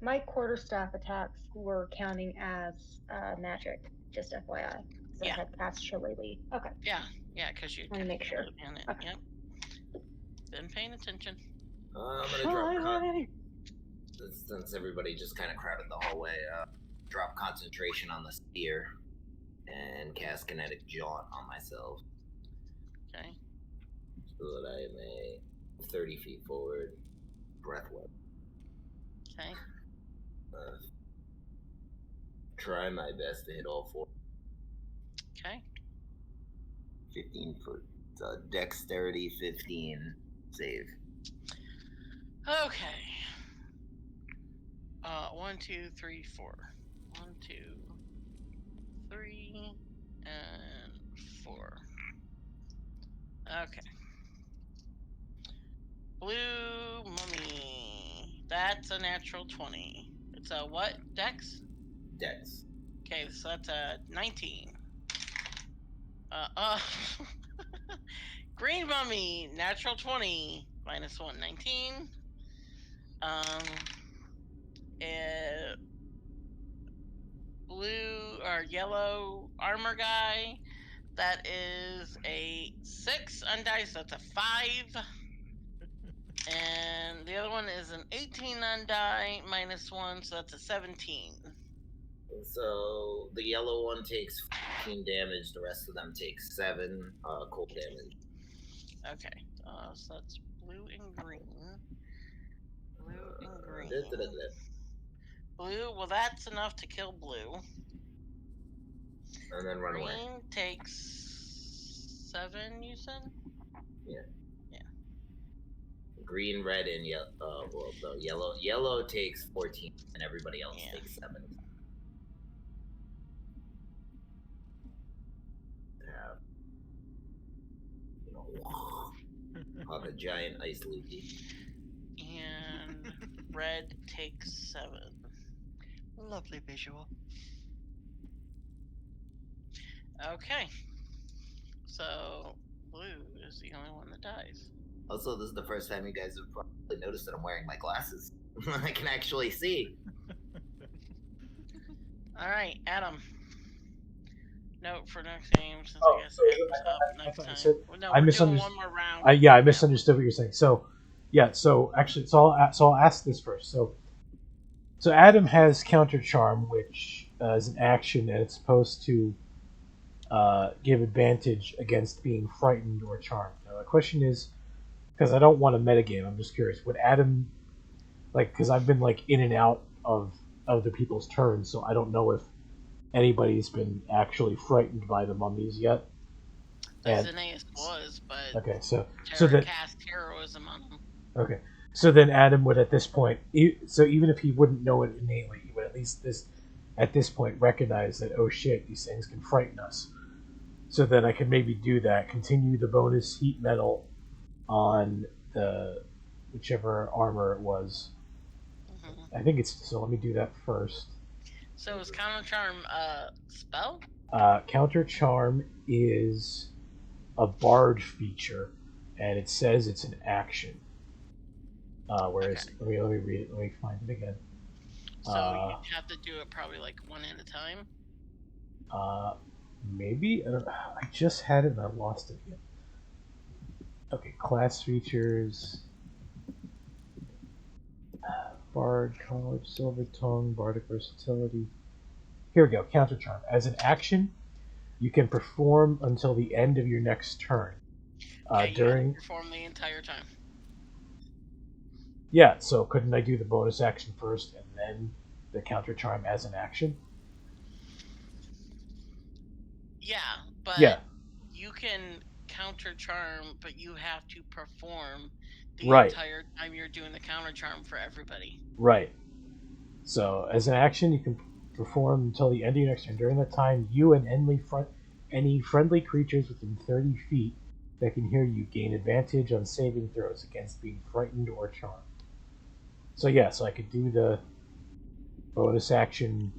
S6: My quarterstaff attacks were counting as magic, just FYI. So I had cast Shillelagh. Okay.
S5: Yeah, because you.
S6: Let me make sure.
S5: Okay. Yep. Been paying attention.
S9: I'm gonna drop since everybody just kind of crowded the hallway. Drop concentration on the spear and cast kinetic jaunt on myself.
S5: Okay.
S9: So that I am a 30 feet forward breath weapon.
S5: Okay.
S9: Try my best to hit all 4.
S5: Okay.
S9: 15 foot. Dexterity 15 save.
S5: Okay. 1, 2, 3, 4. 1, 2, 3, and 4. Okay. Blue mummy. That's a natural 20. It's a what? Dex?
S9: Dex.
S5: Okay, so that's a 19. Green mummy, natural 20, minus 1, 19. Blue or yellow armor guy, that is a 6 undice, so that's a 5. And the other one is an 18 undie, minus 1, so that's a 17.
S9: So the yellow one takes 15 damage, the rest of them take 7 cold damage.
S5: Okay, so that's blue and green. Blue and green. Blue, well, that's enough to kill blue.
S9: And then run away.
S5: Green takes 7, you said?
S9: Yeah.
S5: Yeah.
S9: Green, red, and yellow. Yellow takes 14, and everybody else takes 7. Yeah. a giant ice loogie.
S5: And red takes 7.
S7: Lovely visual.
S5: Okay. So blue is the only one that dies.
S9: Also, this is the first time you guys have probably noticed that I'm wearing my glasses. I can actually see.
S5: All right, Adam. Note for next game, since I guess Adam's up next time. No, we're doing one more round.
S1: I misunderstood what you're saying. So, yeah. So actually, I'll ask this first. So Adam has counter charm, which is an action, and it's supposed to give advantage against being frightened or charmed. Now the question is, because I don't want a metagame, I'm just curious. Would Adam, because I've been in and out of other people's turns, so I don't know if anybody's been actually frightened by the mummies yet.
S5: Xenaeus was, but
S1: okay, so
S5: that cast heroism on him.
S1: Okay, so then Adam would at this point, so even if he wouldn't know it innately, he would at least at this point recognize that, oh shit, these things can frighten us. So then I could maybe do that, continue the bonus heat metal on the whichever armor it was. I think it's, so let me do that first.
S5: So is counter charm a spell?
S1: Counter charm is a bard feature, and it says it's an action. Whereas, let me read it. Let me find it again.
S5: So you have to do it probably one at a time.
S1: Maybe I just had it and I lost it again. Okay, class features. Bard, College, Silver Tongue, Bardic Versatility. Here we go. Counter Charm. As an action, you can perform until the end of your next turn.
S5: During you perform the entire time.
S1: Yeah, so couldn't I do the bonus action first and then the counter charm as an action?
S5: Yeah, but you can counter charm, but you have to perform the entire time you're doing the counter charm for everybody.
S1: Right. So as an action, you can perform until the end of your next turn. During that time, you and any friendly creatures within 30 feet that can hear you gain advantage on saving throws against being frightened or charmed. So yeah, so I could do the bonus action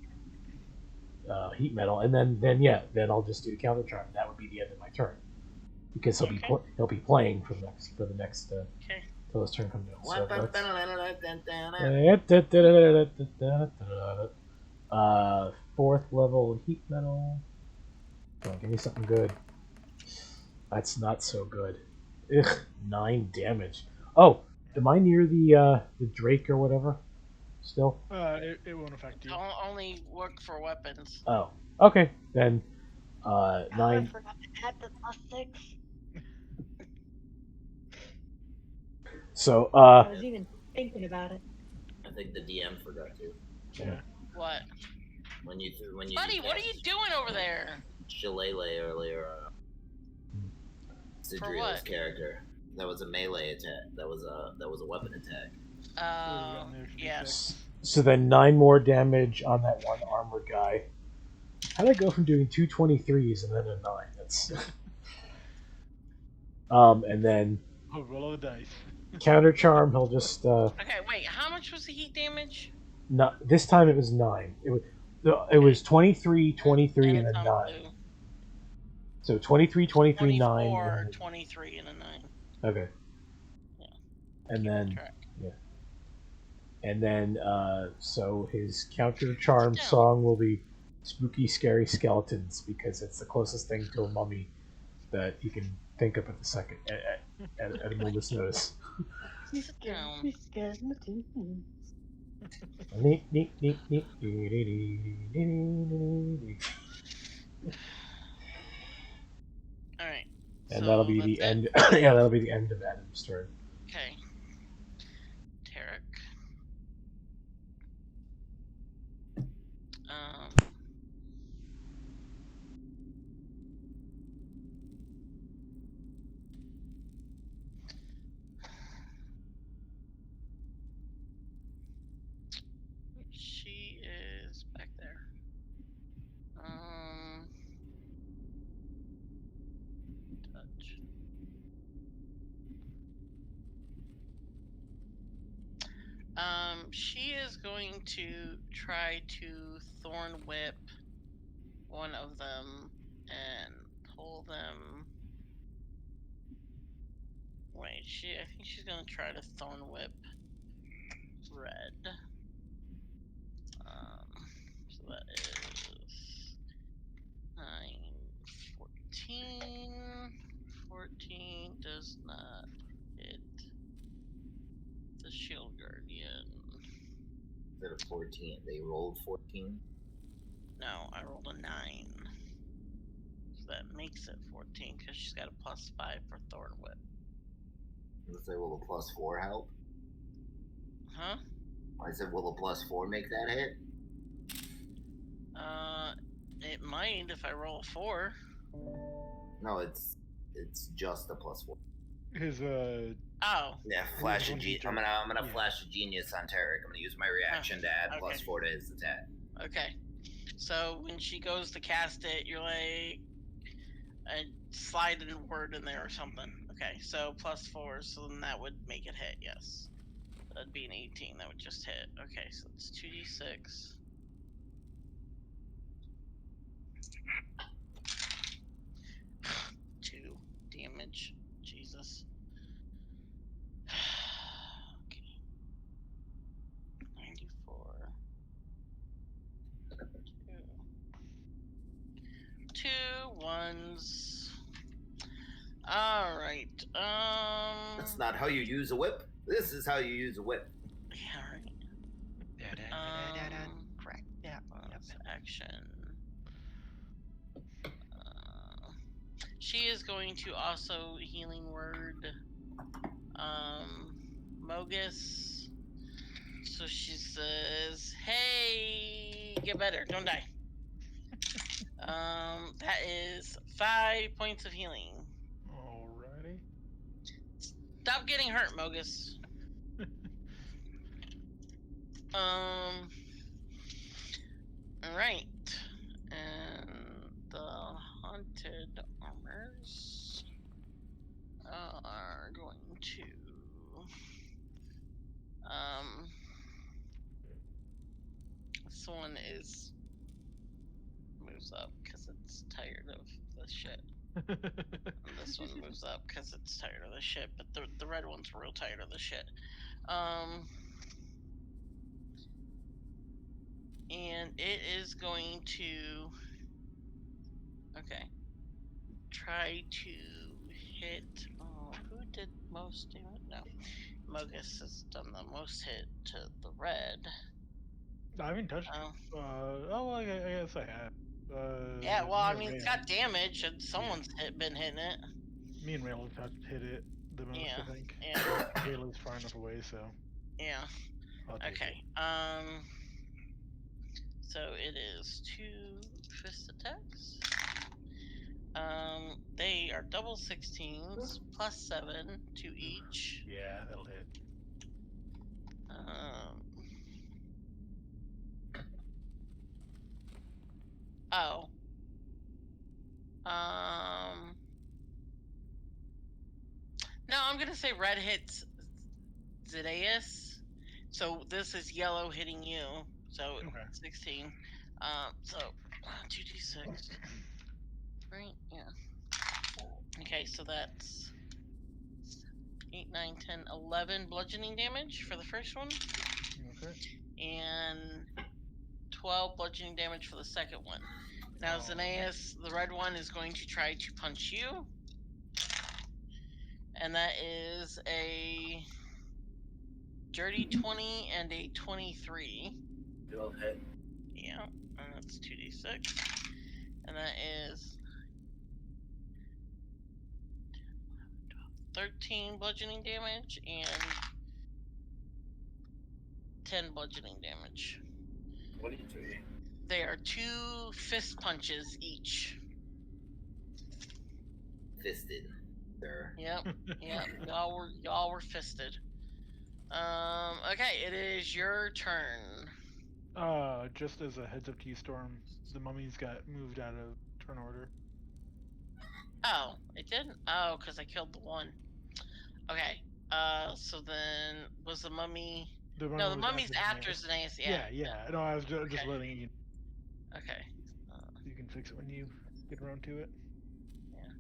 S1: heat metal, and then I'll just do the counter charm. That would be the end of my turn, because he'll be playing for the next till his turn comes down. So fourth level heat metal. Come on, give me something good. That's not so good. Ugh, 9 damage. Oh, am I near the Drake or whatever? Still?
S2: It won't affect you.
S5: Only work for weapons.
S1: Oh, okay. Then 9.
S6: I forgot to add the +6.
S1: So
S6: I was even thinking about it.
S9: I think the DM forgot to.
S2: Yeah.
S5: What?
S9: When you
S5: Buddy, what are you doing over there?
S9: Shillelagh earlier. Sidrio's character. That was a melee attack. That was a weapon attack.
S5: Yes.
S1: So then 9 more damage on that one armored guy. How did I go from doing 2 23s and then a 9? That's and then
S2: roll the dice.
S1: Counter charm, he'll just
S5: Okay, wait, how much was the heat damage?
S1: No, this time it was 9. It was 23, 23 and a 9. Blue. So 23, 23, 9
S5: and 23 and a 9.
S1: Okay.
S5: Yeah.
S1: And then and then so his counter charm song will be Spooky Scary Skeletons, because it's the closest thing to a mummy that you can think of at the second at a moment's notice.
S5: Alright.
S1: And that'll be the end. Yeah, that'll be the end of Adam's turn.
S5: Okay. Tarek. She is back there. Touch. She is going to try to thorn whip one of them and pull them. Wait, I think she's gonna try to thorn whip red. So that is 9, 14. 14 does not hit the shield guardian.
S9: Instead of 14, they rolled 14.
S5: No, I rolled a 9. So that makes it 14 because she's got a +5 for thorn whip.
S9: Let's say, will a +4 help?
S5: Huh?
S9: I said, will a +4 make that hit?
S5: It might if I roll a 4.
S9: No, it's just a +4.
S2: His
S5: Oh.
S9: Yeah, flash of genius. I'm gonna flash a genius on Tarek. I'm gonna use my reaction to add +4 to his attack.
S5: Okay. So when she goes to cast it, you're like slide a word in there or something. Okay, so +4, so then that would make it hit, yes. That'd be an 18, that would just hit. Okay, so it's 2d6. Two damage. Jesus. Okay. 94. Two ones. All right.
S9: That's not how you use a whip. This is how you use a whip.
S5: Yeah, right.
S7: Crack that
S5: action. She is going to also healing word Mogus. So she says, "Hey, get better, don't die." That is 5 points of healing.
S2: Alrighty.
S5: Stop getting hurt, Mogus. All right. And the haunted armors are going to this one moves up because it's tired of the shit. And this one moves up because it's tired of the shit, but the red one's real tired of the shit. And it is going to try to hit. Oh, who did most damage? No, Mogus has done the most hit to the red.
S2: I haven't touched it. I guess I have.
S5: Yeah, well, I mean, it's got damage, and someone's been hitting it.
S2: Me and Rail have hit it the most, I think.
S5: Yeah.
S2: Kayla's far enough away, so.
S5: Yeah. Okay. So it is 2 fist attacks. They are double 16s +7 to each.
S2: Yeah, that'll hit.
S5: No, I'm gonna say red hits Zedeus. So this is yellow hitting you. So 16. So 2d6. Right? Yeah. Okay, so that's 8, 9, 10, 11 bludgeoning damage for the first one.
S2: Okay.
S5: And 12 bludgeoning damage for the second one. Now, Zeneus, the red one, is going to try to punch you. And that is a dirty 20 and a 23.
S8: It'll hit.
S5: Yeah, and that's 2d6. And that is 13 bludgeoning damage and 10 bludgeoning damage.
S8: 23.
S5: They are 2 fist punches each.
S9: Fisted, sir.
S5: Yep. Y'all were fisted. Okay, it is your turn.
S2: Just as a heads up to you, Storm, the mummies got moved out of turn order.
S5: Oh, it didn't? Oh, because I killed the one. Okay. So then was the mummy No, the mummy's after Xanaeus.
S2: Yeah. No, I was just
S5: Okay.
S2: letting you.
S5: Okay.
S2: You can fix it when you get around to it.
S5: Yeah.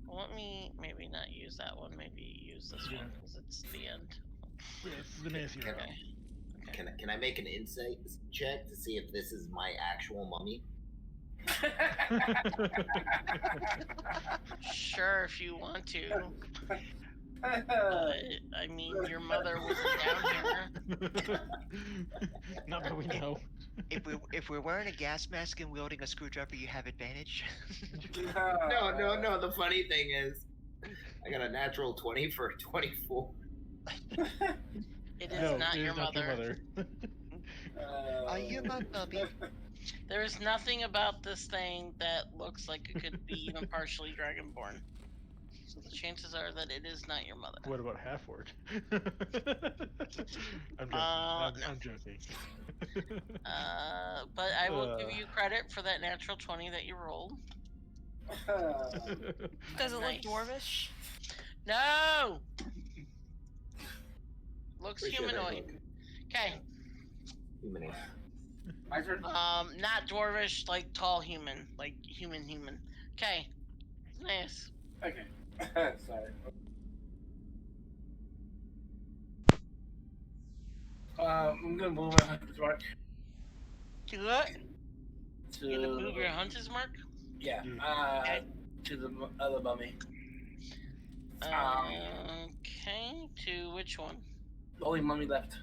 S5: Well, let me maybe not use that one. Maybe use this one because it's the end.
S2: Yeah, it's the nasty one.
S5: Okay.
S9: Can I make an insight check to see if this is my actual mummy?
S5: Sure, if you want to. I mean, your mother wasn't down here.
S2: Not that we know.
S7: If we're wearing a gas mask and wielding a screwdriver, you have advantage.
S9: No. The funny thing is, I got a natural 20 for 24.
S5: It is not your mother.
S7: Are you my mummy?
S5: There is nothing about this thing that looks like it could be even partially dragonborn. So the chances are that it is not your mother.
S2: What about half orc? I'm joking.
S5: No.
S2: I'm joking.
S5: But I will give you credit for that natural 20 that you rolled.
S3: Does it look dwarvish?
S5: No! Looks humanoid. Okay.
S9: Humanoid.
S8: My turn.
S5: Not dwarvish, like tall human, like human. Okay. Nice.
S8: Okay. Sorry. I'm gonna move my hunter's mark.
S5: To what?
S8: To
S5: You gonna move your hunter's mark?
S8: Yeah.
S5: Okay.
S8: To the other mummy.
S5: Okay. To which one?
S8: The only mummy left.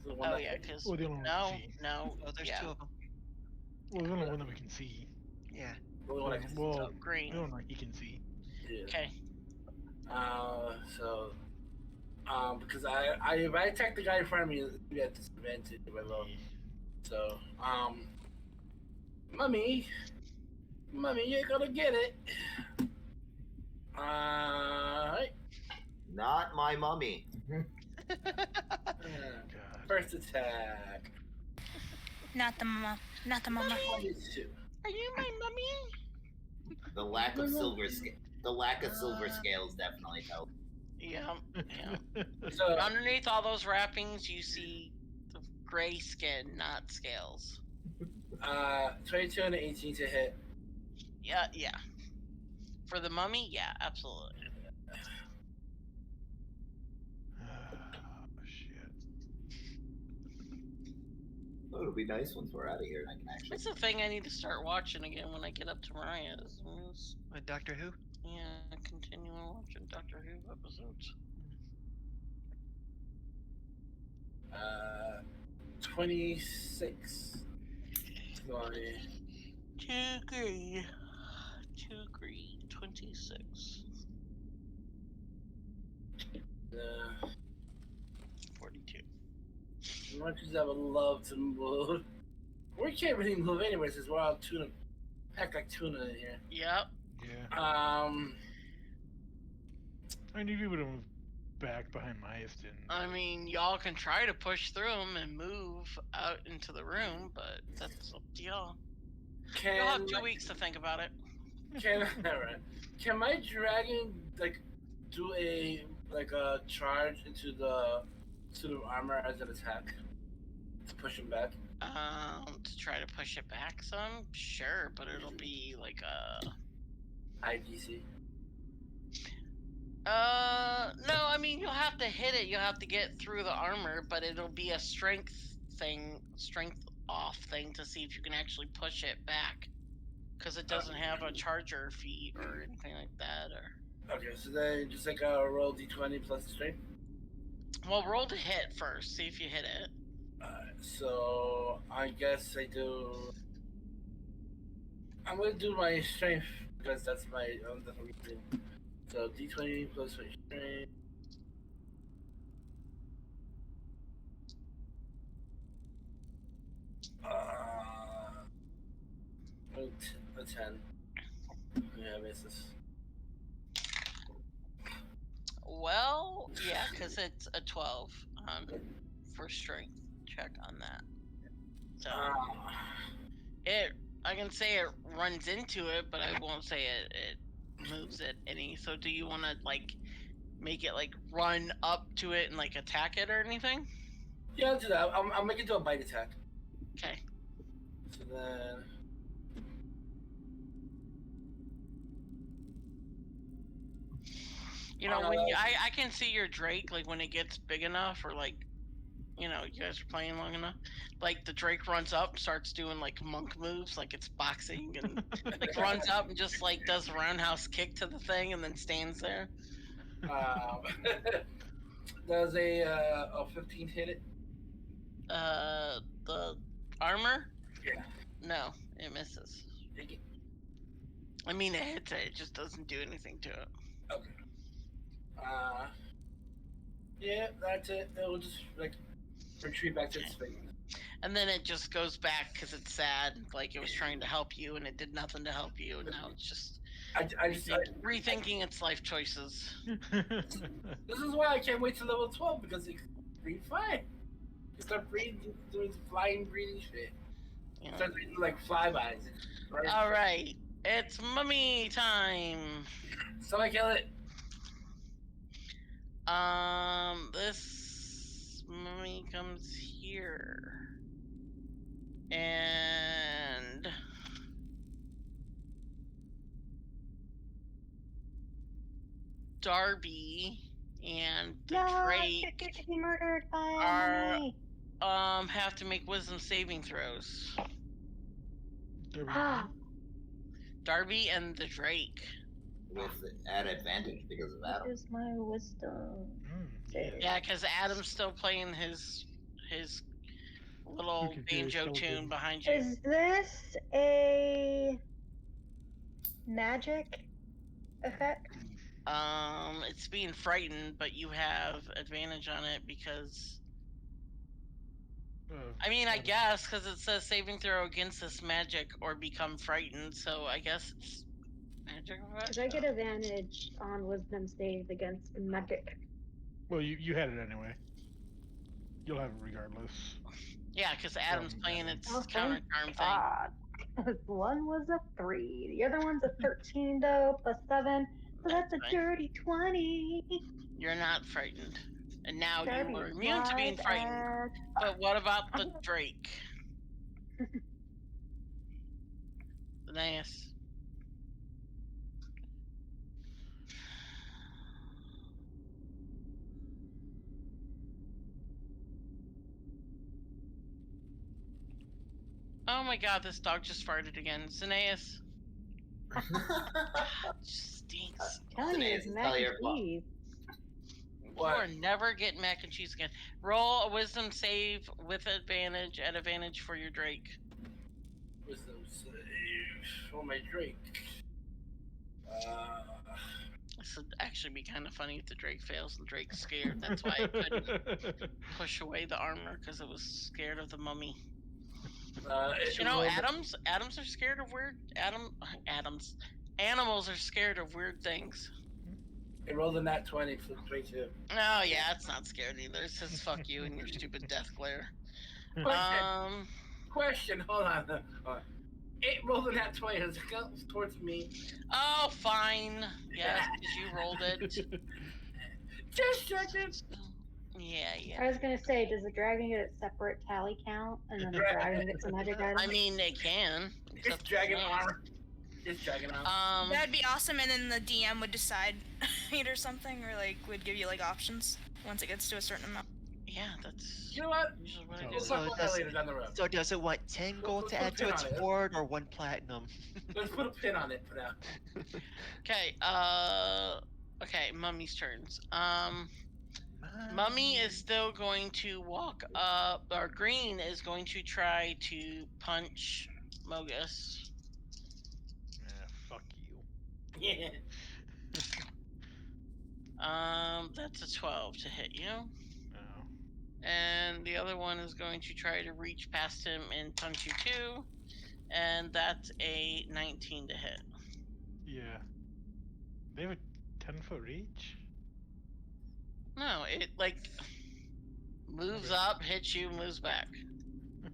S8: The one that
S5: because
S2: Or the only one we can see.
S5: no.
S7: Oh, there's two of them.
S2: Well, the only one that we can see.
S7: Yeah.
S8: the only one I can see.
S2: Well,
S5: green.
S2: the only one he can see.
S8: Yeah.
S5: Okay.
S8: Because if I attack the guy in front of me, it'd be at disadvantage if I roll. So, mummy, you're gonna get it. Alright.
S9: Not my mummy.
S8: First attack.
S3: Not the mama. Not the mama.
S8: 22.
S5: Are you my mummy?
S9: The lack of silver scales definitely helped.
S5: Yeah.
S8: So,
S5: Underneath all those wrappings, you see the gray skin, not scales.
S8: 22 and 18 to hit.
S5: Yeah. For the mummy, yeah, absolutely.
S2: Shit.
S9: Oh, it'll be nice once we're out of here and I can actually.
S5: That's the thing I need to start watching again when I get up to Mariah's.
S7: Doctor Who?
S5: Yeah, continue watching Doctor Who episodes.
S8: 26. Sorry.
S5: 2 green. 26. 42.
S8: As much as I would love to move, we can't really move anyway since we're all tuna, packed like tuna in here.
S5: Yep.
S2: Yeah. I need people to move back behind Myastin.
S5: I mean, y'all can try to push through them and move out into the room, but that's up to y'all. You'll have 2 weeks to think about it.
S8: Can my dragon do a charge into the suit of armor as an attack to push him back?
S5: To try to push it back some, sure, but it'll be like a
S8: IDC.
S5: No, I mean you'll have to hit it. You'll have to get through the armor, but it'll be a strength off thing to see if you can actually push it back, because it doesn't have a charger feat or anything like that. Or
S8: okay, so then just roll d20 plus strength.
S5: Well, roll to hit first. See if you hit it.
S8: So I guess I'm gonna do my strength because that's my thing. So d20 plus my strength. A 10. Yeah, misses.
S5: Well, yeah, because it's a 12 for strength check on that. So I can say it runs into it, but I won't say it moves it any. So do you want to make it like run up to it and like attack it or anything?
S8: Yeah, I'll do that. I'll make it do a bite attack.
S5: Okay.
S8: So then.
S5: You know, when I can see your Drake, like when it gets big enough, or like, you know, you guys are playing long enough, like the Drake runs up, starts doing like monk moves, like it's boxing, and like runs up and just like does a roundhouse kick to the thing, and then stands there.
S8: Does a 15 hit it?
S5: The armor?
S8: Yeah.
S5: No, it misses. I mean, it hits it. It just doesn't do anything to it.
S8: Okay. Yeah, that's it. It will just like retreat back to its face.
S5: And then it just goes back because it's sad, like it was trying to help you and it did nothing to help you, and now it's just rethinking its life choices.
S8: This is why I can't wait to level 12, because it's pretty fine. You start breathing, doing flying, breathing shit.
S5: Yeah.
S8: Start breathing like flybys. Right?
S5: All right, it's mummy time.
S8: So I kill it.
S5: This mummy comes here. And Darby and Drake
S6: he murdered by
S5: are have to make wisdom saving throws. Darby and the Drake.
S9: With at advantage because of Adam.
S6: Is my wisdom.
S5: Yeah, because Adam's still playing his little banjo tune behind you.
S6: Is this a magic effect?
S5: It's being frightened, but you have advantage on it because I mean, I guess because it says saving throw against this magic or become frightened, so I guess it's magic effect.
S6: Because I get advantage on wisdom save against magic.
S2: Well, you had it anyway. You'll have it regardless.
S5: Yeah, because Adam's playing its counter charm thing.
S6: One was a 3. The other one's a 13, though, plus 7. So that's a dirty 20.
S5: You're not frightened. And now you are immune to being frightened. But what about the Drake? Nice. Oh my god, this dog just farted again. Xenaeus. Stinks.
S6: Telling you, it's mac and cheese.
S5: You are never getting mac and cheese again. Roll a wisdom save with advantage at advantage for your Drake.
S8: Wisdom save for my Drake.
S5: This would actually be kind of funny if the Drake fails and Drake's scared. That's why I couldn't push away the armor, because it was scared of the mummy. You know, Adams are scared of weird animals are scared of weird things.
S8: It rolled a nat 20 for the Drake too.
S5: No, yeah, it's not scared either. It says fuck you and your stupid death glare.
S8: Question, hold on. It rolled a nat 20. Does it go towards me?
S5: Oh, fine. Yes, because you rolled it.
S8: Just checking.
S5: Yeah.
S6: I was gonna say, does the dragon get a separate tally count, and then the dragon gets a magic item?
S5: I mean, they can.
S8: It's dragon armor. It's dragon armor.
S3: That'd be awesome, and then the DM would decide it or something, or like would give you like options once it gets to a certain amount.
S5: Yeah, that's.
S8: You know what?
S5: Usually what I do.
S8: We'll talk about that later down the road.
S7: So does it want 10 gold to add to its board, or 1 platinum?
S8: Let's put a pin on it for now.
S5: Okay. Okay. Mummy's turns. Mummy is still going to walk up, or Green is going to try to punch Mogus.
S2: Yeah, fuck you.
S8: Yeah.
S5: That's a 12 to hit you.
S2: Oh.
S5: And the other one is going to try to reach past him and punch you too. And that's a 19 to hit.
S2: Yeah. They have a 10-foot reach?
S5: No, it like moves up, hits you, moves back.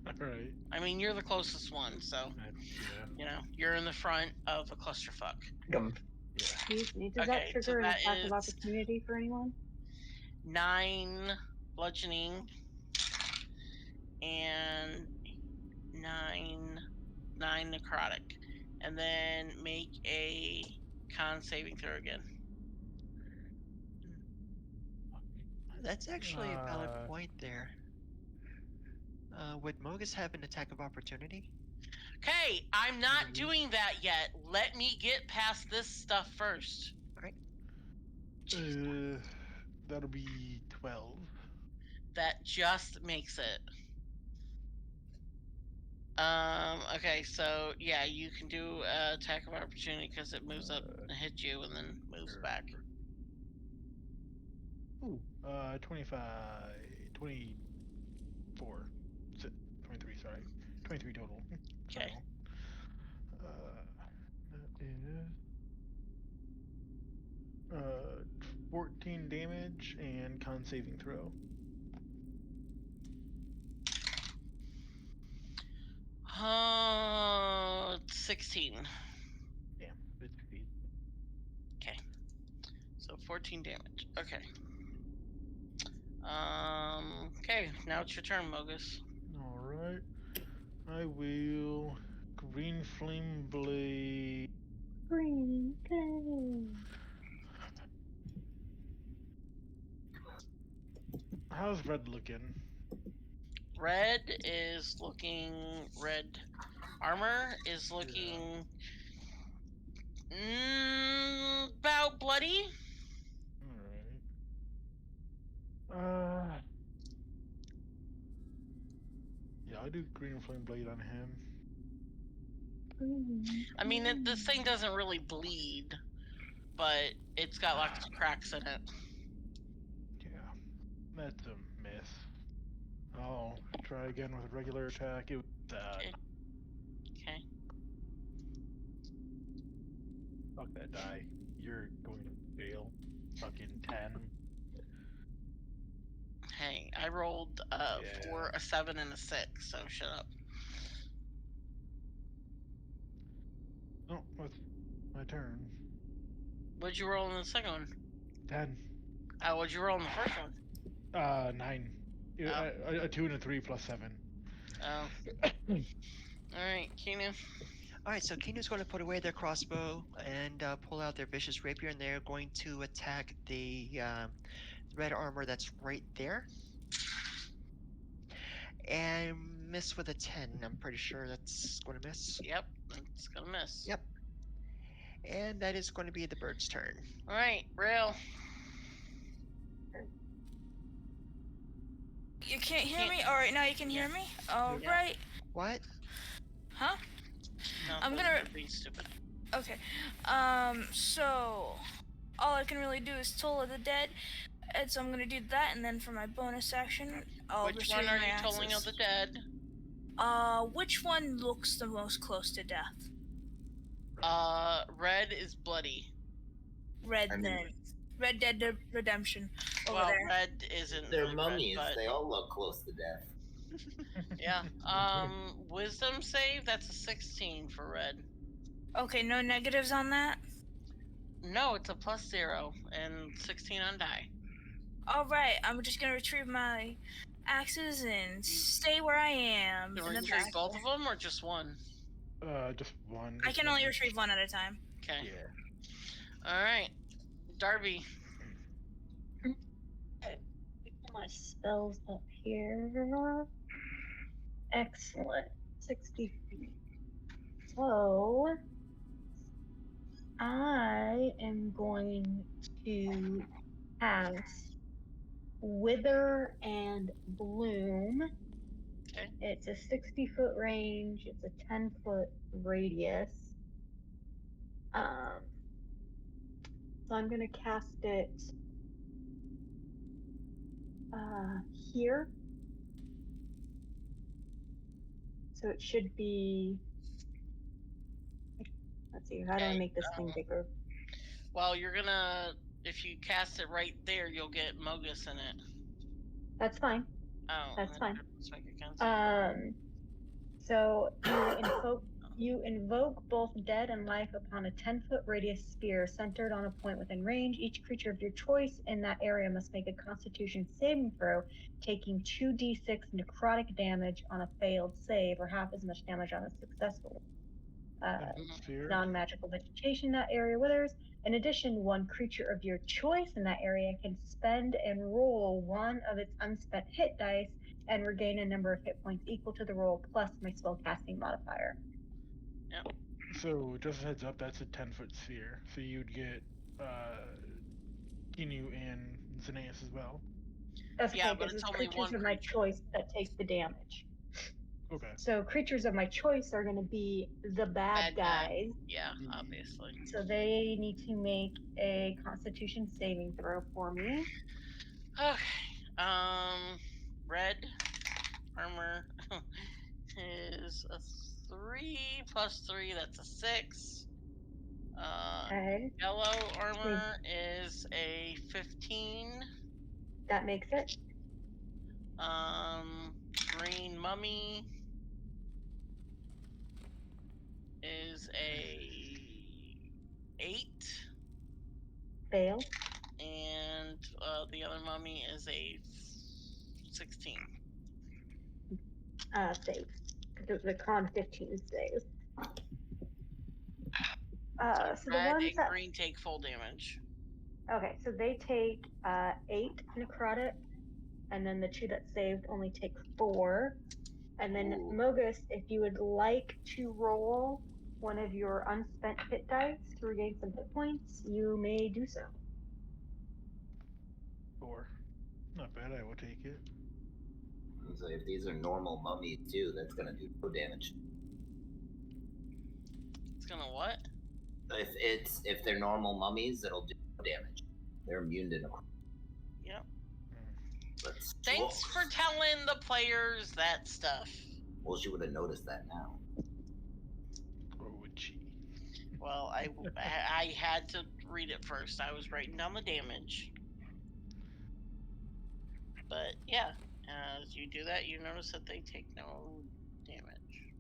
S2: Alright.
S5: I mean, you're the closest one, so
S2: Yeah.
S5: you know, you're in the front of a clusterfuck.
S6: Excuse me. Does that trigger an attack of opportunity for anyone?
S5: 9 bludgeoning and 9 necrotic, and then make a con saving throw again.
S7: That's actually a valid point there. Would Mogus have an attack of opportunity?
S5: Okay, I'm not doing that yet. Let me get past this stuff first.
S7: All right.
S2: That'll be 12.
S5: That just makes it. Okay, so yeah, you can do attack of opportunity because it moves up and hits you and then moves back.
S2: Ooh, 25, 24, 23, sorry. 23 total.
S5: Okay.
S2: That is 14 damage and con saving throw.
S5: 16.
S2: Damn, it succeeds.
S5: Okay. So 14 damage. Okay. Okay, now it's your turn, Mogus.
S2: Alright. I will green flame blade.
S6: Green flame.
S2: How's red looking?
S5: Red is looking red. Armor is looking about bloody.
S2: Alright. Yeah, I'll do green flame blade on him.
S5: I mean, this thing doesn't really bleed, but it's got lots of cracks in it.
S2: Yeah, that's a miss. I'll try again with a regular attack. It was
S5: Okay.
S2: Fuck that die. You're going to fail. Fucking 10.
S5: Hey, I rolled 4, a 7, and a 6, so shut up.
S2: Oh, that's my turn.
S5: What'd you roll in the second one?
S2: 10.
S5: What'd you roll in the first one?
S2: 9. A 2 and a 3 plus 7.
S5: Oh. Alright, Keenan.
S7: Alright, so Kinu's going to put away their crossbow and pull out their vicious rapier, and they're going to attack the red armor that's right there. And miss with a 10. I'm pretty sure that's going to miss.
S5: Yep, it's going to miss.
S7: Yep. And that is going to be the bird's turn.
S5: Alright, Rail.
S3: You can't hear me? Alright, now you can hear me? Alright.
S7: What?
S3: Huh?
S5: No,
S3: I'm gonna
S5: be stupid.
S3: Okay. So all I can really do is Toll of the Dead. And so I'm gonna do that, and then for my bonus action, I'll
S5: Which one are you tolling of the dead?
S3: Which one looks the most close to death?
S5: Red is bloody.
S3: Red Dead Redemption.
S5: Well, there. Red isn't.
S9: They're
S5: really
S9: mummies.
S5: Red, but...
S9: They all look close to death.
S5: Yeah. Wisdom save. That's a 16 for red.
S3: Okay, no negatives on that.
S5: No, it's a +0 and 16 on die.
S3: All right, I'm just gonna retrieve my axes and stay where I am.
S5: Can we retrieve both of them or just one?
S2: Just one.
S3: I can only retrieve one at a time.
S5: Okay.
S2: Yeah.
S5: All right, Darby.
S6: Okay, put my spells up here. Excellent. 60 feet. So I am going to cast Wither and Bloom.
S5: Okay.
S6: It's a 60-foot range. It's a 10-foot radius. So I'm going to cast it here. So it should be. Let's see. How do I make this thing bigger?
S5: Well, you're gonna. If you cast it right there, you'll get Mogus in it.
S6: That's fine.
S5: Oh,
S6: that's fine.
S5: Let's make it
S6: So you invoke You invoke both dead and life upon a 10-foot radius sphere centered on a point within range. Each creature of your choice in that area must make a Constitution saving throw, taking 2d6 necrotic damage on a failed save, or half as much damage on a successful. Non-magical vegetation in that area withers. In addition, one creature of your choice in that area can spend and roll one of its unspent hit dice and regain a number of hit points equal to the roll plus my spellcasting modifier.
S5: Yep.
S2: So, just a heads up, that's a 10-foot sphere. So you'd get Kinu and Xenaeus as well.
S6: That's okay, because it's creatures of my choice that take the damage.
S2: Okay.
S6: So creatures of my choice are going to be the bad guys.
S5: Yeah, obviously.
S6: So they need to make a Constitution saving throw for me.
S5: Okay. Red armor is a 3 plus 3. That's a 6.
S6: Okay.
S5: Yellow armor is a 15.
S6: That makes it.
S5: Green mummy is a 8.
S6: Fail.
S5: And the other mummy is a 16.
S6: Save. The con 15 saves.
S5: So red and green take full damage.
S6: Okay, so they take 8 necrotic, and then the 2 that saved only take 4. And then Mogus, if you would like to roll one of your unspent hit dice to regain some hit points, you may do so.
S2: 4. Not bad, I will take it.
S9: So if these are normal mummies too, that's gonna do no damage.
S5: It's gonna what?
S9: If they're normal mummies, it'll do no damage. They're immune to necrotic.
S5: Yep. Thanks for telling the players that stuff.
S9: Well, she would have noticed that now.
S2: Or would she?
S5: Well, I had to read it first. I was writing down the damage. But yeah, as you do that, you notice that they take no damage.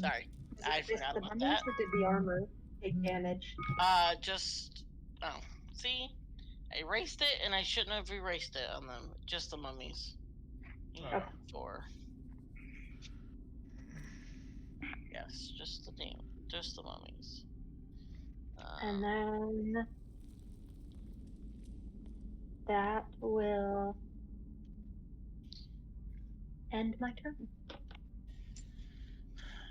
S5: Sorry, I forgot about that.
S6: Or did the armor take damage?
S5: See, I erased it, and I shouldn't have erased it on them. Just the mummies.
S6: Okay.
S5: 4. Yes, just the mummies.
S6: And then that will end my turn.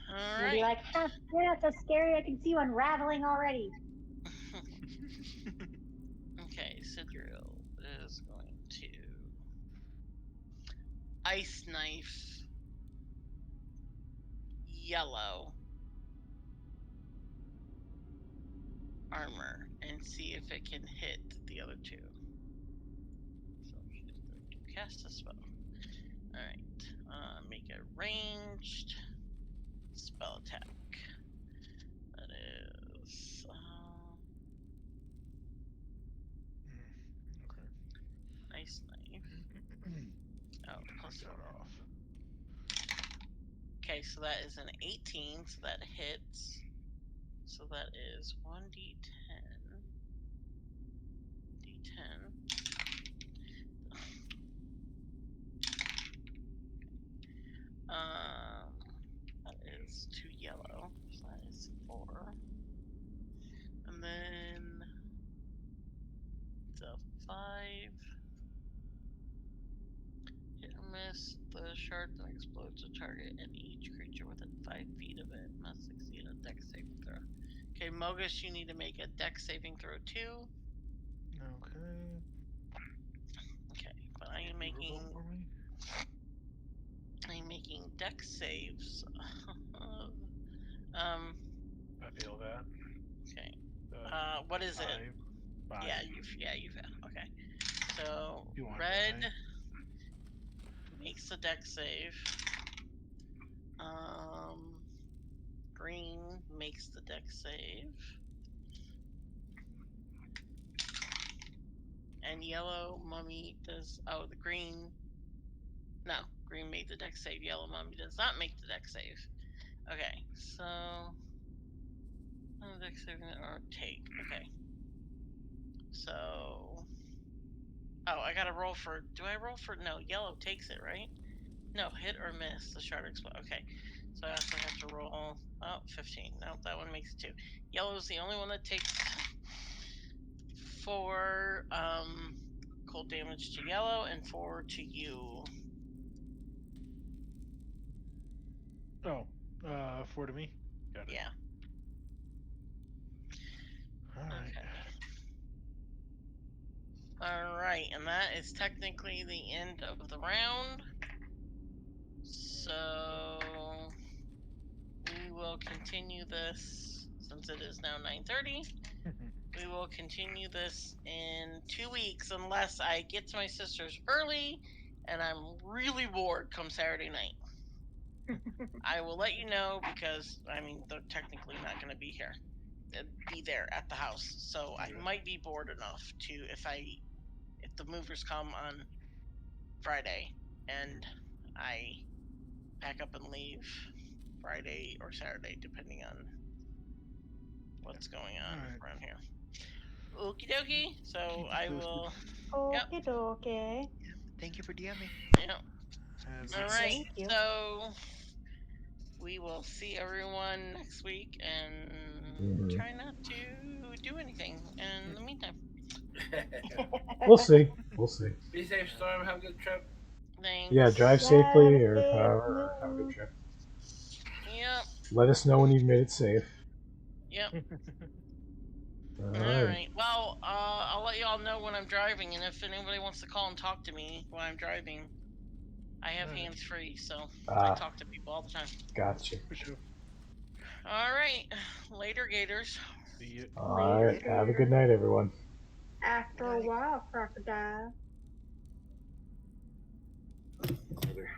S5: All
S6: right.
S5: right.
S6: Be like, yeah, it's so scary. I can see you unraveling already.
S5: Okay, Sidriel is going to ice knife yellow armor and see if it can hit the other 2. So she's going to cast a spell. Alright. Make a ranged spell attack. That is
S2: okay.
S5: Ice knife. Plus
S2: that off.
S5: Okay, so that is an 18, so that hits. So that is 1d10. D10. That is 2 yellow, so that is 4. And then the 5. Hit or miss. The shard then explodes a target, and each creature within 5 feet of it must succeed a dex saving throw. Okay, Mogus, you need to make a dex saving throw too.
S2: Okay.
S5: Okay, but I am making dex saves.
S2: I feel that.
S5: Okay. What is it?
S2: 5.
S5: Yeah, you failed. Okay. So red makes the dex save. Green makes the dex save. And yellow mummy does the green. No. Green made the deck save. Yellow Mummy does not make the deck save. Okay, so deck saving or take. Okay. So I gotta roll for. Do I roll for? No, yellow takes it, right? No, hit or miss the shard explode. Okay, so I also have to roll. 15. Nope, that one makes it 2. Yellow's the only one that takes 4 cold damage to yellow and 4 to you.
S2: Oh, 4 to me. Got it.
S5: Yeah.
S2: All right.
S5: Okay. All right, and that is technically the end of the round. So we will continue this since it is now 9:30. We will continue this in 2 weeks unless I get to my sister's early and I'm really bored come Saturday night. I will let you know because they're technically not going to be here. They'll be there at the house, so I might be bored enough to if the movers come on Friday and I pack up and leave Friday or Saturday, depending on what's going on around here. Okie dokie. So I will.
S6: Okie dokie.
S7: Thank you for DMing.
S5: Yeah. All right.
S6: Thank you.
S5: So we will see everyone next week and try not to do anything in the meantime.
S1: We'll see. We'll see.
S8: Be safe, Storm. Have a good trip.
S5: Thanks.
S1: Yeah, drive safely or however. Have a good trip.
S5: Yep.
S1: Let us know when you've made it safe.
S5: Yep.
S1: All
S5: All
S1: right.
S5: right. Well, I'll let y'all know when I'm driving, and if anybody wants to call and talk to me while I'm driving, I have hands free, so I talk to people all the time.
S1: Gotcha.
S2: For sure.
S5: All right. Later, Gators.
S2: See you.
S1: All right. Have a good night, everyone.
S6: After a while, crocodile.
S9: Later.